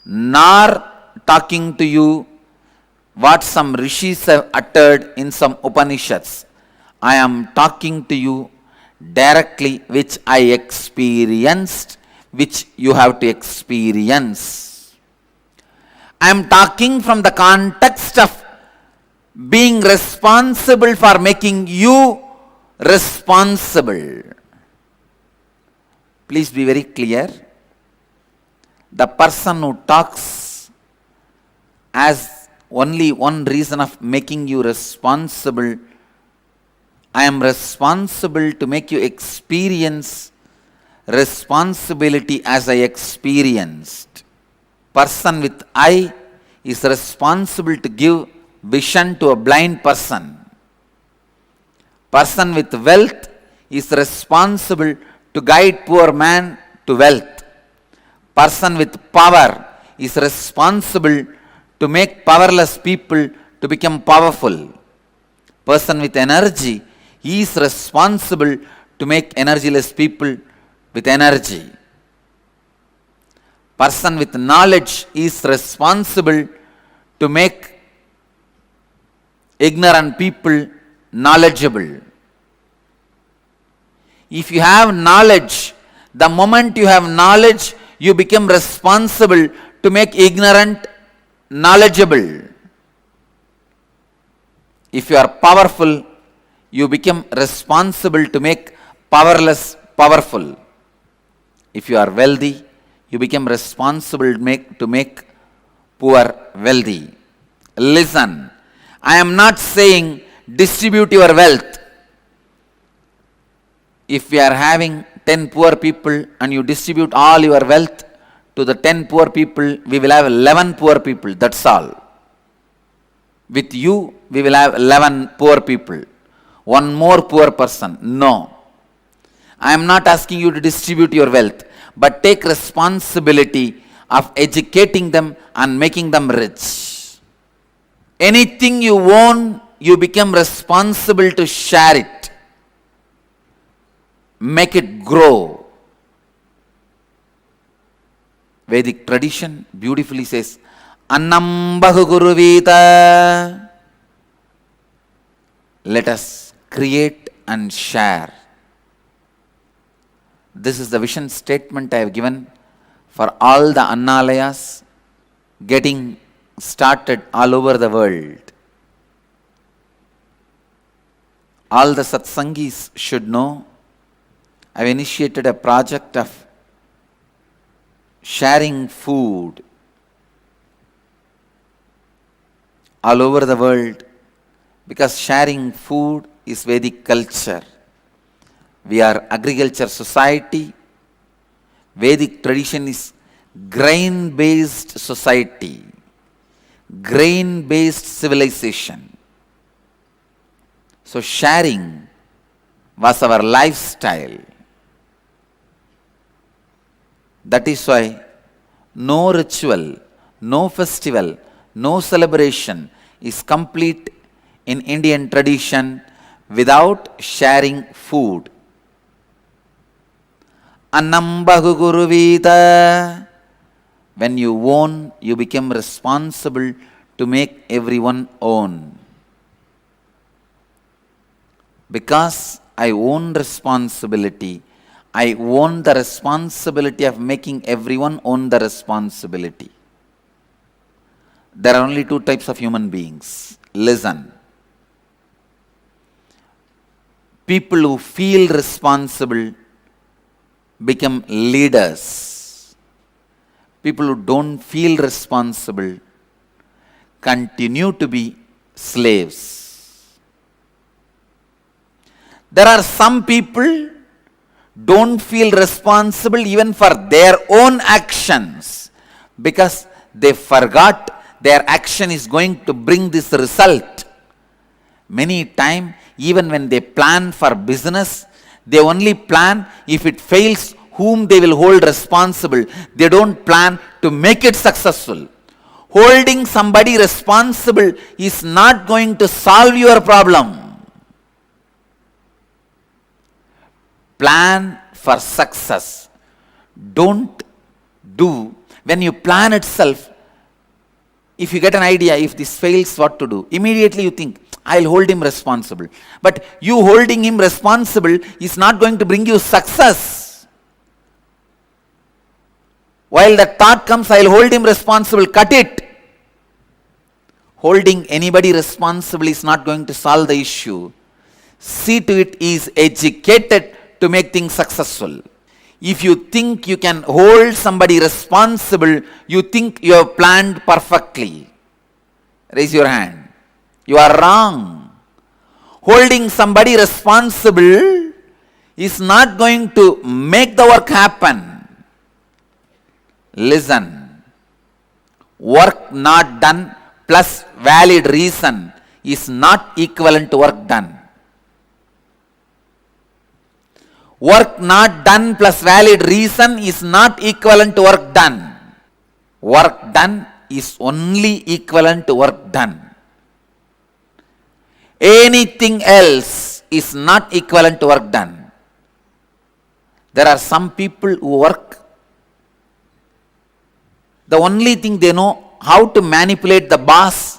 C: nor talking to you what some rishis have uttered in some Upanishads. I am talking to you directly which I experienced, which you have to experience. I am talking from the context of being responsible for making you responsible. Please be very clear. The person who talks as only one reason of making you responsible, I am responsible to make you experience responsibility as I experienced. Person with eye is responsible to give vision to a blind person. Person with wealth is responsible to guide poor man to wealth. Person with power is responsible to make powerless people to become powerful. Person with energy is responsible to make energyless people with energy. Person with knowledge is responsible to make ignorant people knowledgeable. If you have knowledge, the moment you have knowledge, you become responsible to make ignorant knowledgeable. If you are powerful, you become responsible to make powerless powerful. If you are wealthy, you become responsible to make poor wealthy. Listen, I am not saying distribute your wealth. If we are having 10 poor people and you distribute all your wealth to the 10 poor people, we will have 11 poor people, that's all. With you, we will have 11 poor people. One more poor person. No. I am not asking you to distribute your wealth, but take responsibility of educating them and making them rich. Anything you own, you become responsible to share it. Make it grow. Vedic tradition beautifully says, Annam Bahuguruvita. Let us create and share. This is the vision statement I have given for all the Annalayas getting started all over the world. All the Satsangis should know I have initiated a project of sharing food all over the world, because sharing food is Vedic culture. We are agriculture society. Vedic tradition is grain-based society, grain-based civilization. So sharing was our lifestyle. That is why no ritual, no festival, no celebration is complete in Indian tradition without sharing food. Annam Bahuguruvita. When you own, you become responsible to make everyone own. Because I own responsibility, I own the responsibility of making everyone own the responsibility. There are only two types of human beings. Listen. People who feel responsible become leaders. People who don't feel responsible continue to be slaves. There are some people don't feel responsible even for their own actions because they forgot their action is going to bring this result. Many times, even when they plan for business, they only plan if it fails, whom they will hold responsible. They don't plan to make it successful. Holding somebody responsible is not going to solve your problem. Plan for success. Don't do, when you plan itself, if you get an idea, if this fails, what to do? Immediately you think, I'll hold him responsible. But you holding him responsible is not going to bring you success. While that thought comes, I'll hold him responsible, cut it. Holding anybody responsible is not going to solve the issue. See to it he is educated to make things successful. If you think you can hold somebody responsible, you think you have planned perfectly. Raise your hand. You are wrong. Holding somebody responsible is not going to make the work happen. Listen. Work not done plus valid reason is not equivalent to work done. Work not done plus valid reason is not equivalent to work done. Work done is only equivalent to work done. Anything else is not equivalent to work done. There are some people who work. The only thing they know how to manipulate the boss.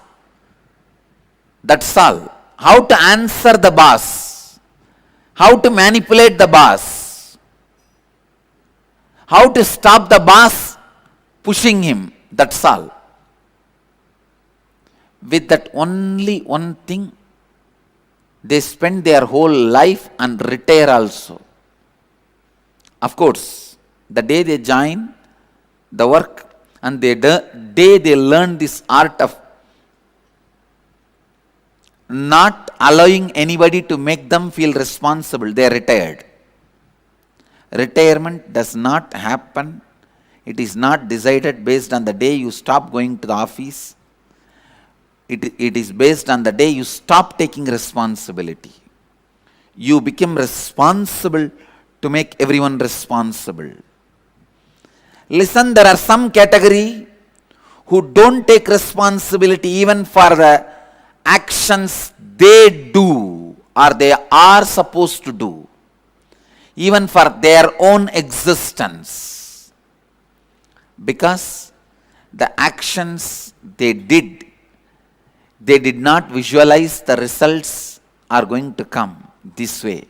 C: That's all. How to answer the boss. How to manipulate the boss. How to stop the boss pushing him. That's all. With that only one thing, they spend their whole life and retire also. Of course, the day they join the work and the day they learn this art of not allowing anybody to make them feel responsible, they are retired. Retirement does not happen. It is not decided based on the day you stop going to the office. It is based on the day you stop taking responsibility. You become responsible to make everyone responsible. Listen, there are some category who don't take responsibility even for the actions they do or they are supposed to do, even for their own existence, because the actions they did not visualize the results are going to come this way.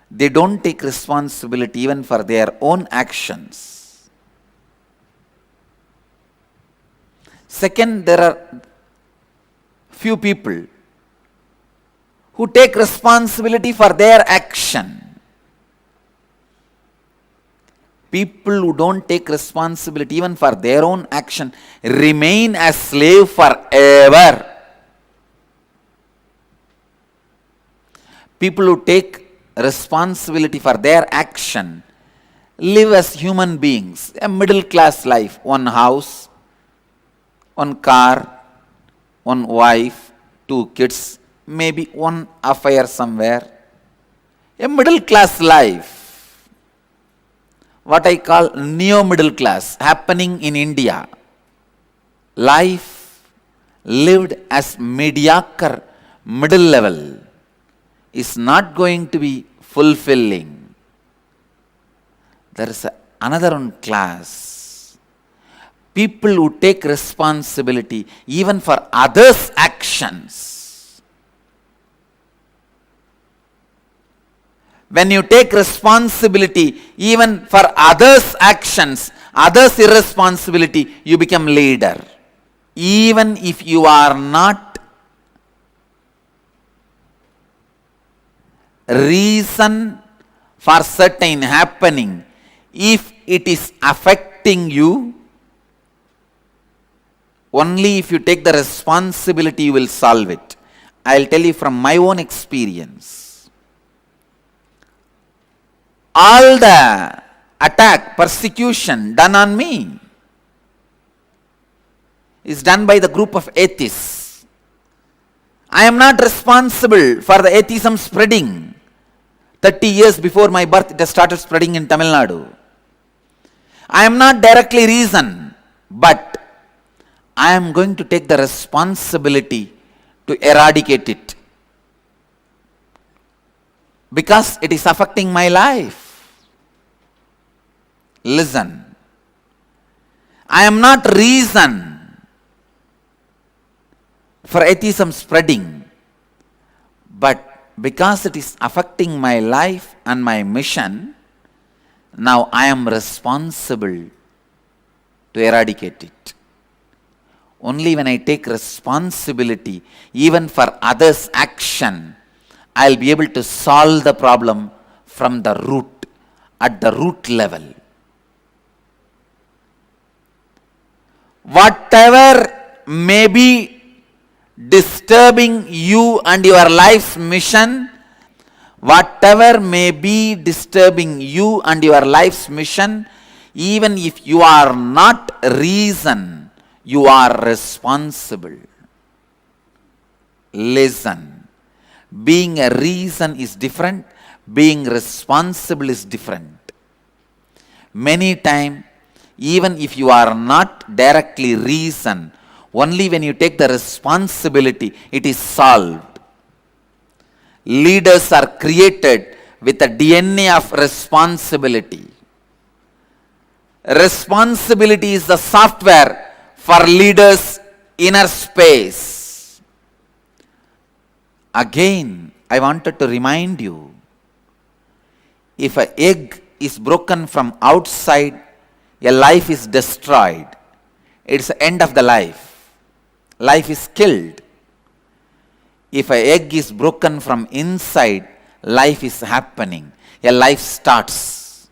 C: They don't take responsibility even for their own actions. Second, there are few people who take responsibility for their action. People who don't take responsibility even for their own action remain as slave forever. People who take responsibility for their action live as human beings, a middle class life, one house, one car, one wife, 2 kids, maybe one affair somewhere. A middle class life, what I call neo-middle class, happening in India. Life lived as mediocre, middle level, is not going to be fulfilling. There is another one class. People who take responsibility even for others' actions. when you take responsibility even for others' actions, others' irresponsibility, you become leader. Even if you are not reason for certain happening, if it is affecting you, only if you take the responsibility you will solve it. I will tell you from my own experience. All the attack, persecution done on me is done by the group of atheists. I am not responsible for the atheism spreading. 30 years before my birth, it has started spreading in Tamil Nadu. I am not directly reason, but I am going to take the responsibility to eradicate it, because it is affecting my life. Listen, I am not reason for atheism spreading, but because it is affecting my life and my mission, now I am responsible to eradicate it. Only when I take responsibility, even for others' action, I will be able to solve the problem from the root, at the root level. Whatever may be disturbing you and your life's mission, whatever may be disturbing you and your life's mission, even if you are not reason, you are responsible. Listen, being a reason is different, being responsible is different. Many times, even if you are not directly reason, only when you take the responsibility, it is solved. Leaders are created with a DNA of responsibility. Responsibility is the software for leaders' inner space. Again, I wanted to remind you, if an egg is broken from outside, a life is destroyed. It's the end of the life. Life is killed. If an egg is broken from inside, life is happening. A life starts.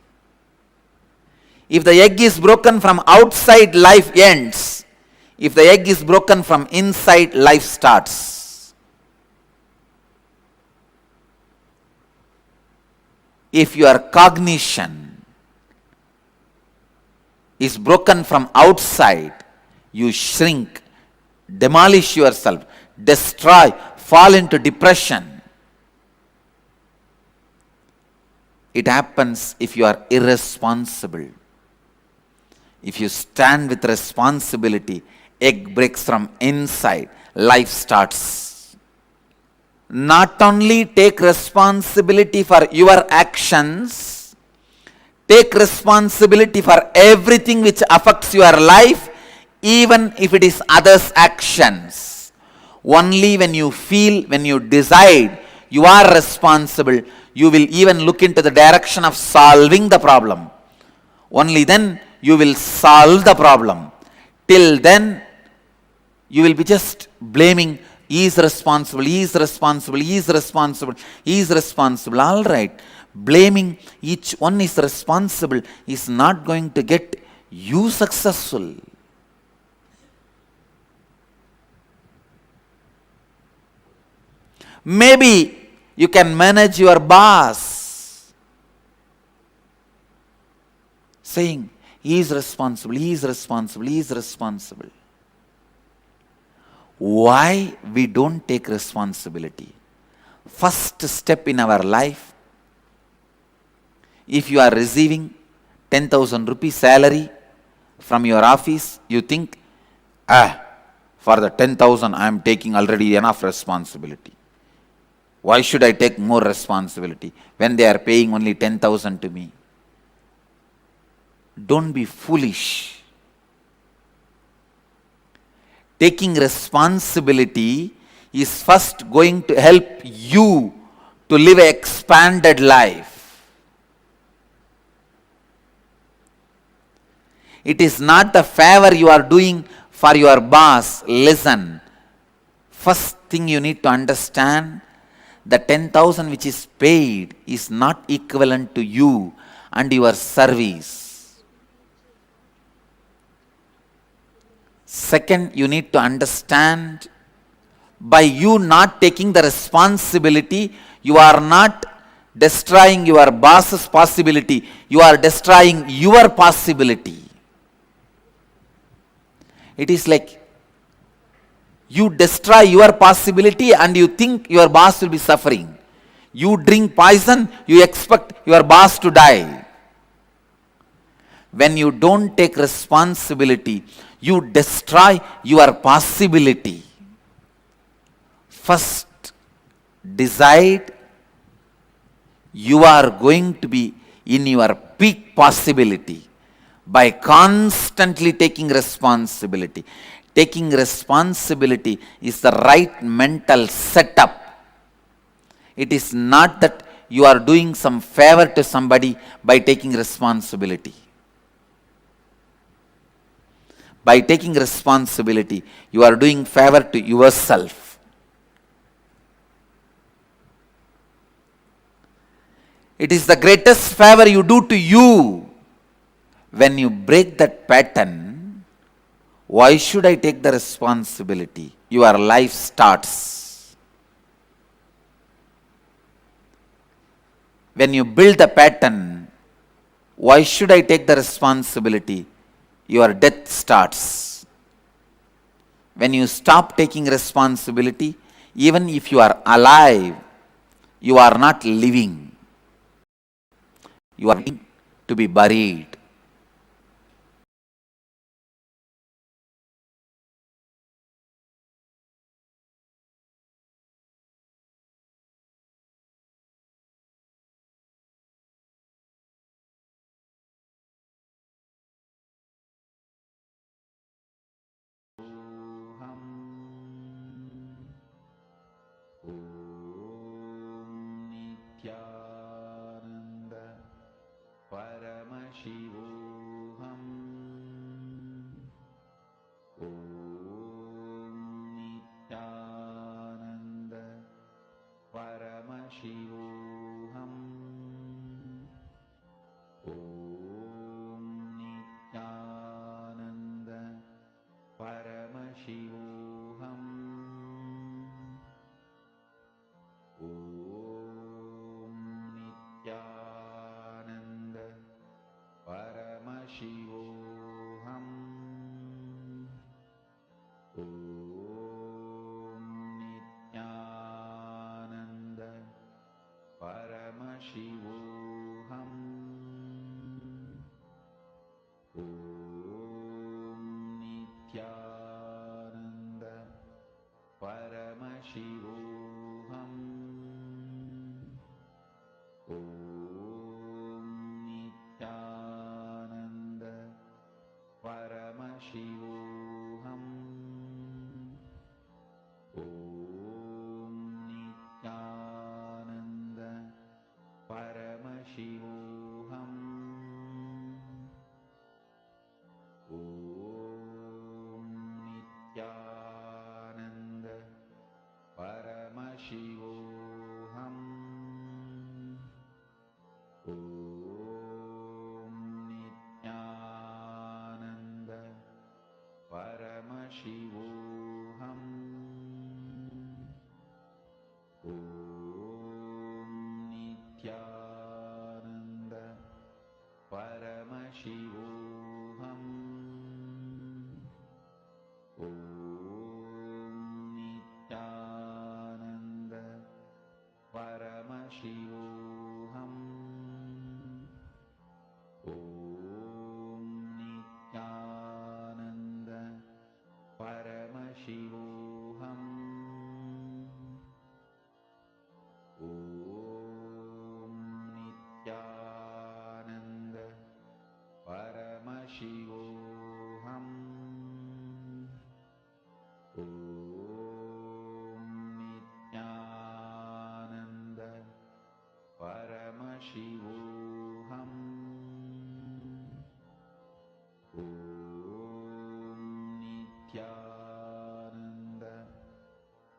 C: If the egg is broken from outside, life ends. If the egg is broken from inside, life starts. If your cognition is broken from outside, you shrink, demolish yourself, destroy, fall into depression. It happens if you are irresponsible. If you stand with responsibility, egg breaks from inside, life starts. Not only take responsibility for your actions, take responsibility for everything which affects your life, even if it is others' actions. Only when you feel, when you decide you are responsible, you will even look into the direction of solving the problem. Only then you will solve the problem. Till then, you will be just blaming, he is responsible, he is responsible, he is responsible, he is responsible. All right. Blaming each one is responsible is not going to get you successful. Maybe you can manage your boss, saying, he is responsible, he is responsible, he is responsible. Why we don't take responsibility? First step in our life, if you are receiving 10,000 rupees salary from your office, you think, for the 10,000 I am taking already enough responsibility. Why should I take more responsibility when they are paying only 10,000 to me? Don't be foolish. Taking responsibility is first going to help you to live an expanded life. It is not the favor you are doing for your boss. Listen, first thing you need to understand, the 10,000 which is paid is not equivalent to you and your service. Second, you need to understand, by you not taking the responsibility, you are not destroying your boss's possibility, you are destroying your possibility. It is like you destroy your possibility and you think your boss will be suffering. You drink poison, you expect your boss to die. When you don't take responsibility, you destroy your possibility. First, decide you are going to be in your peak possibility by constantly taking responsibility. Taking responsibility is the right mental setup. It is not that you are doing some favor to somebody by taking responsibility. By taking responsibility, you are doing favor to yourself. It is the greatest favor you do to you. When you break that pattern, why should I take the responsibility? Your life starts. When you build the pattern, why should I take the responsibility? Your death starts. When you stop taking responsibility, even if you are alive, you are not living. You are to be buried. Nithyananda Paramashivoham. Nithyananda Paramashivoham. Nithyananda Paramashivoham. Nithyananda Paramashivoham. Nithyananda Paramashivoham. Nithyananda Paramashivoham. Nithyananda Paramashivoham. Nithyananda Paramashivoham. Nithyananda Paramashivoham. Nithyananda Paramashivoham. Nithyananda Paramashivoham. Nithyananda Paramashivoham. Nithyananda Paramashivoham.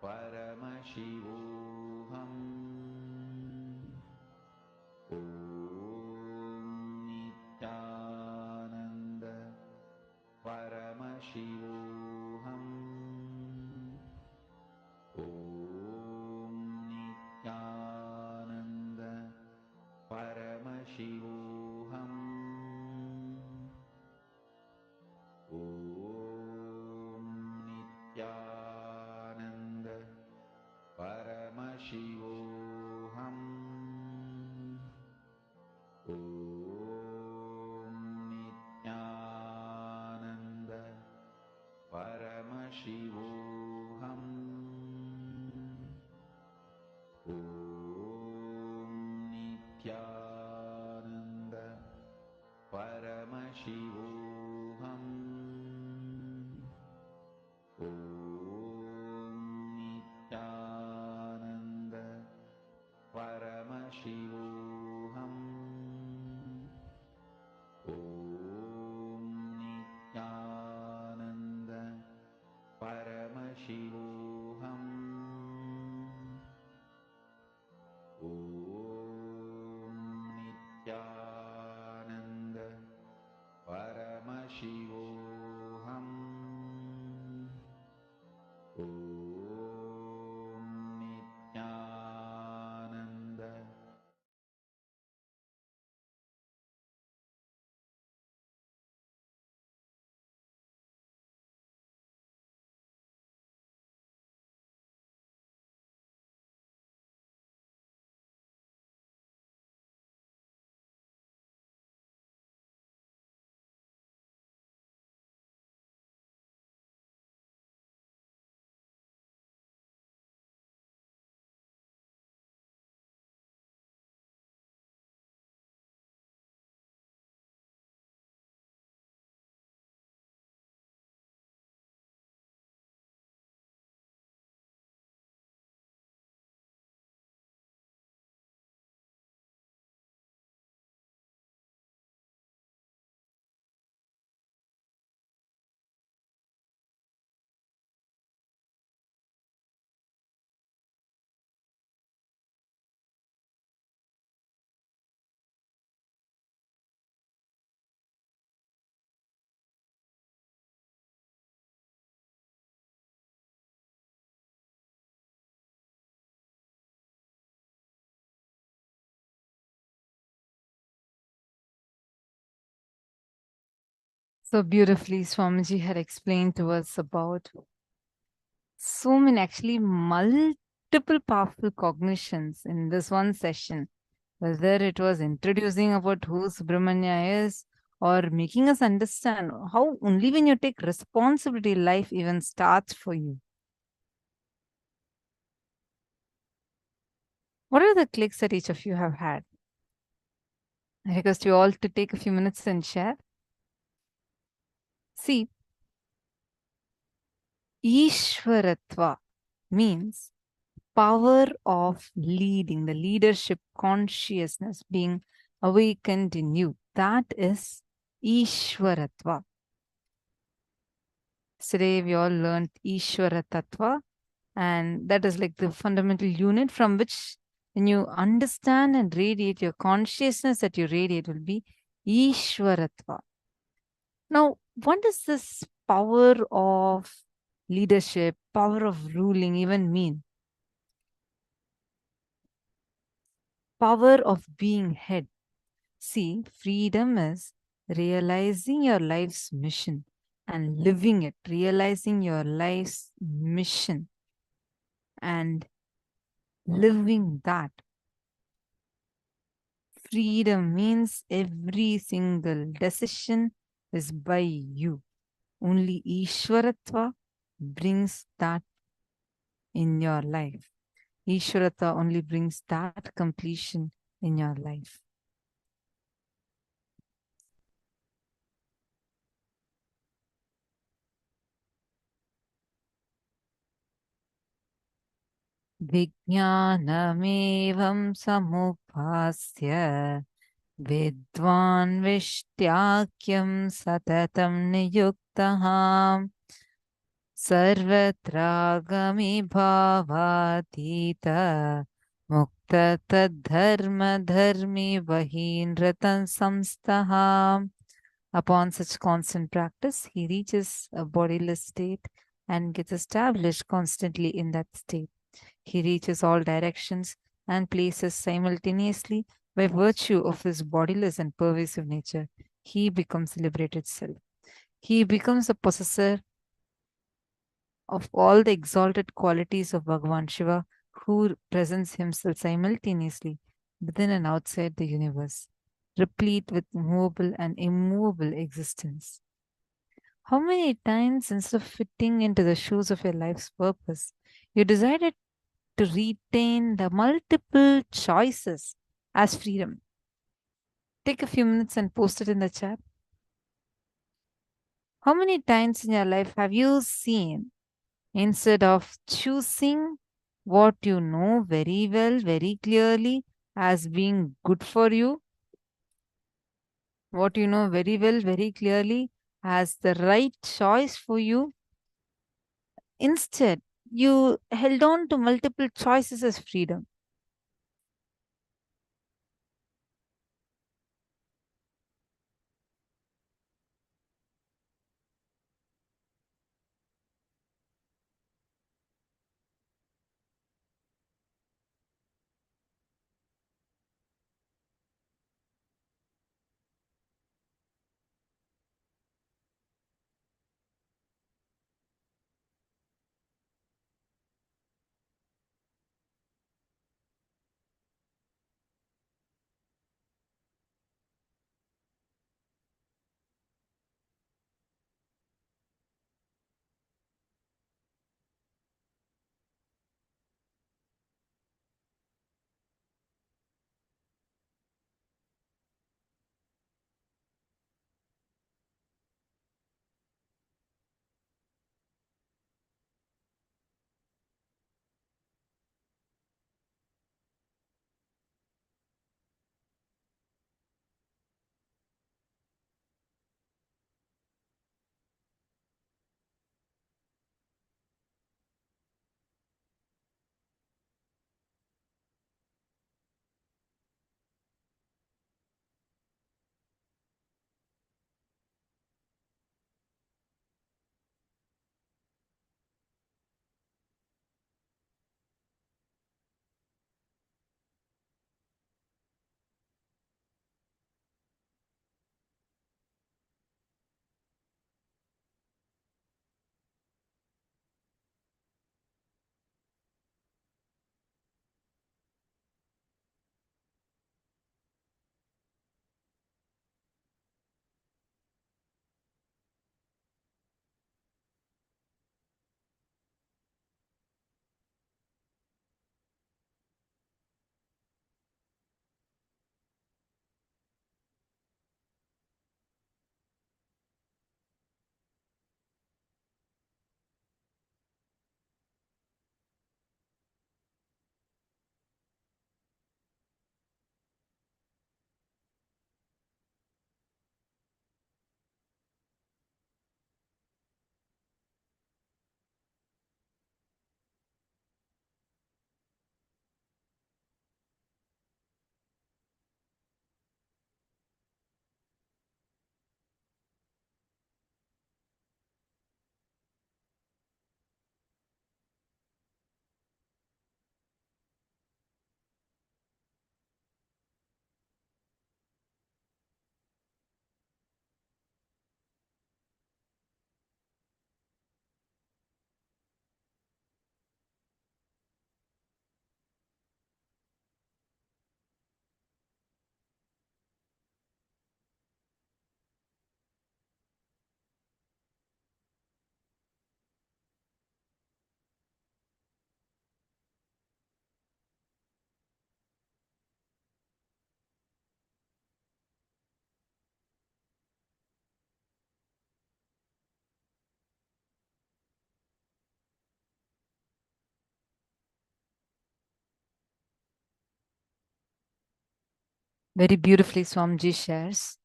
C: Paramashivoham. Om Nithyananda Paramashivoham. Om Nithyananda Paramashivoham. Om Nithyananda Paramashivoham. Om Nithyananda Paramashivoham. Om Nithyananda Paramashivoham. Om Nithyananda Paramashivoham. Om Nithyananda Paramashivoham. Om Nithyananda Paramashivoham. Om Nithyananda.
F: So beautifully, Swamiji had explained to us about so many, actually, multiple powerful cognitions in this one session. Whether it was introducing about who Subramanya is or making us understand how only when you take responsibility, life even starts for you. What are the clicks that each of you have had? I request you all to take a few minutes and share. See, Ishwaratva means power of leading, the leadership consciousness being awakened in you. That is Ishwaratva. Today we all learned Ishwara Tattva, and that is like the fundamental unit from which, when you understand and radiate, your consciousness that you radiate will be Ishwaratva. Now, what does this power of leadership, power of ruling even mean? Power of being head. See, freedom is realizing your life's mission and living it, realizing your life's mission and living that. Freedom means every single decision is by you. Only Ishwaratva brings that in your life. Ishwaratva only brings that completion in your life. Vijnanamevam samupasya Vidvan Vishtakyam Satatam Niyuktaham सर्वत्रागमे भावातीता mukta tadharma dharmi vahindratan samstaha. Upon such constant practice, he reaches a bodiless state and gets established constantly in that state. He reaches all directions and places simultaneously by virtue of his bodiless and pervasive nature. He becomes liberated self. He becomes a possessor of all the exalted qualities of Bhagavan Shiva, who presents himself simultaneously within and outside the universe, replete with movable and immovable existence. How many times, instead of fitting into the shoes of your life's purpose, you decided to retain the multiple choices as freedom? Take a few minutes and post it in the chat. How many times in your life have you seen, instead of choosing what you know very well, very clearly as being good for you, what you know very well, very clearly as the right choice for you, instead you held on to multiple choices as freedom? Very beautifully, Swamiji shares.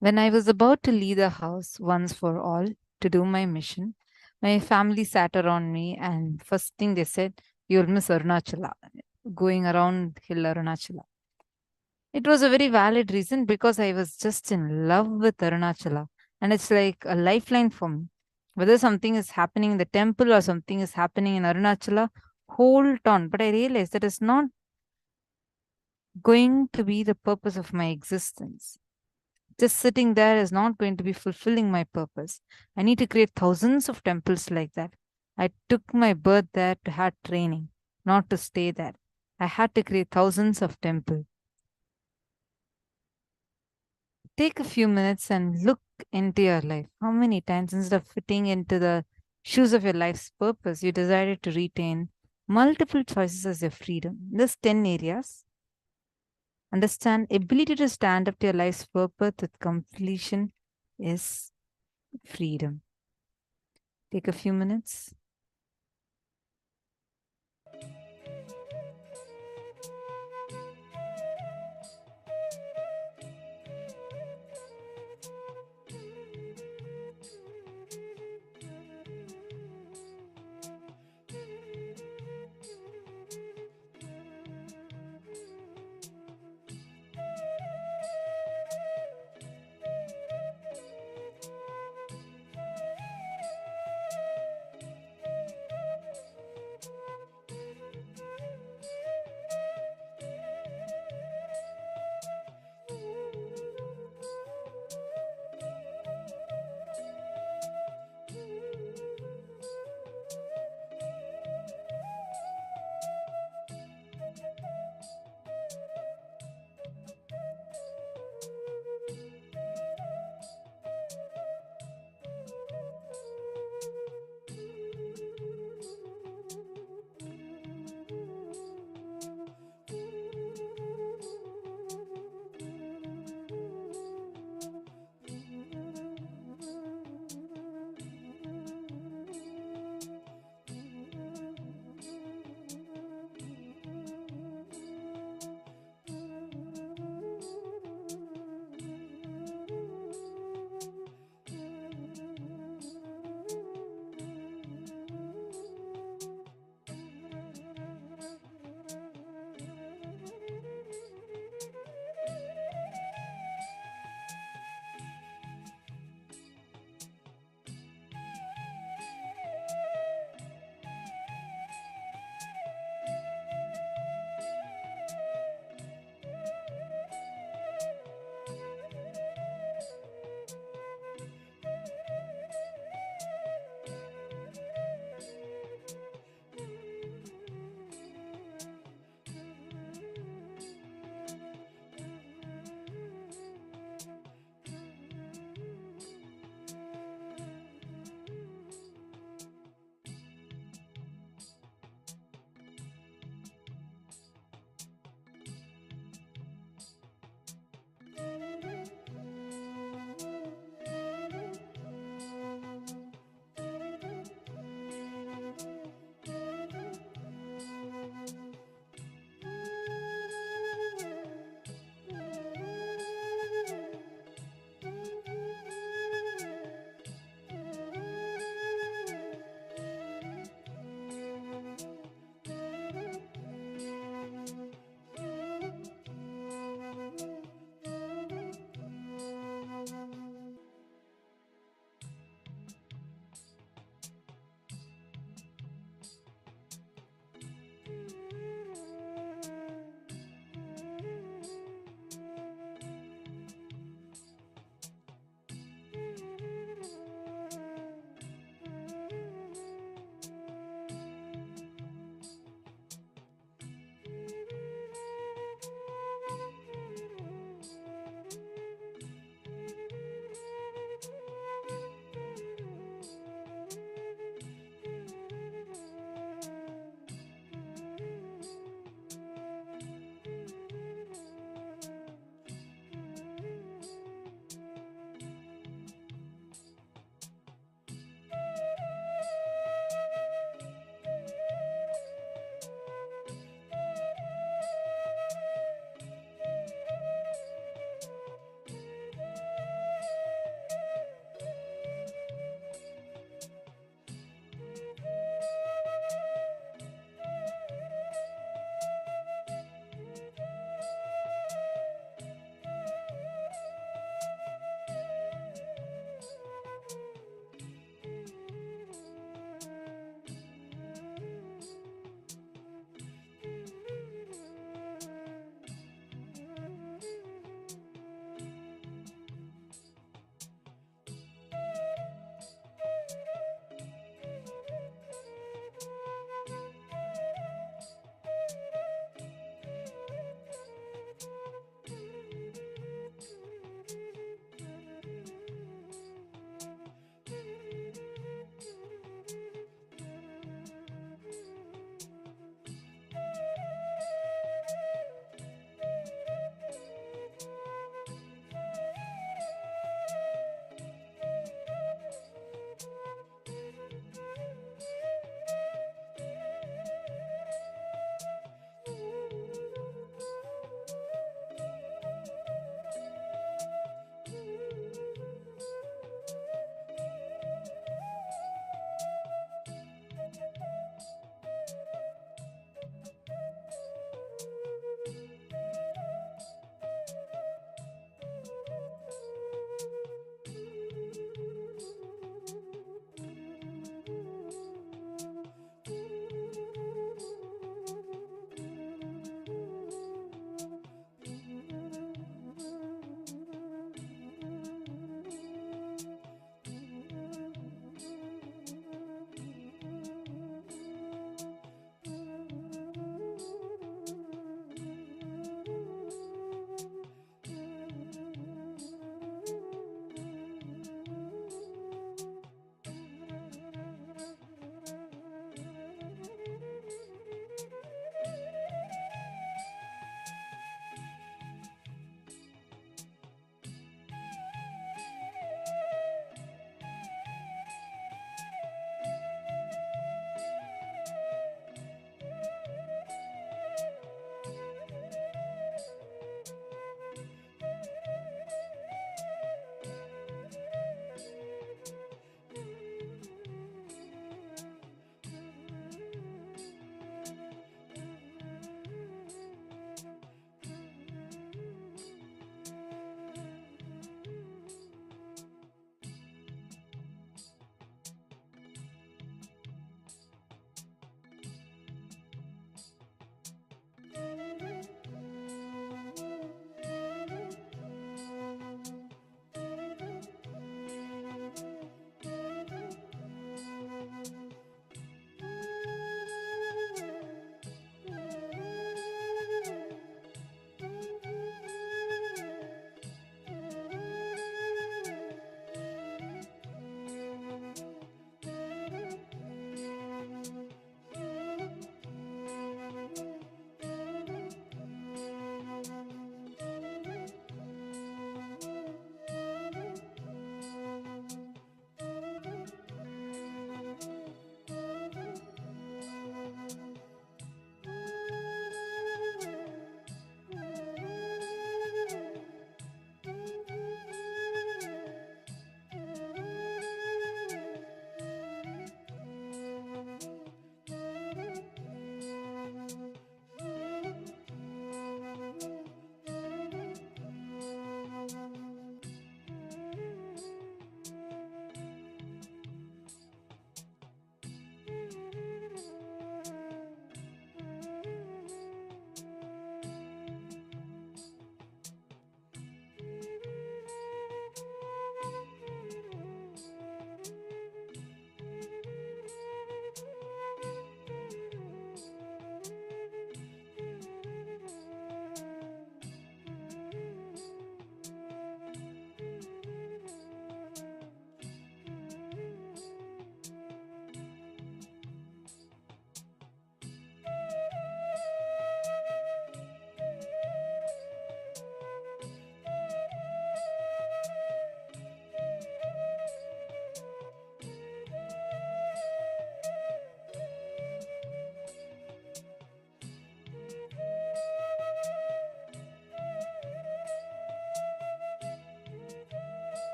F: When I was about to leave the house once for all to do my mission, My family sat around me, and first thing they said, "You'll miss Arunachala, going around hill Arunachala." It was a very valid reason because I was just in love with Arunachala, and it's like a lifeline for me. Whether something is happening in the temple or something is happening in Arunachala, hold on. But I realized that it's not going to be the purpose of my existence. Just sitting there is not going to be fulfilling my purpose. I need to create thousands of temples like that. I took my birth there to have training, not to stay there. I had to create thousands of temples. Take a few minutes and look into your life. How many times, instead of fitting into the shoes of your life's purpose, you decided to retain multiple choices as your freedom? There's 10 areas. Understand, ability to stand up to your life's purpose with completion is freedom. Take a few minutes.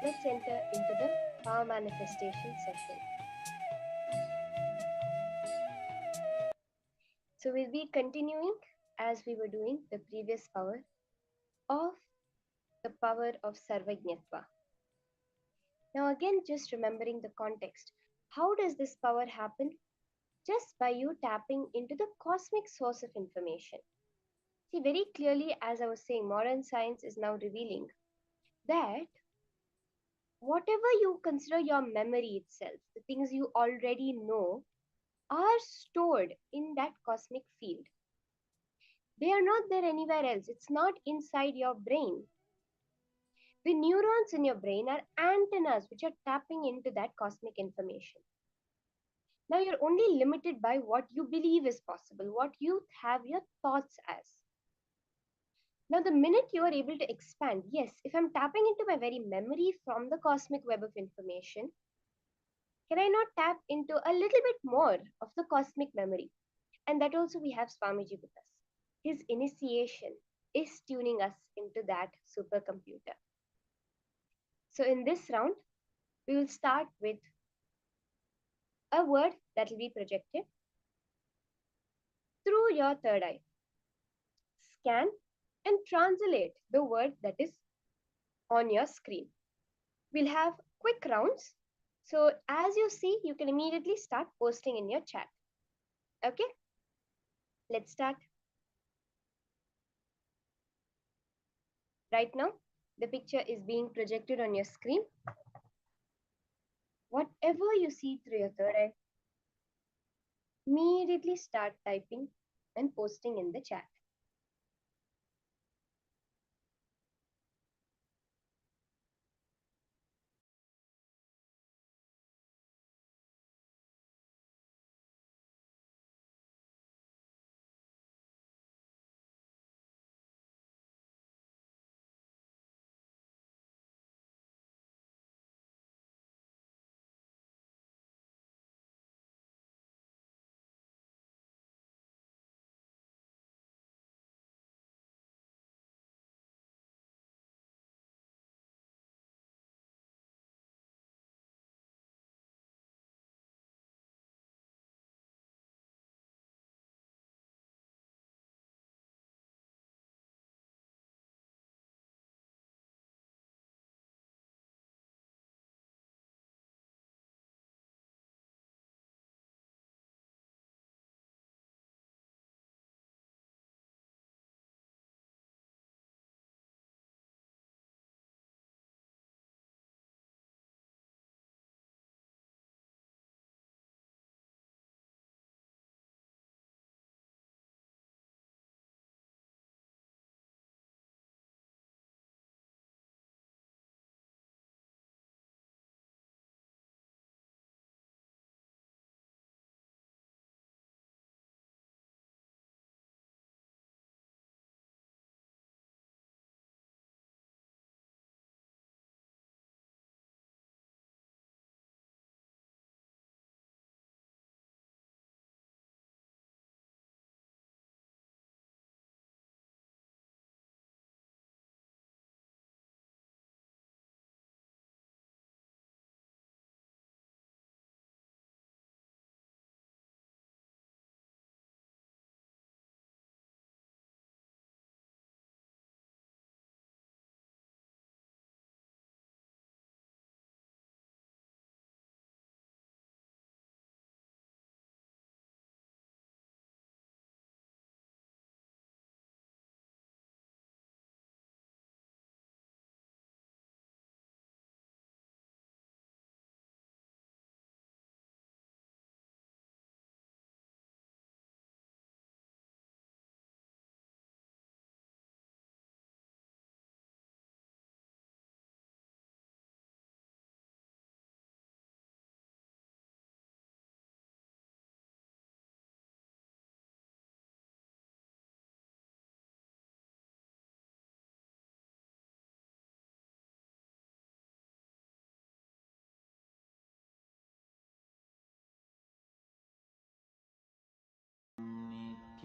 E: let's enter into the power manifestation session. So we'll be continuing as we were doing the previous power of the power of Sarvajñatva. Now again, just remembering the context. How does this power happen? Just by you tapping into the cosmic source of information. See, very clearly, as I was saying, modern science is now revealing that whatever you consider your memory itself, the things you already know, are stored in that cosmic field. They are not there anywhere else. It's not inside your brain. The neurons in your brain are antennas which are tapping into that cosmic information. Now you're only limited by what you believe is possible, what you have your thoughts as. Now, the minute you are able to expand, yes, if I'm tapping into my very memory from the cosmic web of information, can I not tap into a little bit more of the cosmic memory? And that also we have Swamiji with us. His initiation is tuning us into that supercomputer. So in this round, we will start with a word that will be projected through your third eye. Scan and translate the word that is on your screen. We'll have quick rounds. So as you see, you can immediately start posting in your chat. Okay, let's start. Right now, the picture is being projected on your screen. Whatever you see through your third eye, immediately start typing and posting in the chat.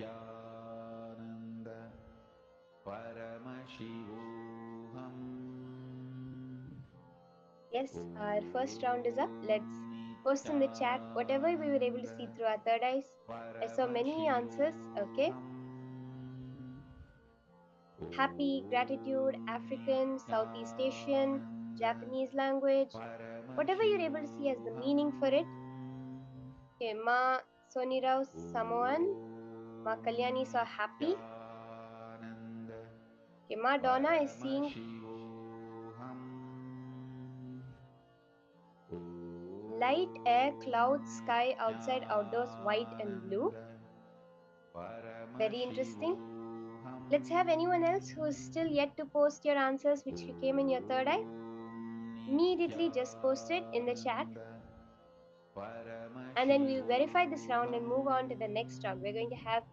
C: Nithyananda Paramashivoham
E: Yes, our first round is up. Let's post in the chat whatever we were able to see through our third eyes. I saw many answers. Okay. Happy, gratitude, African, Southeast Asian, Japanese language, whatever you're able to see as the meaning for it. Okay, Ma Sonirao Samoan, Ma Kalyani saw happy. Okay, Ma Donna is seeing light air, clouds, sky, outside, outdoors, white and blue. Very interesting. Let's have anyone else who's still yet to post your answers which you came in your third eye. Immediately just post it in the chat. And then we'll verify this round and move on to the next round. We're going to have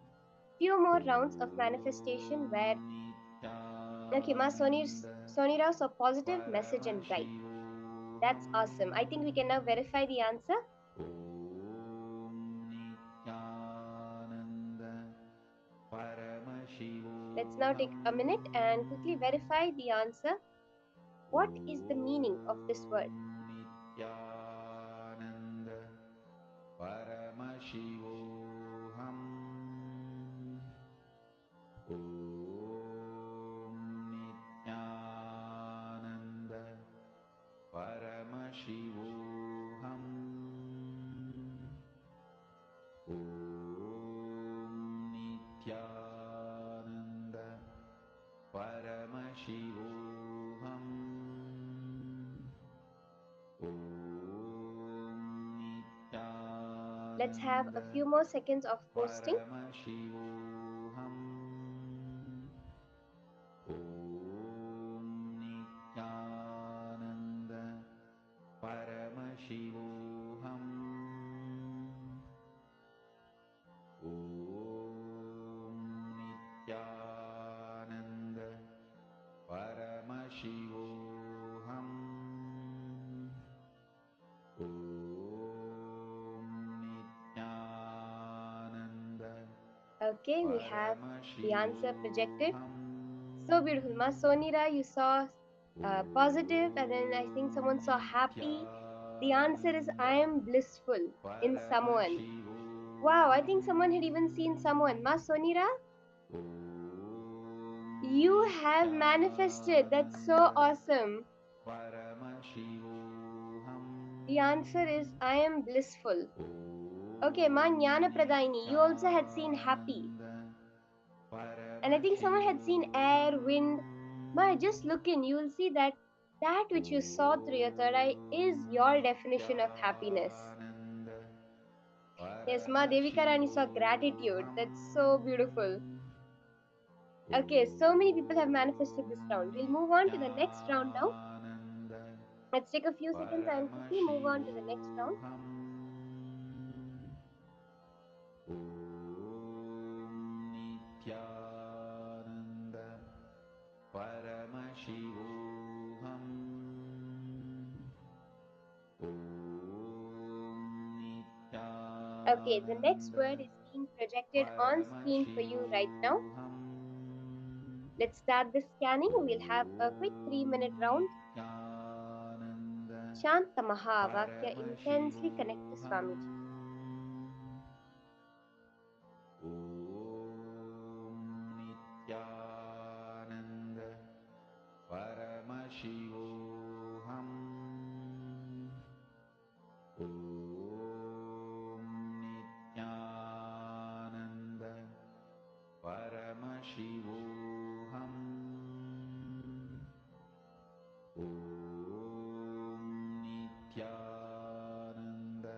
E: few more rounds of manifestation where okay, Ma Sonira saw positive, message and bright. That's awesome. I think we can now verify the answer. Let's now take a minute and quickly verify the answer. What is the meaning of this word?
C: Paramashivoham. Om Nithyananda Paramashivoham. Om Nithyananda Paramashivoham.
E: Let's have a few more seconds of posting.
C: Paramashivoham. Om Nithyananda Paramashivoham. Om Nithyananda Paramashivoham.
E: Okay, we have the answer projected. So beautiful. Ma Sonira, you saw positive, and then I think someone saw happy. The answer is I am blissful in Samoan. Wow, I think someone had even seen someone. Ma Sonira, you have manifested. That's so awesome. The answer is I am blissful. Okay, Ma Jnana Pradaini, you also had seen happy. And I think someone had seen air, wind. Ma, just look in, you will see that that which you saw through your third eye is your definition of happiness. Yes, Ma Devikarani saw gratitude. That's so beautiful. Okay, so many people have manifested this round. We'll move on to the next round now. Let's take a few seconds and quickly move on to the next round.
C: Om Nithyananda Paramashivoham.
E: Okay, the next word is being projected on screen for you right now. Let's start the scanning. We'll have a quick 3-minute round. Shanta Mahavakya intensely connect to Swamiji.
C: Om Nithyananda Paramashivoham. Om Nithyananda Paramashivoham. Om Nithyananda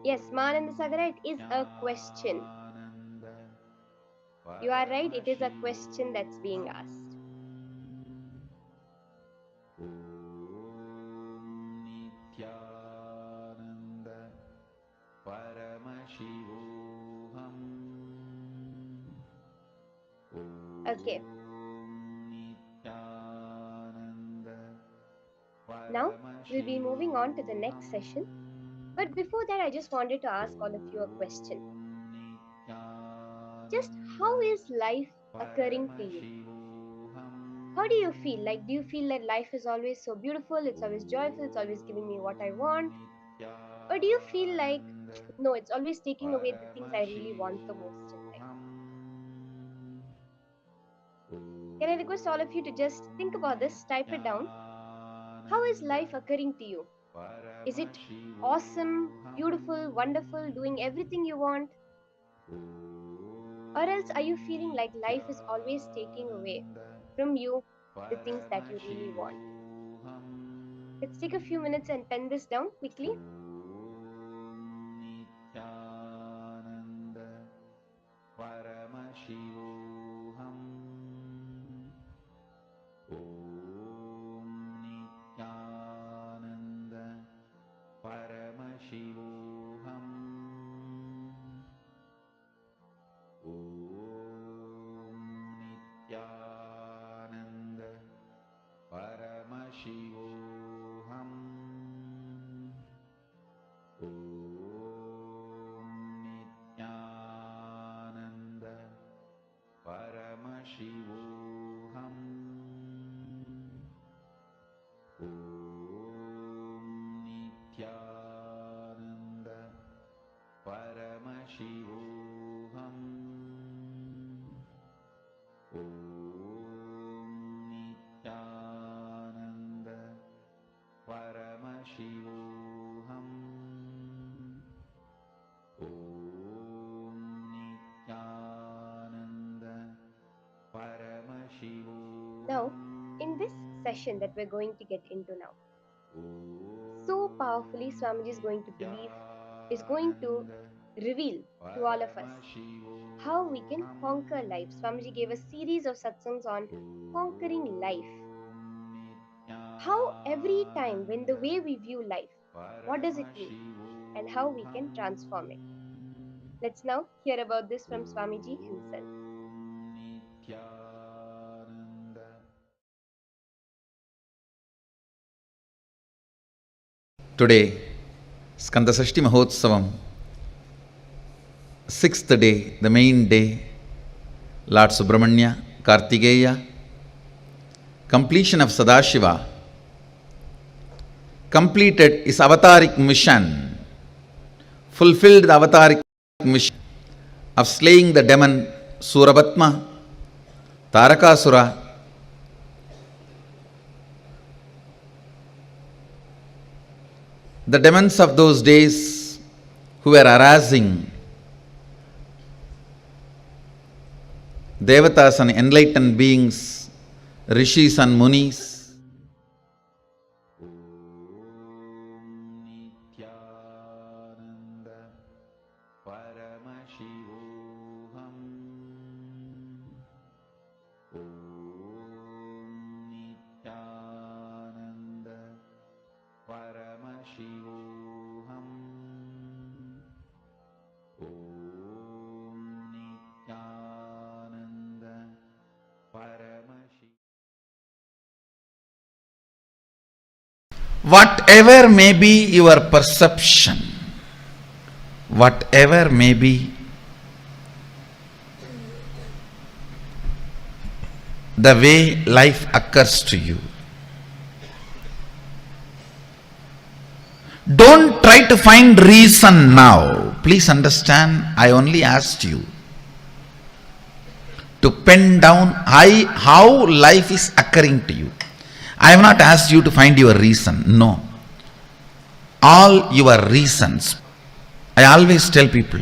E: Yes, Mananda Sagara, it is a question. You are right, it is a question that's being asked.
C: Nithyananda Paramashivoham.
E: Okay.
C: Nithyananda
E: Now, we'll be moving on to the next session. But before that, I just wanted to ask all of you a question. Just how is life occurring to you? How do you feel? Like, do you feel that life is always so beautiful, it's always joyful, it's always giving me what I want? Or do you feel like, no, it's always taking away the things I really want the most in life? Can I request all of you to just think about this, type it down? How is life occurring to you? Is it awesome, beautiful, wonderful, doing everything you want? Or else are you feeling like life is always taking away from you the things that you really want? Let's take a few minutes and pen this down quickly.
C: Nithyananda Paramashivoham. Om Nithyananda Paramashivoham. Om Nithyananda Paramashivoham. Om Nithyananda Paramashivoham. Om Nithyananda Paramashivoham. Om Nithyananda Paramashivoham. Om Nithyananda Paramashivoham.
E: Now, in this session that we're going to get into now, so powerfully Swamiji is going to reveal to all of us how we can conquer life. Swamiji gave a series of satsangs on conquering life. How every time when the way we view life, what does it mean and how we can transform it. Let's now hear about this from Swamiji himself.
C: Today, Skandasashti Mahotsavam, 6th day, the main day, Lord Subramanya, Kartikeya, completion of Sadashiva, completed his avataric mission, fulfilled the avataric mission of slaying the demon Surabatma, Tarakasura. The demons of those days who were harassing Devatas and enlightened beings, Rishis and Munis. Whatever may be your perception, whatever may be the way life occurs to you, don't try to find reason now. Please understand, I only asked you to pen down how life is occurring to you. I have not asked you to find your reason. No. All your reasons. I always tell people,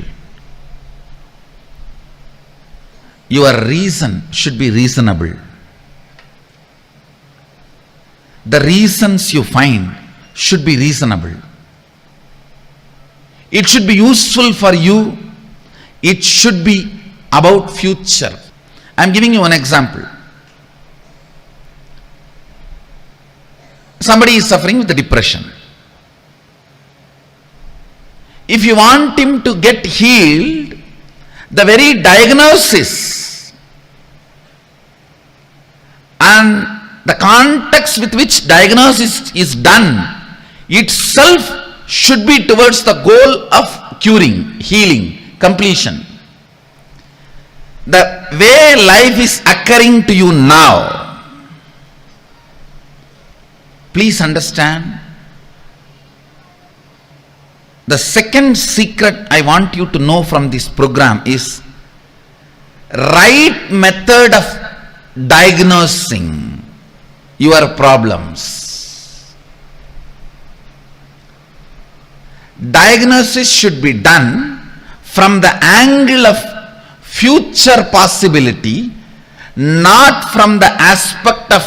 C: your reason should be reasonable. The reasons you find should be reasonable. It should be useful for you. It should be about future. I am giving you one example. Somebody is suffering with depression. If you want him to get healed, the very diagnosis and the context with which diagnosis is done itself should be towards the goal of curing, healing, completion. The way life is occurring to you now, please understand, the second secret I want you to know from this program is right method of diagnosing your problems. Diagnosis should be done from the angle of future possibility, not from the aspect of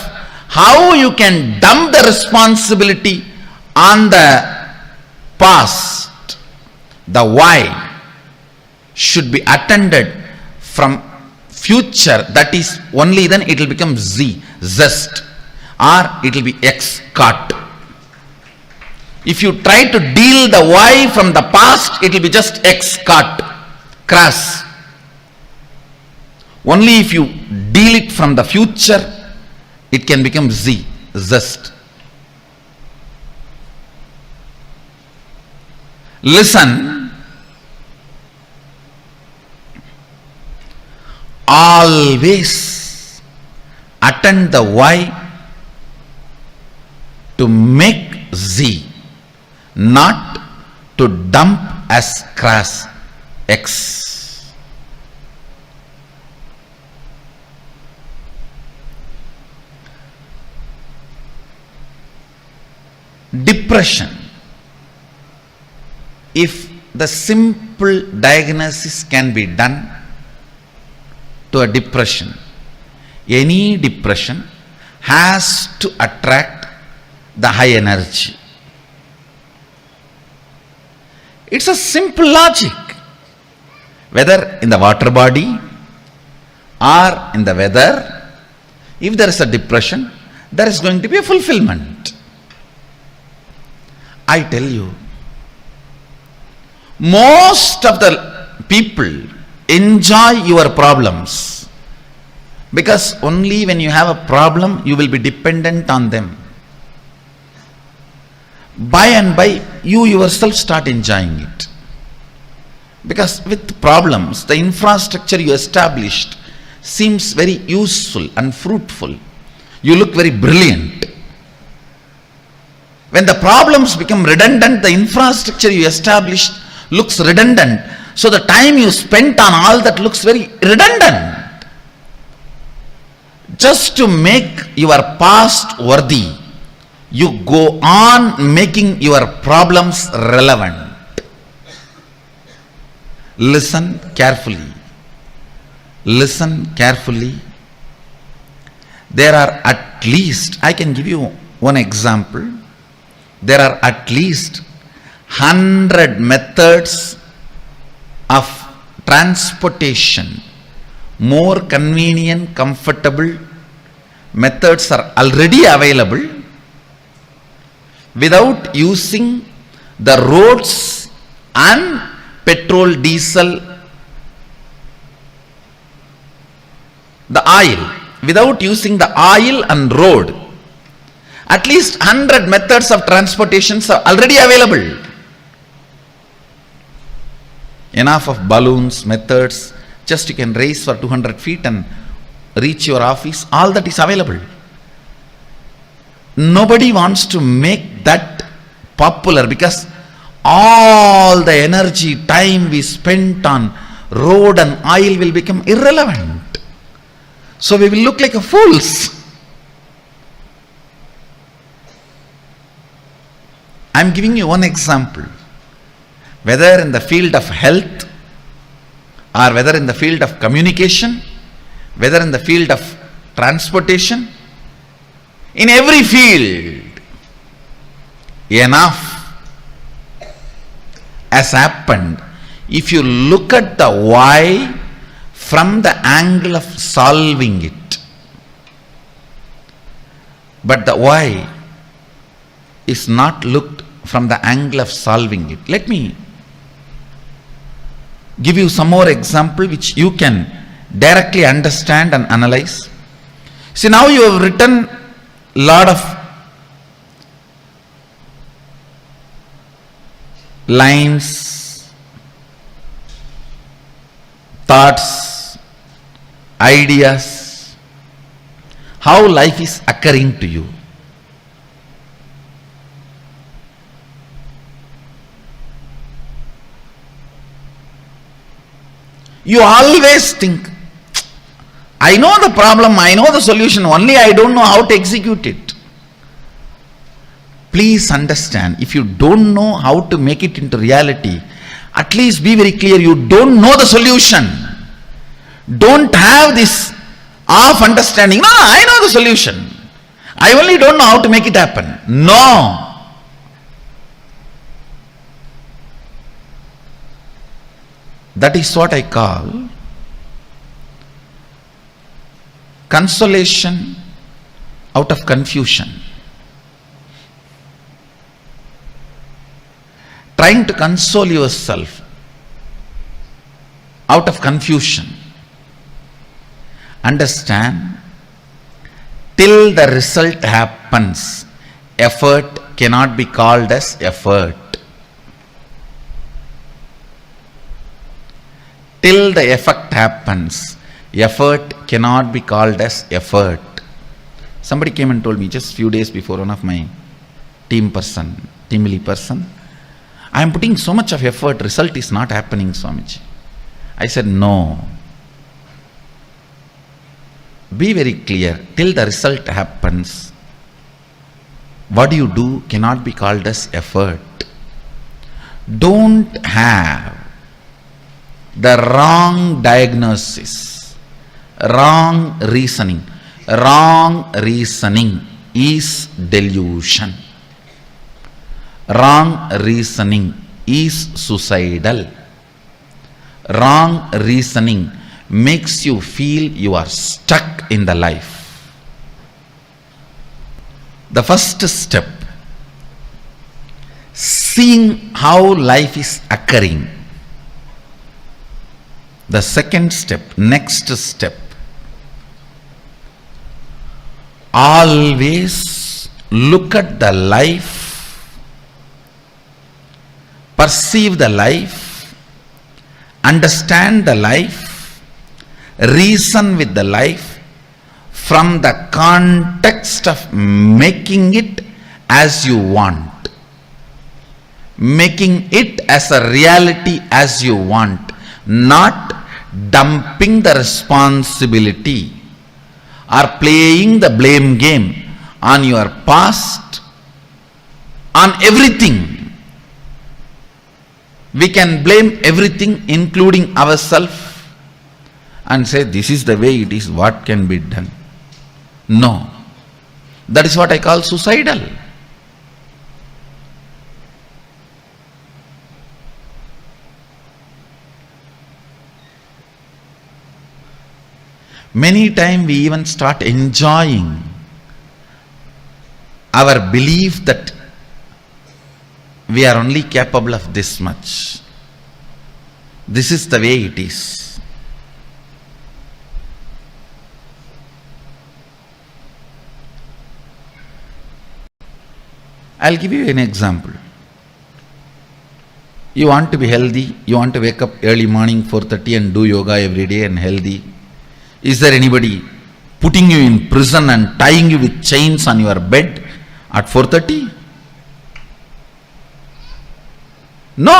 C: how you can dump the responsibility on the past. The why should be attended from future. That is only then it will become zest, or it will be cut. If you try to deal the why from the past, it will be just cut, crass. Only if you deal it from the future, it can become zest. Listen, always attend the why to make not to dump as crass X. Depression. If the simple diagnosis can be done to a depression, any depression has to attract the high energy. It's a simple logic. Whether in the water body or in the weather, if there is a depression, there is going to be a fulfillment. I tell you, most of the people enjoy your problems because only when you have a problem you will be dependent on them. By and by you yourself start enjoying it, because with problems the infrastructure you established seems very useful and fruitful. You look very brilliant. When the problems become redundant, the infrastructure you established looks redundant. So the time you spent on all that looks very redundant. Just to make your past worthy, you go on making your problems relevant. Listen carefully. Listen carefully. There are at least, I can give you one example. There are at least 100 methods of transportation, more convenient, comfortable methods are already available without using the roads and petrol, diesel, the oil, without using the oil and road. At least 100 methods of transportations are already available. Enough of balloons, methods, just you can race for 200 feet and reach your office, all that is available. Nobody wants to make that popular because all the energy, time we spent on road and oil will become irrelevant. So we will look like fools. I am giving you one example. Whether in the field of health, or whether in the field of communication, whether in the field of transportation, in every field, enough has happened if you look at the why from the angle of solving it. But the why is not looked from the angle of solving it. Let me give you some more example which you can directly understand and analyze. See, now you have written lot of lines, thoughts, ideas, how life is occurring to you. You always think, I know the problem, I know the solution, only I don't know how to execute it. Please understand, if you don't know how to make it into reality, at least be very clear, you don't know the solution. Don't have this half understanding. No, I know the solution. I only don't know how to make it happen. No. That is what I call consolation out of confusion. Trying to console yourself out of confusion. Understand, till the result happens, effort cannot be called as effort. Till the effect happens, effort cannot be called as effort. Somebody came and told me just few days before, one of my team lead person, I am putting so much of effort, result is not happening, Swamiji. I said, no. Be very clear, till the result happens, what you do cannot be called as effort. Don't have the wrong diagnosis, wrong reasoning. Wrong reasoning is delusion. Wrong reasoning is suicidal. Wrong reasoning makes you feel you are stuck in the life. The first step, seeing how life is occurring. The second step, next step, always look at the life, perceive the life, understand the life, reason with the life from the context of making it as you want, making it as a reality as you want, not dumping the responsibility or playing the blame game on your past, on everything. We can blame everything including ourselves and say this is the way it is, what can be done. No. That is what I call suicidal. Many times we even start enjoying our belief that we are only capable of this much. This is the way it is. I'll give you an example. You want to be healthy, you want to wake up early morning 4:30 and do yoga every day and healthy. Is there anybody putting you in prison and tying you with chains on your bed at 4:30? No.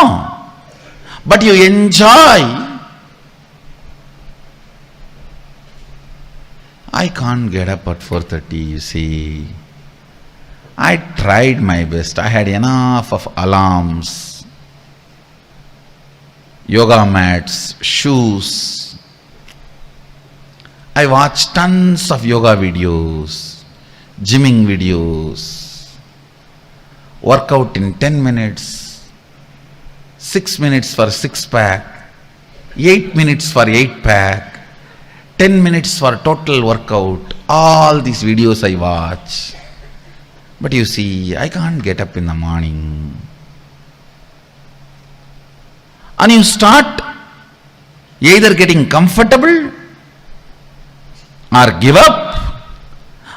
C: But you enjoy. I can't get up at 4:30, you see. I tried my best. I had enough of alarms, yoga mats, shoes. I watched tons of yoga videos, gymming videos, workout in 10 minutes, 6 minutes for 6-pack, 8 minutes for 8-pack, 10 minutes for total workout. All these videos I watch. But you see, I can't get up in the morning. And you start either getting comfortable or give up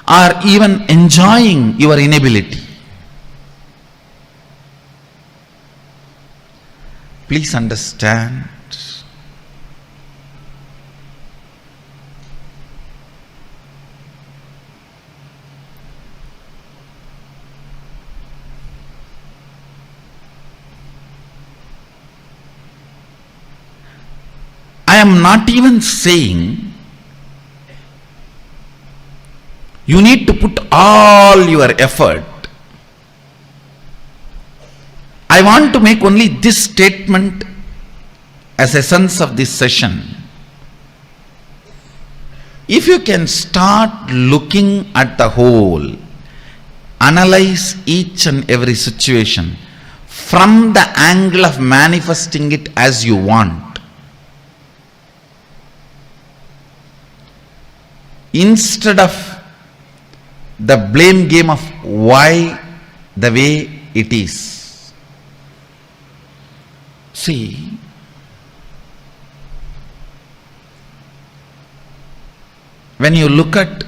C: or even enjoying your inability. Please understand. I am not even saying you need to put all your effort. I want to make only this statement as essence of this session. If you can start looking at the whole, analyze each and every situation from the angle of manifesting it as you want, instead of the blame game of why the way it is. See, when you look at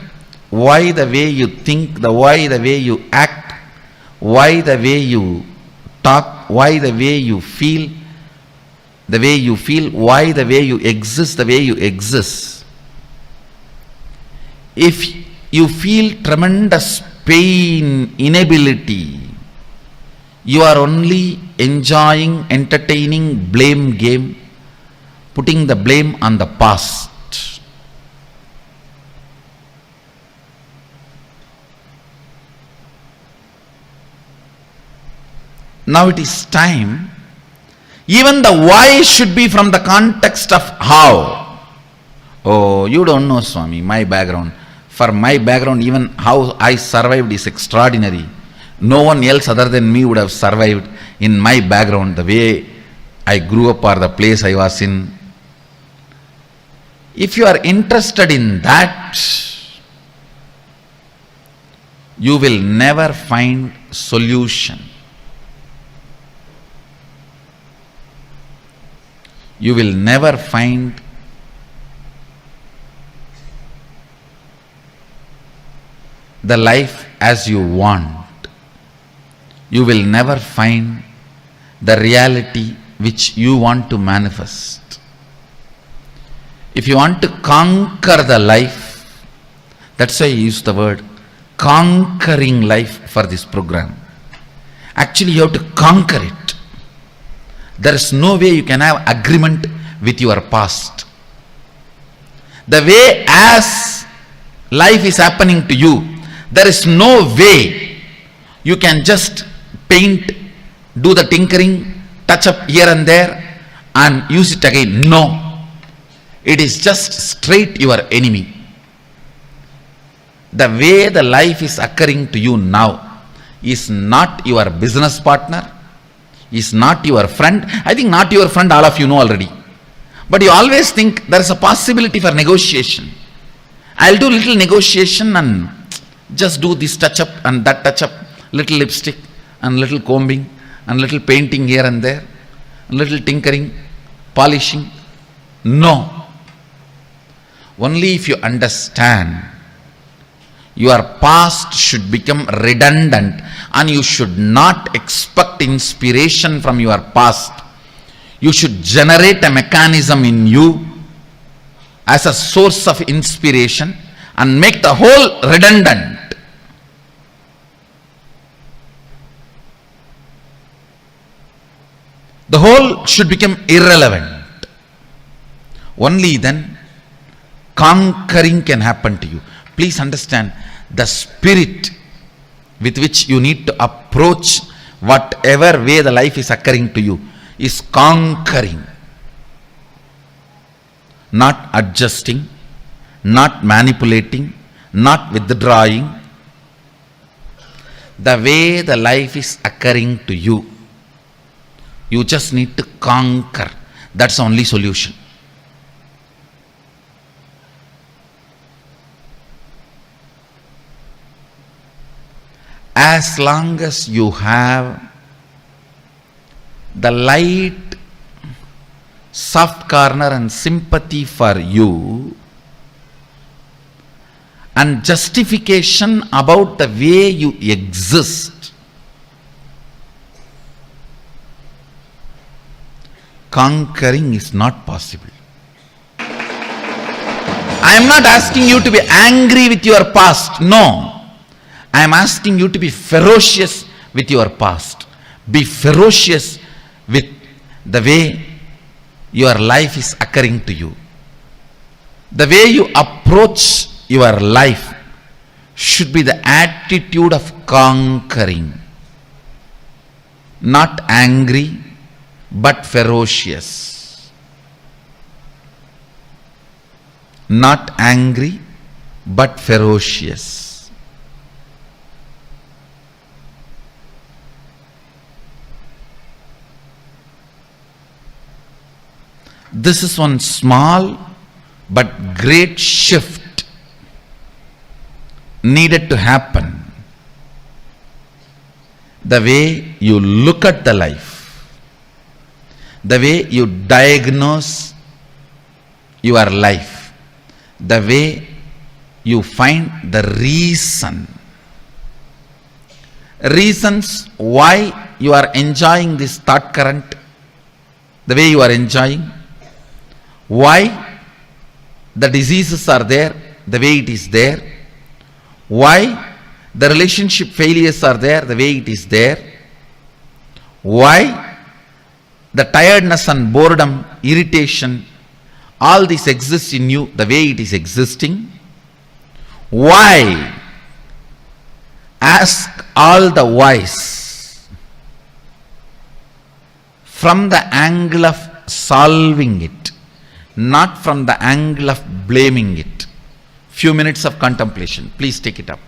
C: why the way you think, why the way you act, why the way you talk, why the way you feel, why the way you exist, if you feel tremendous pain, inability, you are only enjoying, entertaining blame game, putting the blame on the past. Now it is time, even the why should be from the context of how. Oh, you don't know, Swami, my background. For my background, even how I survived is extraordinary. No one else other than me would have survived in my background, the way I grew up or the place I was in. If you are interested in that, you will never find solution. You will never find the life as you want. You will never find the reality which you want to manifest. If you want to conquer the life, that's why I use the word conquering life for this program. Actually, you have to conquer it. There is no way you can have agreement with your past. The way as life is happening to you, there is no way you can just paint, do the tinkering, touch up here and there and use it again. No. It is just straight your enemy. The way the life is occurring to you now is not your business partner, is not your friend. I think not your friend, all of you know already. But you always think there is a possibility for negotiation. I'll do little negotiation and just do this touch up and that touch up, little lipstick and little combing and little painting here and there, little tinkering, polishing. No. Only if you understand your past should become redundant and you should not expect inspiration from your past. You should generate a mechanism in you as a source of inspiration and make the whole redundant. The whole should become irrelevant. Only then conquering can happen to you. Please understand, the spirit with which you need to approach whatever way the life is occurring to you is conquering, not adjusting, not manipulating, not withdrawing. The way the life is occurring to you, You just need to conquer. That's the only solution. As long as you have the light, soft corner and sympathy for you, and justification about the way you exist, conquering is not possible. I am not asking you to be angry with your past. No. I am asking you to be ferocious with your past. Be ferocious with the way your life is occurring to you. The way you approach your life should be the attitude of conquering. Not angry, but ferocious. Not angry, but ferocious. This is one small but great shift needed to happen. The way you look at the life, the way you diagnose your life, the way you find the reasons why you are enjoying this thought current, the way you are enjoying, why the diseases are there the way it is there, why the relationship failures are there the way it is there, why the tiredness and boredom, irritation, all this exists in you the way it is existing. Why? Ask all the whys from the angle of solving it, not from the angle of blaming it. Few minutes of contemplation. Please take it up.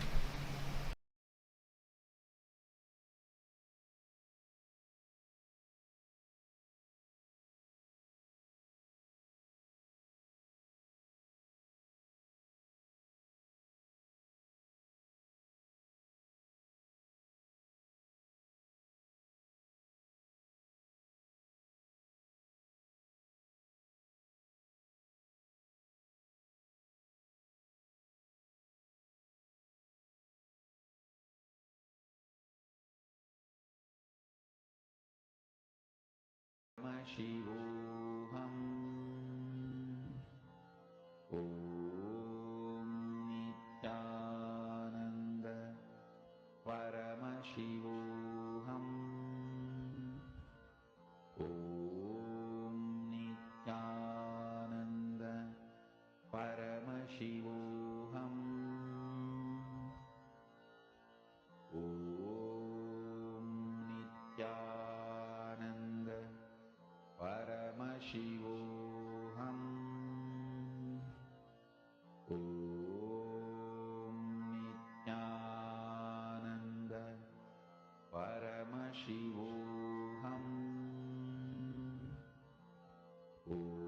C: Paramashivoham. Om Nithyananda Paramashivoham. Om Nithyananda Paramashivoham. Om Nithyananda Paramashivoham. Om Nithyananda Paramashivoham. Om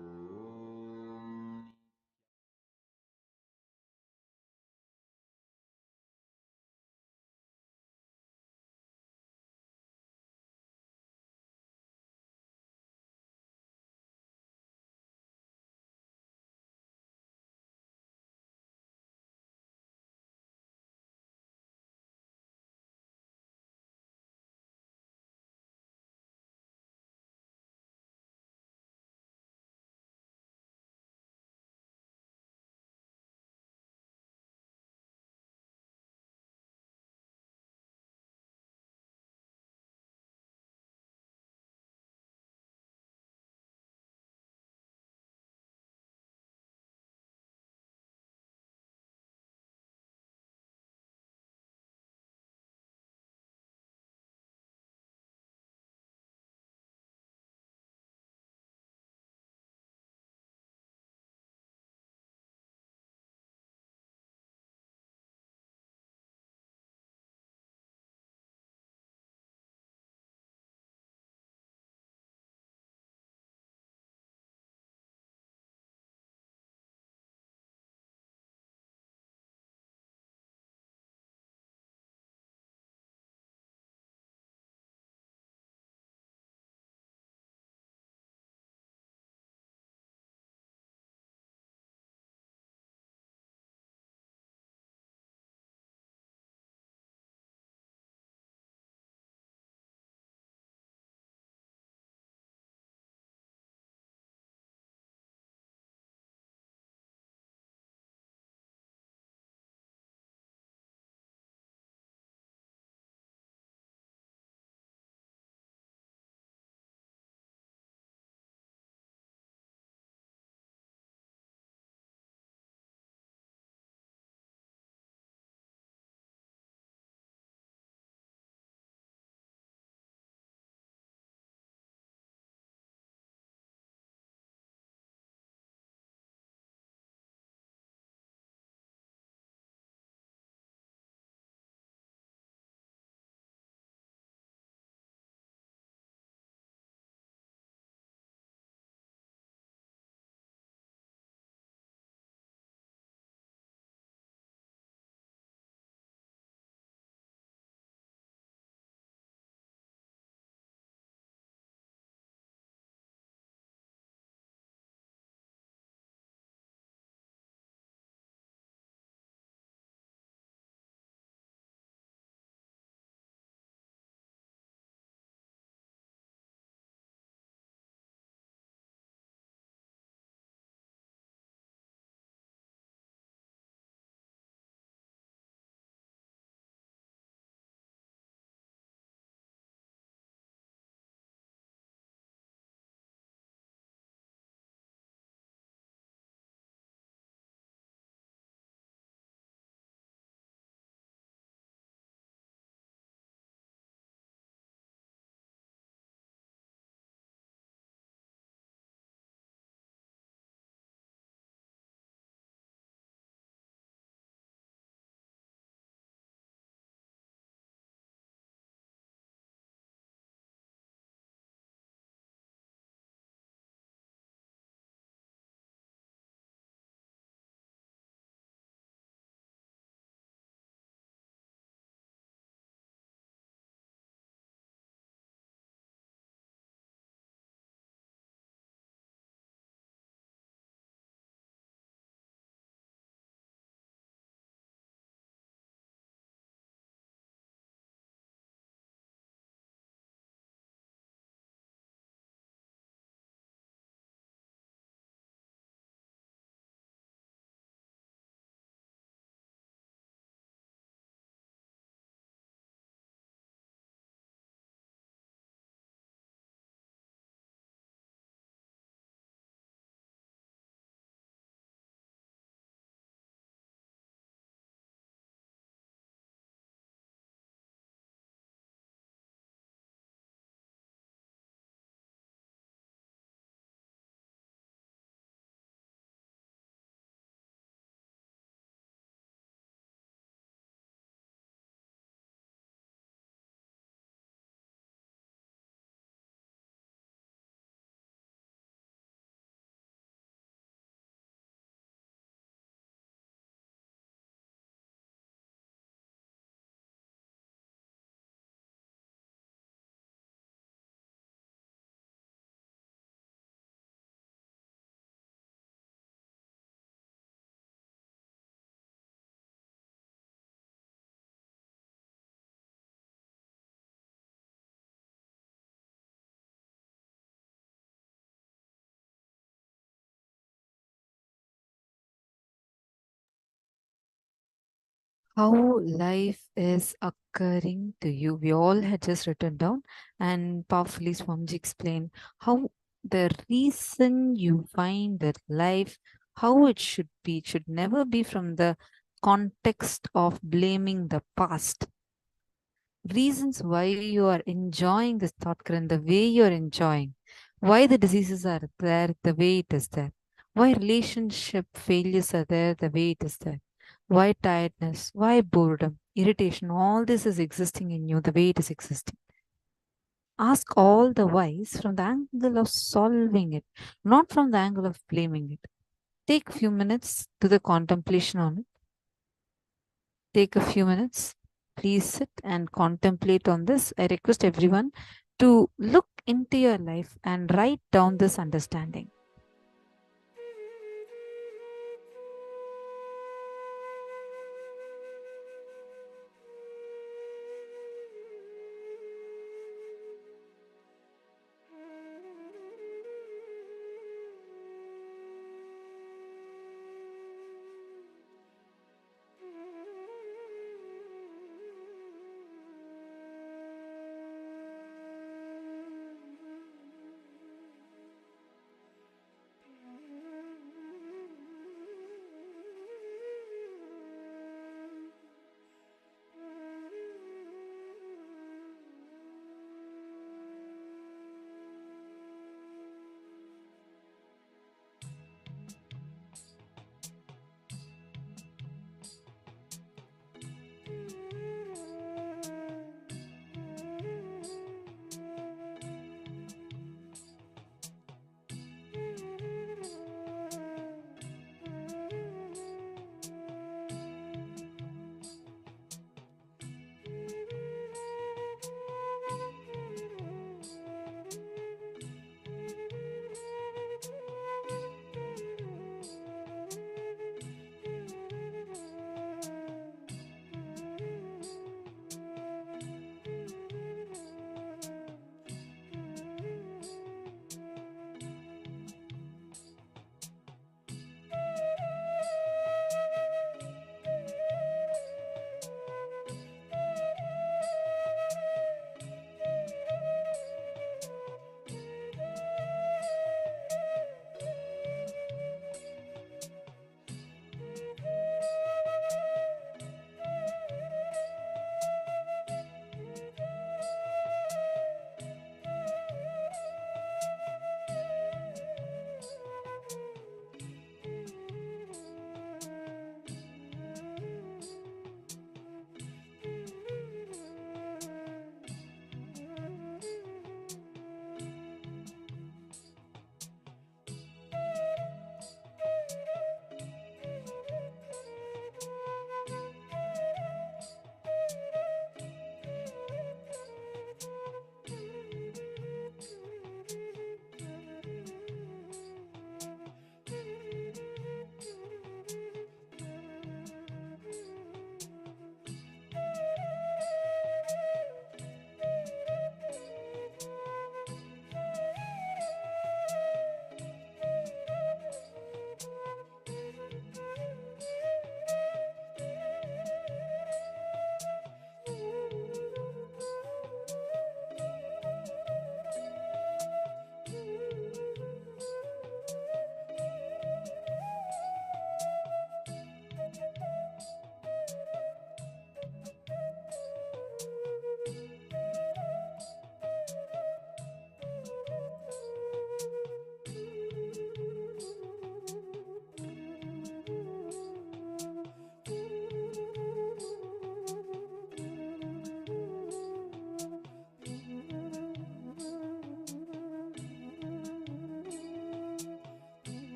F: how life is occurring to you. We all had just written down, and powerfully Swamiji explained how the reason you find that life, how it should be, it should never be from the context of blaming the past. Reasons why you are enjoying this thought current the way you are enjoying, why the diseases are there the way it is there, why relationship failures are there the way it is there, why tiredness, why boredom, irritation, all this is existing in you the way it is existing. Ask all the whys from the angle of solving it, not from the angle of blaming it. Take a few minutes to the contemplation on it. Take a few minutes. Please sit and contemplate on this. I request everyone to look into your life and write down this understanding.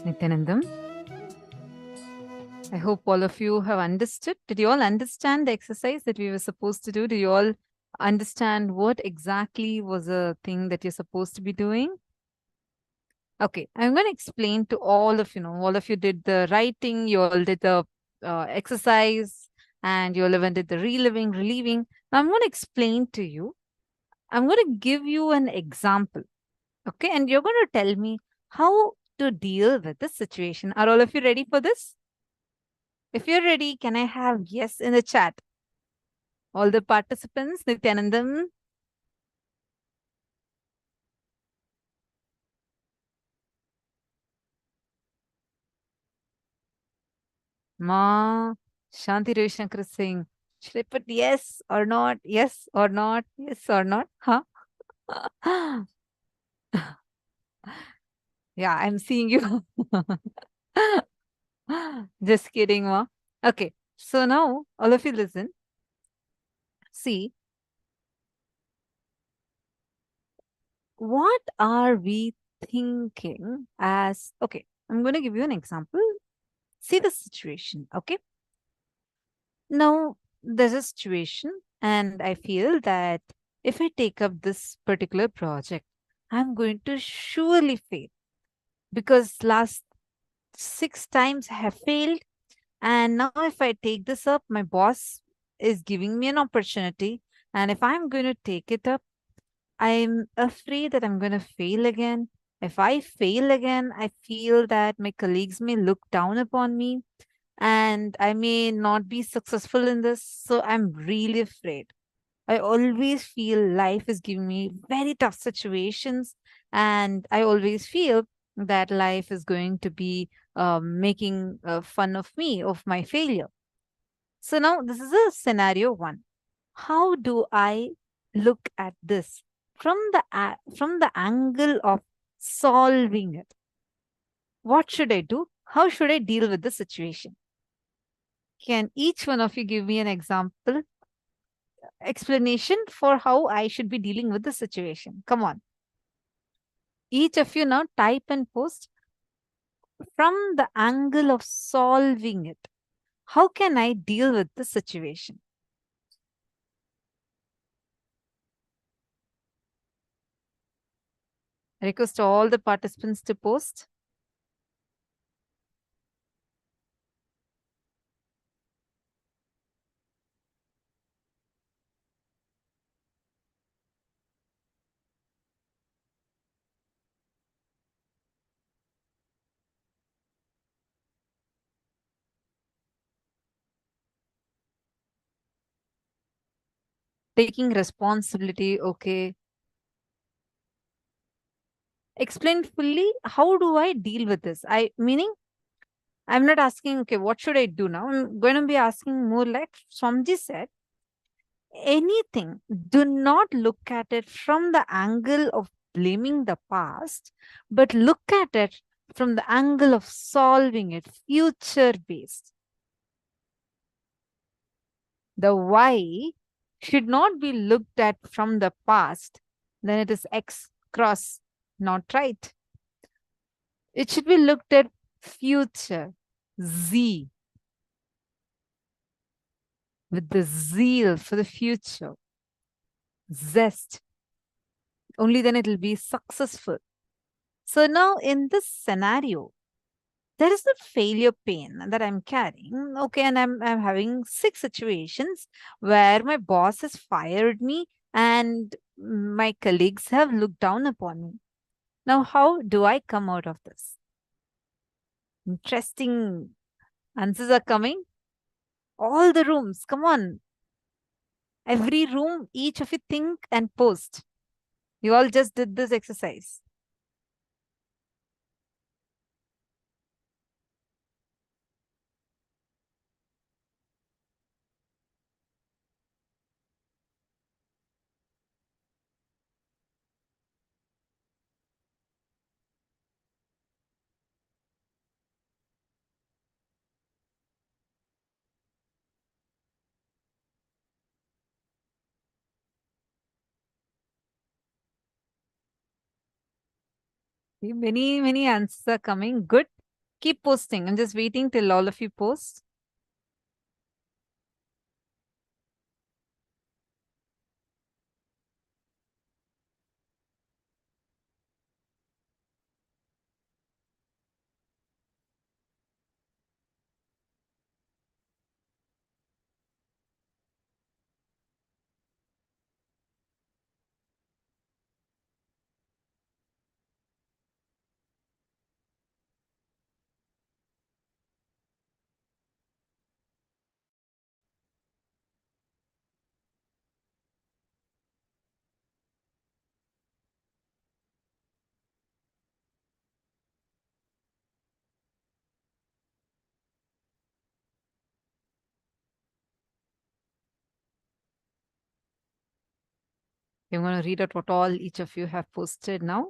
F: Nityanandam. I hope all of you have understood. Did you all understand the exercise that we were supposed to do? Did you all understand what exactly was the thing that you're supposed to be doing? Okay, I'm going to explain to all of you. All of you did the writing, you all did the exercise, and you all even did the reliving, relieving. Now I'm going to explain to you. I'm going to give you an example. Okay, and you're going to tell me how to deal with the situation. Are all of you ready for this? If you're ready, can I have yes in the chat? All the participants, Nityanandam. Ma, Shanti Ravishankar is saying, should I put yes or not? Yes or not? Yes or not? Huh? Yeah, I'm seeing you. Just kidding, Ma. Okay, so now all of you listen. See, what are we thinking as, okay, I'm going to give you an example. See the situation, okay? Now, there's a situation, and I feel that if I take up this particular project, I'm going to surely fail because last 6 times I have failed. And now, if I take this up, my boss is giving me an opportunity. And if I'm going to take it up, I'm afraid that I'm going to fail again. If I fail again, I feel that my colleagues may look down upon me and I may not be successful in this. So I'm really afraid. I always feel life is giving me very tough situations, and I always feel that life is going to be making fun of me, of my failure. So now this is a scenario one. How do I look at this from the angle of solving it? What should I do? How should I deal with the situation? Can each one of you give me an example, explanation for how I should be dealing with the situation? Come on. Each of you now type and post from the angle of solving it. How can I deal with the situation? I request all the participants to post. Taking responsibility, okay. Explain fully, how do I deal with this? Meaning, I'm not asking, okay, what should I do now? I'm going to be asking more like Swamiji said, anything. Do not look at it from the angle of blaming the past, but look at it from the angle of solving it, future based. The why should not be looked at from the past, then it is X cross, not right. It should be looked at future, Z, with the zeal for the future, zest. Only then it will be successful. So now in this scenario, there is the failure pain that I'm carrying. Okay, and I'm having 6 situations where my boss has fired me and my colleagues have looked down upon me. Now, how do I come out of this? Interesting answers are coming. All the rooms, come on. Every room, each of you think and post. You all just did this exercise. Many, many answers are coming. Good. Keep posting. I'm just waiting till all of you post. I'm going to read out what all each of you have posted now.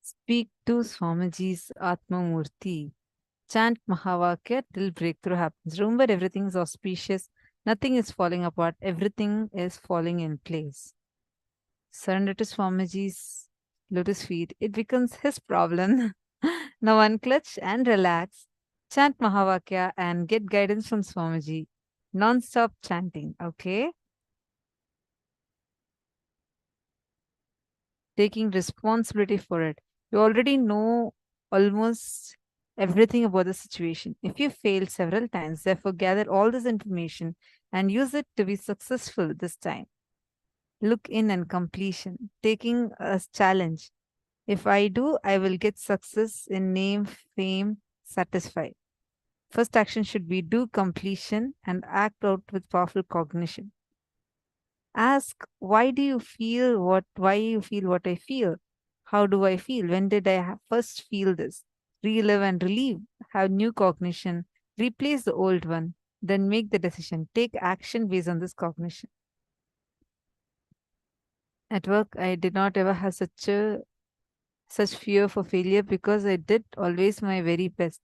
F: Speak to Swamiji's Atma Murti. Chant Mahavakya till breakthrough happens. Remember, everything is auspicious. Nothing is falling apart. Everything is falling in place. Surrender to Swamiji's lotus feet. It becomes his problem. Now unclutch and relax. Chant Mahavakya and get guidance from Swamiji. Non-stop chanting, okay? Taking responsibility for it. You already know almost everything about the situation. If you failed several times, therefore gather all this information and use it to be successful this time. Look in and completion, taking a challenge. If I do, I will get success in name, fame, satisfied. First action should be do completion and act out with powerful cognition. Ask, why you feel what I feel? How do I feel? When did I first feel this? Relive and relieve, have new cognition, replace the old one, then make the decision. Take action based on this cognition. At work, I did not ever have such fear for failure because I did always my very best.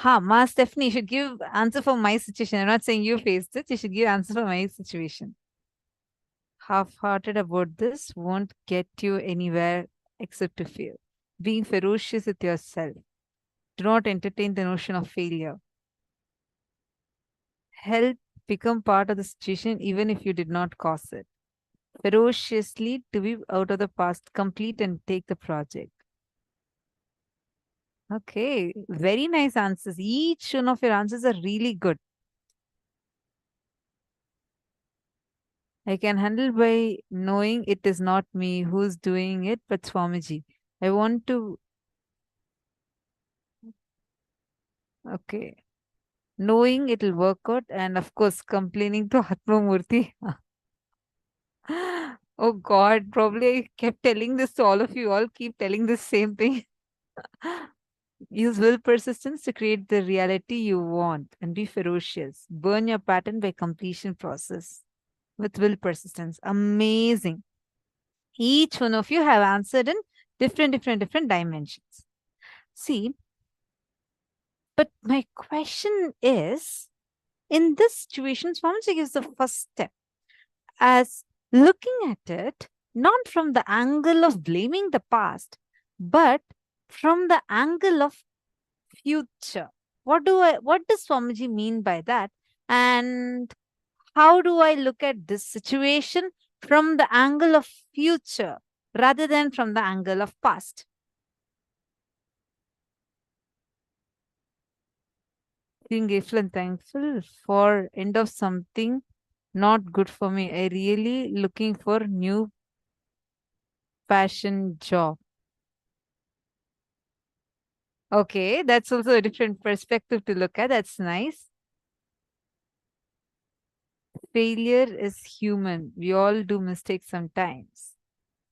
F: Ma Stephanie, you should give answer for my situation. I'm not saying you faced it. You should give answer for my situation. Half-hearted about this won't get you anywhere except to fail. Being ferocious with yourself. Do not entertain the notion of failure. Help become part of the situation even if you did not cause it. Ferociously to be out of the past, complete and take the project. Okay, very nice answers. Each one of your answers are really good. I can handle by knowing it is not me who's doing it, but Swamiji. I want to. Okay. Knowing it will work out, and of course, complaining to Atmamurti. Oh God, probably I kept telling this to all of you. All keep telling the same thing. Use will persistence to create the reality you want and be ferocious. Burn your pattern by completion process with will persistence. Amazing. Each one of you have answered in different dimensions. See, but my question is, in this situation, Swamiji gives the first step as looking at it not from the angle of blaming the past, but from the angle of future. What does Swamiji mean by that? And how do I look at this situation from the angle of future rather than from the angle of past? Being grateful and thankful for end of something not good for me. I really looking for new passion job. Okay, that's also a different perspective to look at. That's nice. Failure is human. We all do mistakes sometimes.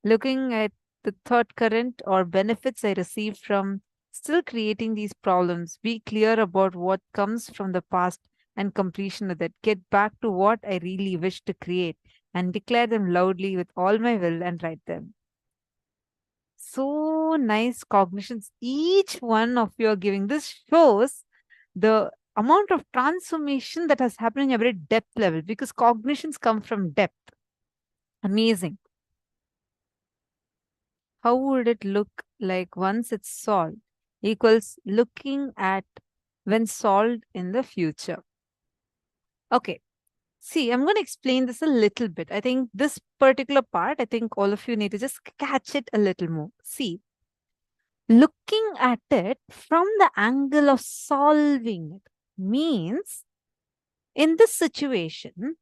F: Looking at the thought current or benefits I receive from still creating these problems, be clear about what comes from the past and completion of that. Get back to what I really wish to create and declare them loudly with all my will and write them. So nice cognitions. Each one of you are giving. This shows the amount of transformation that has happened in a very depth level, because cognitions come from depth. Amazing. How would it look like once it's solved? Equals looking at when solved in the future. Okay. See, I'm going to explain this a little bit. I think this particular part, I think all of you need to just catch it a little more. See, looking at it from the angle of solving it means in this situation,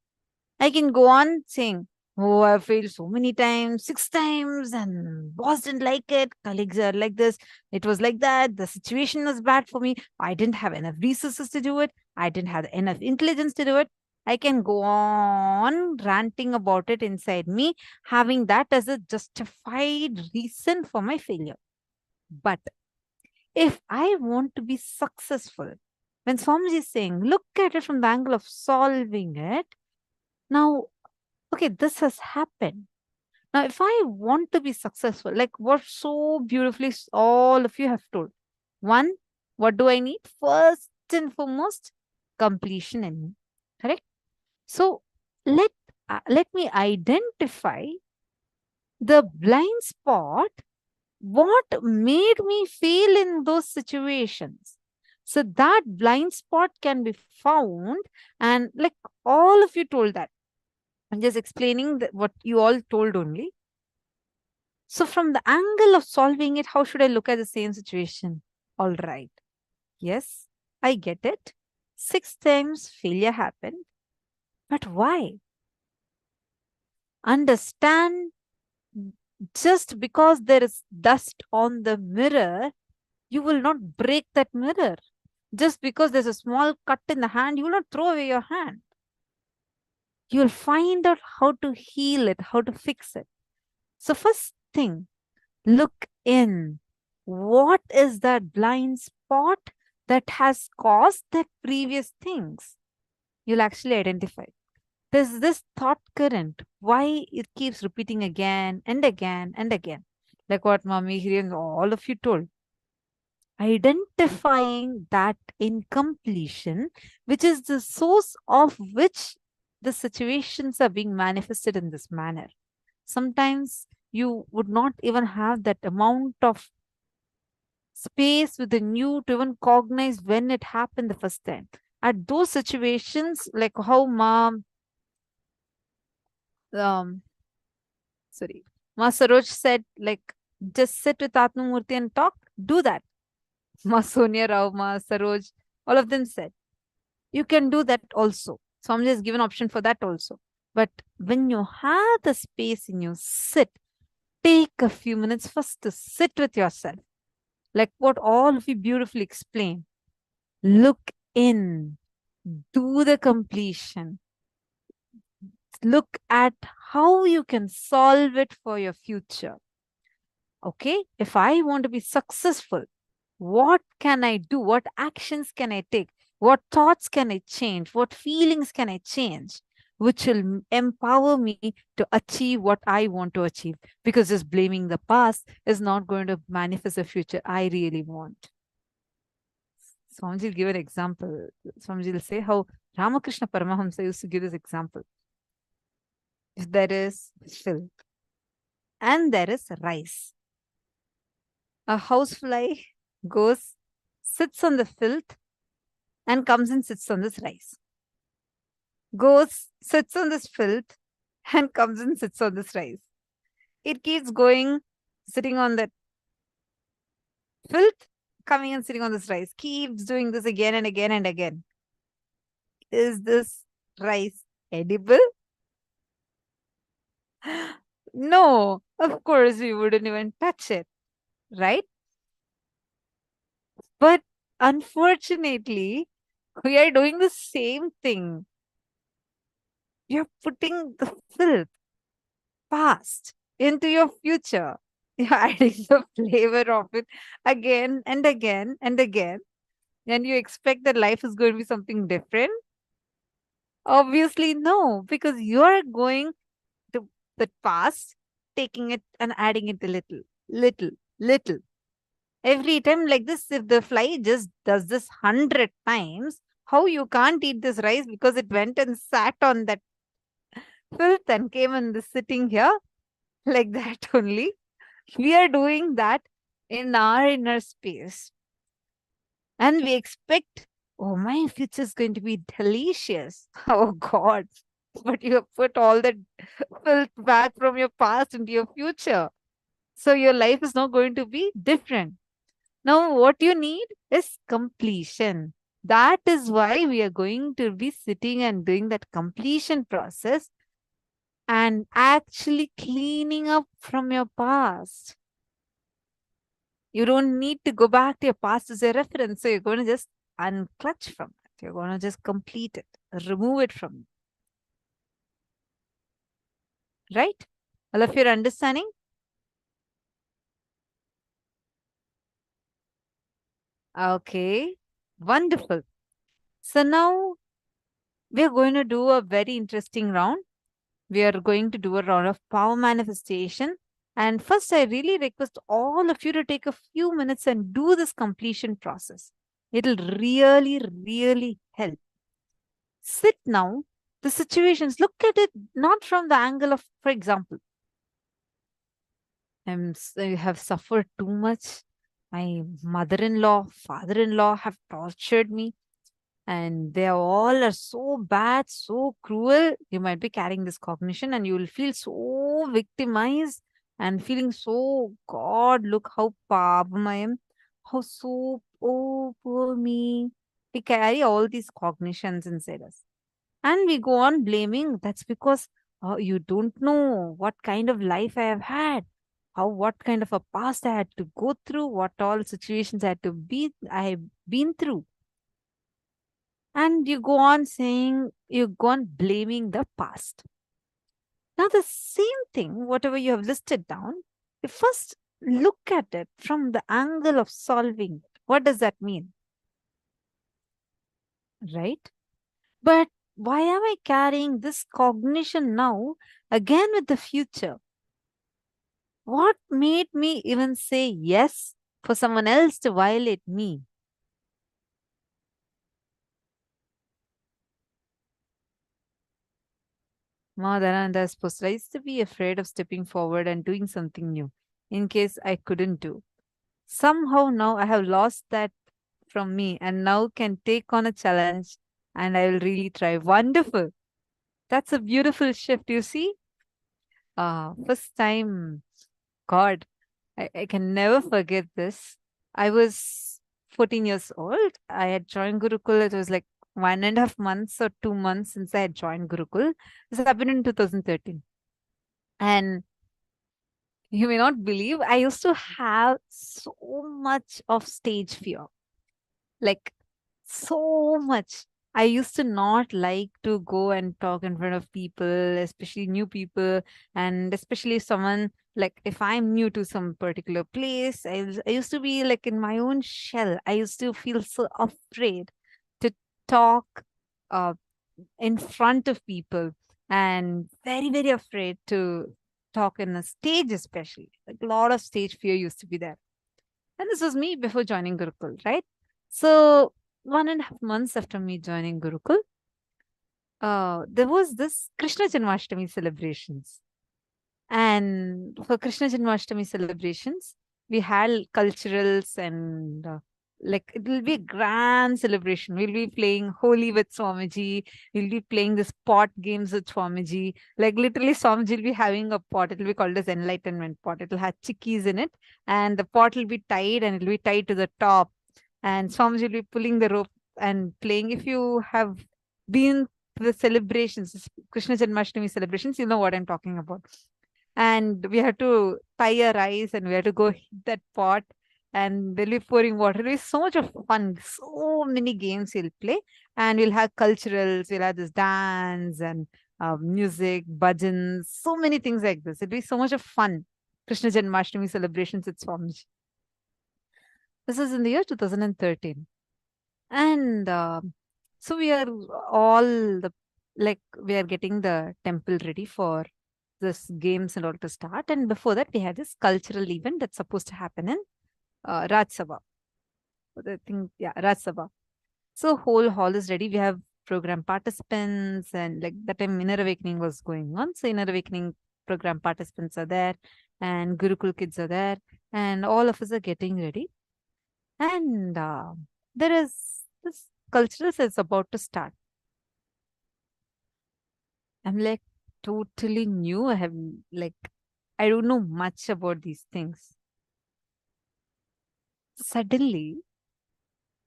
F: I can go on saying, oh, I failed so many times, 6 times, and boss didn't like it. Colleagues are like this. It was like that. The situation was bad for me. I didn't have enough resources to do it. I didn't have enough intelligence to do it. I can go on ranting about it inside me, having that as a justified reason for my failure. But if I want to be successful, when Swamiji is saying, look at it from the angle of solving it, now, okay, this has happened. Now, if I want to be successful, like what so beautifully all of you have told, one, what do I need? First and foremost, completion in me. Correct? So let me identify the blind spot, what made me fail in those situations. So that blind spot can be found, and like all of you told that. I'm just explaining what you all told only. So from the angle of solving it, how should I look at the same situation? All right. Yes, I get it. 6 times failure happened. But why? Understand, just because there is dust on the mirror, you will not break that mirror. Just because there's a small cut in the hand, you will not throw away your hand. You will find out how to heal it, how to fix it. So first thing, look in. What is that blind spot that has caused that previous things? You'll actually identify. There's this thought current, why it keeps repeating again and again and again. Like what Mami, Hiri, all of you told. Identifying that incompletion, which is the source of which the situations are being manifested in this manner. Sometimes you would not even have that amount of space within you to even cognize when it happened the first time. At those situations, like how Ma Saroj said, like, just sit with Atmamurti and talk, do that. Ma Sonia Rao, Ma Saroj, all of them said, you can do that also. Swamiji has given option for that also. But when you have the space in you, sit. Take a few minutes first to sit with yourself. Like what all of you beautifully explained. Look in. Do the completion. Look at how you can solve it for your future. Okay, if I want to be successful, what can I do? What actions can I take? What thoughts can I change? What feelings can I change? Which will empower me to achieve what I want to achieve. Because just blaming the past is not going to manifest a future I really want. Swamiji will give an example. Swamiji will say how Ramakrishna Paramahamsa used to give this example. If there is filth and there is rice, a housefly goes, sits on the filth and comes and sits on this rice. Goes, sits on this filth and comes and sits on this rice. It keeps going, sitting on that filth, coming and sitting on this rice. Keeps doing this again and again and again. Is this rice edible? No, of course we wouldn't even touch it, right? But unfortunately, we are doing the same thing. You're putting the filth past into your future. You're adding the flavor of it again and again and again. And you expect that life is going to be something different? Obviously, no, because you're going to the past, taking it and adding it a little, little, little. Every time like this, if the fly just does this 100 times, how you can't eat this rice because it went and sat on that filth and came and is sitting here like that only. We are doing that in our inner space. And we expect, oh, my future is going to be delicious. Oh, God. But you have put all that filth back from your past into your future. So your life is not going to be different. Now, what you need is completion. That is why we are going to be sitting and doing that completion process and actually cleaning up from your past. You don't need to go back to your past as a reference. So you're going to just unclutch from it. You're going to just complete it, remove it from you. Right? All of you are understanding? Okay. Wonderful. So now we are going to do a very interesting round. We are going to do a round of power manifestation. And first, I really request all of you to take a few minutes and do this completion process. It'll really, really help. Sit now. The situations, look at it not from the angle of, for example, I have suffered too much. My mother-in-law, father-in-law have tortured me, and they all are so bad, so cruel. You might be carrying this cognition and you will feel so victimized and feeling so, God, look how pabam I am. How so, oh, poor me. We carry all these cognitions inside us. And we go on blaming. That's because you don't know what kind of life I have had, what kind of a past I had to go through, what all situations I have been through. And you go on saying, you go on blaming the past. Now, the same thing, whatever you have listed down, you first look at it from the angle of solving. What does that mean? Right? But why am I carrying this cognition now again with the future? What made me even say yes for someone else to violate me? Madhananda is posted, I used to be afraid of stepping forward and doing something new in case I couldn't do. Somehow now I have lost that from me and now can take on a challenge and I will really try. Wonderful. That's a beautiful shift, you see. First time, God, I can never forget this. I was 14 years old. I had joined Gurukul. It was like 1.5 months or 2 months since I had joined Gurukul. This happened in 2013. And you may not believe, I used to have so much of stage fear. Like, so much. I used to not like to go and talk in front of people, especially new people, and especially if someone, like if I'm new to some particular place, I used to be like in my own shell. I used to feel so afraid to talk uh, in front of people and very, very afraid to talk in a stage, especially. Like a lot of stage fear used to be there. And this was me before joining Gurukul, right? So 1.5 months after me joining Gurukul, there was this Krishna Janmashtami celebrations. And for Krishna Janmashtami celebrations, we had culturals and like it will be a grand celebration. We'll be playing Holi with Swamiji. We'll be playing this pot games with Swamiji. Like literally, Swamiji will be having a pot. It will be called as enlightenment pot. It will have chickies in it, and the pot will be tied, and it will be tied to the top. And Swamiji will be pulling the rope and playing. If you have been to the celebrations, Krishna Janmashtami celebrations, you know what I'm talking about. And we had to tie a rice and we had to go hit that pot and they'll be pouring water. It'll be so much of fun. So many games we'll play and we'll have culturals. We'll have this dance and music, bhajans, so many things like this. It'll be so much of fun. Krishna Janmashtami celebrations at Swamiji. This is in the year 2013. And so we are we are getting the temple ready for this games and all to start. And before that, we had this cultural event that's supposed to happen in Raj Sabha. I think, yeah, Raj Sabha. So whole hall is ready. We have program participants, and like that time Inner Awakening was going on. So Inner Awakening program participants are there, and Gurukul kids are there, and all of us are getting ready. And there is this cultural is about to start. I'm like totally new. I don't know much about these things. Suddenly,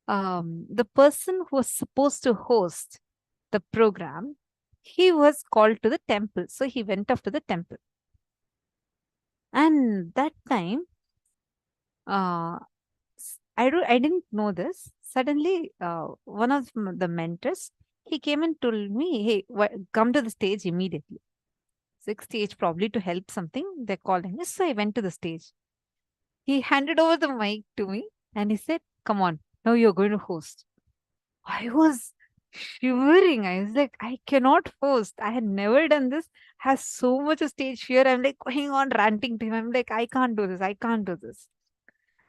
F: the person who was supposed to host the program, he was called to the temple. So he went off to the temple. And that time, uh, I didn't know this. Suddenly, one of the mentors, he came and told me, hey, come to the stage immediately. Stage probably to help something. They're calling me. So I went to the stage. He handed over the mic to me and he said, come on, now you're going to host. I was shivering. I was like, I cannot host. I had never done this. Has so much of stage fear. I'm like going on ranting to him. I'm like, I can't do this. I can't do this.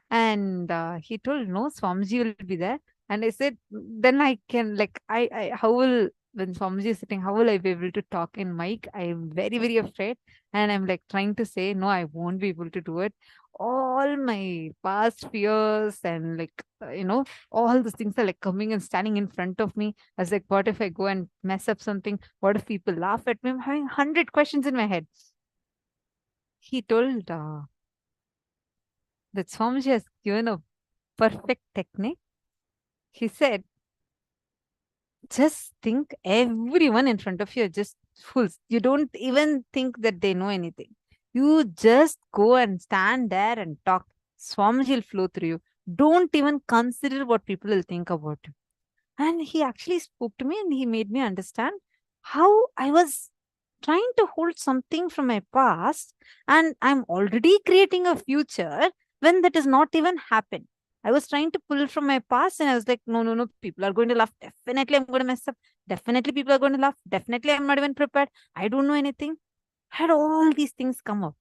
F: And he told, no, Swamiji will be there. And I said, then I can, like, how will, when Swamiji is sitting, how will I be able to talk in mic? I'm very, very afraid. And I'm like trying to say, no, I won't be able to do it. All my past fears and all these things are like coming and standing in front of me. I was like, what if I go and mess up something? What if people laugh at me? I'm having 100 questions in my head. He told, that Swamiji has given a perfect technique. He said, just think everyone in front of you are just fools. You don't even think that they know anything. You just go and stand there and talk. Swamiji will flow through you. Don't even consider what people will think about you. And he actually spoke to me and he made me understand how I was trying to hold something from my past and I'm already creating a future when that has not even happened. I was trying to pull from my past and I was like, no, no, no, people are going to laugh. Definitely I'm going to mess up. Definitely people are going to laugh. Definitely I'm not even prepared. I don't know anything. Had all these things come up.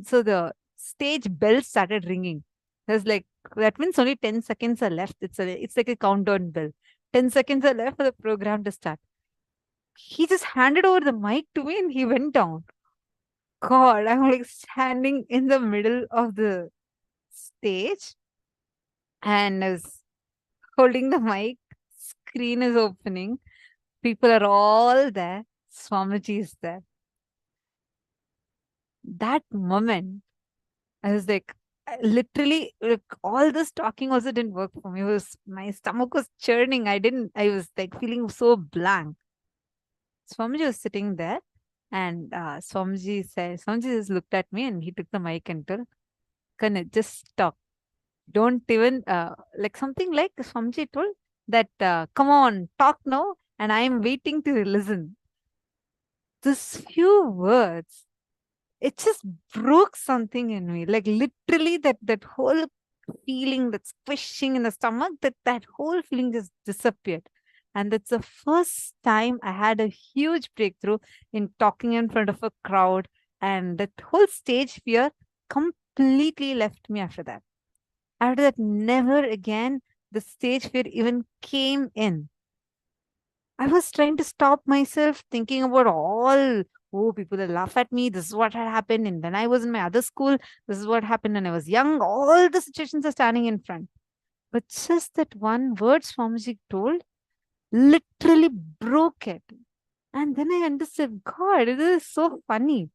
F: So the stage bell started ringing. There's like, that means only 10 seconds are left. It's like a countdown bell. 10 seconds are left for the program to start. He just handed over the mic to me and he went down. God, I'm like standing in the middle of the stage and I was holding the mic. Screen is opening. People are all there. Swamiji is there. That moment, I was like, literally, like, all this talking also didn't work for me. It was my stomach was churning. I was like feeling so blank. Swamiji was sitting there, and Swamiji just looked at me and he took the mic and told, Kanit, just talk. Don't even, like something like Swamiji told that, come on, talk now, and I am waiting to listen. These few words, it just broke something in me. Like literally that whole feeling, that squishing in the stomach, that whole feeling just disappeared. And that's the first time I had a huge breakthrough in talking in front of a crowd. And that whole stage fear completely left me after that. After that, never again the stage fear even came in. I was trying to stop myself thinking about all, oh, people will laugh at me. This is what had happened. And when I was in my other school, this is what happened when I was young. All the situations are standing in front. But just that one word Swamiji told literally broke it. And then I understood, God, it is so funny.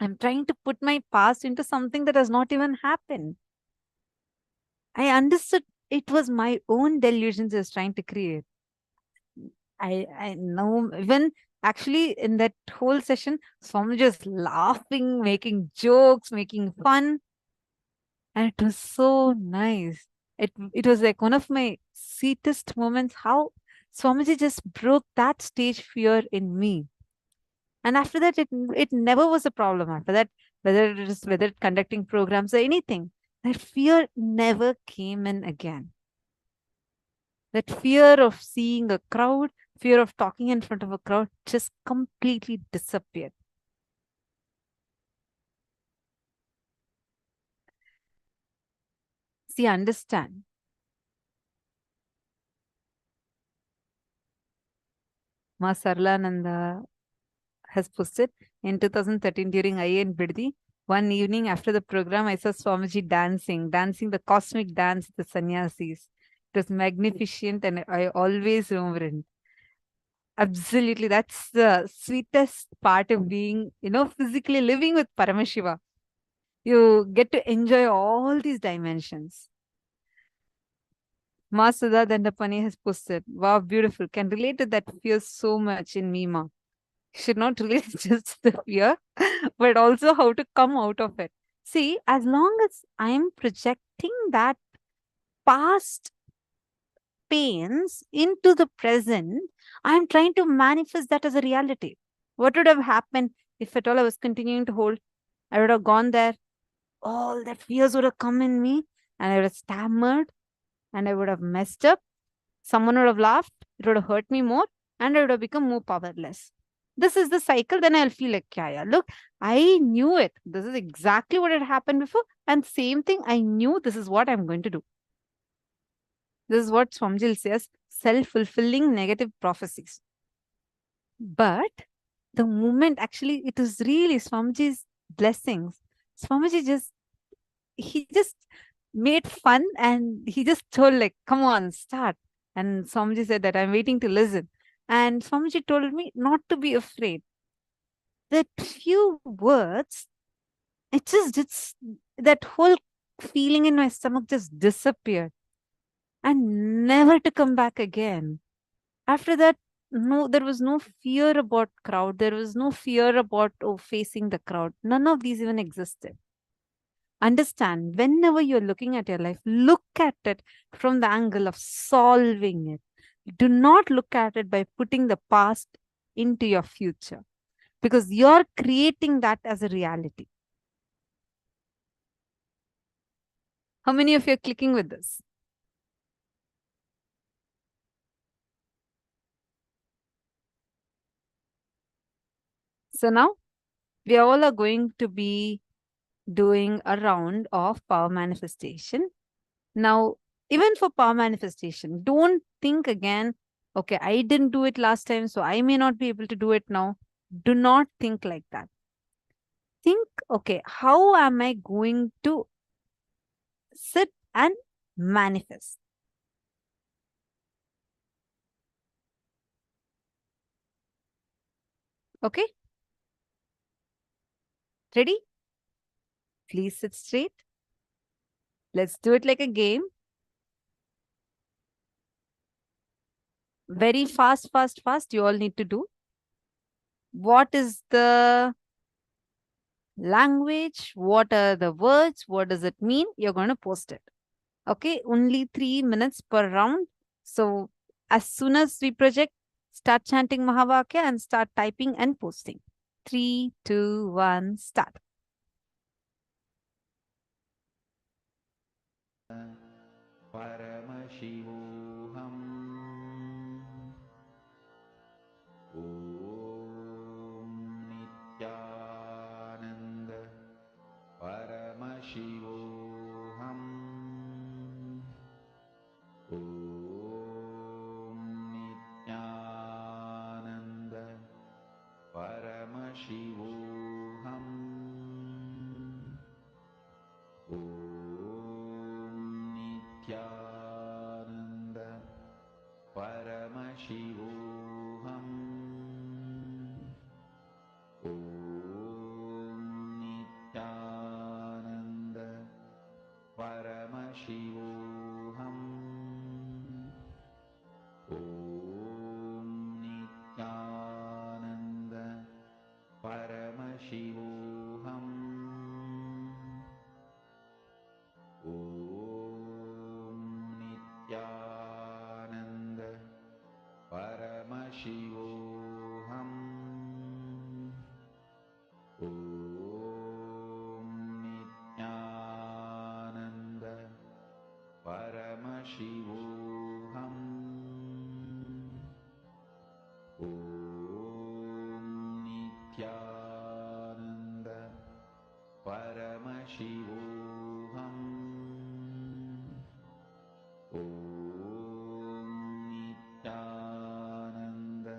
F: I'm trying to put my past into something that has not even happened. I understood it was my own delusions I was trying to create. I know even actually in that whole session, Swami just laughing, making jokes, making fun. And it was so nice. It was like one of my sweetest moments, how Swamiji just broke that stage fear in me. And after that, it never was a problem after that, whether conducting programs or anything. That fear never came in again. That fear of seeing a crowd, fear of talking in front of a crowd just completely disappeared. See, understand. Ma Sarlananda has posted in 2013 during IN Biddi. One evening after the program, I saw Swamiji dancing the cosmic dance with the sannyasis. It was magnificent and I always remember it. Absolutely. That's the sweetest part of being, physically living with Paramashiva. You get to enjoy all these dimensions. Ma Sudha Dandapani has posted, wow, beautiful. Can relate to that fear so much in me, Ma. Should not relate just the fear, but also how to come out of it. See, as long as I'm projecting that past pains into the present, I'm trying to manifest that as a reality. What would have happened if at all I was continuing to hold? I would have gone there, all that fears would have come in me, and I would have stammered, and I would have messed up. Someone would have laughed, it would have hurt me more, and I would have become more powerless. This is the cycle. Then I'll feel like, yeah, look, I knew it. This is exactly what had happened before. And same thing, I knew this is what I'm going to do. This is what Swamjil says, self-fulfilling negative prophecies. But the moment, actually, it is really Swamiji's blessings. Swamiji he just made fun and he just told like, come on, start. And Swamiji said that I'm waiting to listen. And Swamiji told me not to be afraid. That few words, it's that whole feeling in my stomach just disappeared and never to come back again. After that, no, there was no fear about crowd. There was no fear about facing the crowd. None of these even existed. Understand, whenever you're looking at your life, look at it from the angle of solving it. Do not look at it by putting the past into your future, because you're creating that as a reality. How many of you are clicking with this? So now we all are going to be doing a round of power manifestation. Now, even for power manifestation, don't think again, okay, I didn't do it last time, so I may not be able to do it now. Do not think like that. Think, okay, how am I going to sit and manifest? Okay? Ready? Please sit straight. Let's do it like a game. Very fast, fast, fast. You all need to do. What is the language? What are the words? What does it mean? You're going to post it. Okay, only 3 minutes per round. So as soon as we project, start chanting Mahavakya and start typing and posting. 3, 2, 1, start.
C: Paramashivoham. Om Nithyananda Paramashivoham. Om Nithyananda Paramashivoham. Om Nithyananda Paramashivoham. Om Nithyananda Paramashivoham. Om Nithyananda Paramashivoham. Om Nithyananda Paramashivoham. Om Nithyananda Paramashivoham. Om Nithyananda Paramashivoham. Om Nithyananda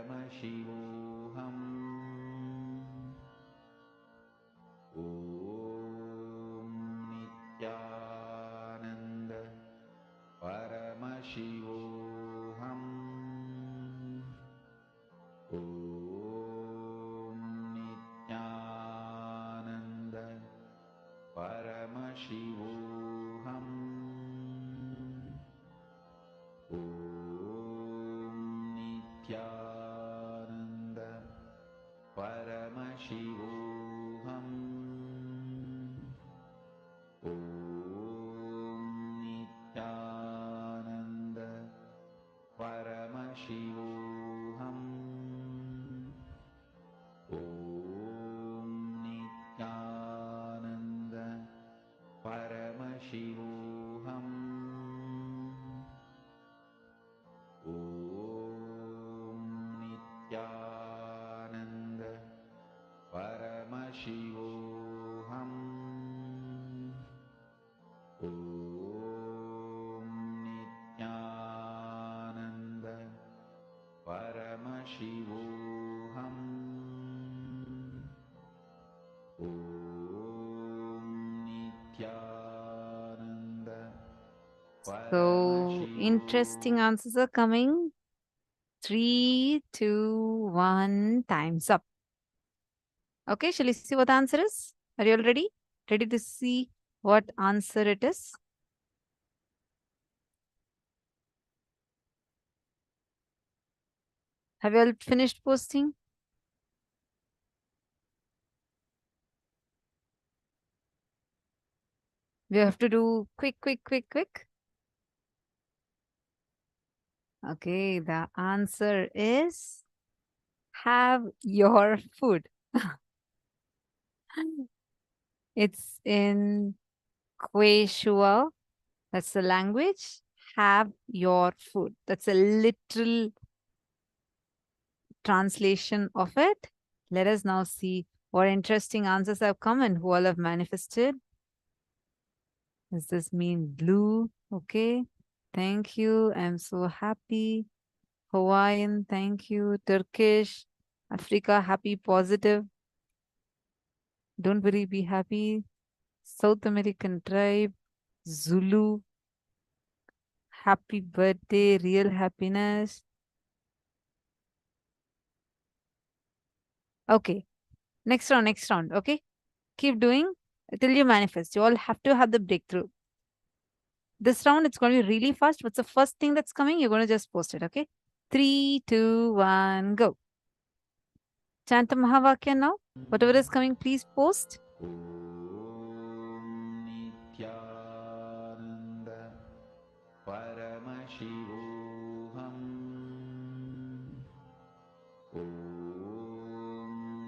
C: Paramashivoham. Om Nithyananda Paramashivoham. Om Nithyananda Paramashivoham. Om Nithyananda Paramashivoham. Om Nithyananda
F: So interesting answers are coming. 3, 2, 1, time's up. Okay, shall we see what the answer is? Are you all ready? Ready to see what answer it is? Have you all finished posting? We have to do quick. Okay, the answer is have your food. It's in Quechua. That's the language. Have your food. That's a literal translation of it. Let us now see what interesting answers have come and who all have manifested. Does this mean blue? Okay. Thank you. I'm so happy. Hawaiian, thank you. Turkish, Africa, happy, positive. Don't worry, be happy. South American tribe, Zulu, happy birthday, real happiness. Okay. Next round. Okay. Keep doing till you manifest. You all have to have the breakthrough. This round, it's going to be really fast. What's the first thing that's coming? You're going to just post it. Okay. 3, 2, 1, go. Chant the Mahavakya now. Whatever is coming, please post.
C: Om Nithyananda Paramashivoham. Om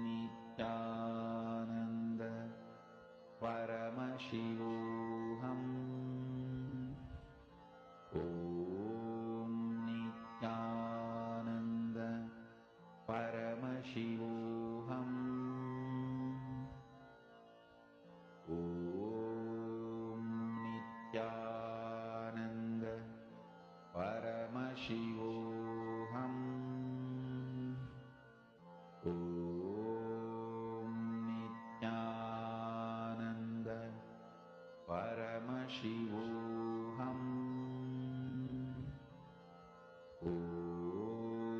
C: Nithyananda Paramashivoham. Om Nithyananda Paramashivoham. Om Nithyananda Paramashivoham. Om Nithyananda Paramashivoham.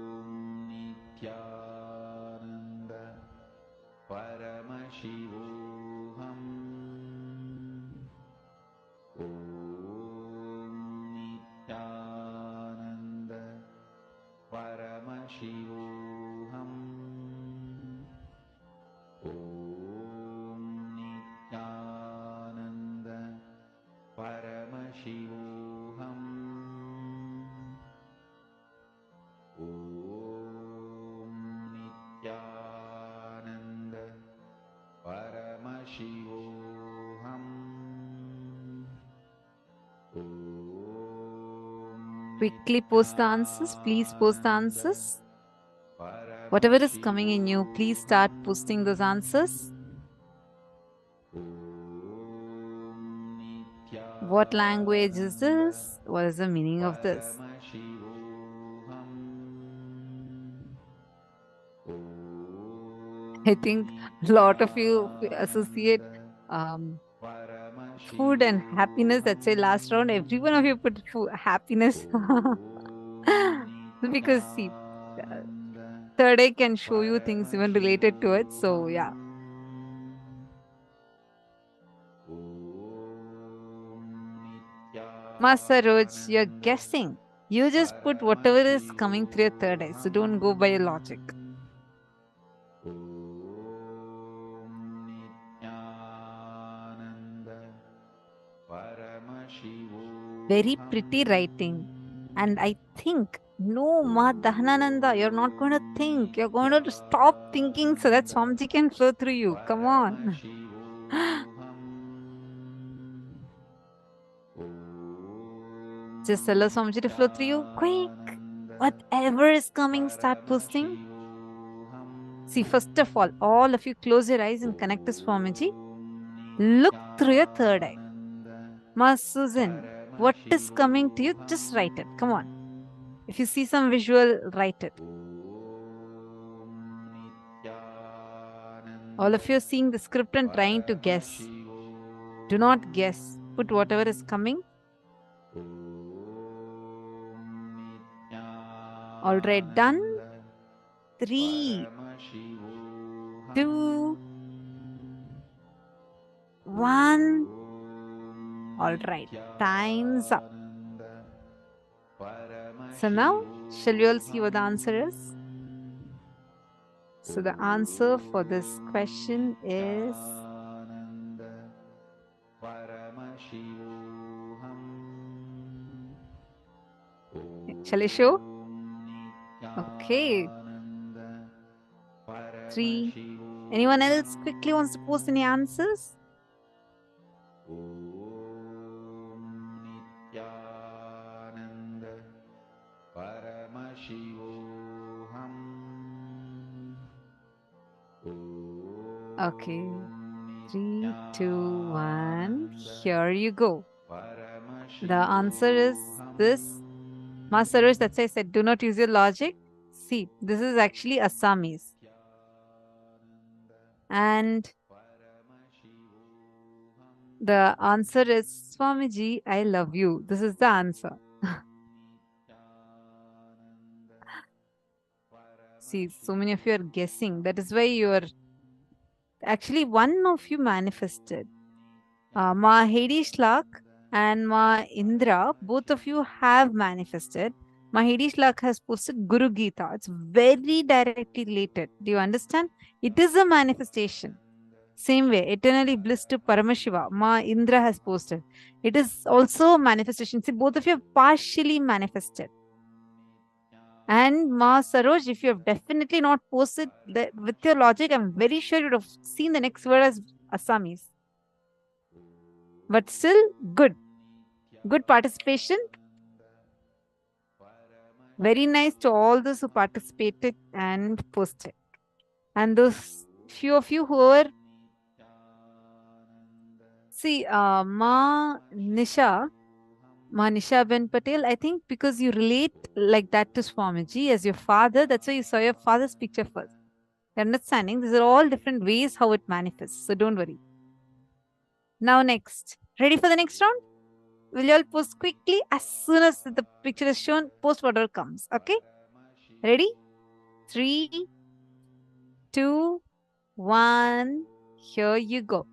C: Om Nithyananda Paramashivoham. Om Nithyananda Paramashivoham. Om Nithyananda Paramashivoham. Om Nithyananda Paramashivoham.
F: Quickly post the answers. Please post the answers. Whatever is coming in you, please start posting those answers. What language is this? What is the meaning of this? I think a lot of you associate food and happiness. That's a last round. Every one of you put happiness. Because see, third eye can show you things even related to it. So yeah. Master Roj, you're guessing. You just put whatever is coming through your third eye. So don't go by your logic. Very pretty writing. And I think No, Dahanananda, you're not going to think. You're going to stop thinking so that Swamiji can flow through you. Come on. Just allow Swamiji to flow through you. Quick. Whatever is coming, start posting. See, first of all of you close your eyes and connect to Swamiji. Look through your third eye. Ma Susan, what is coming to you? Just write it. Come on. If you see some visual, write it. All of you are seeing the script and trying to guess. Do not guess. Put whatever is coming. All right, done. 3, 2, 1. All right, time's up. So now, shall we all see what the answer is? So the answer for this question is shall I show? Okay. 3. Anyone else quickly wants to post any answers? Okay. 3, 2, 1. Here you go. The answer is this. Master Sarosh, that's why I said do not use your logic. See, this is actually Assamese. And the answer is Swamiji, I love you. This is the answer. See, so many of you are guessing. That is why you are actually one of you manifested. Ma Hades Lak and Ma Indra, both of you have manifested. Ma Hades Lak has posted Guru Gita. It's very directly related. Do you understand? It is a manifestation. Same way, eternally bliss to Paramashiva, Ma Indra has posted. It is also a manifestation. See, both of you have partially manifested. And Ma Saroj, if you have definitely not posted with your logic, I'm very sure you would have seen the next word as Assamese. But still, good. Good participation. Very nice to all those who participated and posted. And those few of you who were, see, Ma Nisha Ben Patel, I think because you relate like that to Swamiji as your father, that's why you saw your father's picture first. You're understanding? These are all different ways how it manifests. So don't worry. Now next. Ready for the next round? Will you all post quickly? As soon as the picture is shown, post whatever comes. Okay? Ready? 3, 2, 1. Here you go.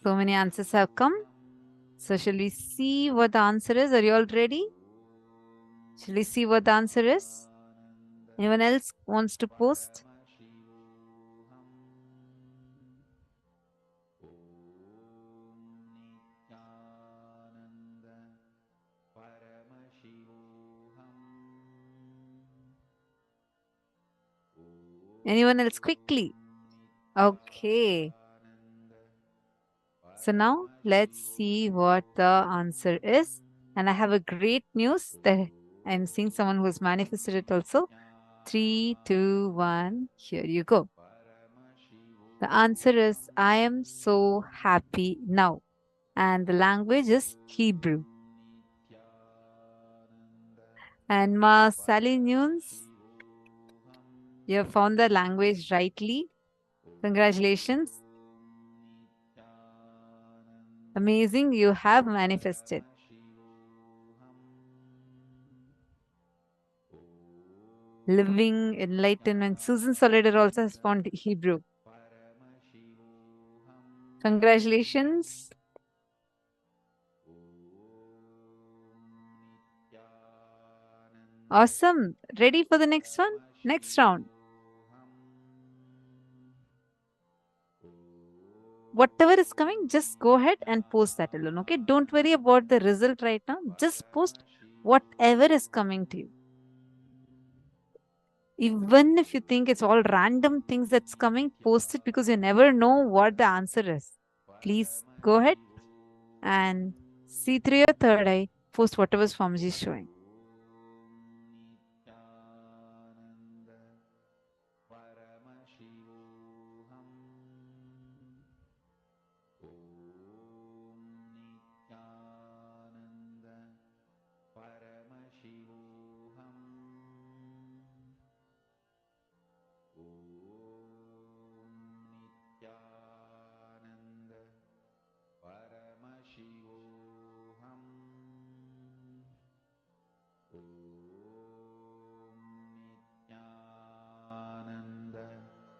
F: So many answers have come. So shall we see what the answer is? Are you all ready? Shall we see what the answer is? Anyone else wants to post? Anyone else quickly? Okay. So now let's see what the answer is. And I have a great news that I'm seeing someone who's manifested it also. 3, 2, 1. Here you go. The answer is I am so happy now. And the language is Hebrew. And Ma Sally Nunes, you have found the language rightly. Congratulations. Amazing, you have manifested. Living enlightenment. Susan Solider also has found Hebrew. Congratulations. Awesome. Ready for the next one? Next round. Whatever is coming, just go ahead and post that alone. Okay. Don't worry about the result right now. Just post whatever is coming to you. Even if you think it's all random things that's coming, post it because you never know what the answer is. Please go ahead and see through your third eye. Post whatever Swamiji is showing.
C: Paramashivoham. Om Nithyananda Paramashivoham. Om Nithyananda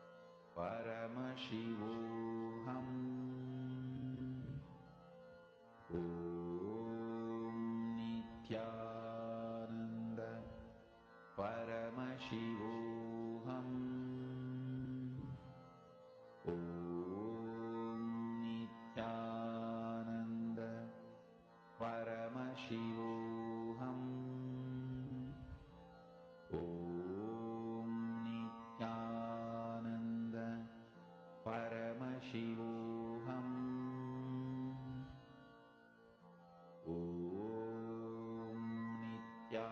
C: Paramashivoham. Om Nithyananda Paramashivoham. Om Nithyananda Paramashivoham. Om Nithyananda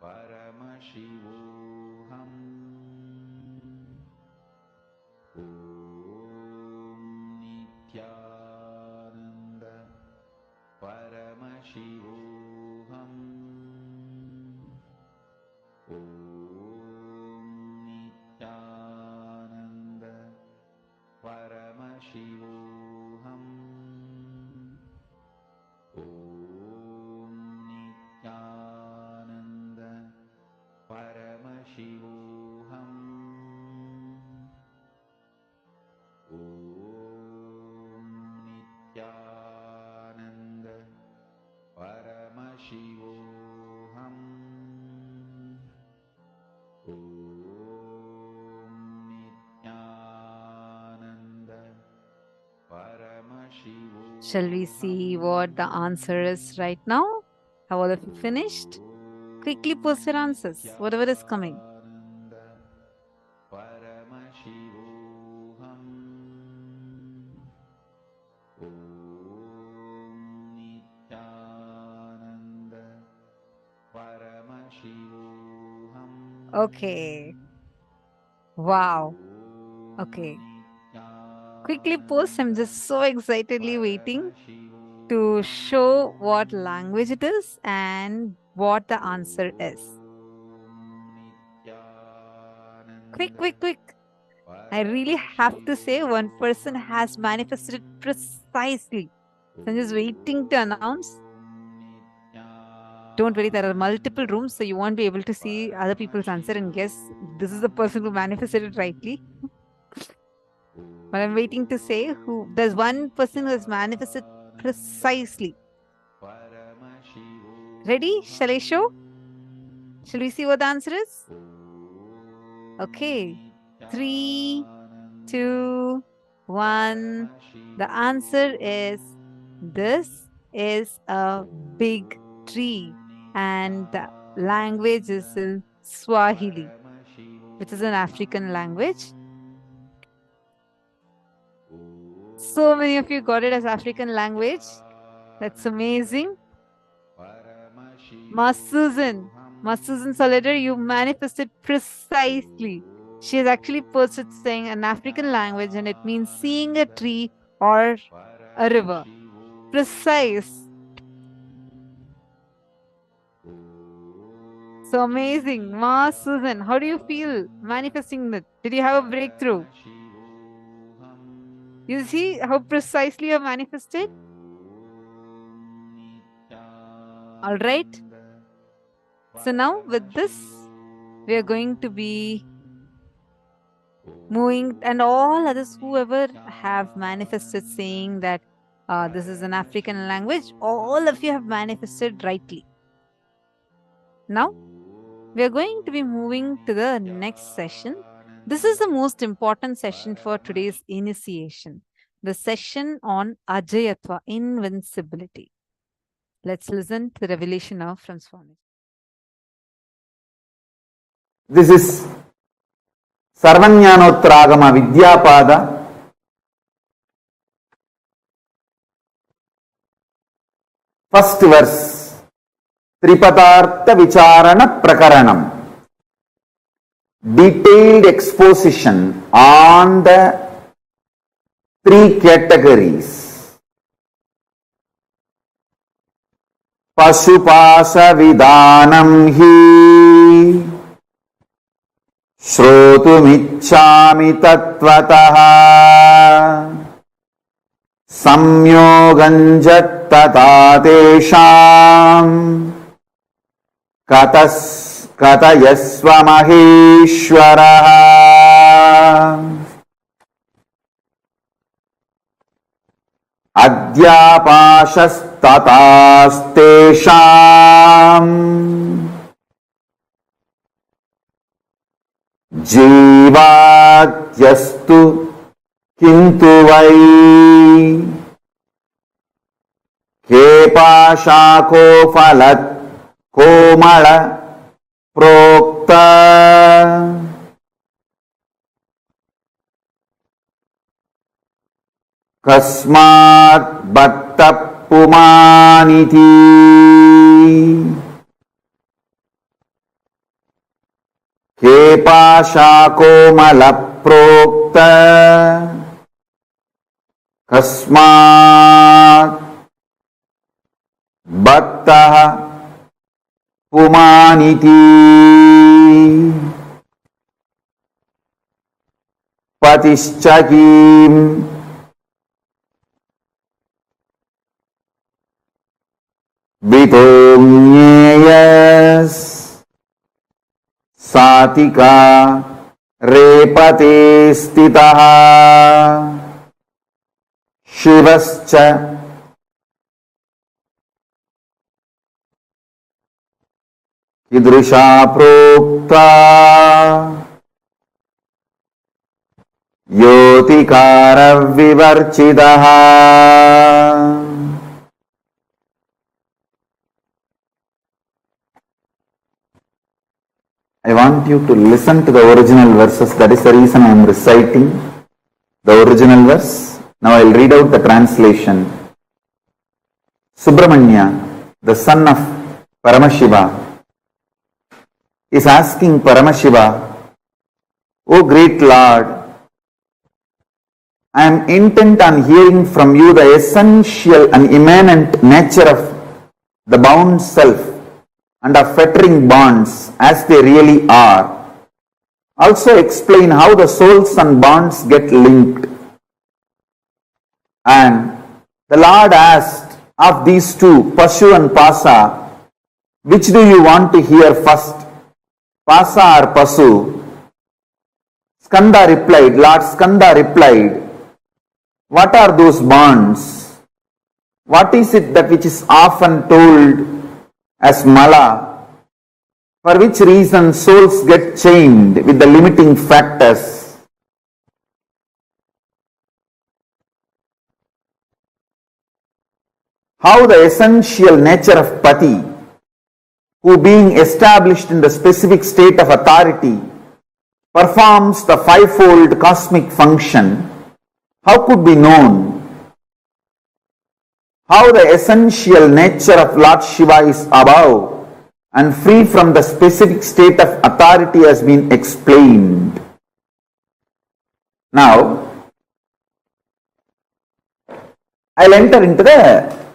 C: Paramashivoham. Om Nithyananda Paramashivoham. Om Nithyananda Paramashivoham. Om Nithyananda Paramashivoham. Om Nithyananda Paramashivoham. Om
F: Shall we see what the answer is right now? Have all of you finished? Quickly post your answers, whatever is coming.
C: Paramashivoham. Om Nithyananda Paramashivoham.
F: Okay. Wow. Okay. Quickly post. I'm just so excitedly waiting to show what language it is and what the answer is. Quick, quick, quick. I really have to say one person has manifested precisely. So I'm just waiting to announce. Don't worry, there are multiple rooms, so you won't be able to see other people's answer and guess this is the person who manifested it rightly. But I'm waiting to say who. There's one person who has manifested precisely. Ready? Shall I show? Shall we see what the answer is? Okay. 3, 2, 1. The answer is this is a big tree, and the language is in Swahili, which is an African language. So many of you got it as African language. That's amazing. Ma Susan Solider, you manifested precisely. She has actually posted saying an African language and it means seeing a tree or a river. Precise. So amazing. Ma Susan, how do you feel manifesting that? Did you have a breakthrough? You see how precisely you manifested? All right. So now with this, we are going to be moving, and all others whoever have manifested saying that this is an African language, all of you have manifested rightly. Now, we are going to be moving to the next session. This is the most important session for today's initiation, the session on Ajayatva, invincibility. Let's listen to the revelation of transformation.
G: This is Sarvanyanotragama Vidyapada, first verse, Tripadartha Vicharana Prakaranam. Detailed exposition on the three categories. Pashupasa Vidanam Hi Shrotumichchami Tattvataha Samyoganjat tata tesham Katayasva Maheshwaraha Adyapashastataastesham Jivatyastu kintu vai Kepashako phalat komala prokta Kasmat bhatta pumaniti Kepashako malaprokta Kasmat bhatta pumaniti Patischakim Vitonyeyas Satika Repate Stitaha Shivascha Kidrisha Prokta Yotikara Vivarchidaha want you to listen to the original verses. That is the reason I am reciting the original verse. Now I will read out the translation. Subramanya, the son of Paramashiva, is asking Paramashiva, O great Lord, I am intent on hearing from you the essential and immanent nature of the bound self and of fettering bonds as they really are. Also explain how the souls and bonds get linked. And the Lord asked of these two, Pashu and Pasa, which do you want to hear first, Pasa or Pasu? Lord Skanda replied, what are those bonds? What is it that which is often told as Mala, for which reason souls get chained with the limiting factors? How the essential nature of Pati, who being established in the specific state of authority, performs the fivefold cosmic function, how could be known? How the essential nature of Lord Shiva is above and free from the specific state of authority has been explained. Now, I'll enter into the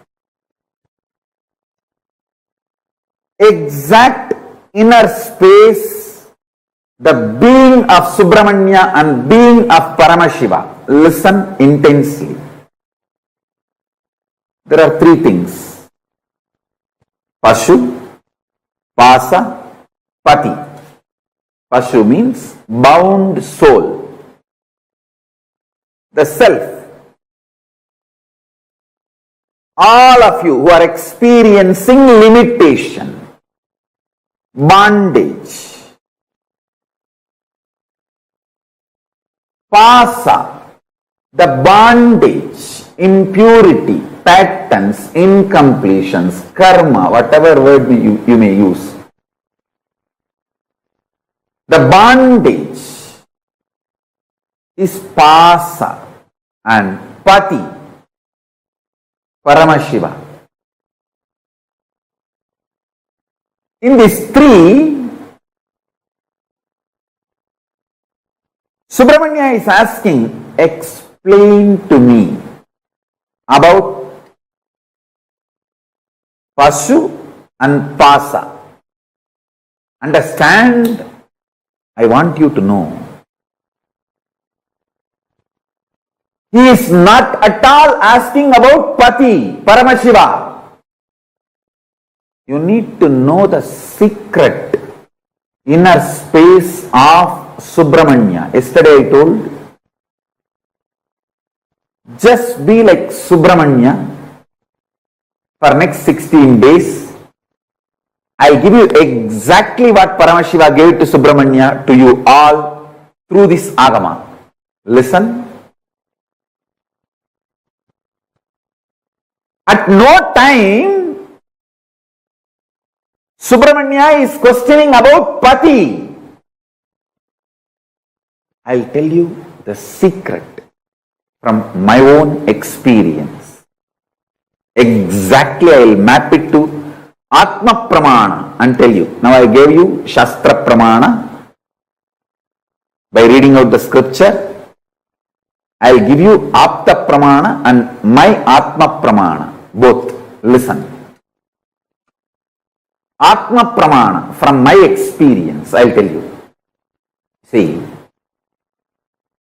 G: exact inner space, the being of Subramanya and being of Paramashiva. Listen intensely. There are three things: Pashu, Pasa, Pati. Pashu means bound soul, the self. All of you who are experiencing limitation, bondage. Pasa, the bondage, impurity, patterns, incompletions, karma, whatever word you may use. The bondage is Pasa, and Pati, Paramashiva. In these three, Subramanya is asking, explain to me about Pashu and Pasa. Understand, I want you to know. He is not at all asking about Pati, Paramashiva. You need to know the secret inner space of Subramanya. Yesterday I told, just be like Subramanya for next 16 days. I'll give you exactly what Paramashiva gave to Subramanya to you all through this Agama. Listen. At no time Subramanya is questioning about Pati. I'll tell you the secret from my own experience. Exactly, I will map it to Atma Pramana and tell you. Now I gave you Shastra Pramana by reading out the scripture. I will give you Apta Pramana and my Atma Pramana. Both. Listen. Atma Pramana, from my experience, I will tell you. See,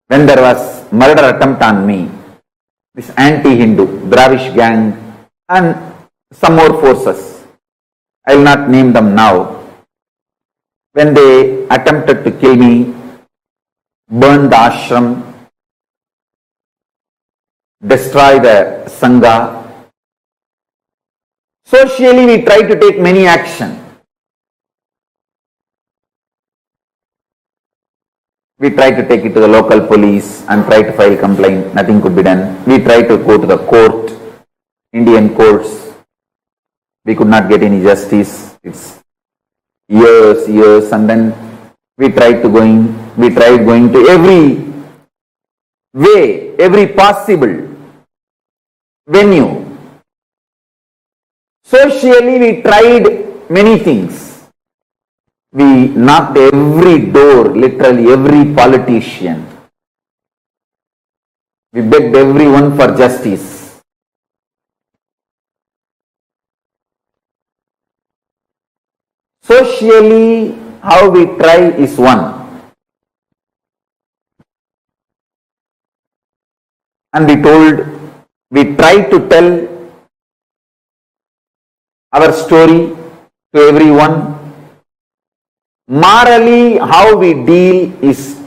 G: when there was murder attempt on me, this anti-Hindu, Dravish gang and some more forces, I will not name them now, when they attempted to kill me, burn the ashram, destroy the Sangha, socially we try to take many action. We try to take it to the local police and try to file complaint. Nothing could be done. We try to go to the court, Indian courts. We could not get any justice. It's years, and then We tried going to every way, every possible venue. Socially, we tried many things. We knocked every door, literally every politician. We begged everyone for justice. Socially, how we try is one. And we tried to tell our story to everyone. Morally, how we deal is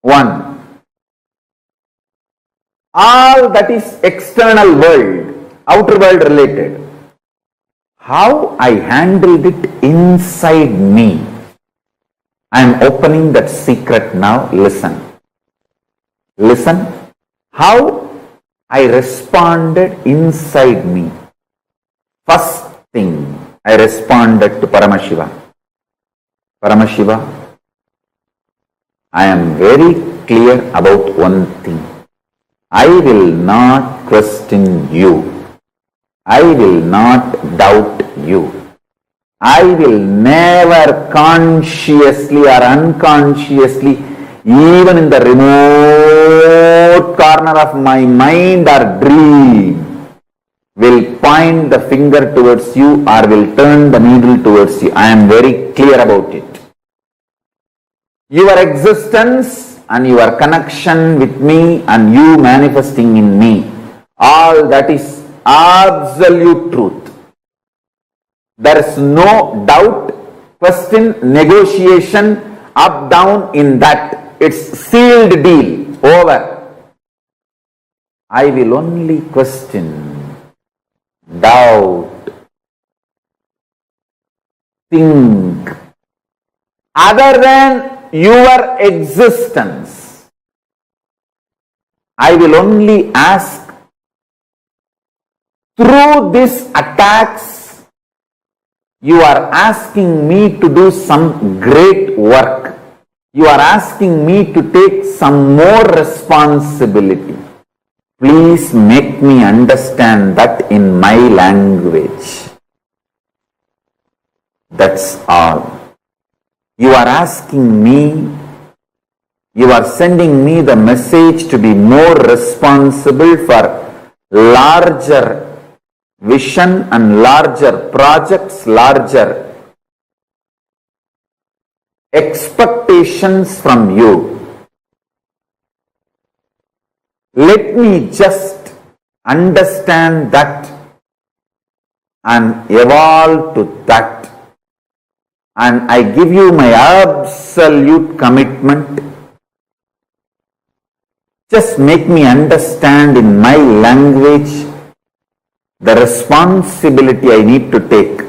G: one. All that is external world, outer world related. How I handled it inside me. I am opening that secret now. Listen. Listen. How I responded inside me. First thing, I responded to Paramashiva. Paramashiva, I am very clear about one thing. I will not question you. I will not doubt you. I will never consciously or unconsciously, even in the remote corner of my mind or dream, will point the finger towards you or will turn the needle towards you. I am very clear about it. Your existence and your connection with me and you manifesting in me, all that is absolute truth. There is no doubt, question, negotiation, up, down in that. It's sealed deal, over. I will only question, doubt, think, other than your existence. I will only ask, through these attacks, you are asking me to do some great work. You are asking me to take some more responsibility. Please make me understand that in my language. That's all. You are asking me, you are sending me the message to be more responsible for larger vision and larger projects, larger expectations from you. Let me just understand that and evolve to that. And I give you my absolute commitment. Just make me understand in my language the responsibility I need to take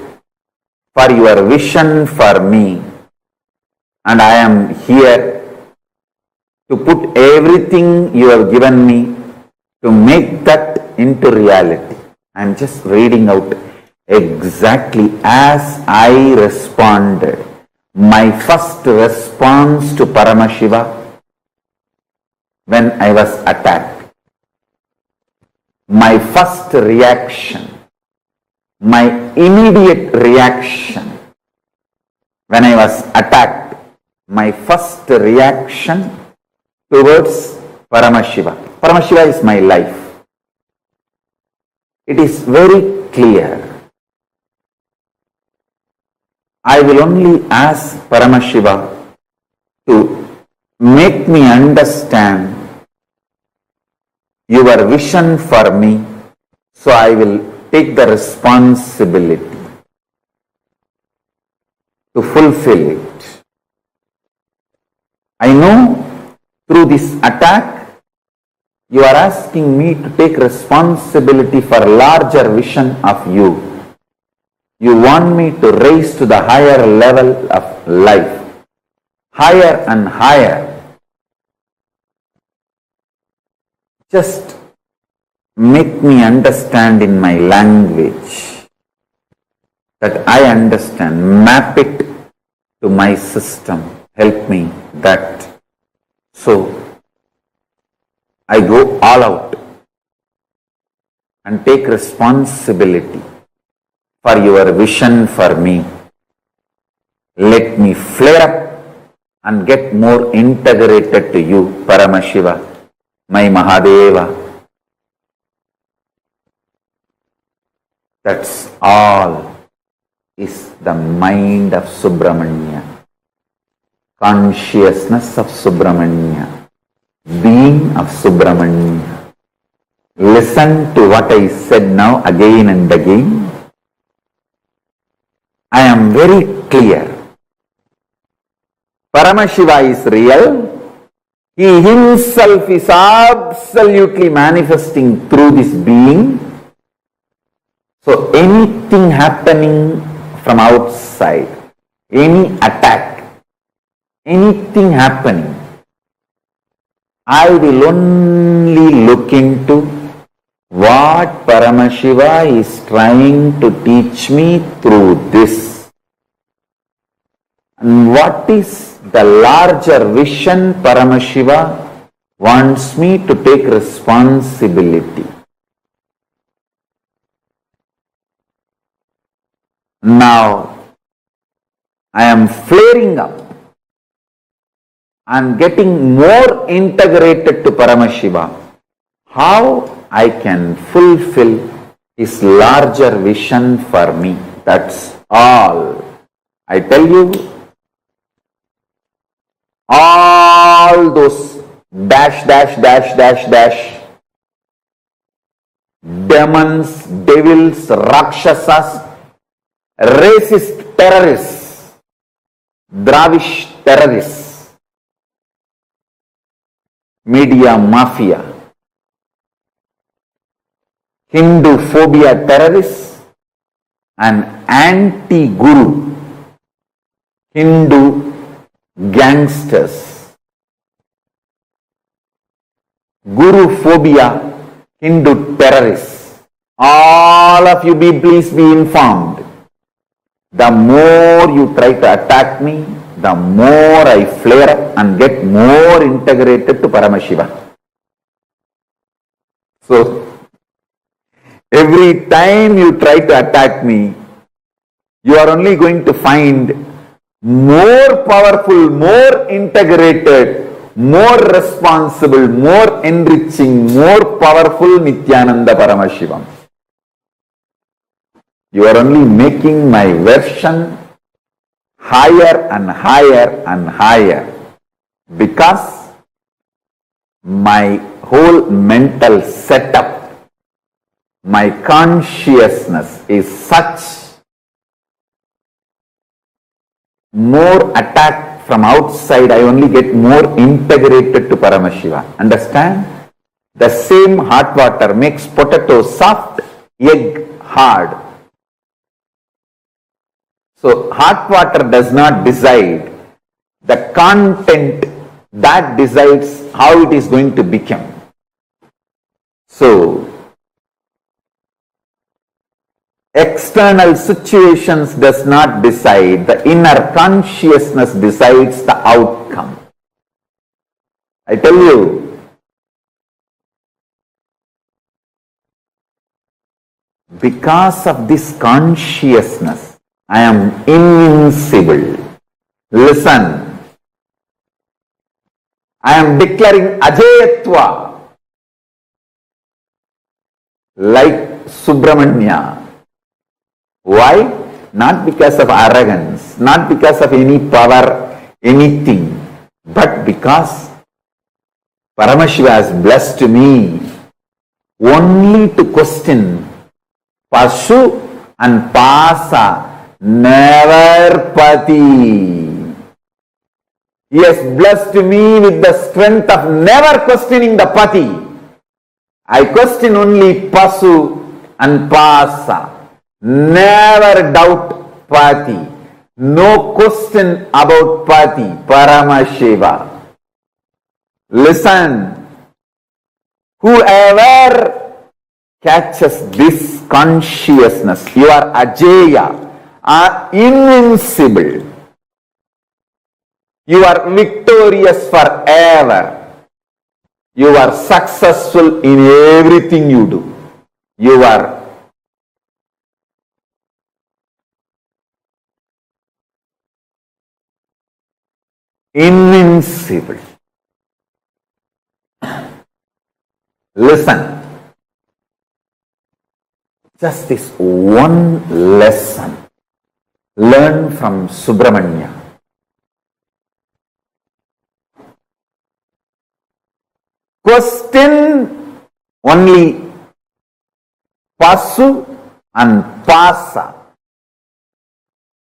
G: for your vision for me. And I am here to put everything you have given me to make that into reality. I am just reading out exactly as I responded. My first response to Paramashiva when I was attacked. My first reaction, my immediate reaction when I was attacked, my first reaction towards Paramashiva. Paramashiva is my life. It is very clear. I will only ask Paramashiva to make me understand your vision for me, so I will take the responsibility to fulfill it. I know through this attack, you are asking me to take responsibility for larger vision of you. You want me to raise to the higher level of life, higher and higher. Just make me understand in my language that I understand. Map it to my system help me that. So I go all out and take responsibility for your vision for me. Let me flare up and get more integrated to you, Paramashiva, my Mahadeva. That's all is the mind of Subramanya, consciousness of Subramanya, being of Subramanya. Listen to what I said now again and again. I am very clear. Paramashiva is real. He himself is absolutely manifesting through this being. So anything happening from outside, any attack, anything happening, I will only look into what Paramashiva is trying to teach me through this. And what is the larger vision Paramashiva wants me to take responsibility. Now, I am flaring up and getting more integrated to Paramashiva. How I can fulfill his larger vision for me. That's all. I tell you, all those demons, devils, rakshasas, racist terrorists, Dravish terrorists, media mafia, Hindu phobia terrorists, and anti-guru Hindu gangsters, guru phobia Hindu terrorists. All of you please be informed. The more you try to attack me, the more I flare up and get more integrated to Paramashiva. So, every time you try to attack me, you are only going to find more powerful, more integrated, more responsible, more enriching, more powerful Nithyananda Paramashivam. You are only making my version higher and higher and higher, because my whole mental setup, my consciousness is such. More attack from outside, I only get more integrated to Paramashiva. Understand? The same hot water makes potato soft, egg hard. So hot water does not decide the content, that decides how it is going to become. So external situations does not decide, the inner consciousness decides the outcome. I tell you, because of this consciousness, I am invincible. Listen, I am declaring Ajayatva like Subramanya. Why? Not because of arrogance, not because of any power, anything, but because Paramashiva has blessed me only to question Pashu and Pasa, never Pati. He has blessed me with the strength of never questioning the Pati. I question only Pasu and Pasa. Never doubt Pati. No question about Pati, Paramashiva. Listen, whoever catches this consciousness, you are Ajeya, are invincible. You are victorious forever. You are successful in everything you do. You are invincible. Listen. Just this one lesson. Learn from Subramanya. Question only Pasu and Pasa.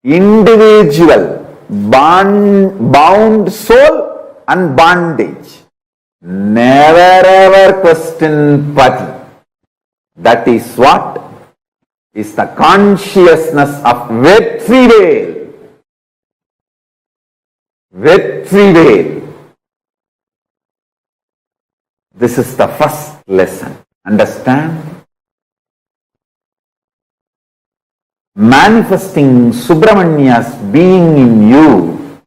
G: Individual, bound soul and bondage. Never ever question Pati. That is what is the consciousness of Vetrivel. Vetrivel. This is the first lesson. Understand? Manifesting Subramanya's being in you.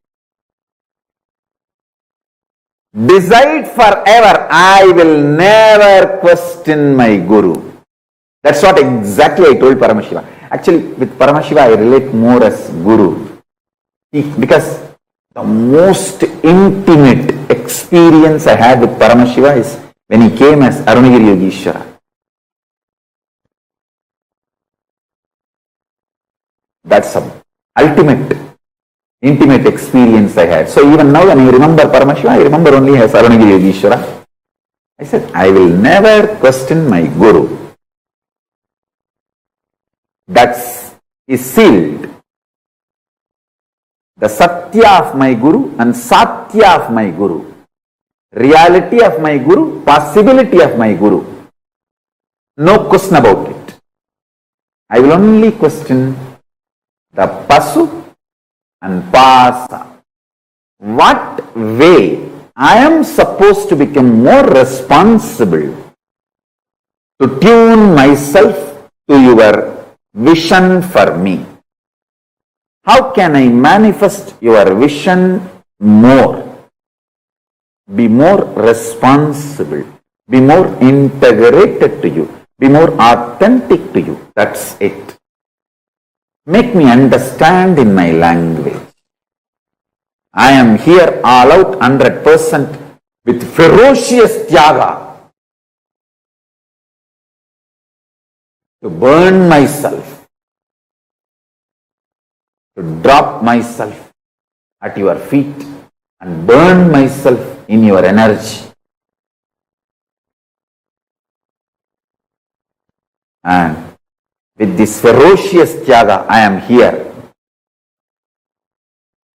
G: Decide forever, I will never question my Guru. That's what exactly I told Paramashiva. Actually, with Paramashiva, I relate more as Guru. Because the most intimate experience I had with Paramashiva is when he came as Arunagiri Yogeshwara. That's the ultimate, intimate experience I had. So even now when I remember Paramashiva, I remember only as Arunagiri Yogeshwara. I said, I will never question my Guru. That is sealed. The Satya of my Guru and Satya of my Guru. Reality of my Guru, possibility of my Guru. No question about it. I will only question the Pasu and Pasa. What way I am supposed to become more responsible to tune myself to your vision for me? How can I manifest your vision more? Be more responsible. Be more integrated to you. Be more authentic to you. That's it. Make me understand in my language. I am here all out 100% with ferocious tyaga to burn myself, to drop myself at your feet and burn myself in your energy. And with this ferocious tyaga, I am here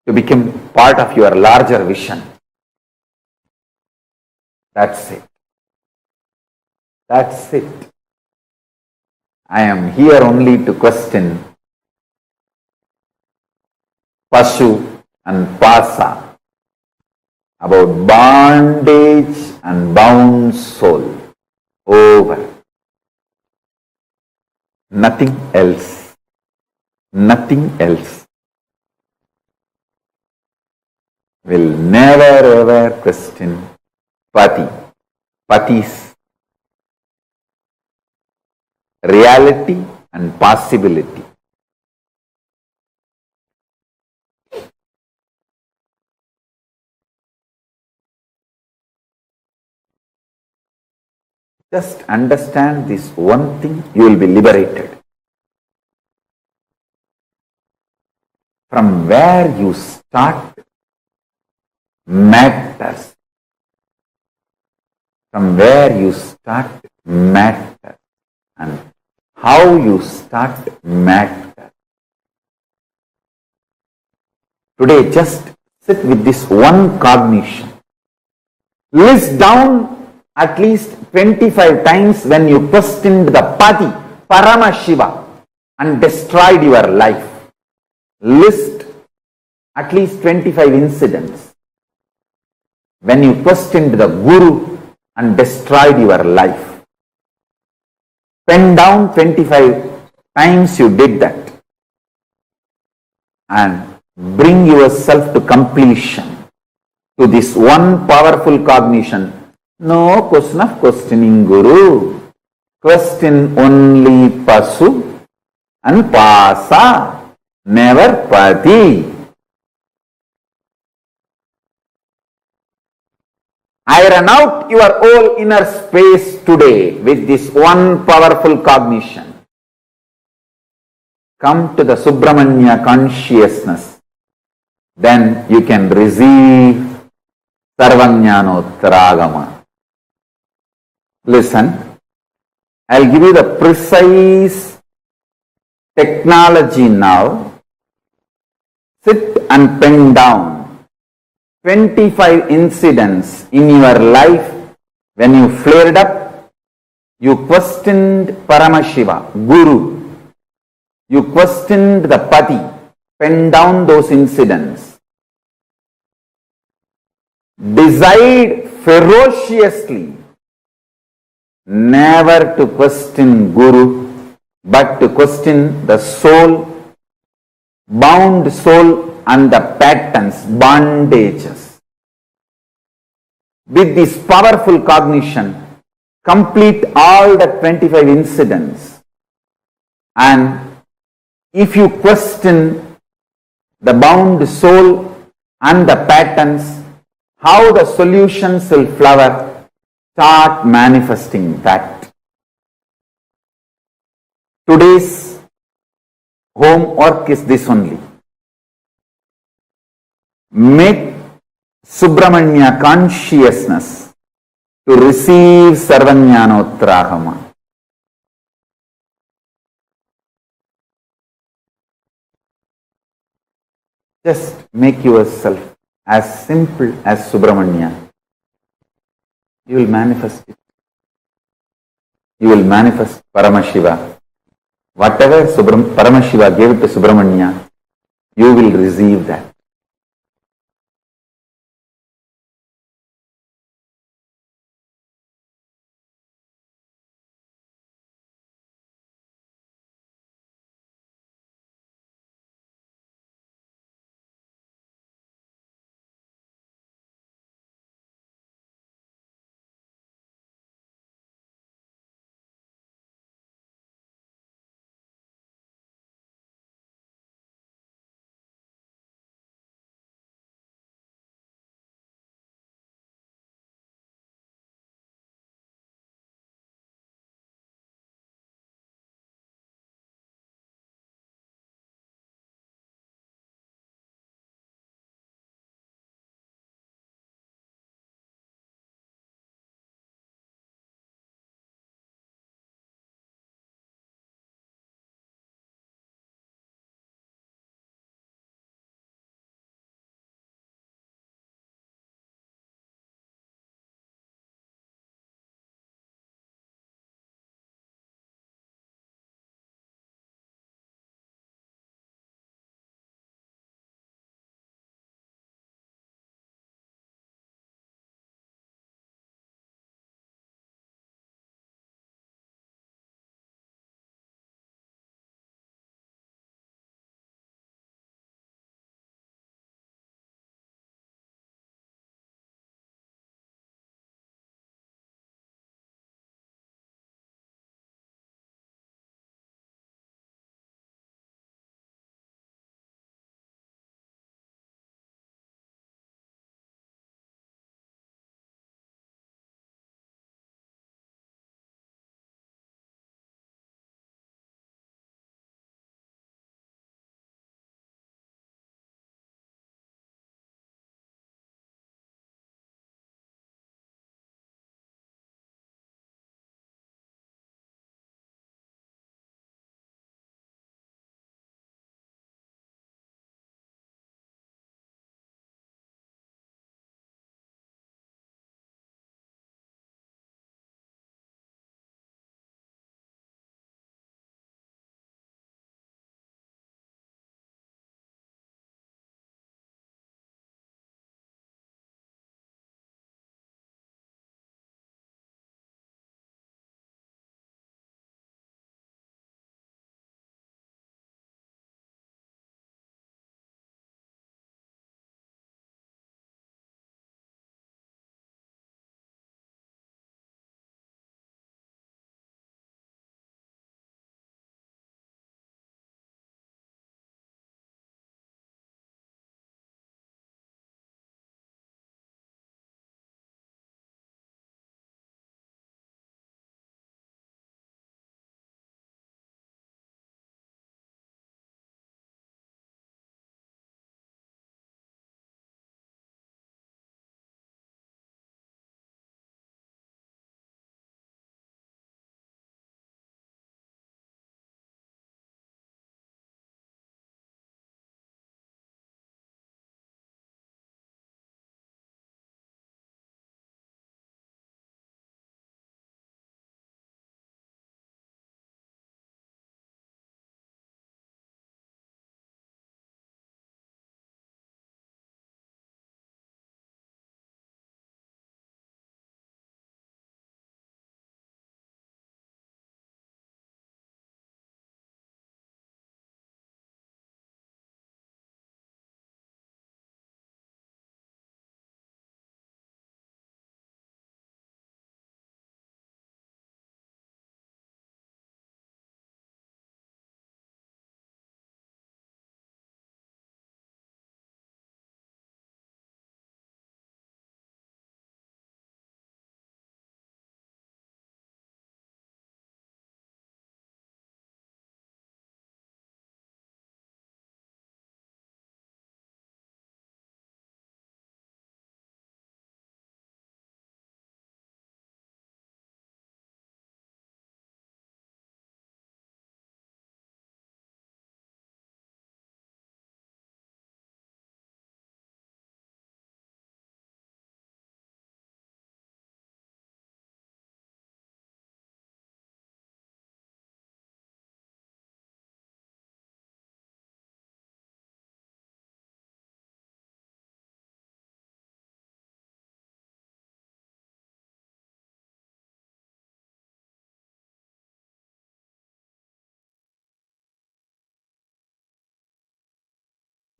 G: to become part of your larger vision. That's it. That's it. I am here only to question Pasu and Pasa about bondage and bound soul. Over. Nothing else. Nothing else. Will never ever question Pati. Pati's reality and possibility. Just understand this one thing, you will be liberated. From where you start matters. From where you start matters. And how you start matters. Today just sit with this one cognition. List down at least 25 times when you questioned the Pati, Paramashiva, and destroyed your life. List at least 25 incidents when you questioned the Guru and destroyed your life. Pen down 25 times you did that and bring yourself to completion. to this one powerful cognition. No question of questioning Guru. Question only Pasu and Pasa, never Pati. Iron out your whole inner space today with this one powerful cognition. Come to the Subramanya consciousness. Then you can receive Sarvajnanottaragama. Listen, I'll give you the precise technology now. Sit and pen down 25 incidents in your life when you flared up, you questioned Paramashiva, Guru, you questioned the Pati. Pen down those incidents. Decide ferociously never to question Guru, but to question the soul, bound soul and the patterns, bondages. With this powerful cognition, complete all the 25 incidents. And if you question the bound soul and the patterns, how the solutions will flower, start manifesting that. Today's homework is this only. Make Subramanya consciousness to receive Sarvajnanottaragama. Just make yourself as simple as Subramanya. You will manifest it. You will manifest Paramashiva. Whatever Paramashiva gave to Subramanya, you will receive that.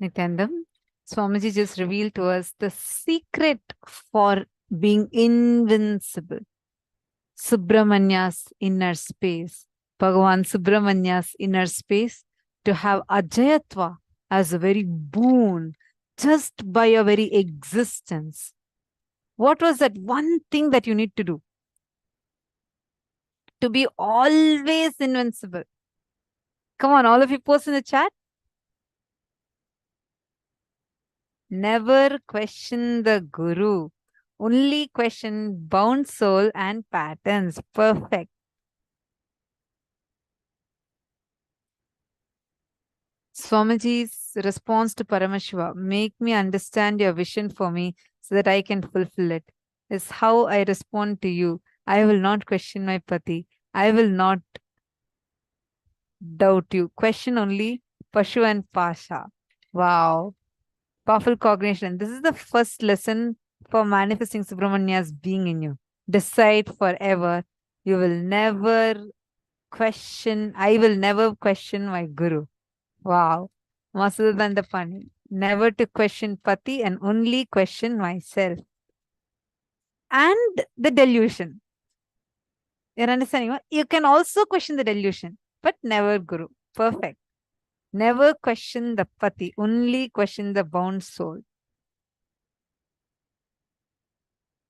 F: Nityanandam, Swamiji just revealed to us the secret for being invincible. Subramania's inner space, Bhagavan Subramania's inner space, to have Ajayatva as a very boon just by your very existence. What was that one thing that you need to do? To be always invincible. Come on, all of you post in the chat. Never question the Guru. Only question bound soul and patterns. Perfect. Swamiji's response to Paramashiva, make me understand your vision for me so that I can fulfill it, is how I respond to you. I will not question my pati. I will not doubt you. Question only Pashu and Pasha. Wow. Powerful cognition. This is the first lesson for manifesting Subramania's being in you. Decide forever. You will never question, I will never question my Guru. Wow. Masudan the Pani. Never to question Pati and only question myself. And the delusion. You're understanding? You can also question the delusion, but never Guru. Perfect. Never question the Pati, only question the bound soul.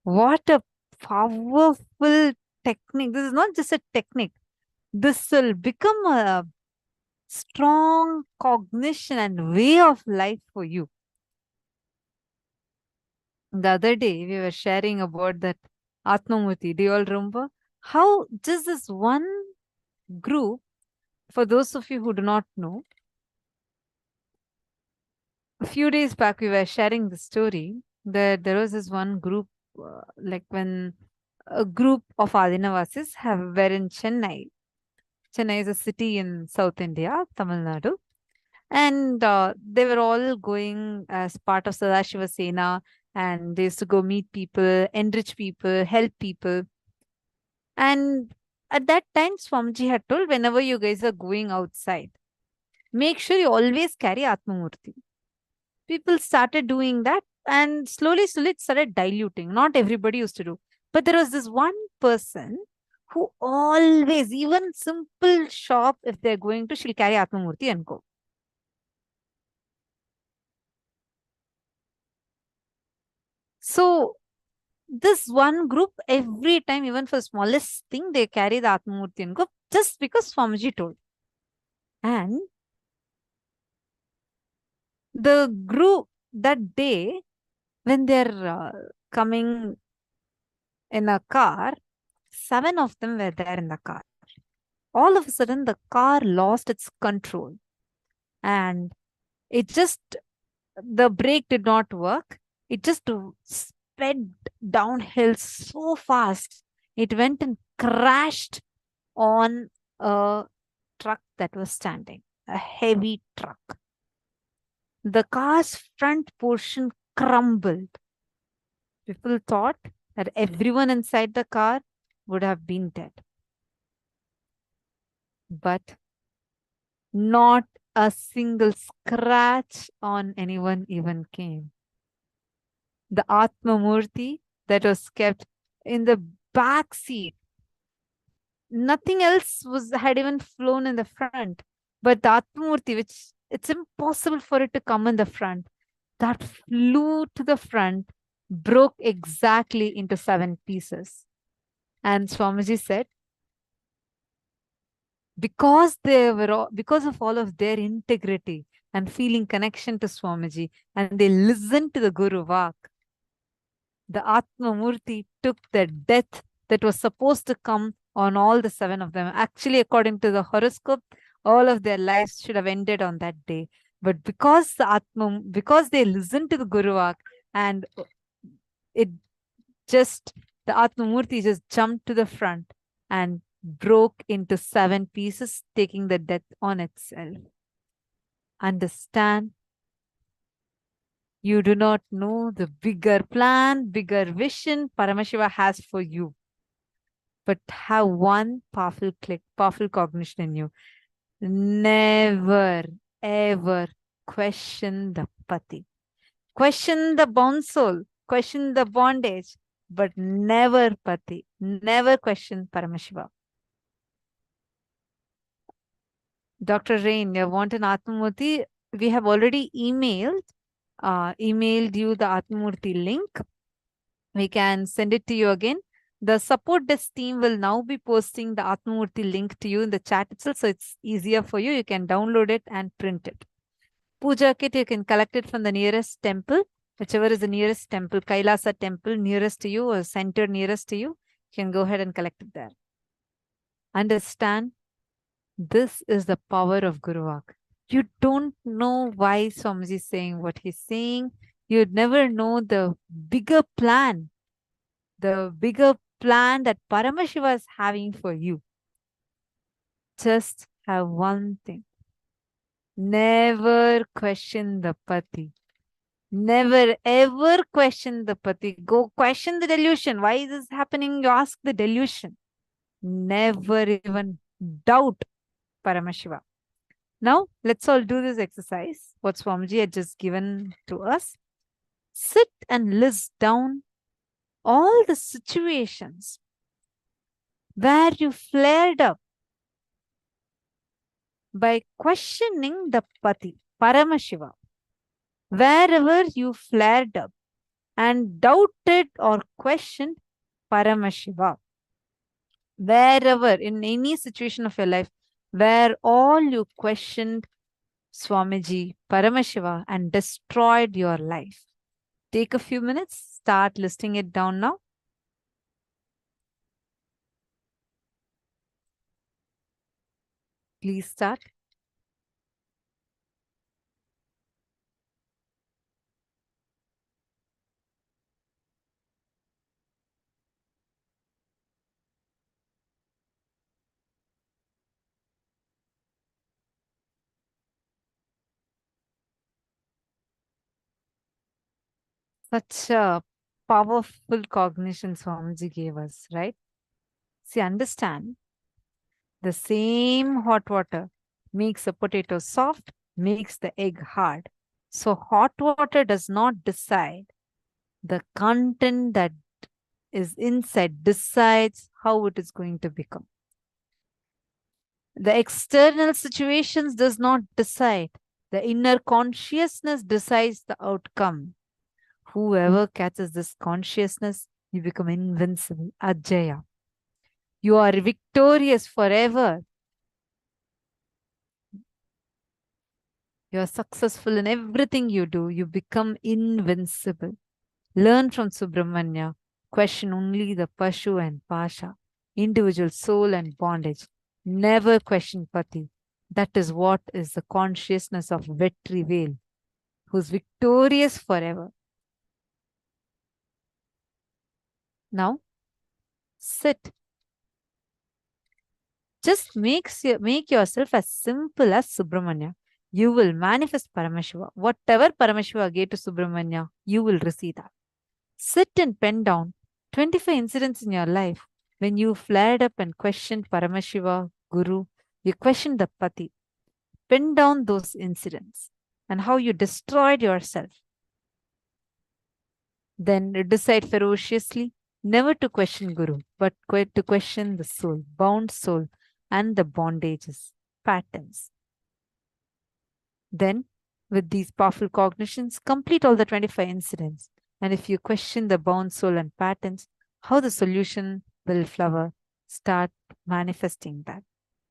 F: What a powerful technique. This is not just a technique. This will become a strong cognition and way of life for you. The other day, we were sharing about that Atmamurti. Do you all remember? How just this one group, for those of you who do not know, a few days back, we were sharing the story that there was this one group, like when a group of Adinavasis were in Chennai. Chennai is a city in South India, Tamil Nadu. And they were all going as part of Sadashiva Sena, and they used to go meet people, enrich people, help people. And at that time, Swamiji had told, whenever you guys are going outside, make sure you always carry Atmamurti. People started doing that, and slowly it started diluting. Not everybody used to do. But there was this one person who always, even simple shop, if they're going to, she'll carry Atmamurti and go. So this one group, every time, even for the smallest thing, they carry the Atmamurti and go, just because Swamiji told. And the group that day, when they're coming in a car, 7 of them were there in the car. All of a sudden, the car lost its control. And it just, the brake did not work. It just sped downhill so fast. It went and crashed on a truck that was standing, a heavy truck. The car's front portion crumbled. People thought that everyone inside the car would have been dead. But not a single scratch on anyone even came. The Atmamurti that was kept in the back seat, nothing else had even flown in the front. But the Atmamurti, which it's impossible for it to come in the front, that flew to the front, broke exactly into 7 pieces. And Swamiji said, because of all of their integrity and feeling connection to Swamiji, and they listened to the Guru Vak, the Atmamurti took the death that was supposed to come on all the 7 of them. Actually, according to the horoscope, all of their lives should have ended on that day. But because they listened to the Guru Vak, and the Atmamurti just jumped to the front and broke into 7 pieces, taking the death on itself. Understand? You do not know the bigger plan, bigger vision Paramashiva has for you. But have one powerful click, powerful cognition in you. Never, ever question the pati. Question the bound soul, question the bondage, but never pati, never question Paramashiva. Dr. Rain, you want an Atmamurti? We have already emailed you the Atmamurti link. We can send it to you again. The support desk team will now be posting the Atmamurti link to you in the chat itself, so it's easier for you. You can download it and print it. Puja kit, you can collect it from the nearest temple, whichever is the nearest temple, Kailasa temple nearest to you or center nearest to you. You can go ahead and collect it there. Understand, this is the power of Guru Vak. You don't know why Swamiji is saying what he's saying. You'd never know the bigger plan that Paramashiva is having for you. Just have one thing. Never question the pati. Never ever question the pati. Go question the delusion. Why is this happening? You ask the delusion. Never even doubt Paramashiva. Now, let's all do this exercise. What Swamiji had just given to us. Sit and list down all the situations where you flared up by questioning the pati, Paramashiva. Wherever you flared up and doubted or questioned Paramashiva. Wherever, in any situation of your life, where all you questioned Swamiji, Paramashiva, and destroyed your life. Take a few minutes, start listing it down now. Please start. Such a powerful cognition Swamiji gave us, right? See, understand, the same hot water makes a potato soft, makes the egg hard. So hot water does not decide. The content that is inside decides how it is going to become. The external situations does not decide. The inner consciousness decides the outcome. Whoever catches this consciousness, you become invincible, Ajaya. You are victorious forever. You are successful in everything you do. You become invincible. Learn from Subramanya. Question only the Pashu and Pasha, individual soul and bondage. Never question Pati. That is what is the consciousness of Vetri Veil, who's victorious forever. Now, sit. Just make yourself as simple as Subramanya. You will manifest Paramashiva. Whatever Paramashiva gave to Subramanya, you will receive that. Sit and pen down 25 incidents in your life when you flared up and questioned Paramashiva, Guru, you questioned the Pati. Pen down those incidents and how you destroyed yourself. Then decide ferociously never to question Guru, but to question the soul, bound soul, and the bondages, patterns. Then, with these powerful cognitions, complete all the 25 incidents. And if you question the bound soul and patterns, how the solution will flower, start manifesting that.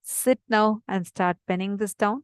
F: Sit now and start penning this down.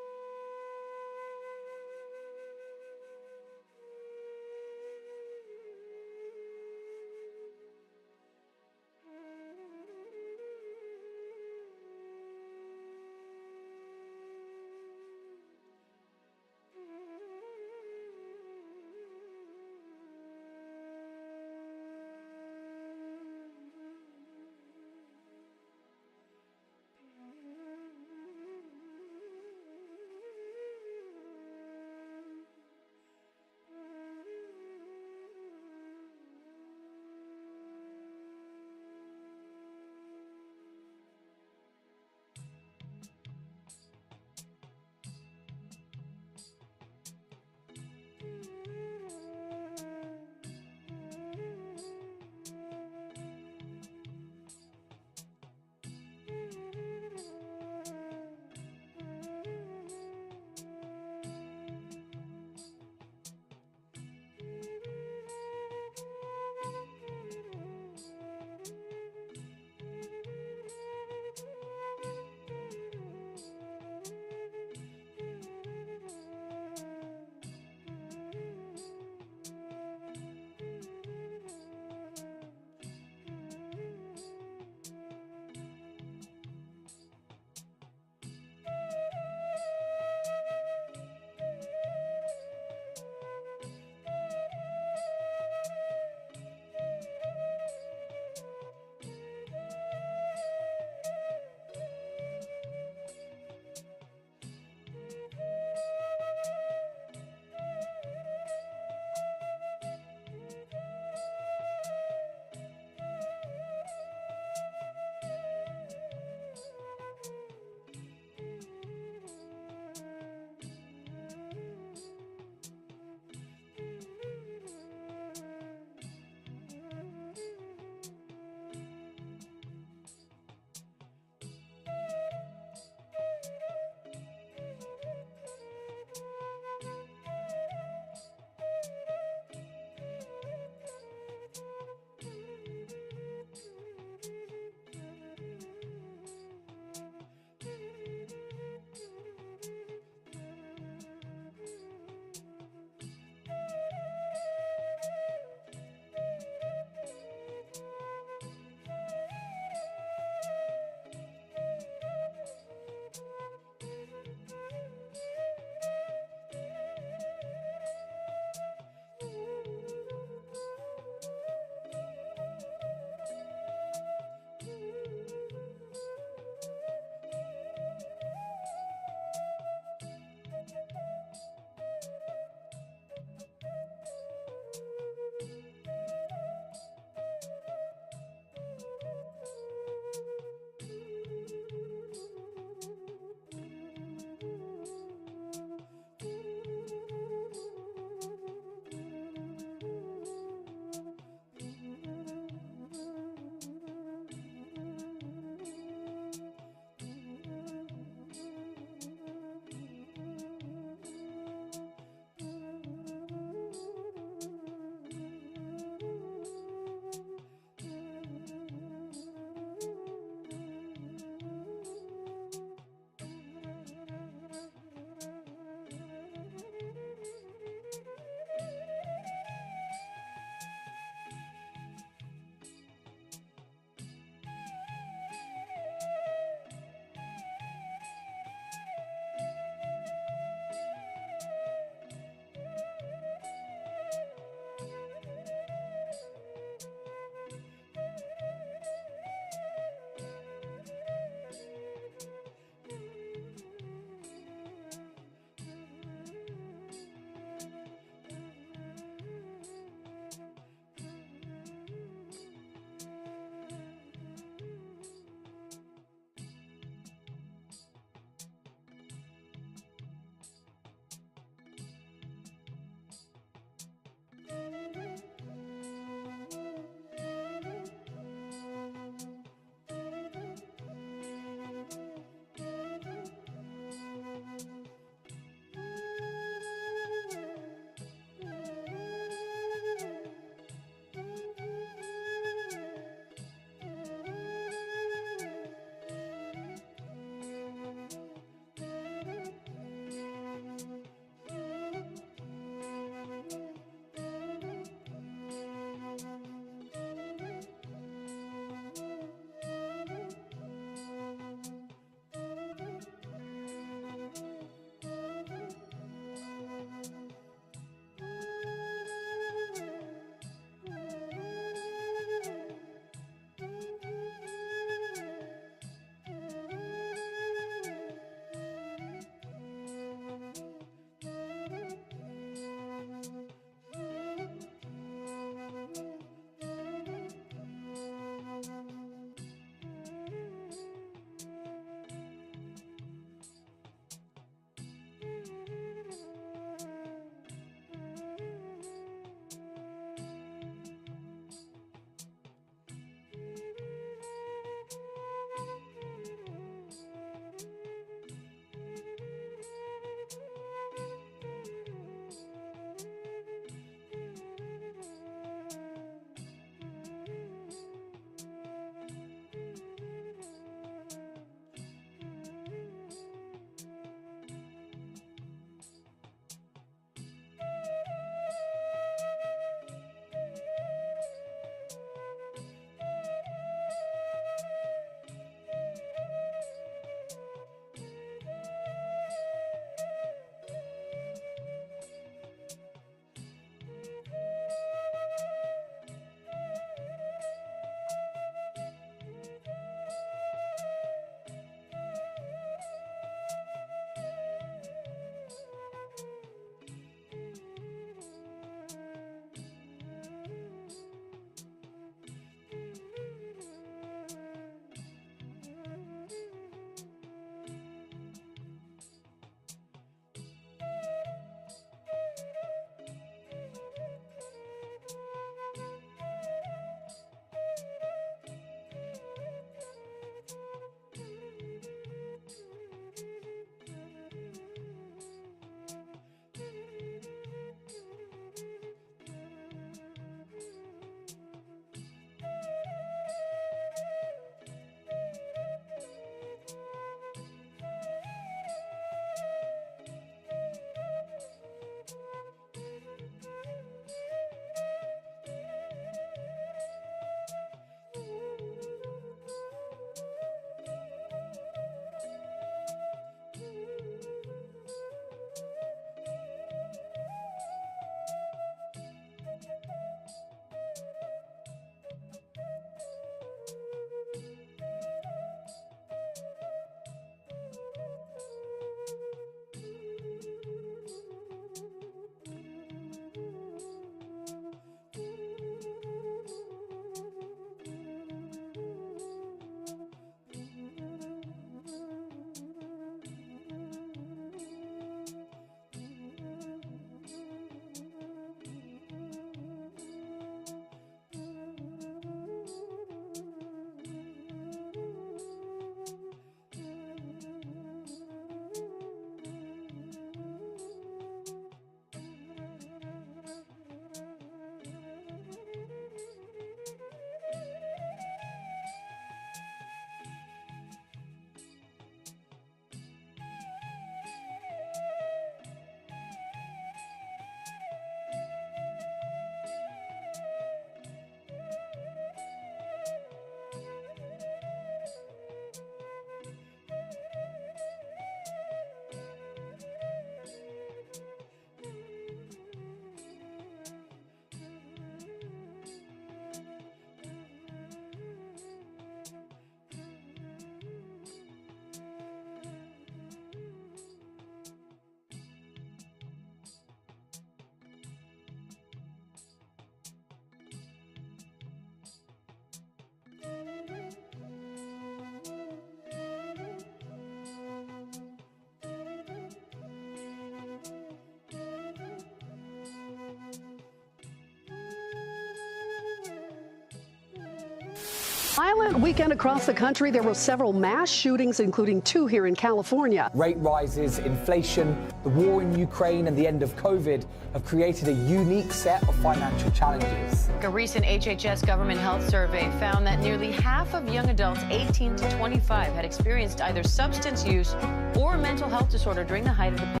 H: Violent weekend across the country. There were several mass shootings, including 2 here in California.
I: Rate rises, inflation, the war in Ukraine, and the end of COVID have created a unique set of financial challenges.
J: A recent HHS government health survey found that nearly half of young adults 18 to 25 had experienced either substance use or mental health disorder during the height of the pandemic.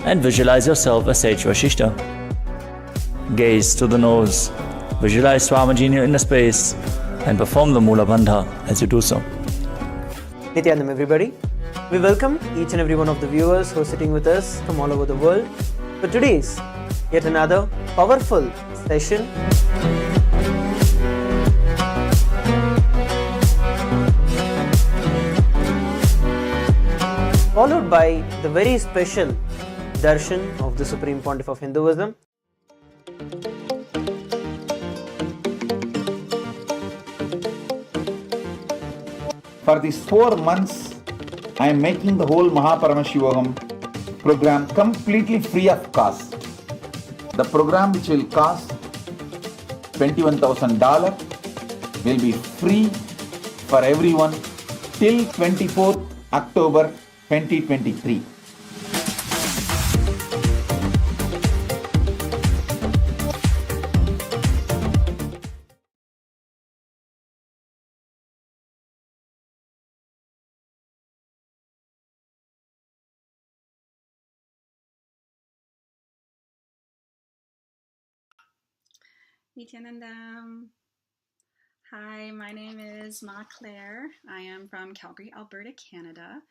A: And visualize yourself as Sage Vashishta. Gaze to the nose, visualize Swamiji in your inner space, and perform the Mula Bandha as you do so.
B: Nithyanandam, everybody. We welcome each and every one of the viewers who are sitting with us from all over the world for today's yet another powerful session. Followed by the very special darshan of the Supreme Pontiff of Hinduism.
C: For these 4 months, I am making the whole Paramashivoham program completely free of cost. The program, which will cost $21,000, will be free for everyone till 24th October 2023.
K: Nithyanandam. Hi, my name is Ma Claire. I am from Calgary, Alberta, Canada.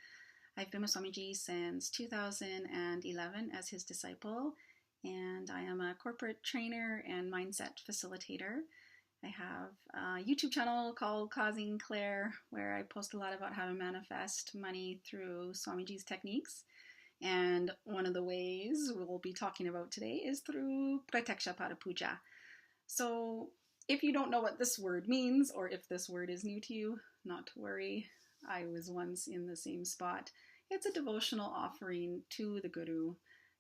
K: I've been with Swamiji since 2011 as his disciple, and I am a corporate trainer and mindset facilitator. I have a YouTube channel called Causing Claire, where I post a lot about how to manifest money through Swamiji's techniques. And one of the ways we'll be talking about today is through Pratyaksha Puja. So if you don't know what this word means, or if this word is new to you, not to worry. I was once in the same spot. It's a devotional offering to the Guru.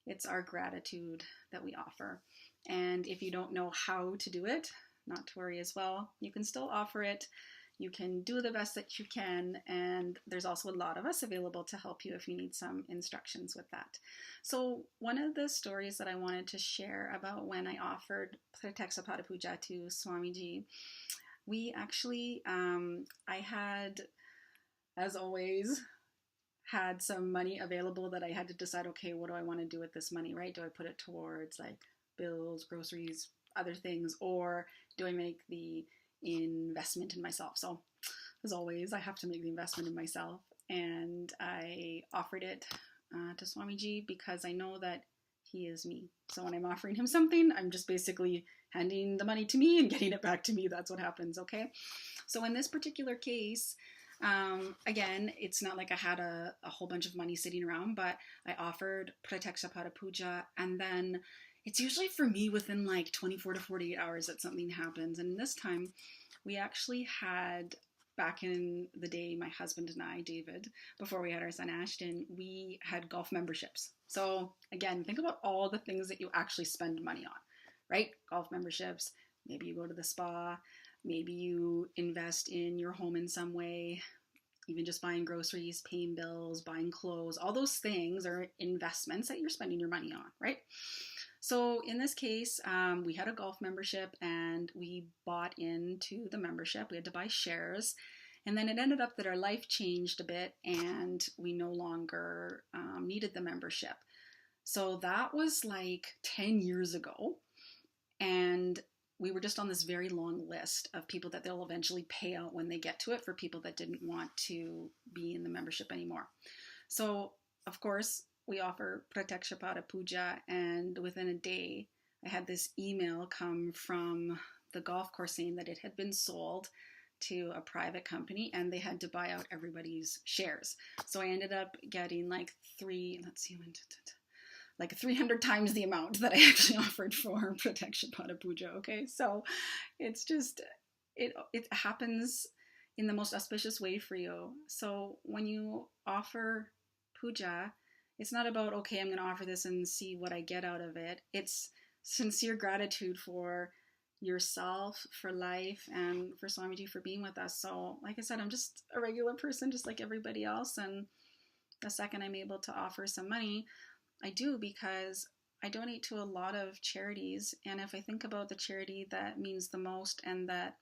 K: It's our gratitude that we offer. And if you don't know how to do it, not to worry as well. You can still offer it. You can do the best that you can, and there's also a lot of us available to help you if you need some instructions with that. So one of the stories that I wanted to share about when I offered Pratyaksha Puja to Swamiji, we actually, I had, as always, had some money available that I had to decide, okay, what do I want to do with this money, right? Do I put it towards like bills, groceries, other things, or do I make the investment in myself? So as always, I have to make the investment in myself, and I offered it to Swamiji because I know that he is me. So when I'm offering him something, I'm just basically handing the money to me and getting it back to me. That's what happens, okay? So in this particular case, again, it's not like I had a whole bunch of money sitting around, but I offered Pratyaksha Puja, and then it's usually for me within like 24 to 48 hours that something happens. And this time we actually had, back in the day, my husband and I, David, before we had our son Ashton, we had golf memberships. So again, think about all the things that you actually spend money on, right? Golf memberships, maybe you go to the spa, maybe you invest in your home in some way, even just buying groceries, paying bills, buying clothes. All those things are investments that you're spending your money on, right? So in this case, we had a golf membership and we bought into the membership. We had to buy shares. And then it ended up that our life changed a bit and we no longer needed the membership. So that was like 10 years ago. And we were just on this very long list of people that they'll eventually pay out when they get to it for people that didn't want to be in the membership anymore. So, of course, we offer Pratyaksha Puja, and within a day, I had this email come from the golf course saying that it had been sold to a private company and they had to buy out everybody's shares. So I ended up getting like 300 times the amount that I actually offered for Pratyaksha Puja, okay? So it's just, it happens in the most auspicious way for you. So when you offer puja, it's not about, okay, I'm going to offer this and see what I get out of it. It's sincere gratitude for yourself, for life, and for Swamiji for being with us. So, like I said, I'm just a regular person, just like everybody else. And the second I'm able to offer some money, I do, because I donate to a lot of charities. And if I think about the charity that means the most and that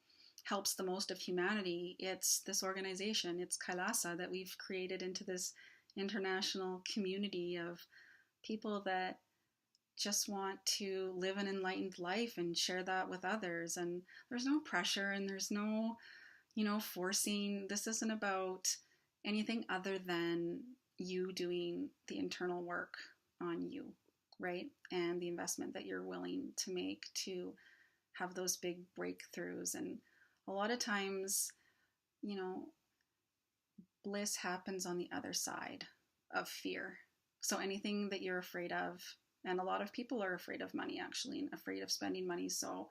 K: helps the most of humanity, it's this organization, it's Kailasa, that we've created into this international community of people that just want to live an enlightened life and share that with others. And there's no pressure and there's no, forcing. This isn't about anything other than you doing the internal work on you, right? And the investment that you're willing to make to have those big breakthroughs. And a lot of times, bliss happens on the other side of fear. So anything that you're afraid of, and a lot of people are afraid of money, actually, and afraid of spending money. So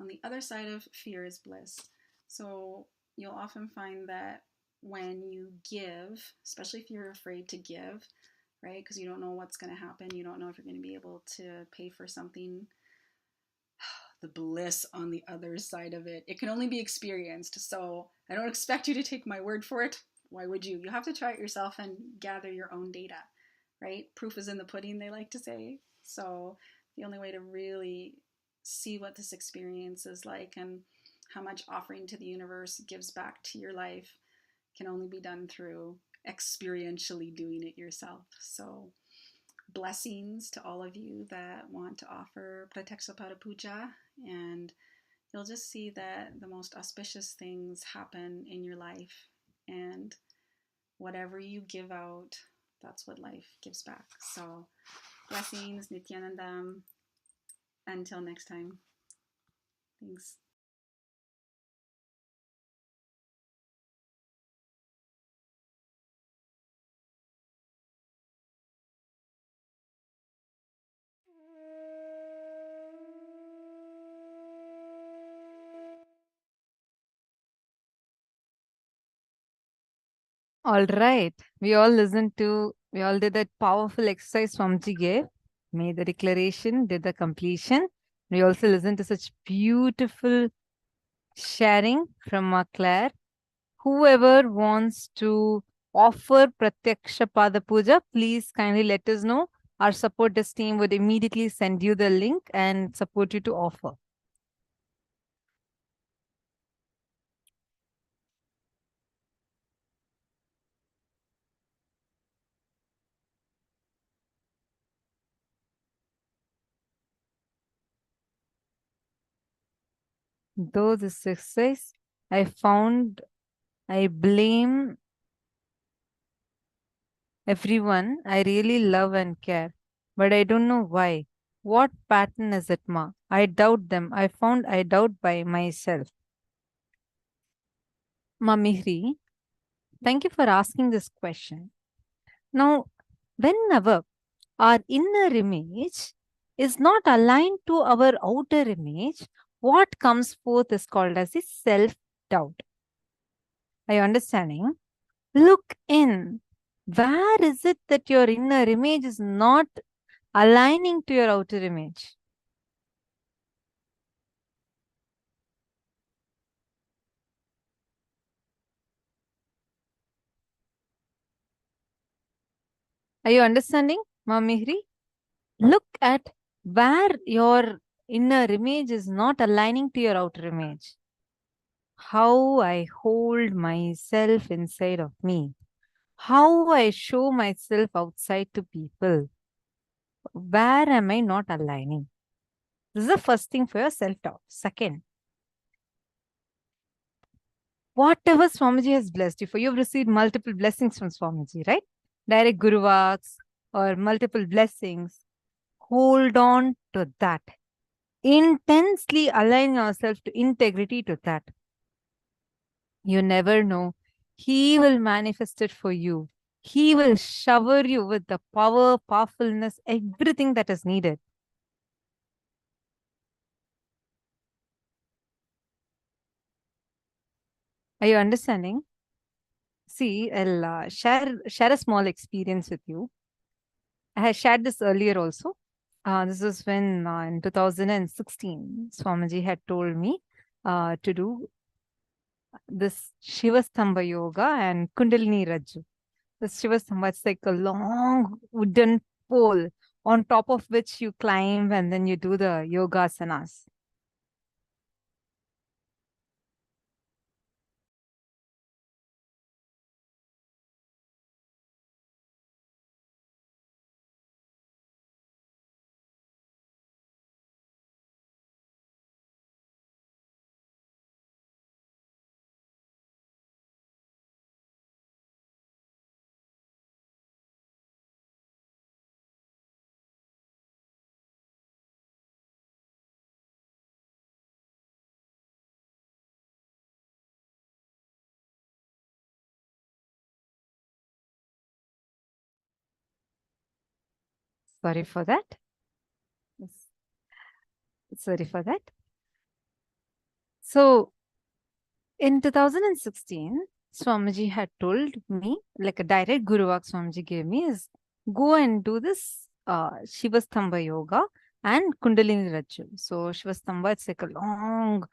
K: on the other side of fear is bliss. So you'll often find that when you give, especially if you're afraid to give, right? Because you don't know what's going to happen. You don't know if you're going to be able to pay for something. The bliss on the other side of it, it can only be experienced. So I don't expect you to take my word for it. Why would you? You have to try it yourself and gather your own data, right? Proof is in the pudding, they like to say. So the only way to really see what this experience is like and how much offering to the universe gives back to your life can only be done through experientially doing it yourself. So blessings to all of you that want to offer Pratyaksha Puja, and you'll just see that the most auspicious things happen in your life, and whatever you give out, that's what life gives back. So blessings, Nithyanandam. Until next time. Thanks.
F: All right. We all did that powerful exercise Swamiji gave, made the declaration, did the completion. We also listened to such beautiful sharing from Claire. Whoever wants to offer Pratyaksha Pada Puja, please kindly let us know. Our support desk team would immediately send you the link and support you to offer. Though this exercise, I found I blame everyone I really love and care, but I don't know why. What pattern is it, Ma? I doubt them. I found I doubt by myself. Ma Mihri, thank you for asking this question. Now, whenever our inner image is not aligned to our outer image, what comes forth is called as the self-doubt. Are you understanding? Look in. Where is it that your inner image is not aligning to your outer image? Are you understanding, Ma Mihri? Look at where your inner image is not aligning to your outer image. How I hold myself inside of me. How I show myself outside to people. Where am I not aligning? This is the first thing for your self-doubt. Second, whatever Swamiji has blessed you for, you've received multiple blessings from Swamiji, right? Direct Guru Vaks or multiple blessings. Hold on to that. Intensely align yourself to integrity to that. You never know. He will manifest it for you. He will shower you with the power, powerfulness, everything that is needed. Are you understanding? See, I'll share a small experience with you. I had shared this earlier also. This was when in 2016, Swamiji had told me to do this Shivastamba Yoga and Kundalini Rajju. The Shivastamba, it's like a long wooden pole on top of which you climb and then you do the yoga asanas. Sorry for that. Yes. Sorry for that. So in 2016, Swamiji had told me, like a direct Guru Vak Swamiji gave me, is go and do this Shivastamba Yoga and Kundalini Rajju. So Shivastamba, it's like a long,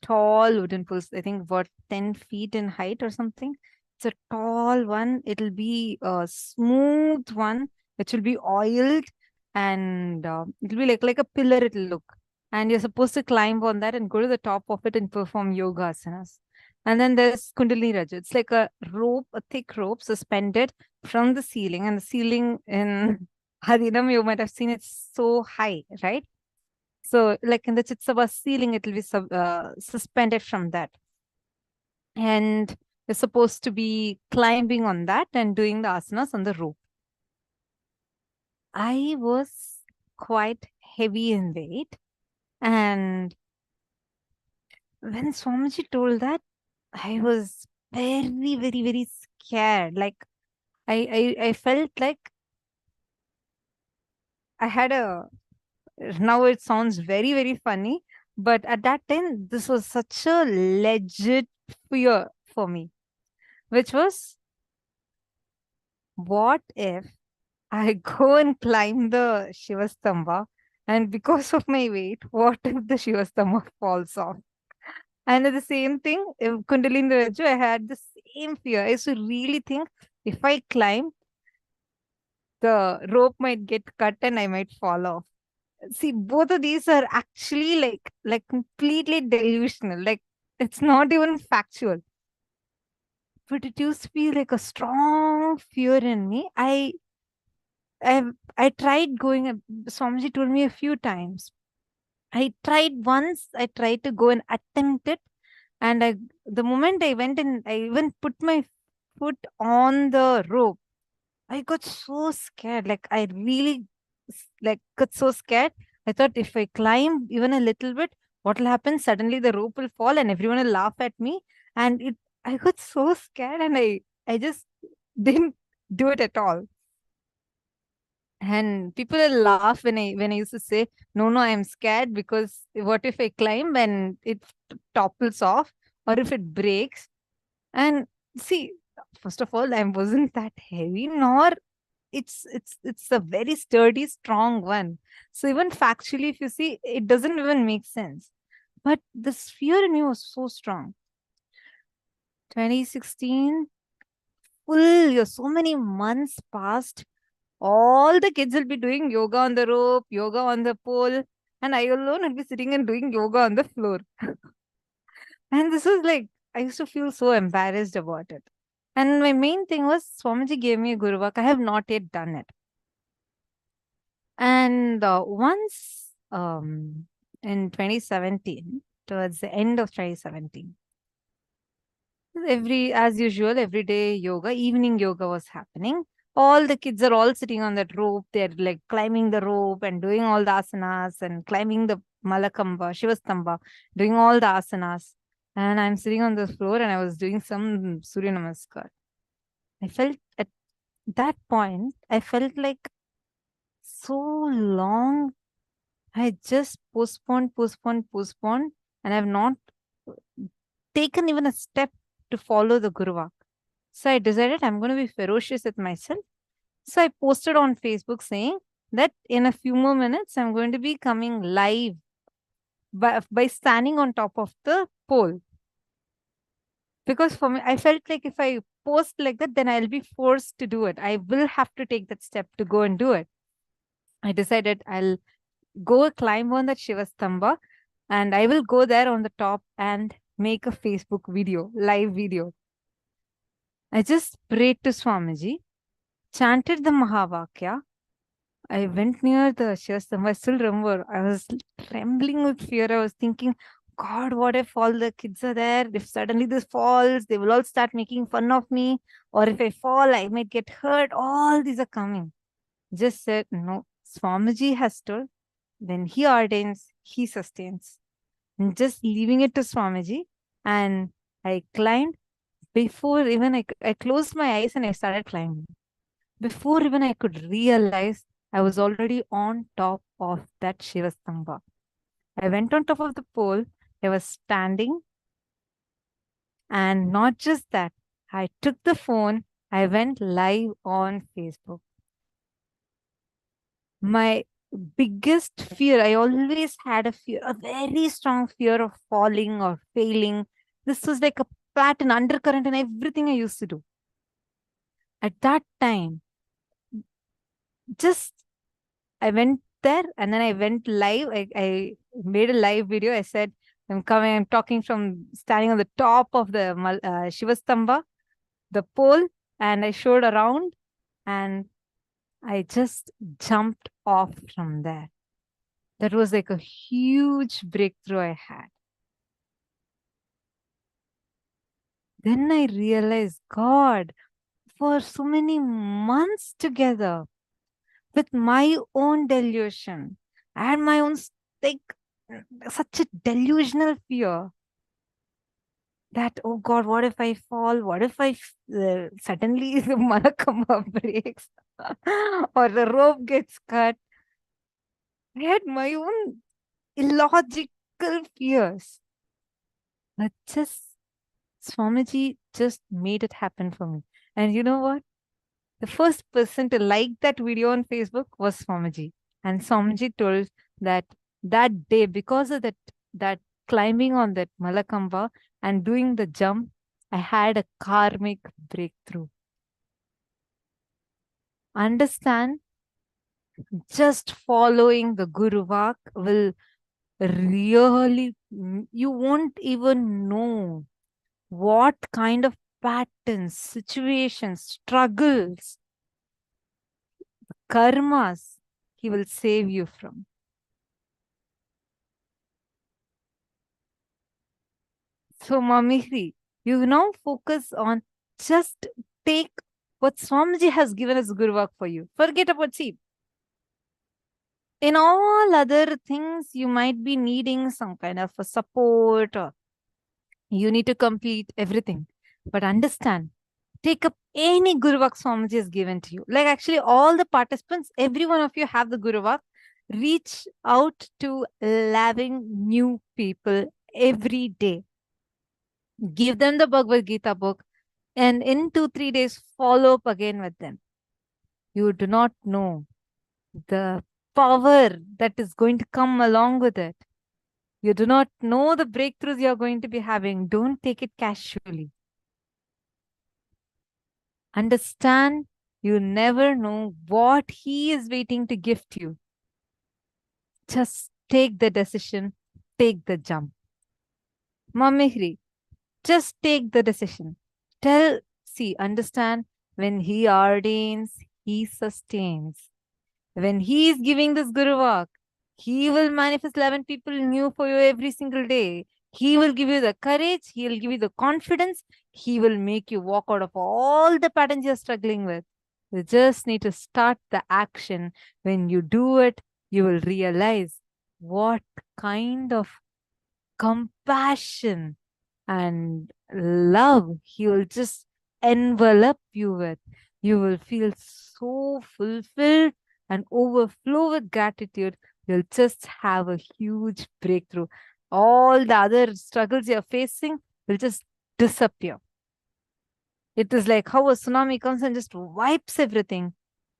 F: tall wooden pole, I think about 10 feet in height or something. It's a tall one. It'll be a smooth one, which will be oiled, and it'll be like a pillar it'll look. And you're supposed to climb on that and go to the top of it and perform yoga asanas. And then there's Kundalini Rajju. It's like a rope, a thick rope suspended from the ceiling. And the ceiling in Harinam, you might have seen it's so high, right? So like in the Chitsabha ceiling, it will be suspended from that. And you're supposed to be climbing on that and doing the asanas on the rope. I was quite heavy in weight. And when Swamiji told that, I was very, very, very scared. Like I felt like I had now it sounds very, very funny, but at that time, this was such a legit fear for me, which was, what if I go and climb the Shivastamba, and because of my weight, what if the Shivastamba falls off? And the same thing, in Kundalini Rajju, I had the same fear. I used to really think if I climb, the rope might get cut and I might fall off. See, both of these are actually like completely delusional. Like it's not even factual. But it used to be like a strong fear in me. I tried going. Swamiji told me a few times. I tried once. I tried to go and attempt it, and the moment I went and I even put my foot on the rope, I got so scared. Like I really got so scared. I thought if I climb even a little bit, what will happen? Suddenly the rope will fall and everyone will laugh at me. And I got so scared and I just didn't do it at all. And people will laugh when I used to say, no, I'm scared because what if I climb and it topples off or if it breaks? And see, first of all, I wasn't that heavy, nor it's a very sturdy, strong one. So even factually, if you see, it doesn't even make sense. But this fear in me was so strong. 2016, full year, so many months passed. All the kids will be doing yoga on the rope, yoga on the pole, and I alone will be sitting and doing yoga on the floor. And this was like, I used to feel so embarrassed about it. And my main thing was Swamiji gave me a Guru Vak. I have not yet done it. And once in 2017, towards the end of 2017, as usual, every day yoga, evening yoga was happening. All the kids are all sitting on that rope. They're like climbing the rope and doing all the asanas and climbing the Malakamba, Shivastamba, doing all the asanas. And I'm sitting on the floor and I was doing some Surya Namaskar. I felt at that point, I felt like so long. I just postponed, and I've not taken even a step to follow the Guru Vak. So I decided I'm going to be ferocious with myself. So I posted on Facebook saying that in a few more minutes, I'm going to be coming live by standing on top of the pole. Because for me, I felt like if I post like that, then I'll be forced to do it. I will have to take that step to go and do it. I decided I'll go climb on that Shivastamba and I will go there on the top and make a Facebook video, live video. I just prayed to Swamiji, chanted the Mahavakya. I went near the Shivastamba. I still remember, I was trembling with fear. I was thinking, God, what if all the kids are there? If suddenly this falls, they will all start making fun of me. Or if I fall, I might get hurt. All these are coming. Just said, no, Swamiji has told, when he ordains, he sustains. And just leaving it to Swamiji. And I climbed before even I closed my eyes and I started climbing. Before even I could realize, I was already on top of that Shivastamba. I went on top of the pole. I was standing. And not just that, I took the phone. I went live on Facebook. My biggest fear, I always had a fear, a very strong fear of falling or failing. This was like a pattern, undercurrent in everything I used to do. At that time, just I went there and then I went live. I made a live video. I said, I'm talking from standing on the top of the Shivastamba, the pole, and I showed around and I just jumped off from there. That was like a huge breakthrough I had. Then I realized, God, for so many months together, with my own delusion, I had my own such a delusional fear that, oh God, what if I fall? What if I suddenly the Malakamba breaks or the rope gets cut? I had my own illogical fears. But just Swamiji just made it happen for me. And you know what? The first person to like that video on Facebook was Swamiji. And Swamiji told that that day, because of that climbing on that Malakamba and doing the jump, I had a karmic breakthrough. Understand, just following the Guru Vak will really, you won't even know what kind of patterns, situations, struggles, karmas he will save you from. So, Mamihri, you now focus on just take what Swamiji has given as Guru Vak for you. Forget about, see, in all other things, you might be needing some kind of a support or you need to complete everything. But understand, take up any Guru Vak Swamiji has given to you. Like actually all the participants, every one of you have the Guru Vak. Reach out to loving new people every day. Give them the Bhagavad Gita book and in 2-3 days, follow up again with them. You do not know the power that is going to come along with it. You do not know the breakthroughs you are going to be having. Don't take it casually. Understand, you never know what he is waiting to gift you. Just take the decision, take the jump. Mamihri, just take the decision. Understand, when he ordains, he sustains. When he is giving this Guru Vak, he will manifest 11 people new for you every single day. He will give you the courage. He will give you the confidence. He will make you walk out of all the patterns you're struggling with. You just need to start the action. When you do it, you will realize what kind of compassion and love he will just envelop you with. You will feel so fulfilled and overflow with gratitude. You'll just have a huge breakthrough. All the other struggles you're facing will just disappear. It is like how a tsunami comes and just wipes everything.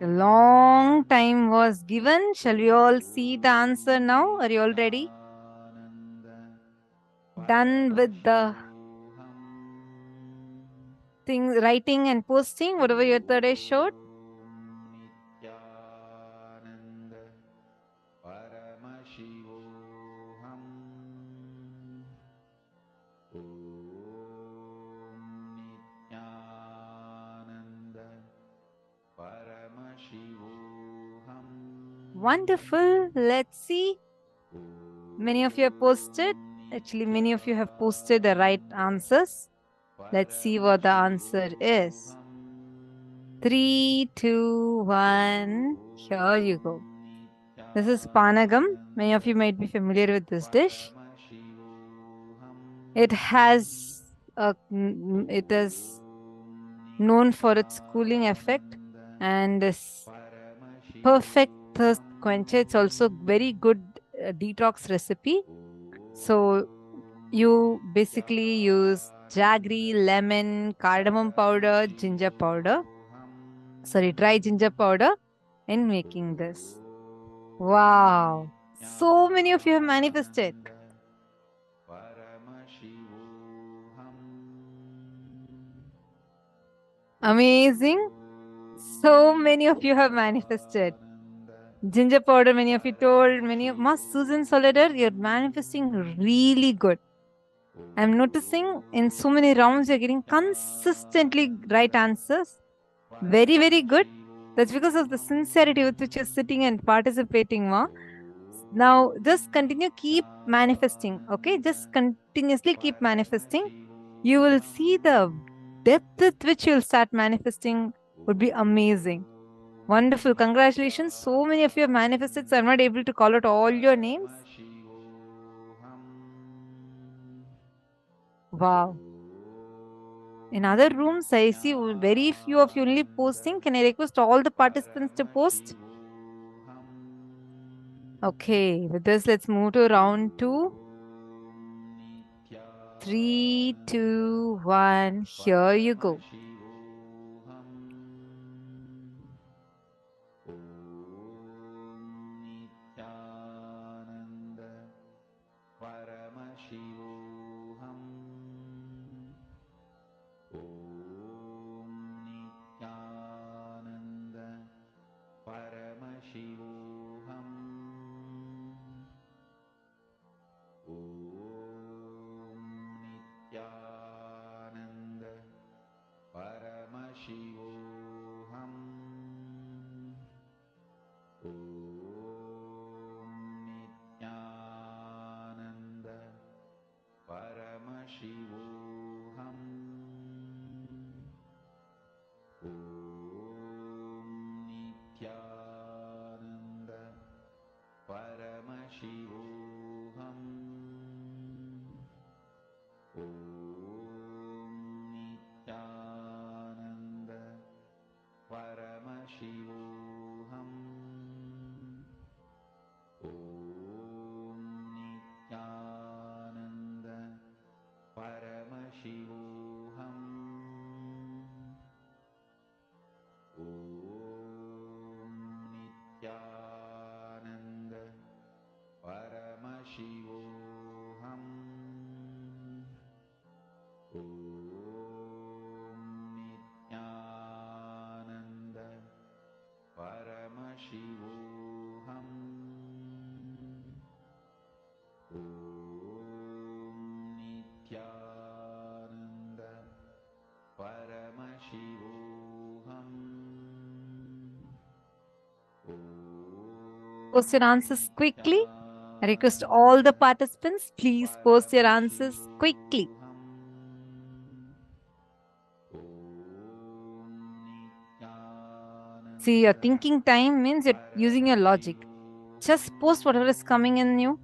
F: A long time was given. Shall we all see the answer now? Are you all ready? Done with the things, writing and posting, whatever your third eye showed? Wonderful. Let's see. Many of you have posted. Actually, many of you have posted the right answers. Let's see what the answer is. 3, 2, 1. Here you go. This is panagam. Many of you might be familiar with this dish. It is known for its cooling effect and is perfect thirst quencher. It's also very good detox recipe. So you basically use jaggery, lemon, cardamom powder, ginger powder. Sorry, dry ginger powder in making this. Wow. So many of you have manifested. Amazing. So many of you have manifested. Ginger powder, many of you told, many of Ma Susan Soledad, you're manifesting really good. I'm noticing in so many rounds you're getting consistently right answers. Very, very good. That's because of the sincerity with which you're sitting and participating, Ma. Now, just continue, keep manifesting, okay? Just continuously keep manifesting. You will see the depth with which you'll start manifesting would be amazing. Wonderful. Congratulations. So many of you have manifested, so I'm not able to call out all your names. Wow. In other rooms, I see very few of you only posting. Can I request all the participants to post? Okay, with this, let's move to round 2. 3, 2, 1. Here you go. Post your answers quickly. I request all the participants, please post your answers quickly. See, your thinking time means you're using your logic. Just post whatever is coming in you.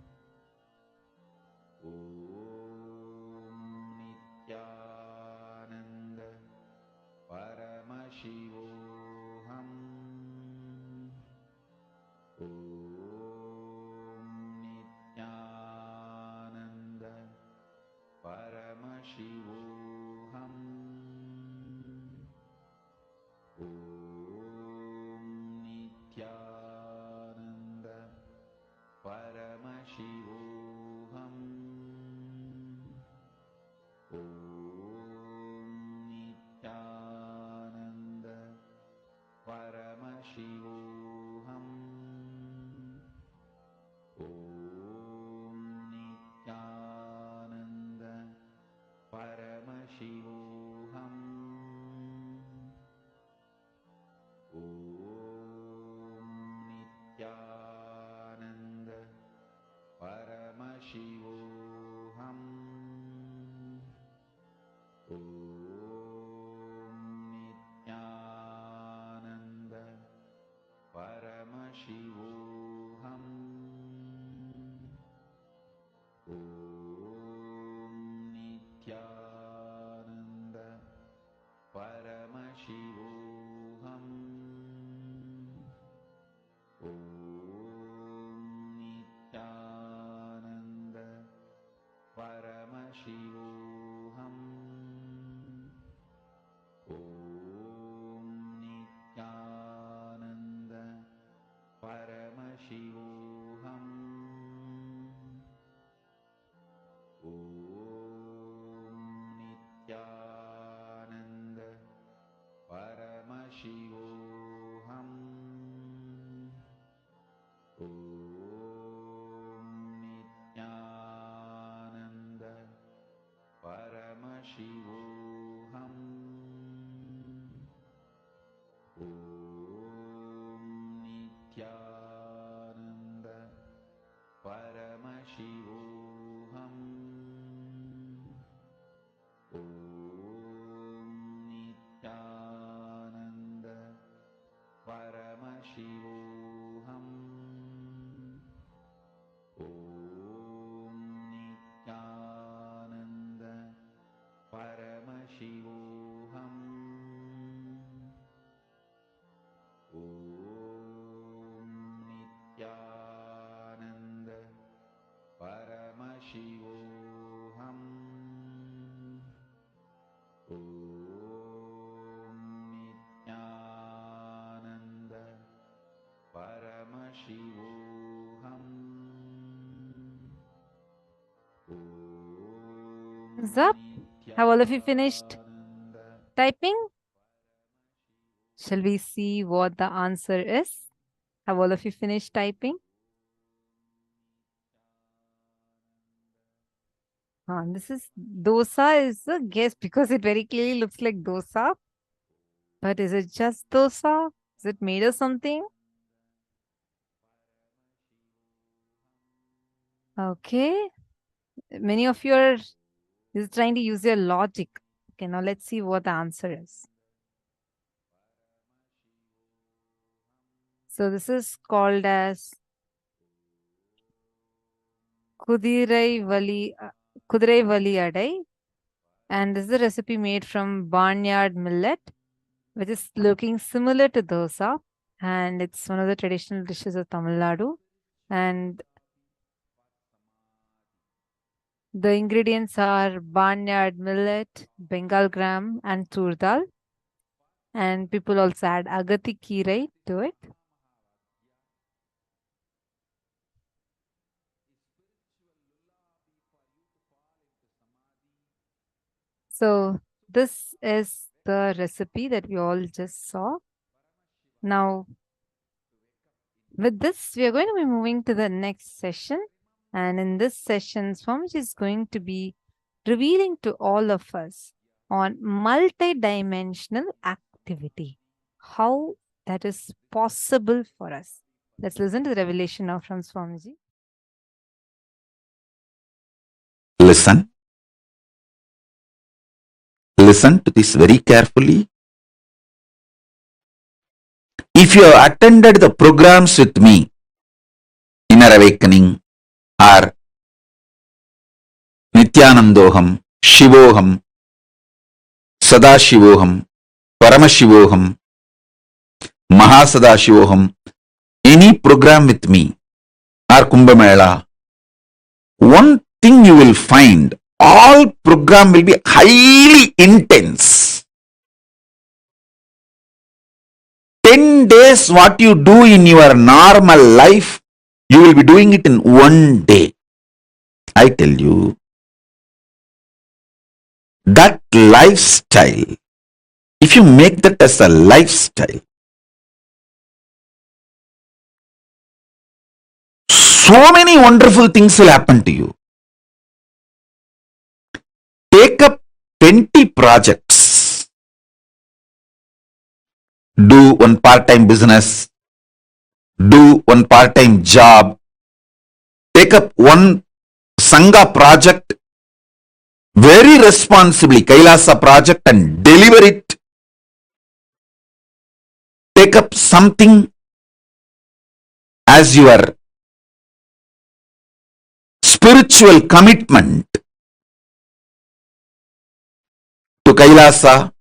F: Thumbs up. Have all of you finished typing? Shall we see what the answer is? Have all of you finished typing? This is dosa is a guess because it very clearly looks like dosa. But is it just dosa? Is it made of something? Okay. Many of you are trying to use your logic. Okay, now let's see what the answer is. So this is called as Kudirai Vali Adai. And this is a recipe made from barnyard millet, which is looking similar to dosa. And it's one of the traditional dishes of Tamil Nadu. And the ingredients are barnyard millet, Bengal gram, and tur dal. And people also add agati kirai to it. So this is the recipe that we all just saw. Now, with this, we are going to be moving to the next session. And in this session, Swamiji is going to be revealing to all of us on multidimensional activity, how that is possible for us. Let's listen to the revelation now from Swamiji.
G: Listen. Listen to this very carefully. If you have attended the programs with me, Inner Awakening or Nithyanandoham, Shivoham, Sadashivoham, Paramashivoham, Mahasadashivoham, any program with me or Kumbh Mela, one thing you will find, all program will be highly intense. 10 days what you do in your normal life, You will be doing it in one day. I tell you, that lifestyle, if you make that as a lifestyle, so many wonderful things will happen to you. Take up 20 projects. Do one part-time business. Do one part-time job. Take up one Sangha project very responsibly, Kailasa project, and deliver it. Take up something as your spiritual commitment to Kailasa.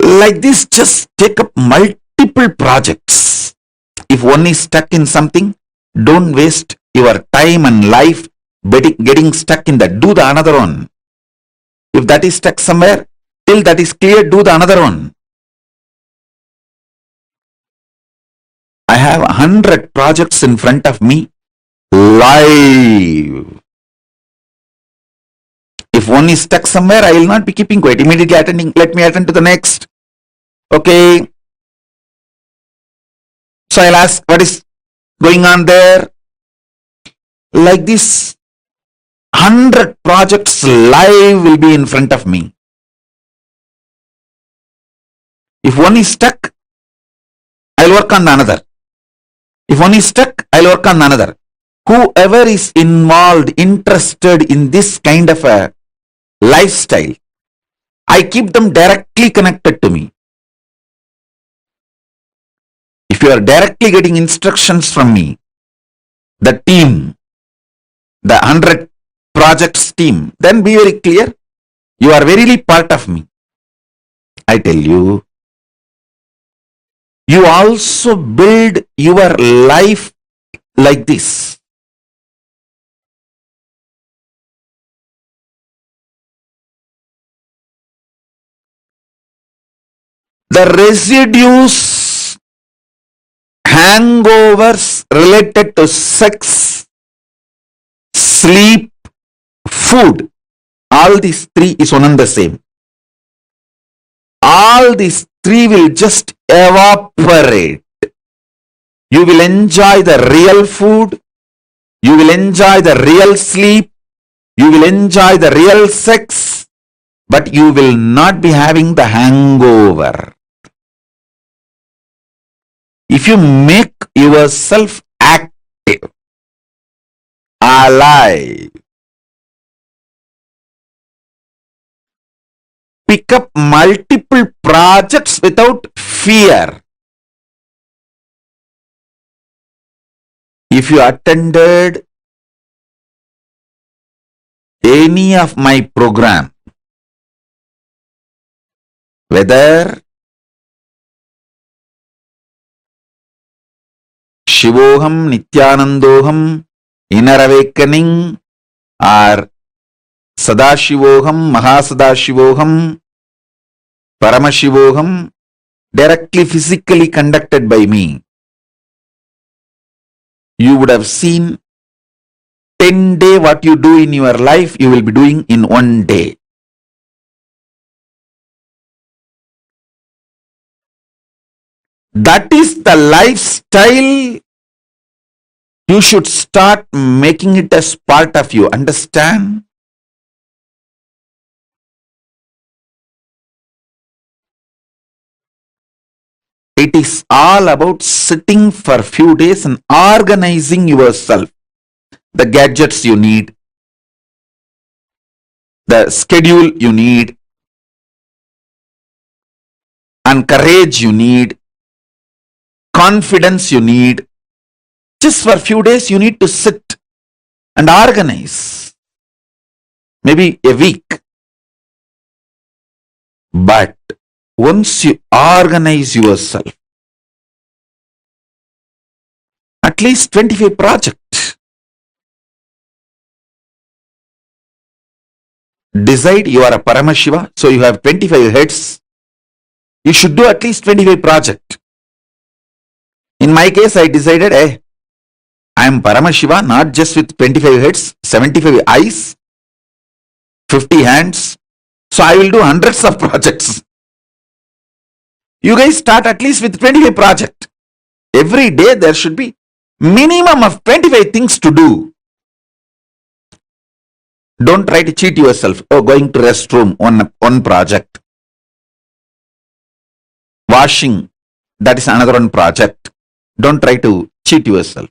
G: Like this, just take up multiple projects. If one is stuck in something, don't waste your time and life getting stuck in that. Do the another one. If that is stuck somewhere, till that is clear, do the another one. I have 100 projects in front of me, live. If one is stuck somewhere, I will not be keeping quiet. Immediately attending, let me attend to the next. Okay. So I'll ask, what is going on there? Like this, 100 projects live will be in front of me. If one is stuck, I'll work on another. If one is stuck, I'll work on another. Whoever is involved, interested in this kind of a lifestyle, I keep them directly connected to me. If you are directly getting instructions from me, the team, the 100 projects team, then be very clear. You are verily part of me. I tell you, you also build your life like this. The residues, hangovers related to sex, sleep, food, all these three is one and the same. All these three will just evaporate. You will enjoy the real food. You will enjoy the real sleep. You will enjoy the real sex. But you will not be having the hangover. If you make yourself active, alive, pick up multiple projects without fear. If you attended any of my program, whether Shivoham, Nithyanandoham, Inner Awakening, or Sadashivoham, Mahasadashivoham, Paramashivoham, directly physically conducted by me, you would have seen 10 days what you do in your life, you will be doing in one day. That is the lifestyle. You should start making it as part of you. Understand? It is all about sitting for a few days and organizing yourself. The gadgets you need, the schedule you need, and courage you need, confidence you need. Just for a few days you need to sit and organize. Maybe a week. But once you organize yourself, at least 25 projects. Decide you are a Paramashiva, so you have 25 heads. You should do at least 25 projects. In my case, I decided,
C: I am Paramashiva, not just with 25 heads, 75 eyes, 50 hands. So I will do hundreds of projects. You guys start at least with 25 projects. Every day there should be minimum of 25 things to do. Don't try to cheat yourself. Oh, going to restroom, one project. Washing, that is another one project. Don't try to cheat yourself.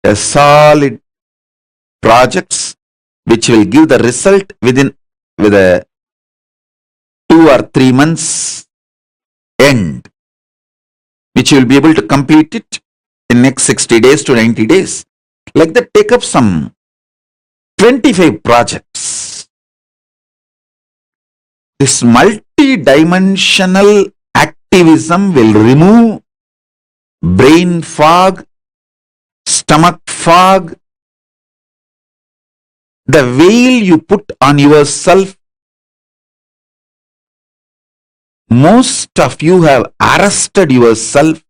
C: A solid projects which will give the result with a 2 or 3 months end, which you will be able to complete it in next 60 days to 90 days. Like that, take up some 25 projects. This multi-dimensional activism will remove brain fog, stomach fog, the veil you put on yourself. Most of you have arrested yourself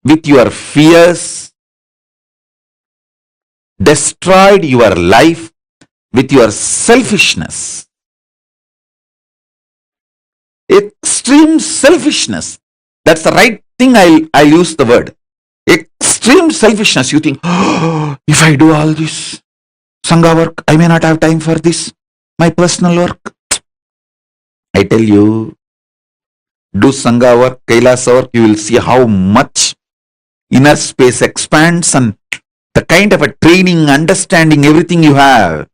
C: with your fears, destroyed your life with your selfishness. Extreme selfishness. That's the right thing. I'll use the word. Extreme selfishness. You think, oh, if I do all this Sangha work, I may not have time for this, my personal work. I tell you, do Sangha work, Kailasa work, you will see how much inner space expands and the kind of a training, understanding, everything you have.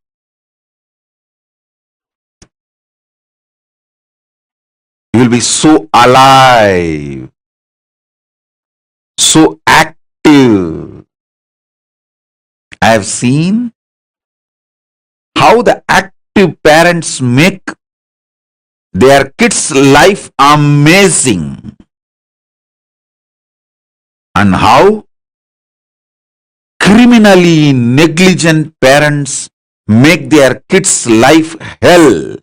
C: You will be so alive, so active. I have seen how the active parents make their kids' life amazing, and how criminally negligent parents make their kids' life hell.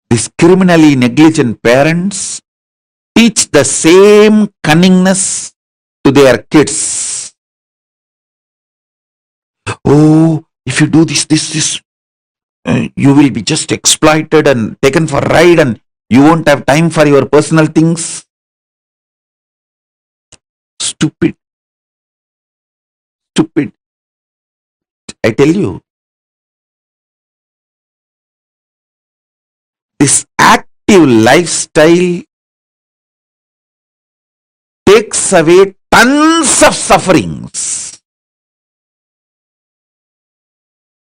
C: These criminally negligent parents teach the same cunningness to their kids. Oh, if you do this, you will be just exploited and taken for a ride and you won't have time for your personal things. Stupid. Stupid. I tell you, this active lifestyle takes away tons of sufferings.